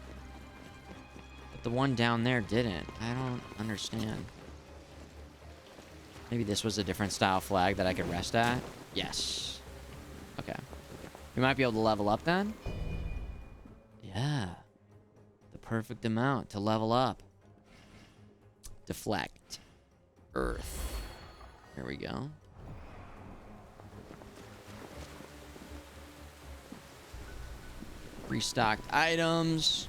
But the one down there didn't. I don't understand. Maybe this was a different style flag that I could rest at? Yes. Okay. We might be able to level up then? Yeah. The perfect amount to level up. Deflect. Earth. Here we go. Restocked items.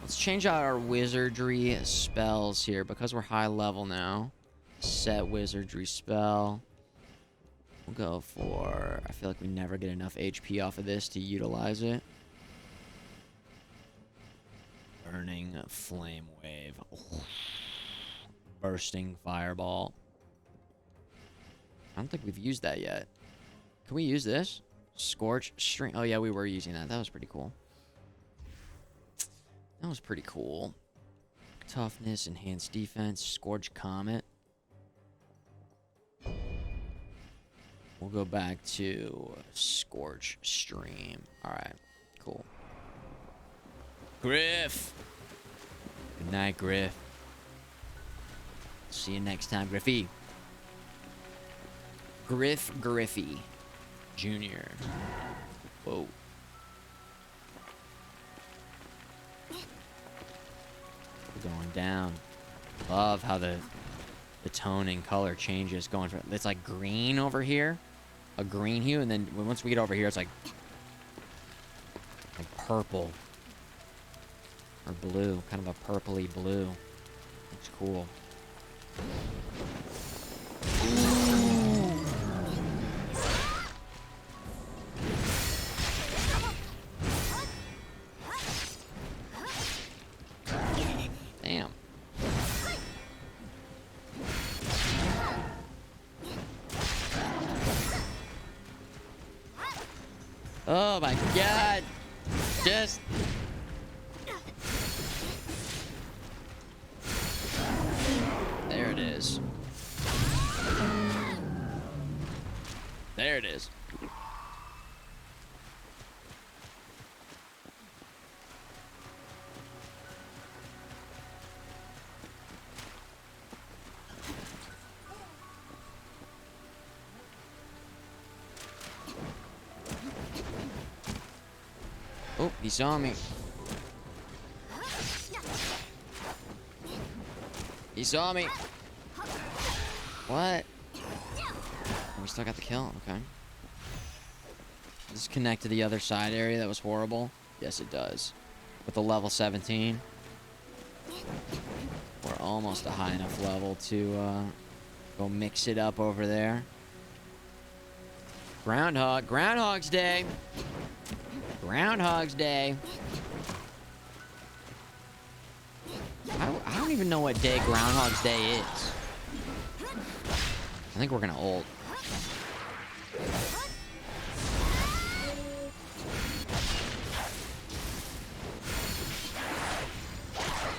Let's change out our wizardry spells here because we're high level now. Set wizardry spell. We'll go for... I feel like we never get enough HP off of this to utilize it. Burning flame wave. Oh. Bursting fireball. I don't think we've used that yet. Can we use this? Scorch string. Oh yeah, we were using that. That was pretty cool. That was pretty cool. Toughness, enhanced defense, Scorch Comet. We'll go back to Scorch Stream. Alright, cool. Griff! Good night, Griff. See you next time, Griffy. Griff Griffy Jr. Whoa. We're going down. Love how the tone and color changes. Going from, it's like green over here, a green hue, and then once we get over here, it's like purple or blue, kind of a purpley blue. It's cool. Damn. Oh my god. Just... There it is. There it is. Oh, he saw me. He saw me. What? We still got the kill. Okay. Does this connect to the other side area that was horrible? Yes, it does. With the level 17. We're almost a high enough level to go mix it up over there. Groundhog's Day. Groundhog's Day. I don't even know what day Groundhog's Day is. I think we're gonna ult.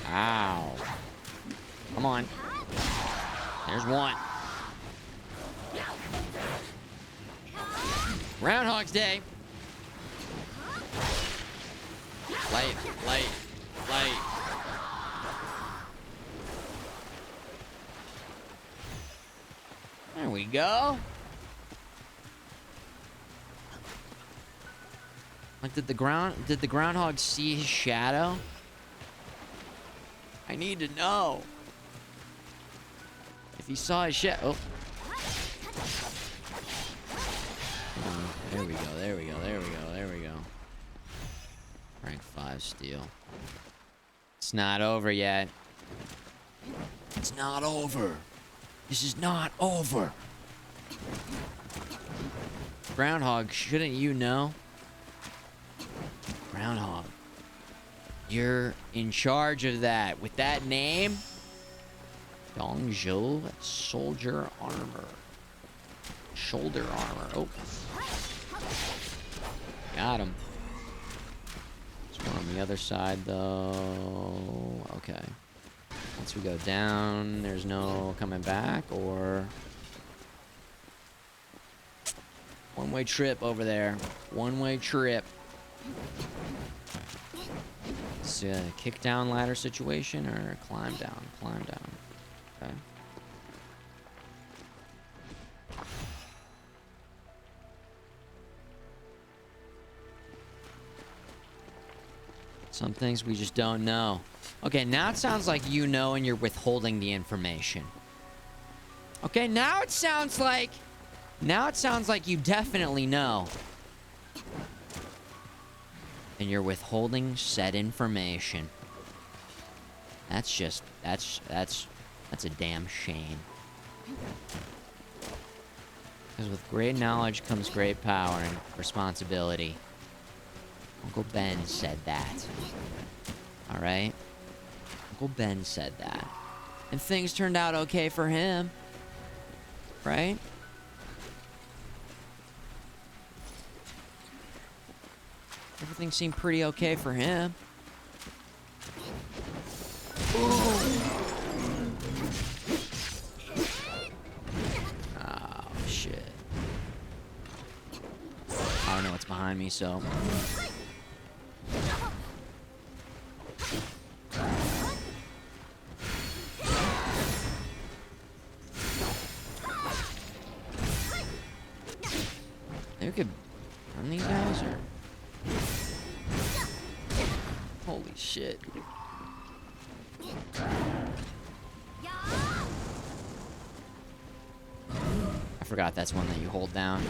Ow. Come on. There's one. Groundhog's Day. Light, light, light. There we go. Like, did the groundhog see his shadow? I need to know. If he saw his shadow. Oh. There we go, there we go, there we go, there we go. Rank 5 steal. It's not over yet. It's not over. This is not over. Groundhog, shouldn't you know? Groundhog. You're in charge of that. With that name? Dongzhou soldier armor. Shoulder armor. Oh. Got him. There's one on the other side, though. Okay. Once we go down, there's no coming back, or... One-way trip over there. One-way trip. It's a kick-down ladder situation, or climb down? Climb down. Okay. Some things we just don't know. Okay, now it sounds like you know and you're withholding the information. Okay, now it sounds like Now it sounds like you definitely know. And you're withholding said information. That's just, that's a damn shame. Because with great knowledge comes great power and responsibility. Uncle Ben said that. Alright? Uncle Ben said that. And things turned out okay for him. Right? Everything seemed pretty okay for him. Oh, shit. I don't know what's behind me, so... Maybe we could run these guys, or... Holy shit. I forgot that's one that you hold down.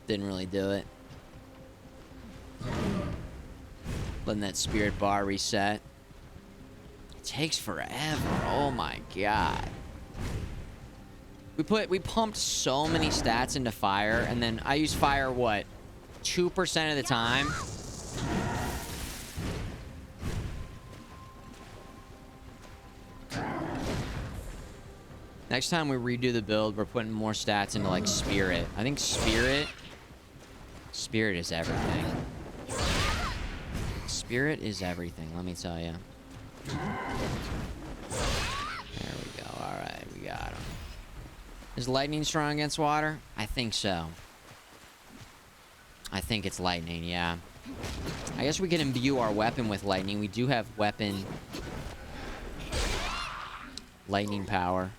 Didn't really do it. Letting that spirit bar reset. It takes forever. Oh my god. We pumped so many stats into fire, and then I use fire, what, 2% of the time? Next time we redo the build, we're putting more stats into, like, spirit. I think spirit is everything. Spirit is everything, let me tell you. There we go. Alright, we got him. Is lightning strong against water? I think so. I think it's lightning, yeah. I guess we can imbue our weapon with lightning. We do have weapon... lightning power.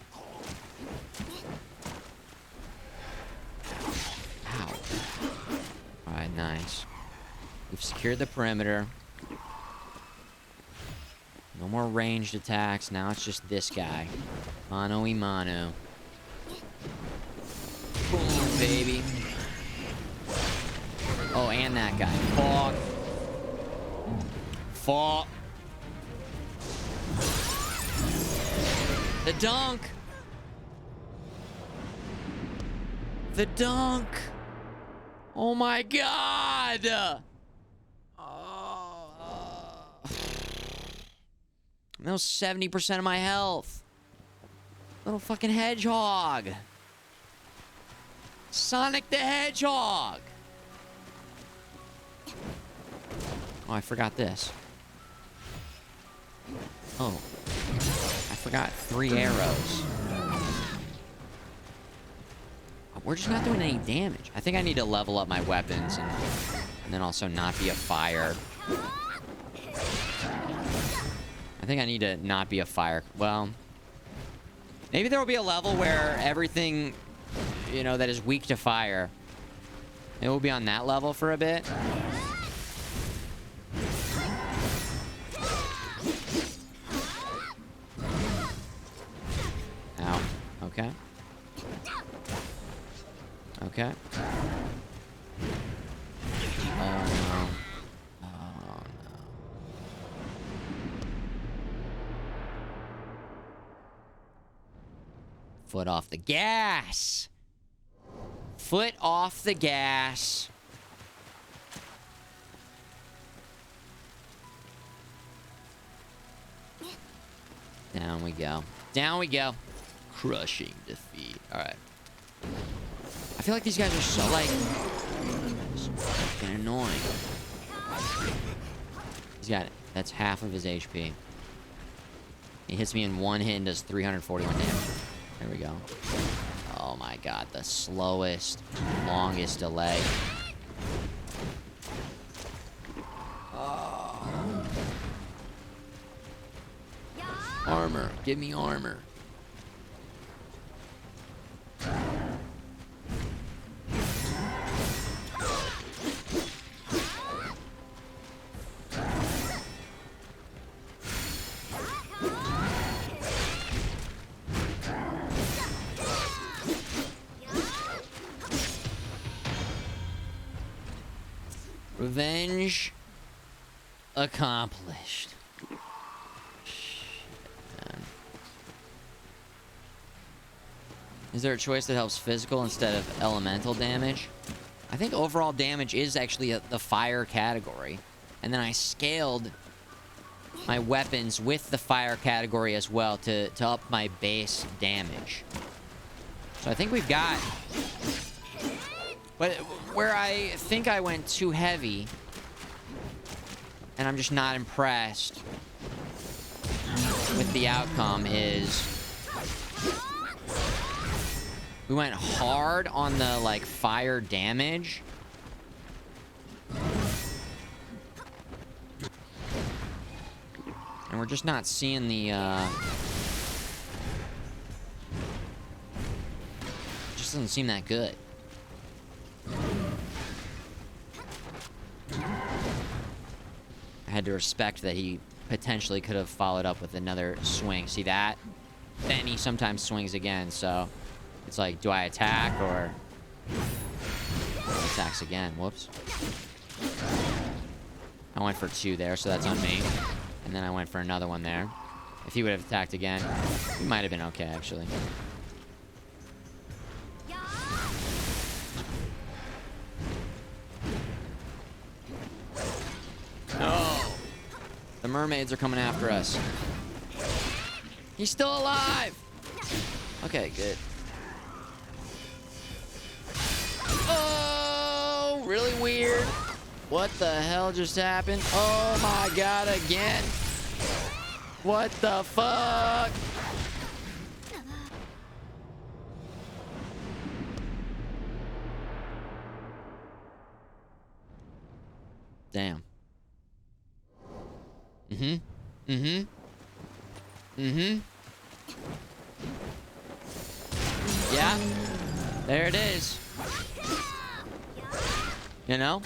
Ow. Alright, nice. We've secured the perimeter. No more ranged attacks. Now it's just this guy. Mano-y-mano. Boom, baby. Oh, and that guy. Fuck. Fuck. The dunk. The dunk. Oh my god. That was 70% of my health. Little fucking hedgehog. Sonic the Hedgehog! Oh, I forgot this. Oh. I forgot 3 arrows. We're just not doing any damage. I think I need to level up my weapons and then also not be a fire. I think I need to not be a fire. Well, maybe there will be a level where everything... you know, that is weak to fire. It will be on that level for a bit. Ow. Okay. Okay. Oh, no. Oh, no. Foot off the gas! Foot off the gas. Down we go. Down we go. Crushing defeat. Alright. I feel like these guys are so, like... so fucking annoying. He's got it. That's half of his HP. He hits me in one hit and does 341 damage. There we go. Oh my god, the slowest, longest delay. Oh. Armor. Give me armor. Revenge accomplished. Is there a choice that helps physical instead of elemental damage? I think overall damage is actually the fire category. And then I scaled my weapons with the fire category as well to up my base damage. So I think we've got... But where I think I went too heavy, and I'm just not impressed with the outcome, is... We went hard on the, like, fire damage. And we're just not seeing the, just doesn't seem that good. I had to respect that he potentially could have followed up with another swing. See that? Then he sometimes swings again, so... It's like, do I attack or... Attacks again. Whoops. I went for 2 there, so that's on me. And then I went for another one there. If he would have attacked again, he might have been okay, actually. No! The mermaids are coming after us. He's still alive! Okay, good. Oh, really weird. What the hell just happened? Oh my god, again. What the fuck? Damn. Yeah. There it is. You know?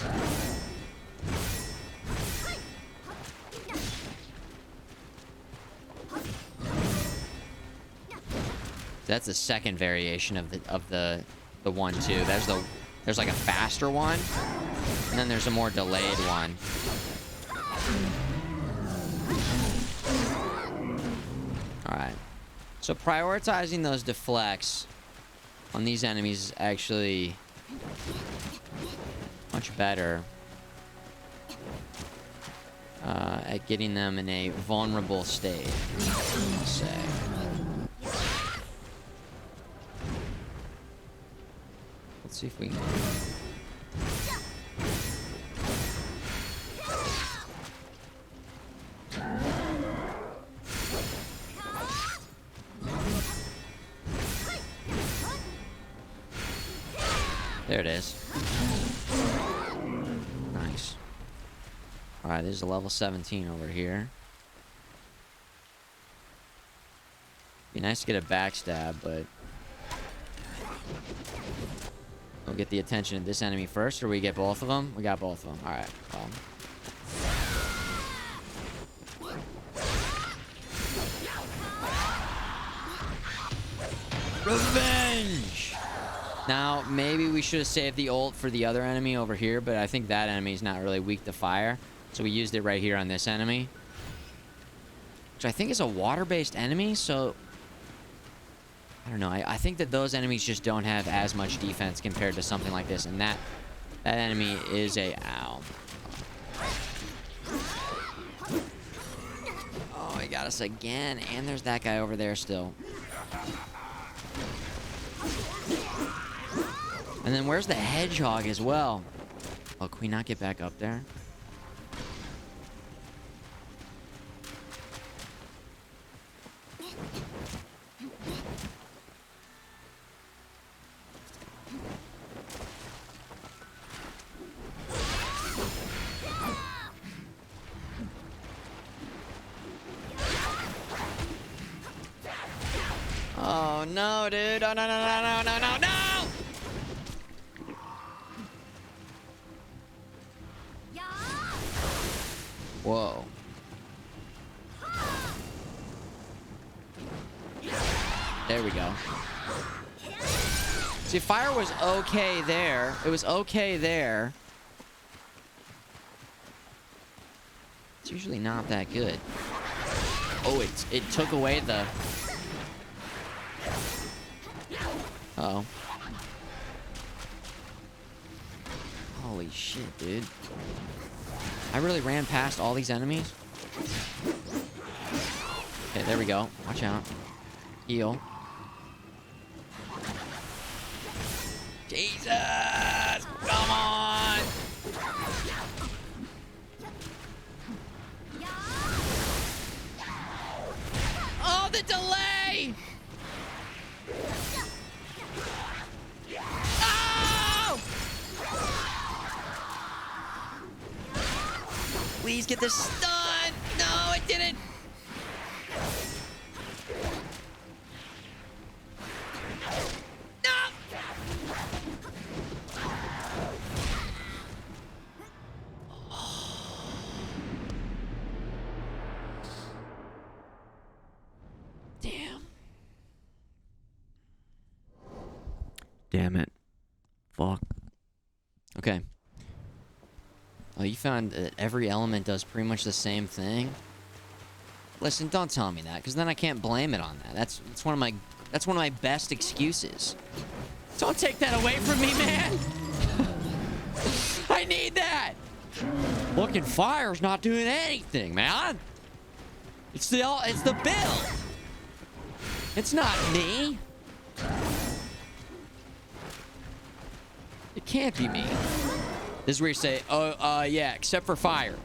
That's the second variation of the 1-2. There's like a faster one, and then there's a more delayed one. All right. So prioritizing those deflects on these enemies is actually much better at getting them in a vulnerable state, I'll say. Let's see if we can... There it is. Nice. Alright, there's a level 17 over here. Be nice to get a backstab, but... We'll get the attention of this enemy first, or we get both of them? We got both of them. Alright, well. Revenge! Now, maybe we should have saved the ult for the other enemy over here, but I think that enemy is not really weak to fire. So we used it right here on this enemy. Which I think is a water-based enemy, so... I don't know. I think that those enemies just don't have as much defense compared to something like this. And that enemy is a... Ow. Oh, he got us again. And there's that guy over there still. And then where's the hedgehog as well? Oh, can we not get back up there? Oh no, dude. Oh no, no, no, no, no, no, no! Whoa. There we go. See, fire was okay there. It was okay there. It's usually not that good. Oh, it took away the... Uh-oh. Holy shit, dude. I really ran past all these enemies. Okay, there we go. Watch out. Heal. Jesus! Come on! Oh, the delay! Oh! Please get this stun! No, it didn't! No! Damn. Damn it. Fuck. Okay. Oh, you found that every element does pretty much the same thing? Listen, don't tell me that, because then I can't blame it on that. That's one of my best excuses. Don't take that away from me, man! I need that! Looking fire's not doing anything, man! It's the build! It's not me! It can't be me. This is where you say, oh, yeah, except for fire.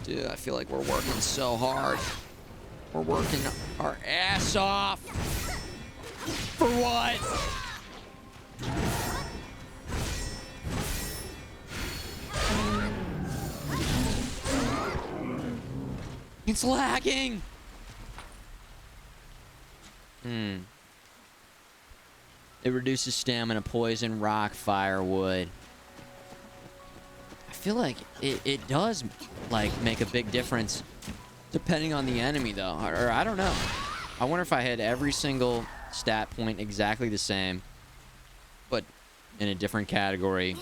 Dude, I feel like we're working so hard. We're working our ass off. For what? It's lagging. It reduces stamina, poison, rock, fire, wood. I feel like it does, like, make a big difference depending on the enemy, though. Or I don't know. I wonder if I had every single stat point exactly the same, but in a different category.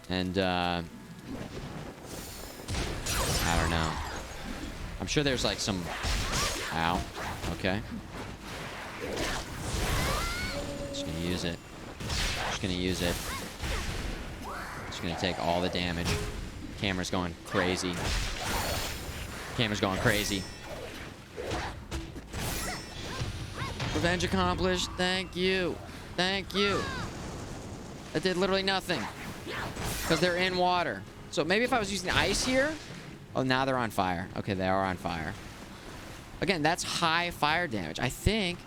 And, I don't know. I'm sure there's, like, some... Ow. Okay. Just gonna use it. Just gonna use it. Just gonna take all the damage. Camera's going crazy. Camera's going crazy. Revenge accomplished. Thank you. Thank you. That did literally nothing. Because they're in water. So maybe if I was using ice here... Oh, now they're on fire. Okay, they are on fire. Again, that's high fire damage. I think...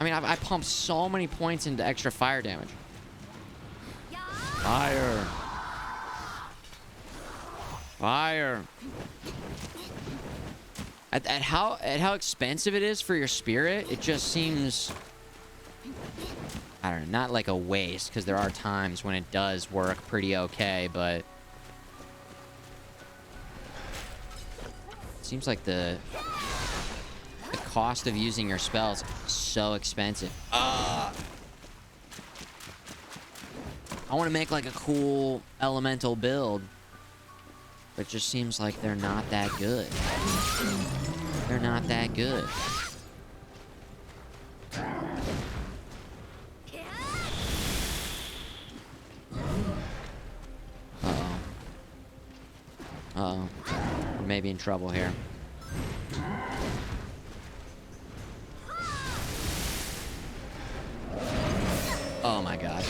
I mean, I pumped so many points into extra fire damage. Fire. Fire. At how expensive it is for your spirit, it just seems... I don't know, not like a waste, because there are times when it does work pretty okay, but... It seems like the cost of using your spells is so expensive. I want to make like a cool elemental build, but it just seems like they're not that good. They're not that good. Uh-oh. Uh-oh. We're maybe in trouble here. Oh my god.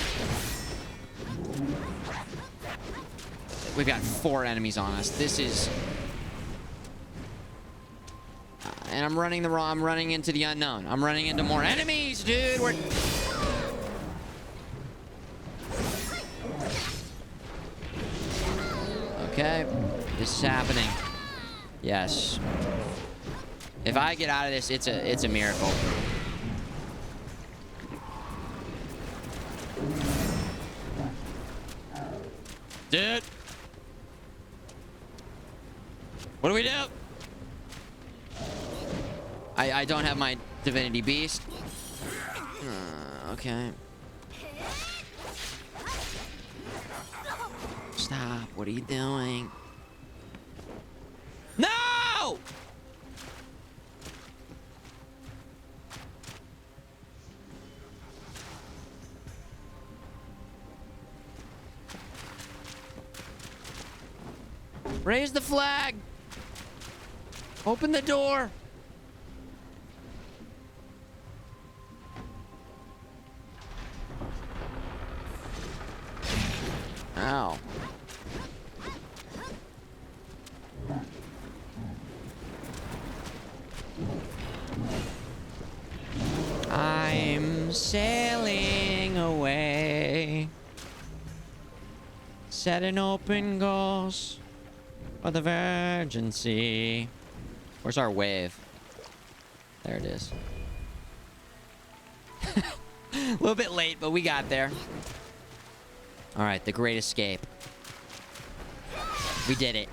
We've got 4 enemies on us. This is... and I'm running the wrong... I'm running into the unknown. I'm running into more enemies, dude! We're... Okay. This is happening. Yes. If I get out of this, it's a miracle. Dude. What do we do? I don't have my Divinity Beast. Okay. Stop. What are you doing? No! Raise the flag. Open the door. Ow. I'm sailing away. Setting open goals for the Virgin Sea. Where's our wave? There it is. A little bit late, but we got there. All right, the Great Escape. We did it.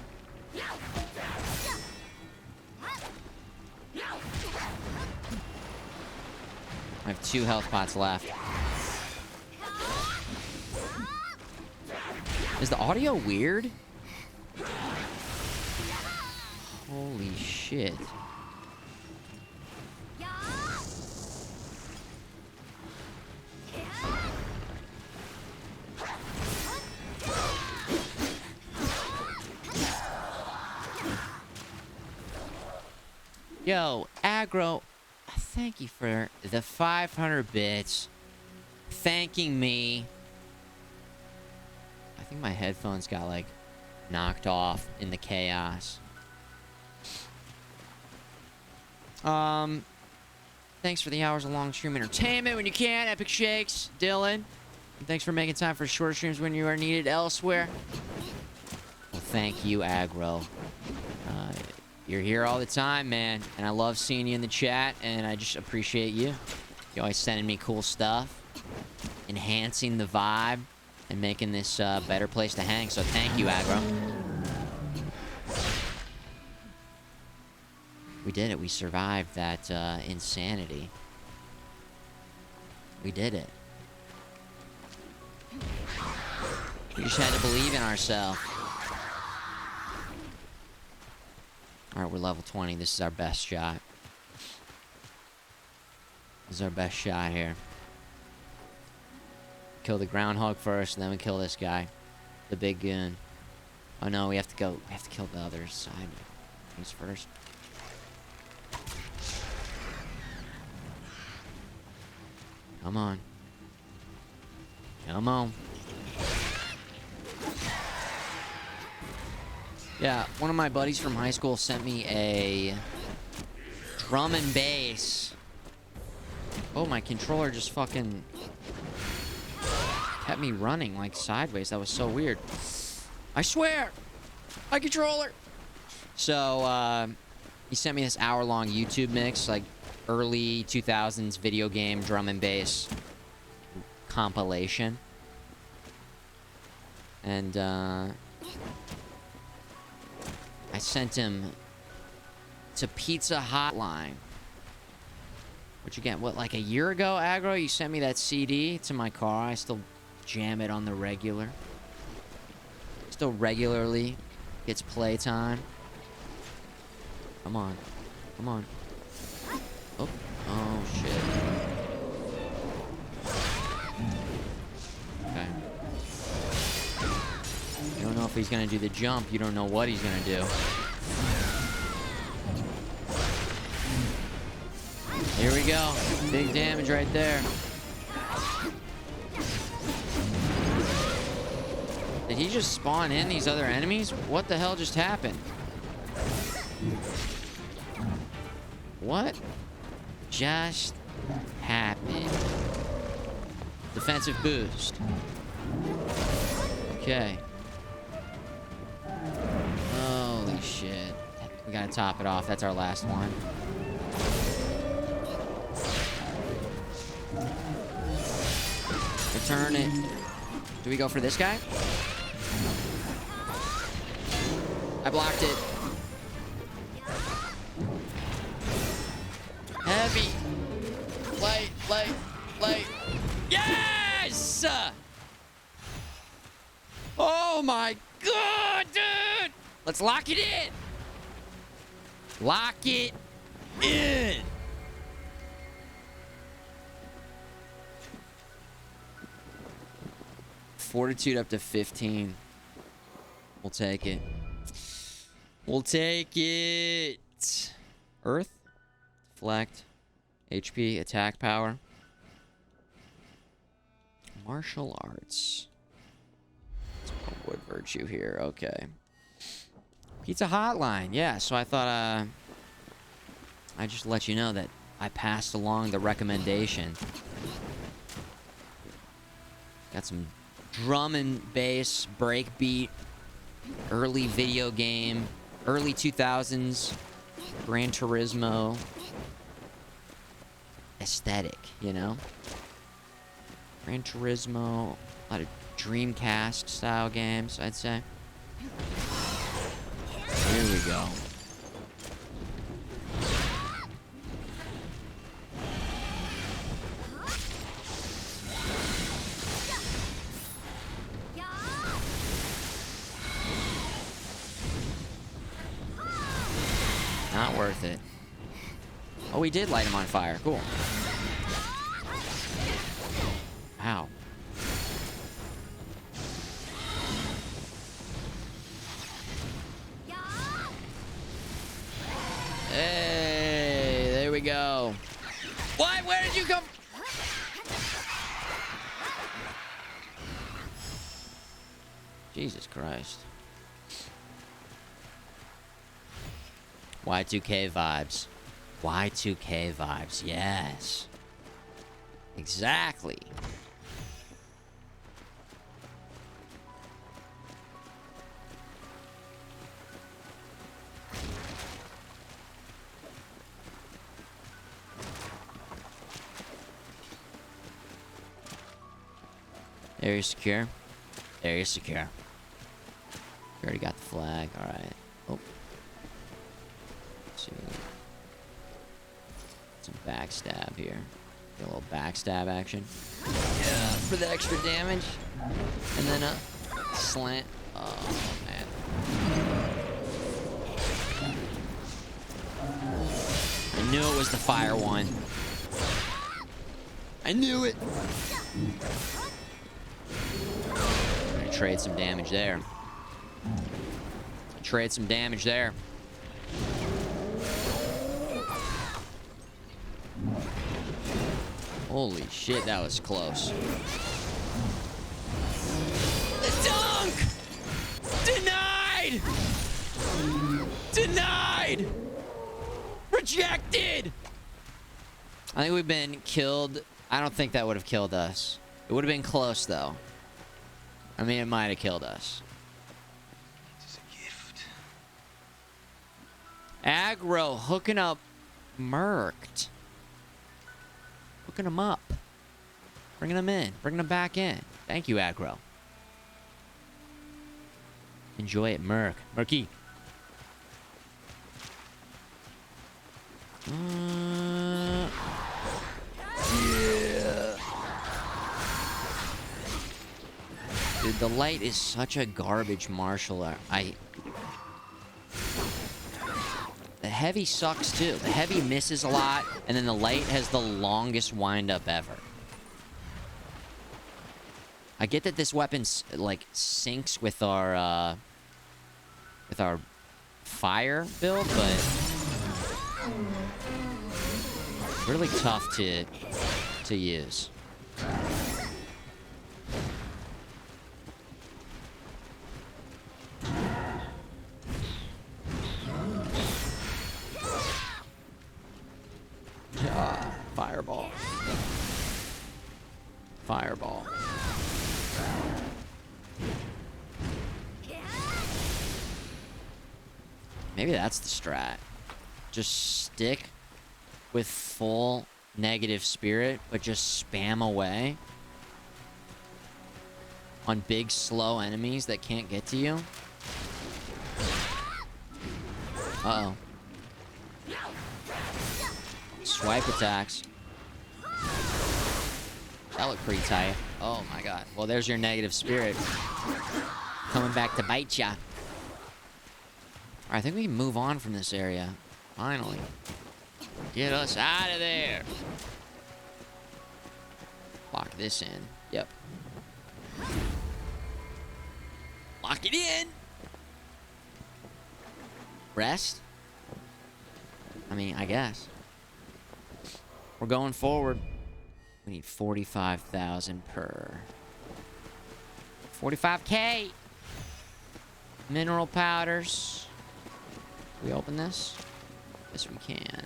I have 2 health pots left. Is the audio weird? Holy shit. Yo, Aggro, thank you for the 500 bits. Thanking me. I think my headphones got, like, knocked off in the chaos. Thanks for the hours-long stream entertainment when you can. Epic Shakes, Dylan. And thanks for making time for short streams when you are needed elsewhere. Well, thank you, Aggro. You're here all the time, man. And I love seeing you in the chat, and I just appreciate you. You're always sending me cool stuff. Enhancing the vibe and making this a better place to hang. So thank you, Aggro. We did it. We survived that insanity. We did it. We just had to believe in ourselves. Alright, we're level 20. This is our best shot. This is our best shot here. Kill the groundhog first, and then we kill this guy. The big goon. Oh no, we have to go. We have to kill the other side. Things first. Come on. Come on. Yeah, one of my buddies from high school sent me a drum and bass. Oh, my controller just fucking kept me running like sideways. That was so weird. I swear! My controller! So, he sent me this hour-long YouTube mix, like early 2000s video game drum and bass compilation. And, I sent him to Pizza Hotline. Which again, what, like a year ago, Aggro? You sent me that CD to my car. I still jam it on the regular. Still regularly gets playtime. Come on. Come on. Oh. Oh, shit. Okay. You don't know if he's gonna do the jump. You don't know what he's gonna do. Here we go. Big damage right there. Did he just spawn in these other enemies? What the hell just happened? What just happened? Defensive boost. Okay. Holy shit. We gotta top it off. That's our last one. Return it. Do we go for this guy? I blocked it. Heavy. Light, light, light. Yes! Oh! Oh my god, dude! Let's lock it in! Lock it in! Fortitude up to 15. We'll take it. We'll take it. Earth. Deflect. HP. Attack power. Martial arts. Let's put wood virtue here. Okay. Pizza hotline. Yeah, so I thought I'd just let you know that I passed along the recommendation. Got some drum and bass, breakbeat, early video game, early 2000s, Gran Turismo aesthetic, you know? Gran Turismo, a lot of Dreamcast style games, I'd say. Here we go. Not worth it. Oh, we did light him on fire. Cool. Ow. Hey, there we go. What? Where did you come? Jesus Christ. Y2K vibes. Y2K vibes, yes. Exactly. Area secure. Area secure. We already got the flag. All right. Oh. Let's see. Some backstab here. Get a little backstab action. Yeah, for the extra damage. And then a slant. Oh, man. I knew it was the fire one. I knew it. I'm gonna trade some damage there. Trade some damage there. Holy shit, that was close. The dunk! Denied! Denied! Rejected! I think we've been killed. I don't think that would have killed us. It would have been close, though. I mean, it might have killed us. It's a gift. Aggro hooking up Merked. Hooking them up. Bringing them in. Bringing them back in. Thank you, Aggro. Enjoy it, Merc. Merky. Yeah. Dude, the light is such a garbage martial art. The heavy sucks too. The heavy misses a lot, and then the light has the longest windup ever. I get that this weapon like syncs with our fire build, but really tough to use. Fireball. Fireball. Maybe that's the strat. Just stick with full negative spirit, but just spam away on big, slow enemies that can't get to you. Uh-oh. Swipe attacks. That looked pretty tight. Oh my god. Well, there's your negative spirit. Coming back to bite ya. Alright, I think we can move on from this area. Finally. Get us out of there. Lock this in. Yep. Lock it in. Rest? I mean, I guess. We're going forward. We need 45,000 per. 45K. Mineral powders. Can we open this? Yes, we can.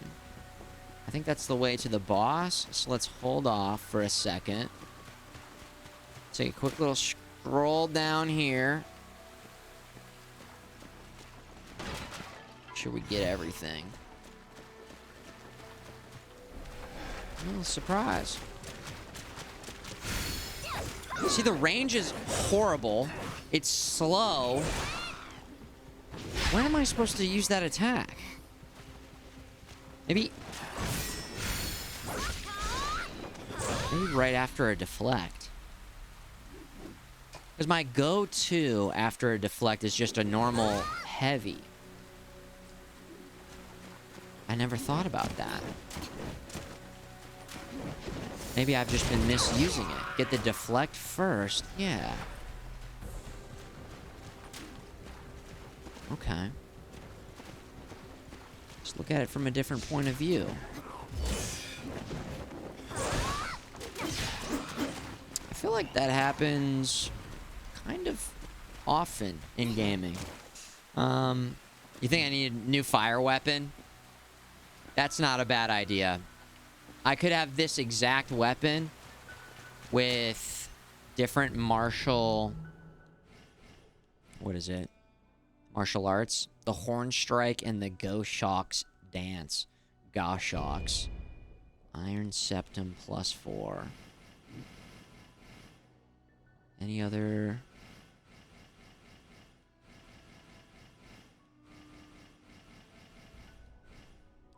I think that's the way to the boss. So let's hold off for a second. Take a quick little scroll down here. Make sure we get everything. Oh, surprise. See, the range is horrible. It's slow. When am I supposed to use that attack? Maybe right after a deflect. Because my go-to after a deflect is just a normal heavy. I never thought about that. Maybe I've just been misusing it. Get the deflect first. Yeah. Okay. Just look at it from a different point of view. I feel like that happens kind of often in gaming. You think I need a new fire weapon? That's not a bad idea. I could have this exact weapon with different martial... What is it? Martial arts. The Horn Strike and the Goshawk's Dance. Goshawks. Iron Septum +4. Any other...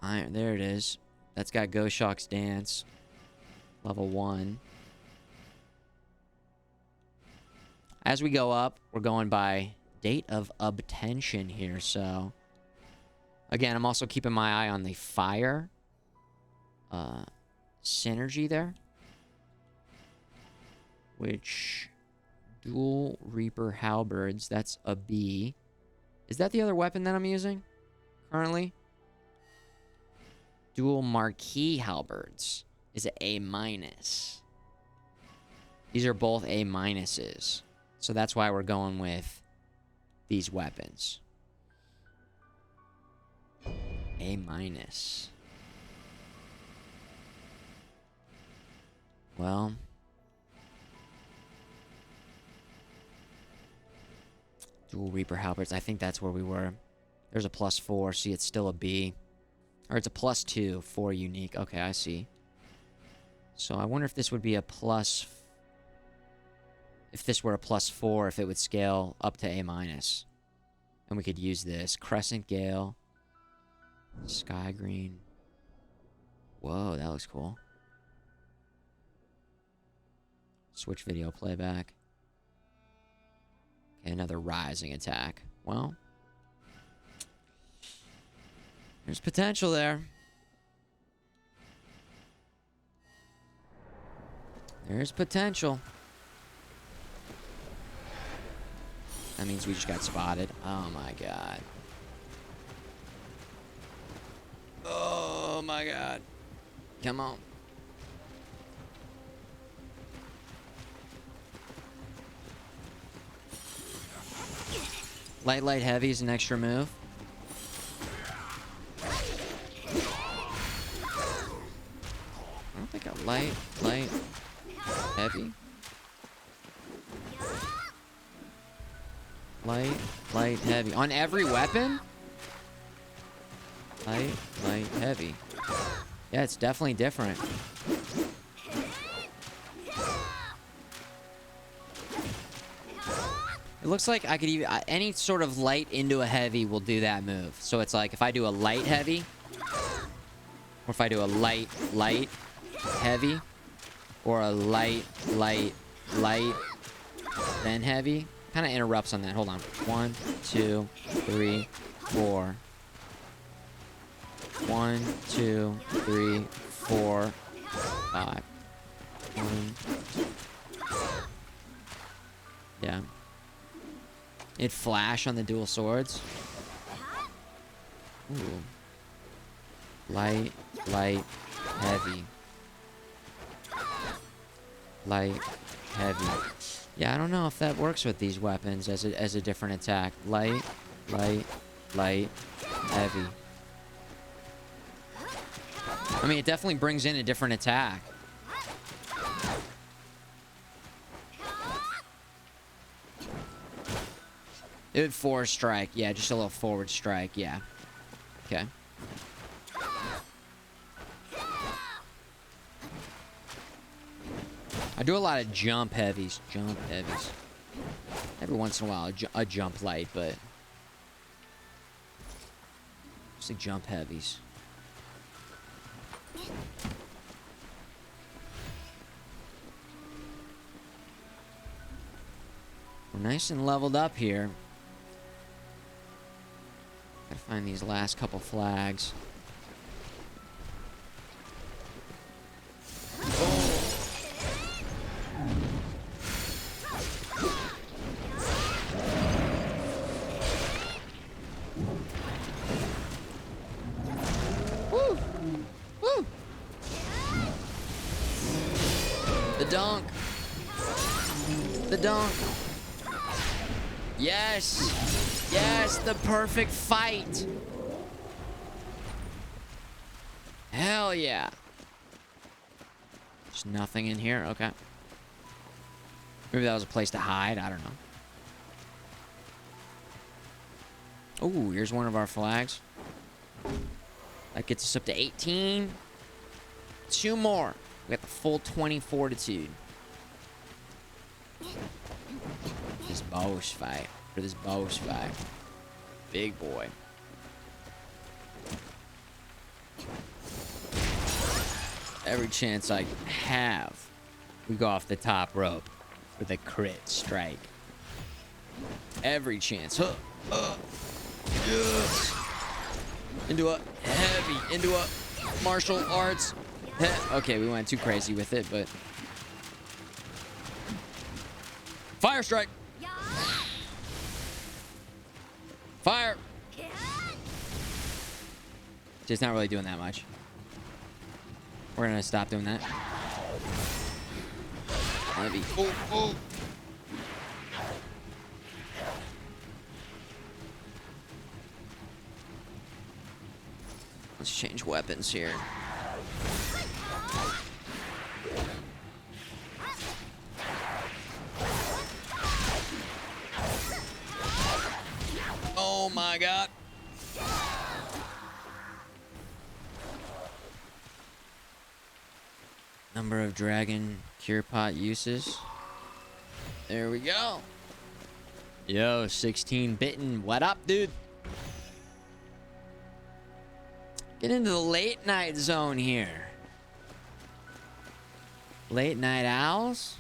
Iron, there it is. That's got Goshawk's Dance. Level 1. As we go up, we're going by date of obtention here, so... Again, I'm also keeping my eye on the fire. Synergy there. Which... Dual Reaper Halberds, that's a B. Is that the other weapon that I'm using? Currently? Dual Marquee Halberds is an A-. These are both A-. So that's why we're going with these weapons. A-. Well. Dual Reaper Halberds. I think that's where we were. There's a +4. See, it's still a B. Or it's a +2 for unique. Okay, I see. So I wonder if this would be a plus... If this were a +4, if it would scale up to A-. And we could use this. Crescent Gale. Sky Green. Whoa, that looks cool. Switch video playback. Okay, another rising attack. Well... There's potential there. There's potential. That means we just got spotted. Oh my god. Oh my god. Come on. Light, heavy is an extra move. I don't think a light, heavy. Light, heavy. On every weapon? Light, heavy. Yeah, it's definitely different. It looks like I could even... any sort of light into a heavy will do that move. So it's like if I do a light heavy... Or if I do a light, heavy. Or a light, then heavy. kind of interrupts on that. Hold on. 1, 2, 3, 4. 1, 2, 3, 4, 5. 1. Yeah. It flash on the dual swords. Ooh. Light, light, heavy. Light, heavy. Yeah, I don't know if that works with these weapons as a different attack. Light, light, light, heavy. I mean, it definitely brings in a different attack. It would forward strike. Yeah, just a little forward strike. Yeah. Okay. I do a lot of jump heavies. Jump heavies. Every once in a while, a jump light, but... mostly jump heavies. We're nice and leveled up here. Gotta find these last couple flags. Woo! Woo! The dunk! The dunk! Yes! Yes, the perfect fight! Hell yeah! There's nothing in here? Okay. Maybe that was a place to hide? I don't know. Ooh, here's one of our flags. That gets us up to 18. 2 more. We got the full 20 fortitude. This boss fight. For this boss fight. Big boy. Every chance I have, we go off the top rope with a crit strike. Every chance. Yes. Into a heavy, into a martial arts. Okay, we went too crazy with it, but... fire strike! Fire! Just not really doing that much. We're gonna stop doing that. Heavy. Oh, oh. Let's change weapons here. Oh my god. Number of dragon cure pot uses. There we go. Yo, 16 bitten. What up, dude? Get into the late night zone here. Late night owls?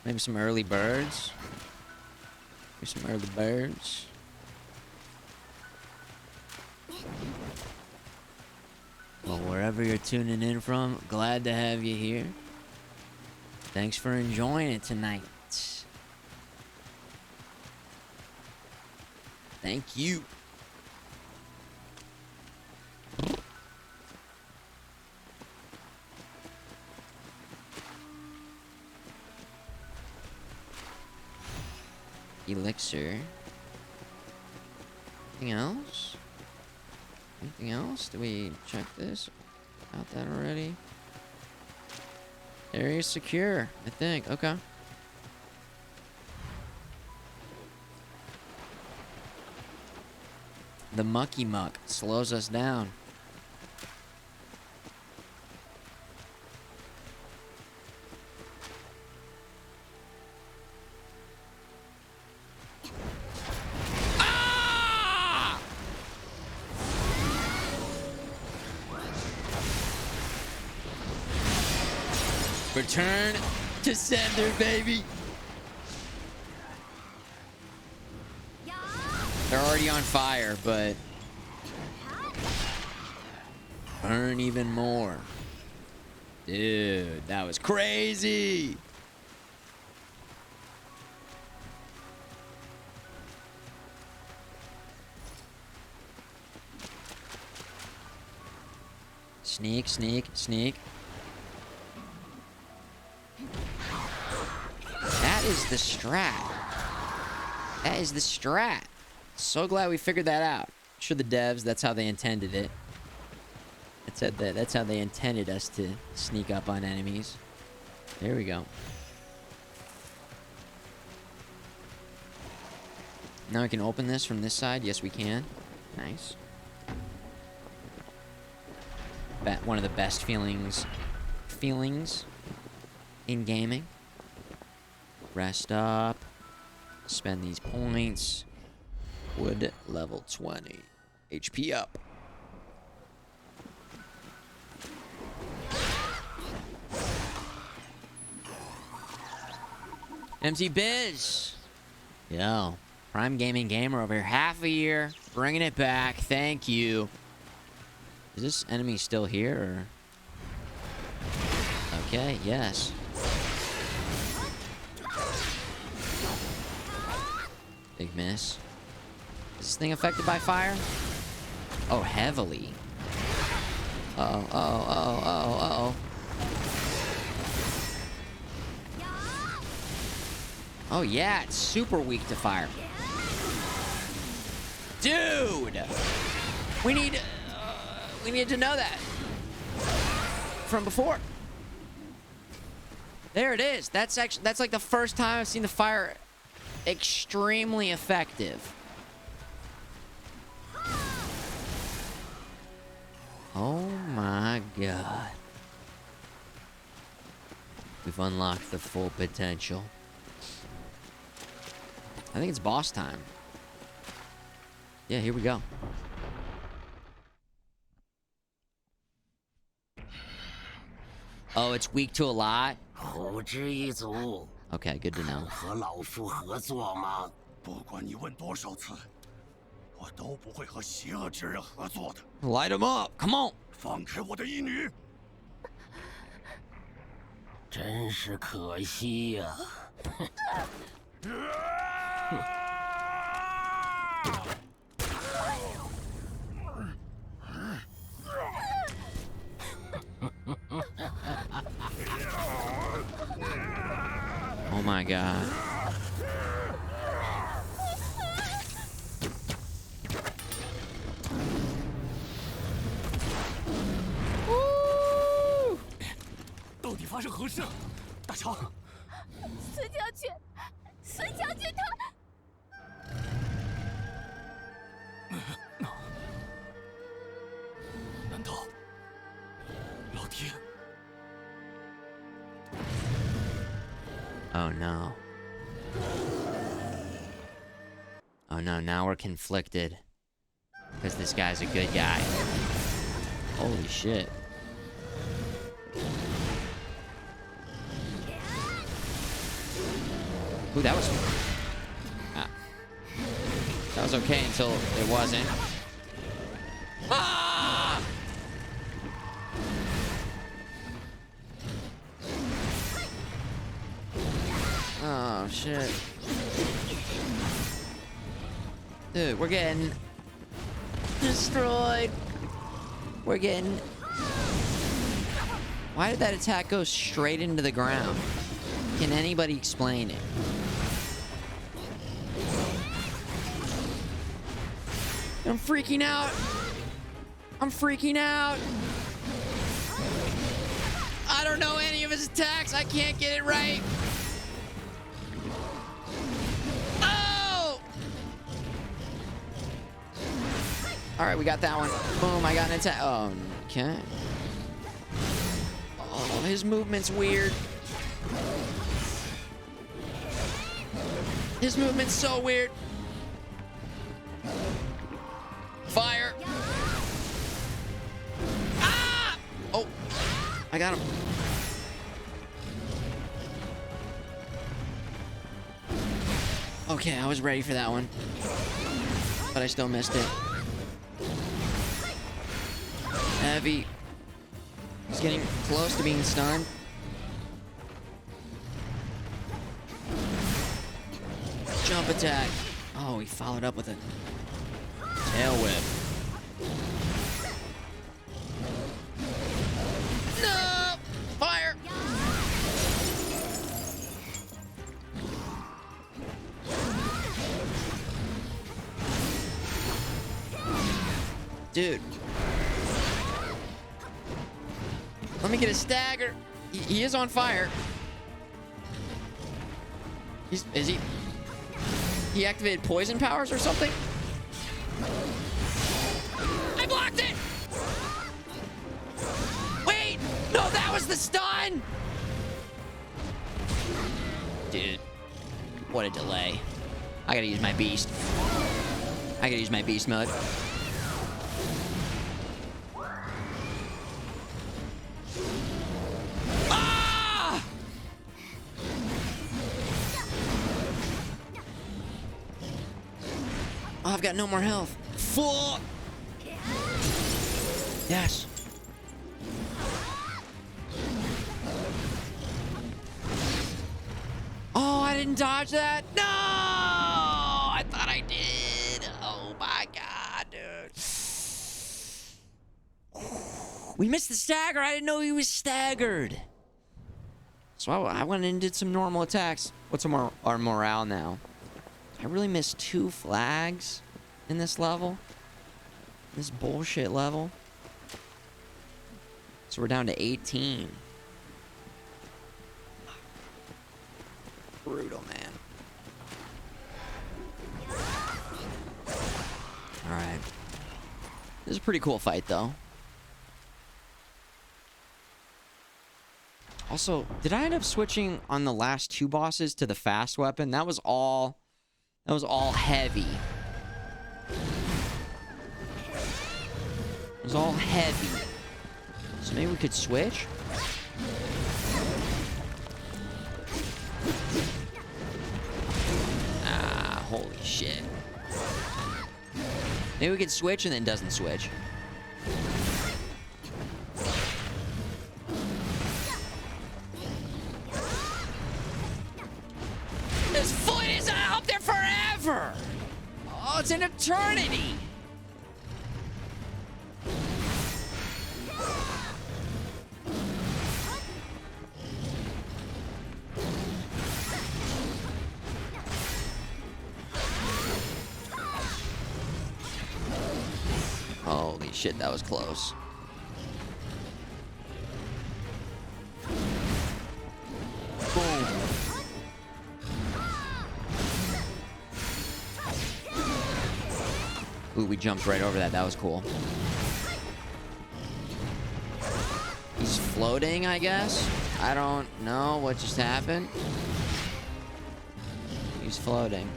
Maybe some early birds. Maybe some early birds. Well, wherever you're tuning in from, glad to have you here. Thanks for enjoying it tonight. Thank you. Elixir. Anything else? Anything else? Did we check this? Got that already? Area secure, I think. Okay. The mucky muck slows us down. Return to sender, baby. They're already on fire, but burn even more. Dude, that was crazy. Sneak, sneak, sneak. That is the strat. That is the strat. So glad we figured that out. I'm sure the devs, that's how they intended it. That's how they intended us to sneak up on enemies. There we go. Now we can open this from this side. Yes, we can. Nice. One of the best feelings in gaming. Rest up. Spend these points. Wood level 20. HP up. MC Biz. Yo. Prime Gaming Gamer over here. Half a year. Bringing it back. Thank you. Is this enemy still here, or? Okay, yes. Big miss. Is this thing affected by fire? Oh, heavily. Uh-oh, uh-oh, uh-oh, uh-oh, uh-oh. Oh, yeah, it's super weak to fire. Dude! We need to know that from before. There it is. That's like the first time I've seen the fire extremely effective. Oh my god. We've unlocked the full potential. I think it's boss time. Yeah, here we go. Oh, it's weak to a lot? 虎之一族 Okay, good to know. 和老夫合作吗？不管你问多少次，我都不会和邪恶之人合作的。 Light him up. Come on. 放开我的义女！ 真是可惜呀、Oh my god. Woo! 到底发生何事？大乔，孙将军，孙将军他……难道老爹？ Oh no. Oh no, now we're conflicted. Because this guy's a good guy. Holy shit. Ooh, that was... Ah. That was okay until it wasn't. Ah! Oh, shit. Dude, we're getting destroyed. We're getting... Why did that attack go straight into the ground? Can anybody explain it? I'm freaking out. I'm freaking out. I don't know any of his attacks. I can't get it right. Oh! All right, we got that one. Boom, I got an attack. Oh, okay. Oh, his movement's weird. His movement's so weird. Fire. Ah! Oh, I got him. Okay, I was ready for that one. but I still missed it. Heavy. He's getting close to being stunned. Jump attack. Oh, he followed up with a tail whip. No! Fire! Dude. Let me get a stagger. He is on fire. Is he? He activated poison powers or something? I blocked it! Wait! No, that was the stun! Dude. What a delay. I gotta use my beast. I gotta use my beast mode. Ah! Oh, I've got no more health. Fuck! Yes. Oh, I didn't dodge that. No! I thought I did. Oh my god, dude. We missed the stagger. I didn't know he was staggered. So I went and did some normal attacks. What's our morale now? I really missed 2 flags in this level. This bullshit level. So we're down to 18. Brutal, man. Alright. This is a pretty cool fight, though. Also, did I end up switching on the last 2 bosses to the fast weapon? That was all heavy. It was all heavy. So maybe we could switch? Ah, holy shit. Maybe we could switch and then doesn't switch. This foot is out there forever! Oh, it's an eternity! Holy shit, that was close. Boom. Ooh, we jumped right over that. That was cool. He's floating, I guess? I don't know what just happened. He's floating.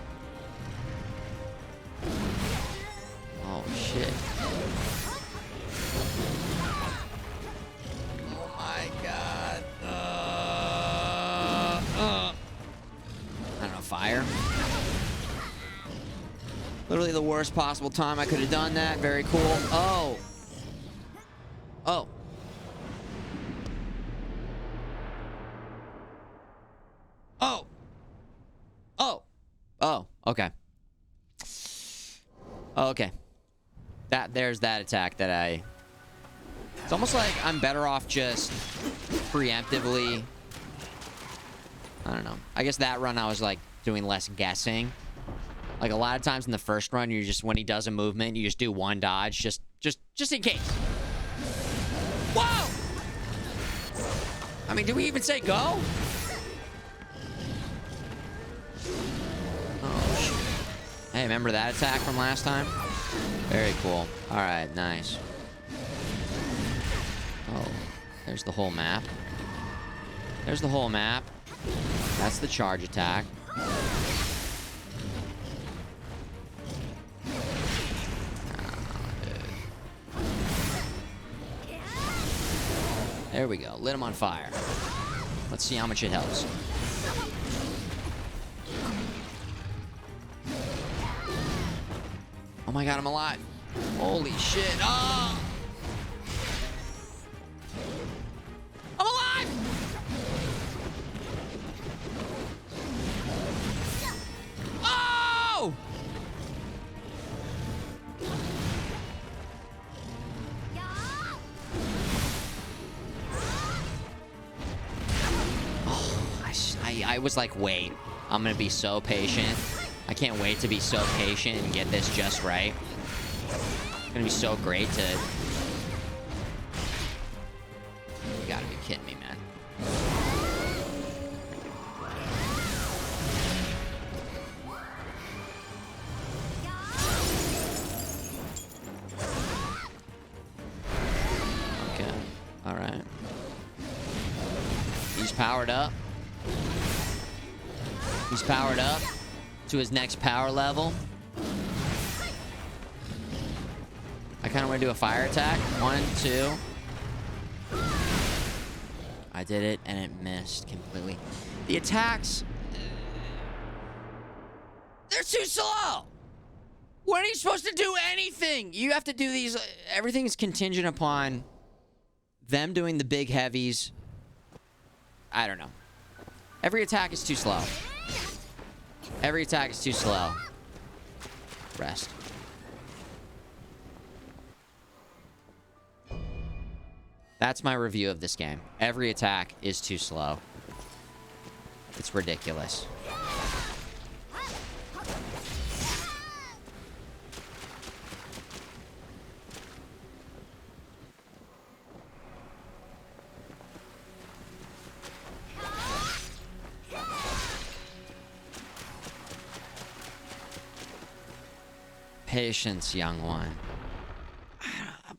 Oh, shit. Oh, my God. I don't know, fire? Literally the worst possible time I could have done that. Very cool. Oh. Oh. Oh. Oh. Oh. Okay. Oh, okay. There's that attack that I... It's almost like I'm better off just preemptively... I don't know. I guess that run I was like doing less guessing. Like a lot of times in the first run, you just, when he does a movement, you just do one dodge, just in case. Whoa! I mean, did we even say go? Oh, shit. Hey, remember that attack from last time? Very cool. All right, nice. Oh, there's the whole map. There's the whole map. That's the charge attack. There we go. Lit him on fire. Let's see how much it helps. Oh my god, I'm alive. Holy shit. Oh! I'm alive! Oh! I was like, wait, I'm gonna be so patient. I can't wait to be so patient and get this just right. It's gonna be so great to... You gotta be kidding me, man. Okay, alright. He's powered up. He's powered up to his next power level. I kind of want to do a fire attack. 1, 2. I did it, and it missed completely. The attacks... They're too slow! When are you supposed to do anything? You have to do these... Everything is contingent upon them doing the big heavies. I don't know. Every attack is too slow. Every attack is too slow. Rest. That's my review of this game. Every attack is too slow. It's ridiculous. Patience, young one.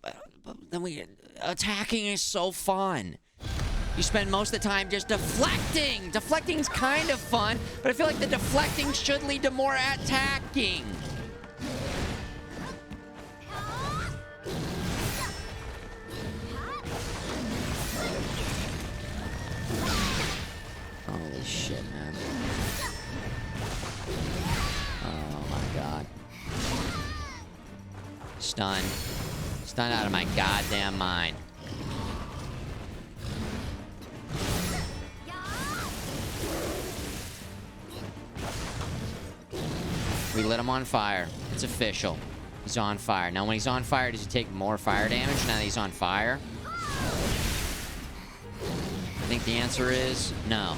But then attacking is so fun. You spend most of the time just deflecting. Deflecting's kind of fun, but I feel like the deflecting should lead to more attacking. Holy shit, man. Oh my god. Stunned. Stunned out of my goddamn mind. We lit him on fire. It's official. He's on fire. Now, when he's on fire, does he take more fire damage now that he's on fire? I think the answer is no.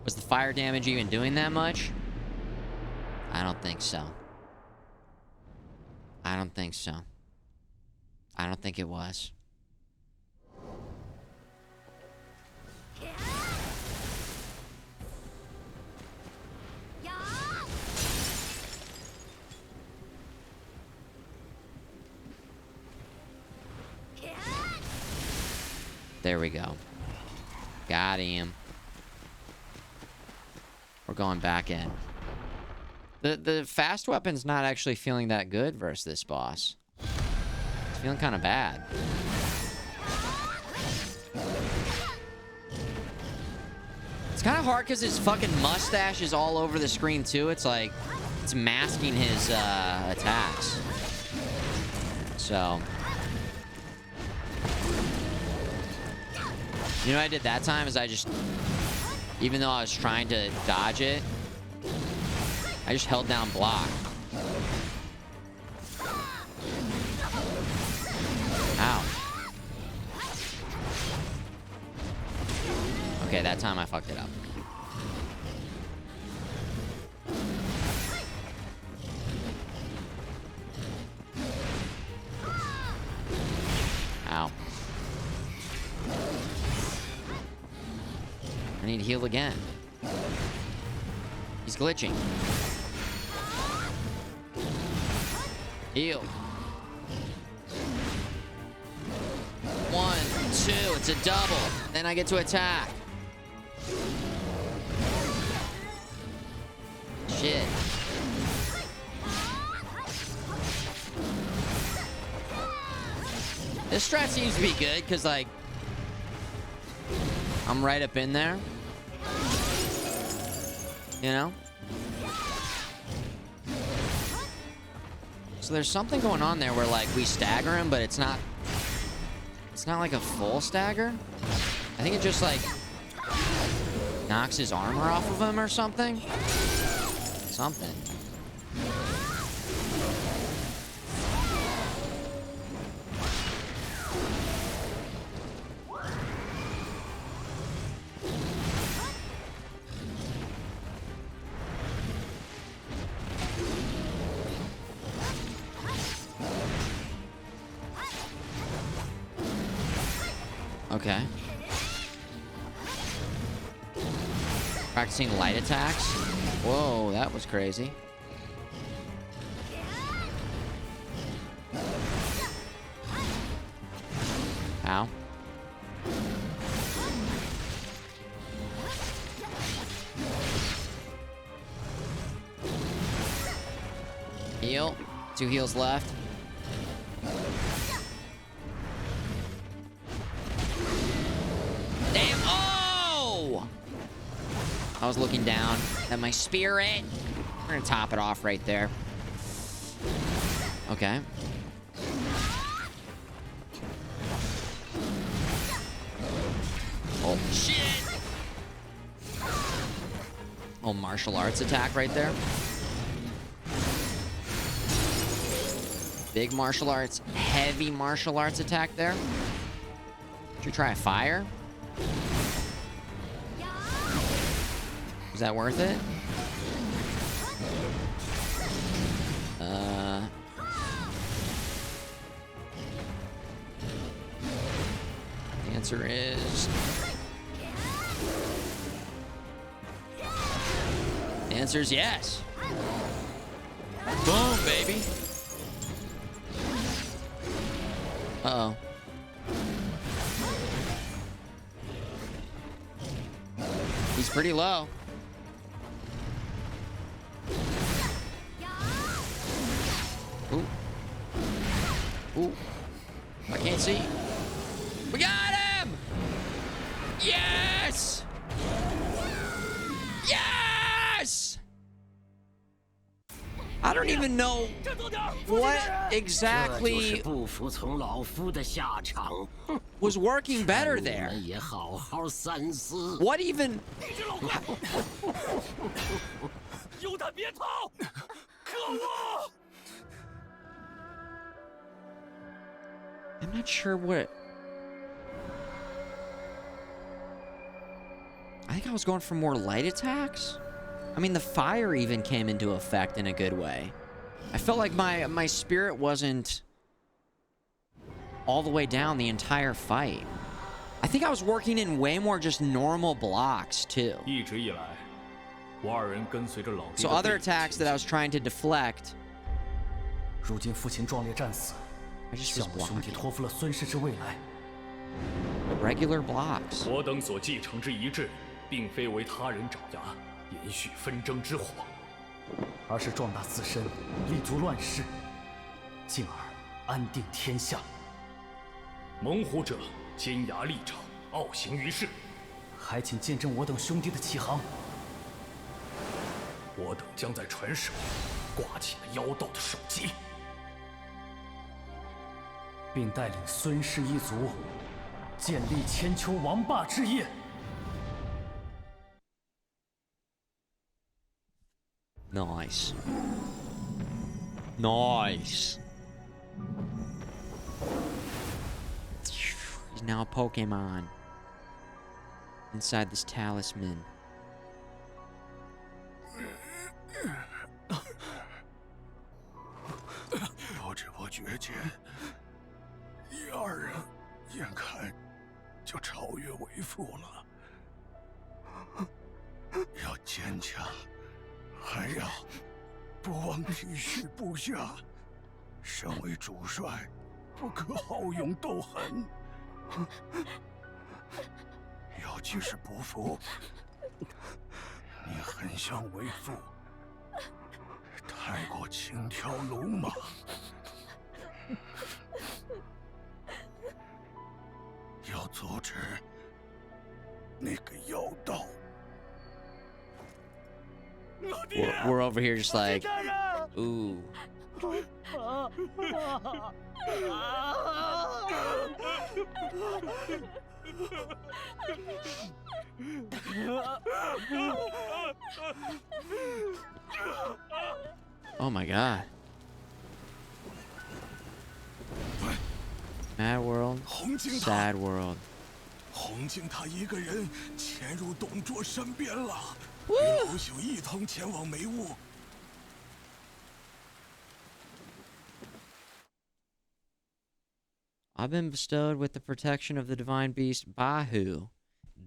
Was the fire damage even doing that much? I don't think so. I don't think so. I don't think it was. There we go. Got him. We're going back in. The fast weapon's not actually feeling that good versus this boss. It's feeling kind of bad. It's kind of hard because his fucking mustache is all over the screen too. It's like, it's masking his attacks. So... You know what I did that time is I just... Even though I was trying to dodge it, I just held down block. Ow. Okay, that time I fucked it up. Ow. I need to heal again. He's glitching. Heal. 1, 2, it's a double. Then I get to attack. Shit. This strat seems to be good, because, like, I'm right up in there. You know? So there's something going on there where like we stagger him, but it's not like a full stagger. I think it just like knocks his armor off of him or something. Something. Okay. Practicing light attacks. Whoa, that was crazy. Ow. Heal. 2 heals left. Damn. Oh! I was looking down at my spirit. We're gonna top it off right there. Okay. Oh, shit! Oh, martial arts attack right there. Big martial arts, heavy martial arts attack there. Should we try a fire? Is that worth it? The answer is... The answer is yes. Boom, baby. Uh-oh. He's pretty low. Ooh. Ooh. I can't see. We got him! Yes! Yes! I don't even know what exactly was working better there. What even... I'm not sure what... I think I was going for more light attacks? I mean, the fire even came into effect in a good way. I felt like my spirit wasn't all the way down the entire fight. I think I was working in way more just normal blocks, too. So other attacks that I was trying to deflect, I just was blocking. Regular blocks. 我等所继承之遗志，并非为他人爪牙，延续纷争之火，而是壮大自身，立足乱世，进而安定天下。猛虎者尖牙利爪，傲行于世。还请见证我等兄弟的启航。我等将在船首挂起了妖道的首级，并带领孙氏一族建立千秋王霸之业。Nice. Nice. He's now a Pokemon inside this talisman. 不知不觉间，一二人眼看就超越为父了。要坚强，还要不忘体恤部下。身为主帅，不可好勇斗狠。尤其是伯父，你很像为父，太过轻佻鲁莽。要阻止那个妖道。We're over here just like, ooh. Oh my god. Mad world, sad world. 红警他一个人潜入董卓身边了，与老朽一同前往梅屋。 I've been bestowed with the protection of the divine beast Bahu,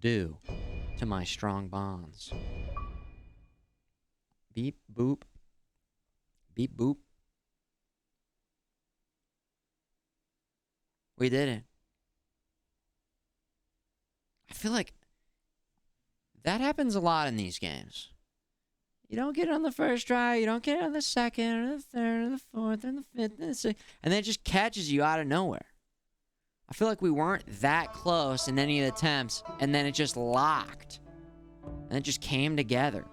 due to my strong bonds. Beep boop. Beep boop. We did it. I feel like that happens a lot in these games. You don't get it on the first try, you don't get it on the second, or the third, or the fourth, or the fifth, and the sixth, and then it just catches you out of nowhere. I feel like we weren't that close in any of the attempts, and then it just locked. And it just came together.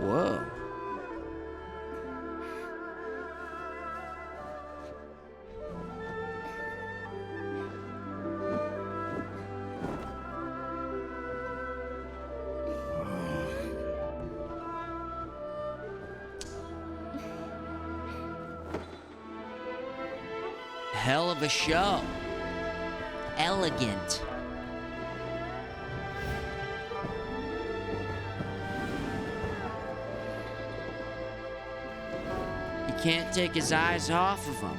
Whoa. Hell of a show. Elegant. He can't take his eyes off of him.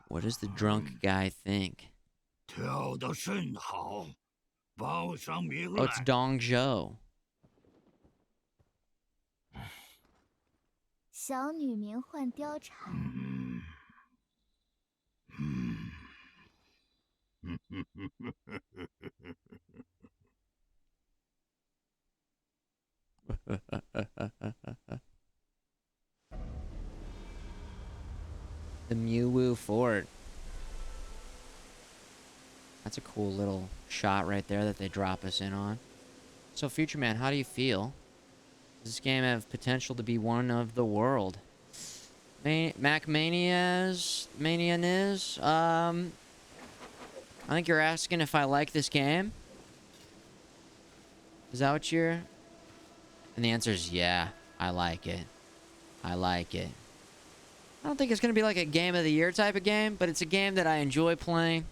What does the drunk guy think? 跳得甚好，报上名 Oh, it's Dong Zhou. 小女名唤貂蝉。The Mew Fort. That's a cool little shot right there that they drop us in on. So, Futureman, how do you feel? Does this game have potential to be one of the world? Macmanias? Manianiz? I think you're asking if I like this game? Is that what you're... And the answer is yeah, I like it. I like it. I don't think it's going to be like a game of the year type of game, but it's a game that I enjoy playing.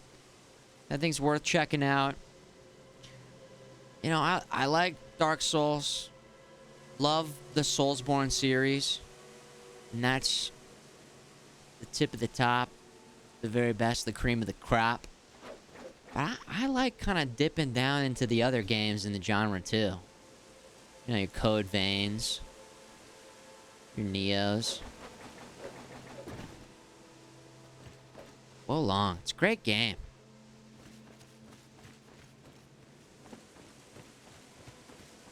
I think it's worth checking out. You know, I like Dark Souls. Love the Soulsborne series. And that's the tip of the top. The very best, the cream of the crop. But I like kind of dipping down into the other games in the genre too. You know, your Code Veins. Your Neos. Wo Long. It's a great game.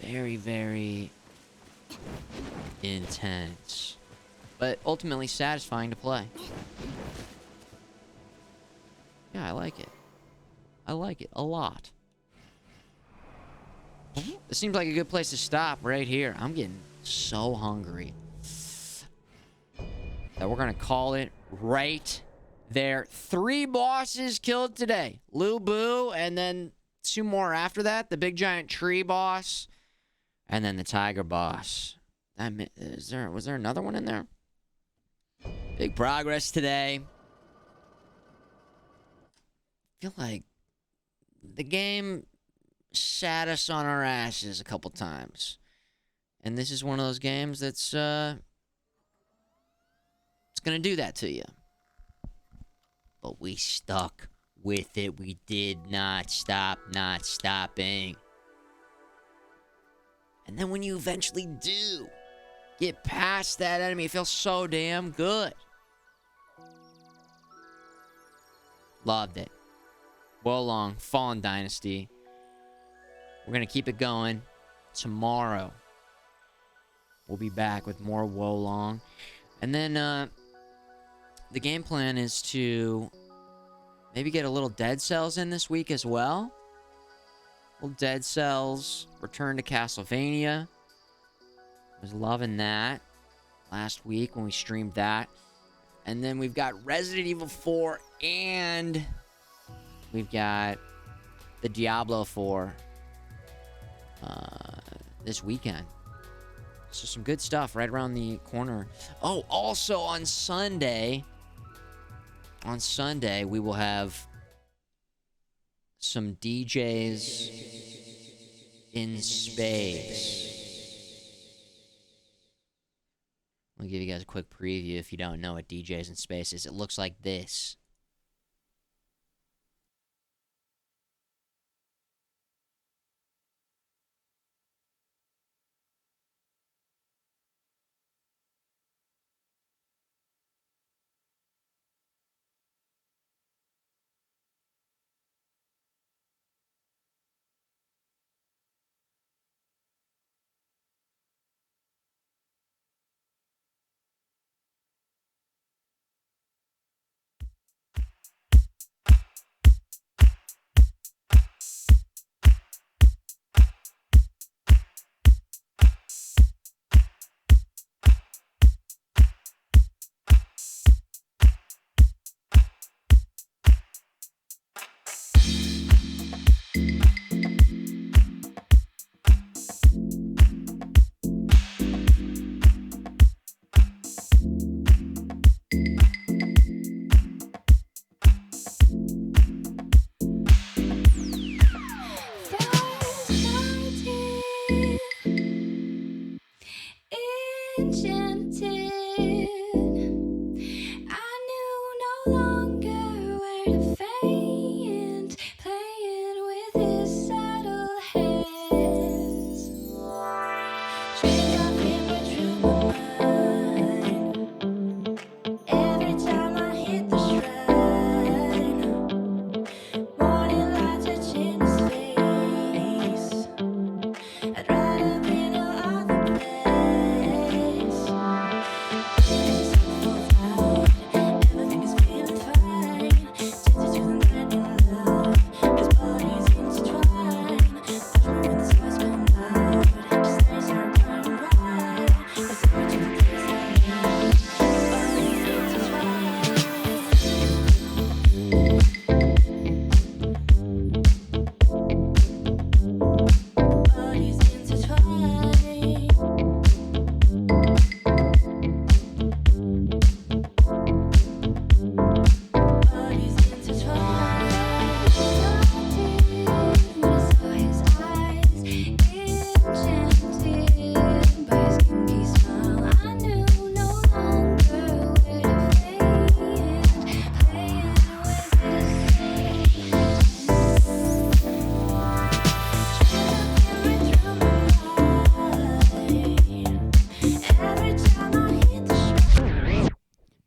Very, very intense. But ultimately satisfying to play. Yeah, I like it. I like it a lot. It seems like a good place to stop right here. I'm getting so hungry. That we're gonna call it right there. 3 bosses killed today. Lu Bu, and then 2 more after that. The big giant tree boss, and then the tiger boss. Was there another one in there? Big progress today. I feel like the game sat us on our asses a couple times. And this is one of those games that's going to do that to you. But we stuck with it. We did not stop, not stopping. And then when you eventually do get past that enemy, it feels so damn good. Loved it. Wolong, Fallen Dynasty. We're going to keep it going. Tomorrow, we'll be back with more Wolong. And then the game plan is to maybe get a little Dead Cells in this week as well. Little Dead Cells, Return to Castlevania. Was loving that last week when we streamed that. And then we've got Resident Evil 4 and we've got the Diablo 4 this weekend. So some good stuff right around the corner. Oh, also on Sunday, we will have some DJs in space. I'll give you guys a quick preview if you don't know what DJs in space is. It looks like this.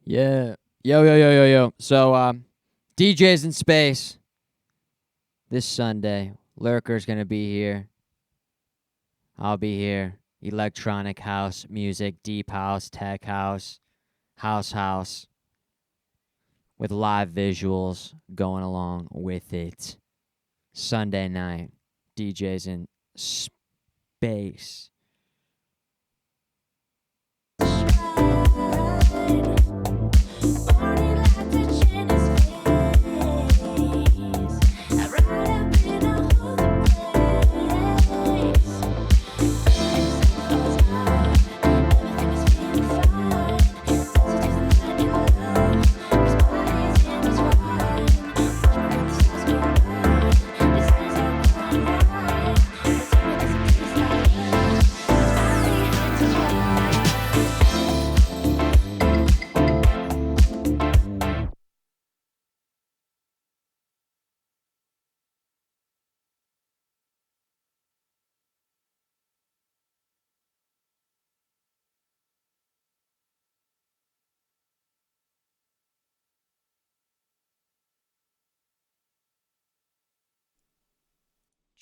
Yeah. Yo. So, DJs in space this Sunday. Lurker's going to be here. I'll be here. Electronic house music, deep house, tech house, house, with live visuals going along with it. Sunday night, DJs in space.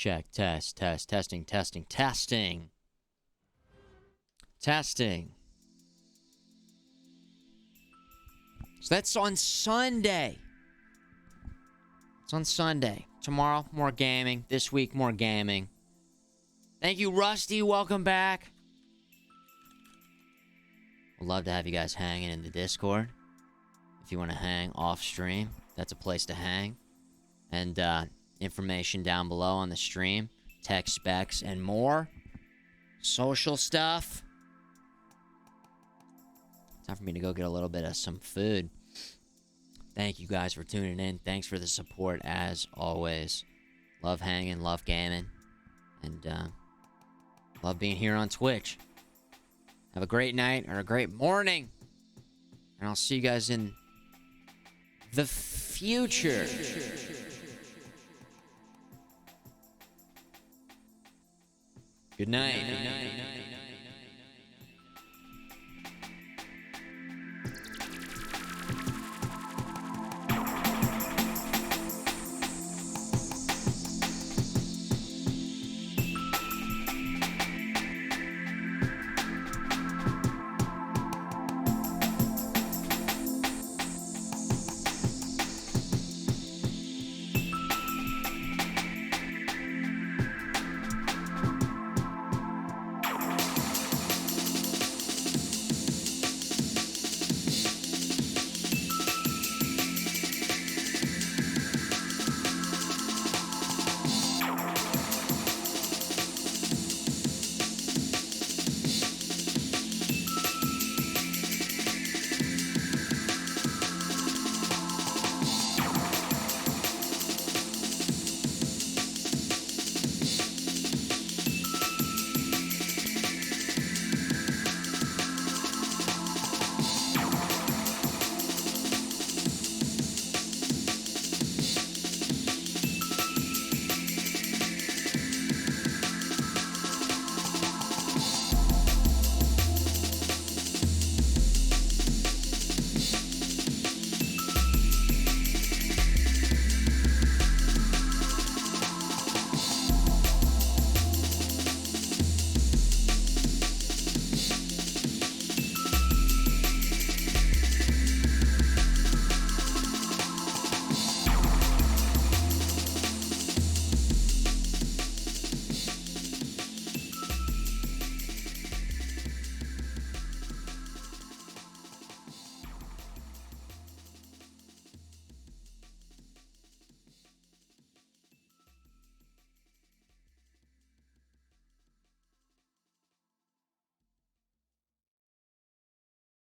check, test, testing. So that's on Sunday. It's on Sunday. Tomorrow, more gaming. This week, more gaming. Thank you, Rusty. Welcome back. Would love to have you guys hanging in the Discord. If you want to hang off stream, that's a place to hang. And information down below on the stream. Tech specs and more. Social stuff. Time for me to go get a little bit of some food. Thank you guys for tuning in. Thanks for the support as always. Love hanging, love gaming, and love being here on Twitch. Have a great night or a great morning. And I'll see you guys in the future. Good night.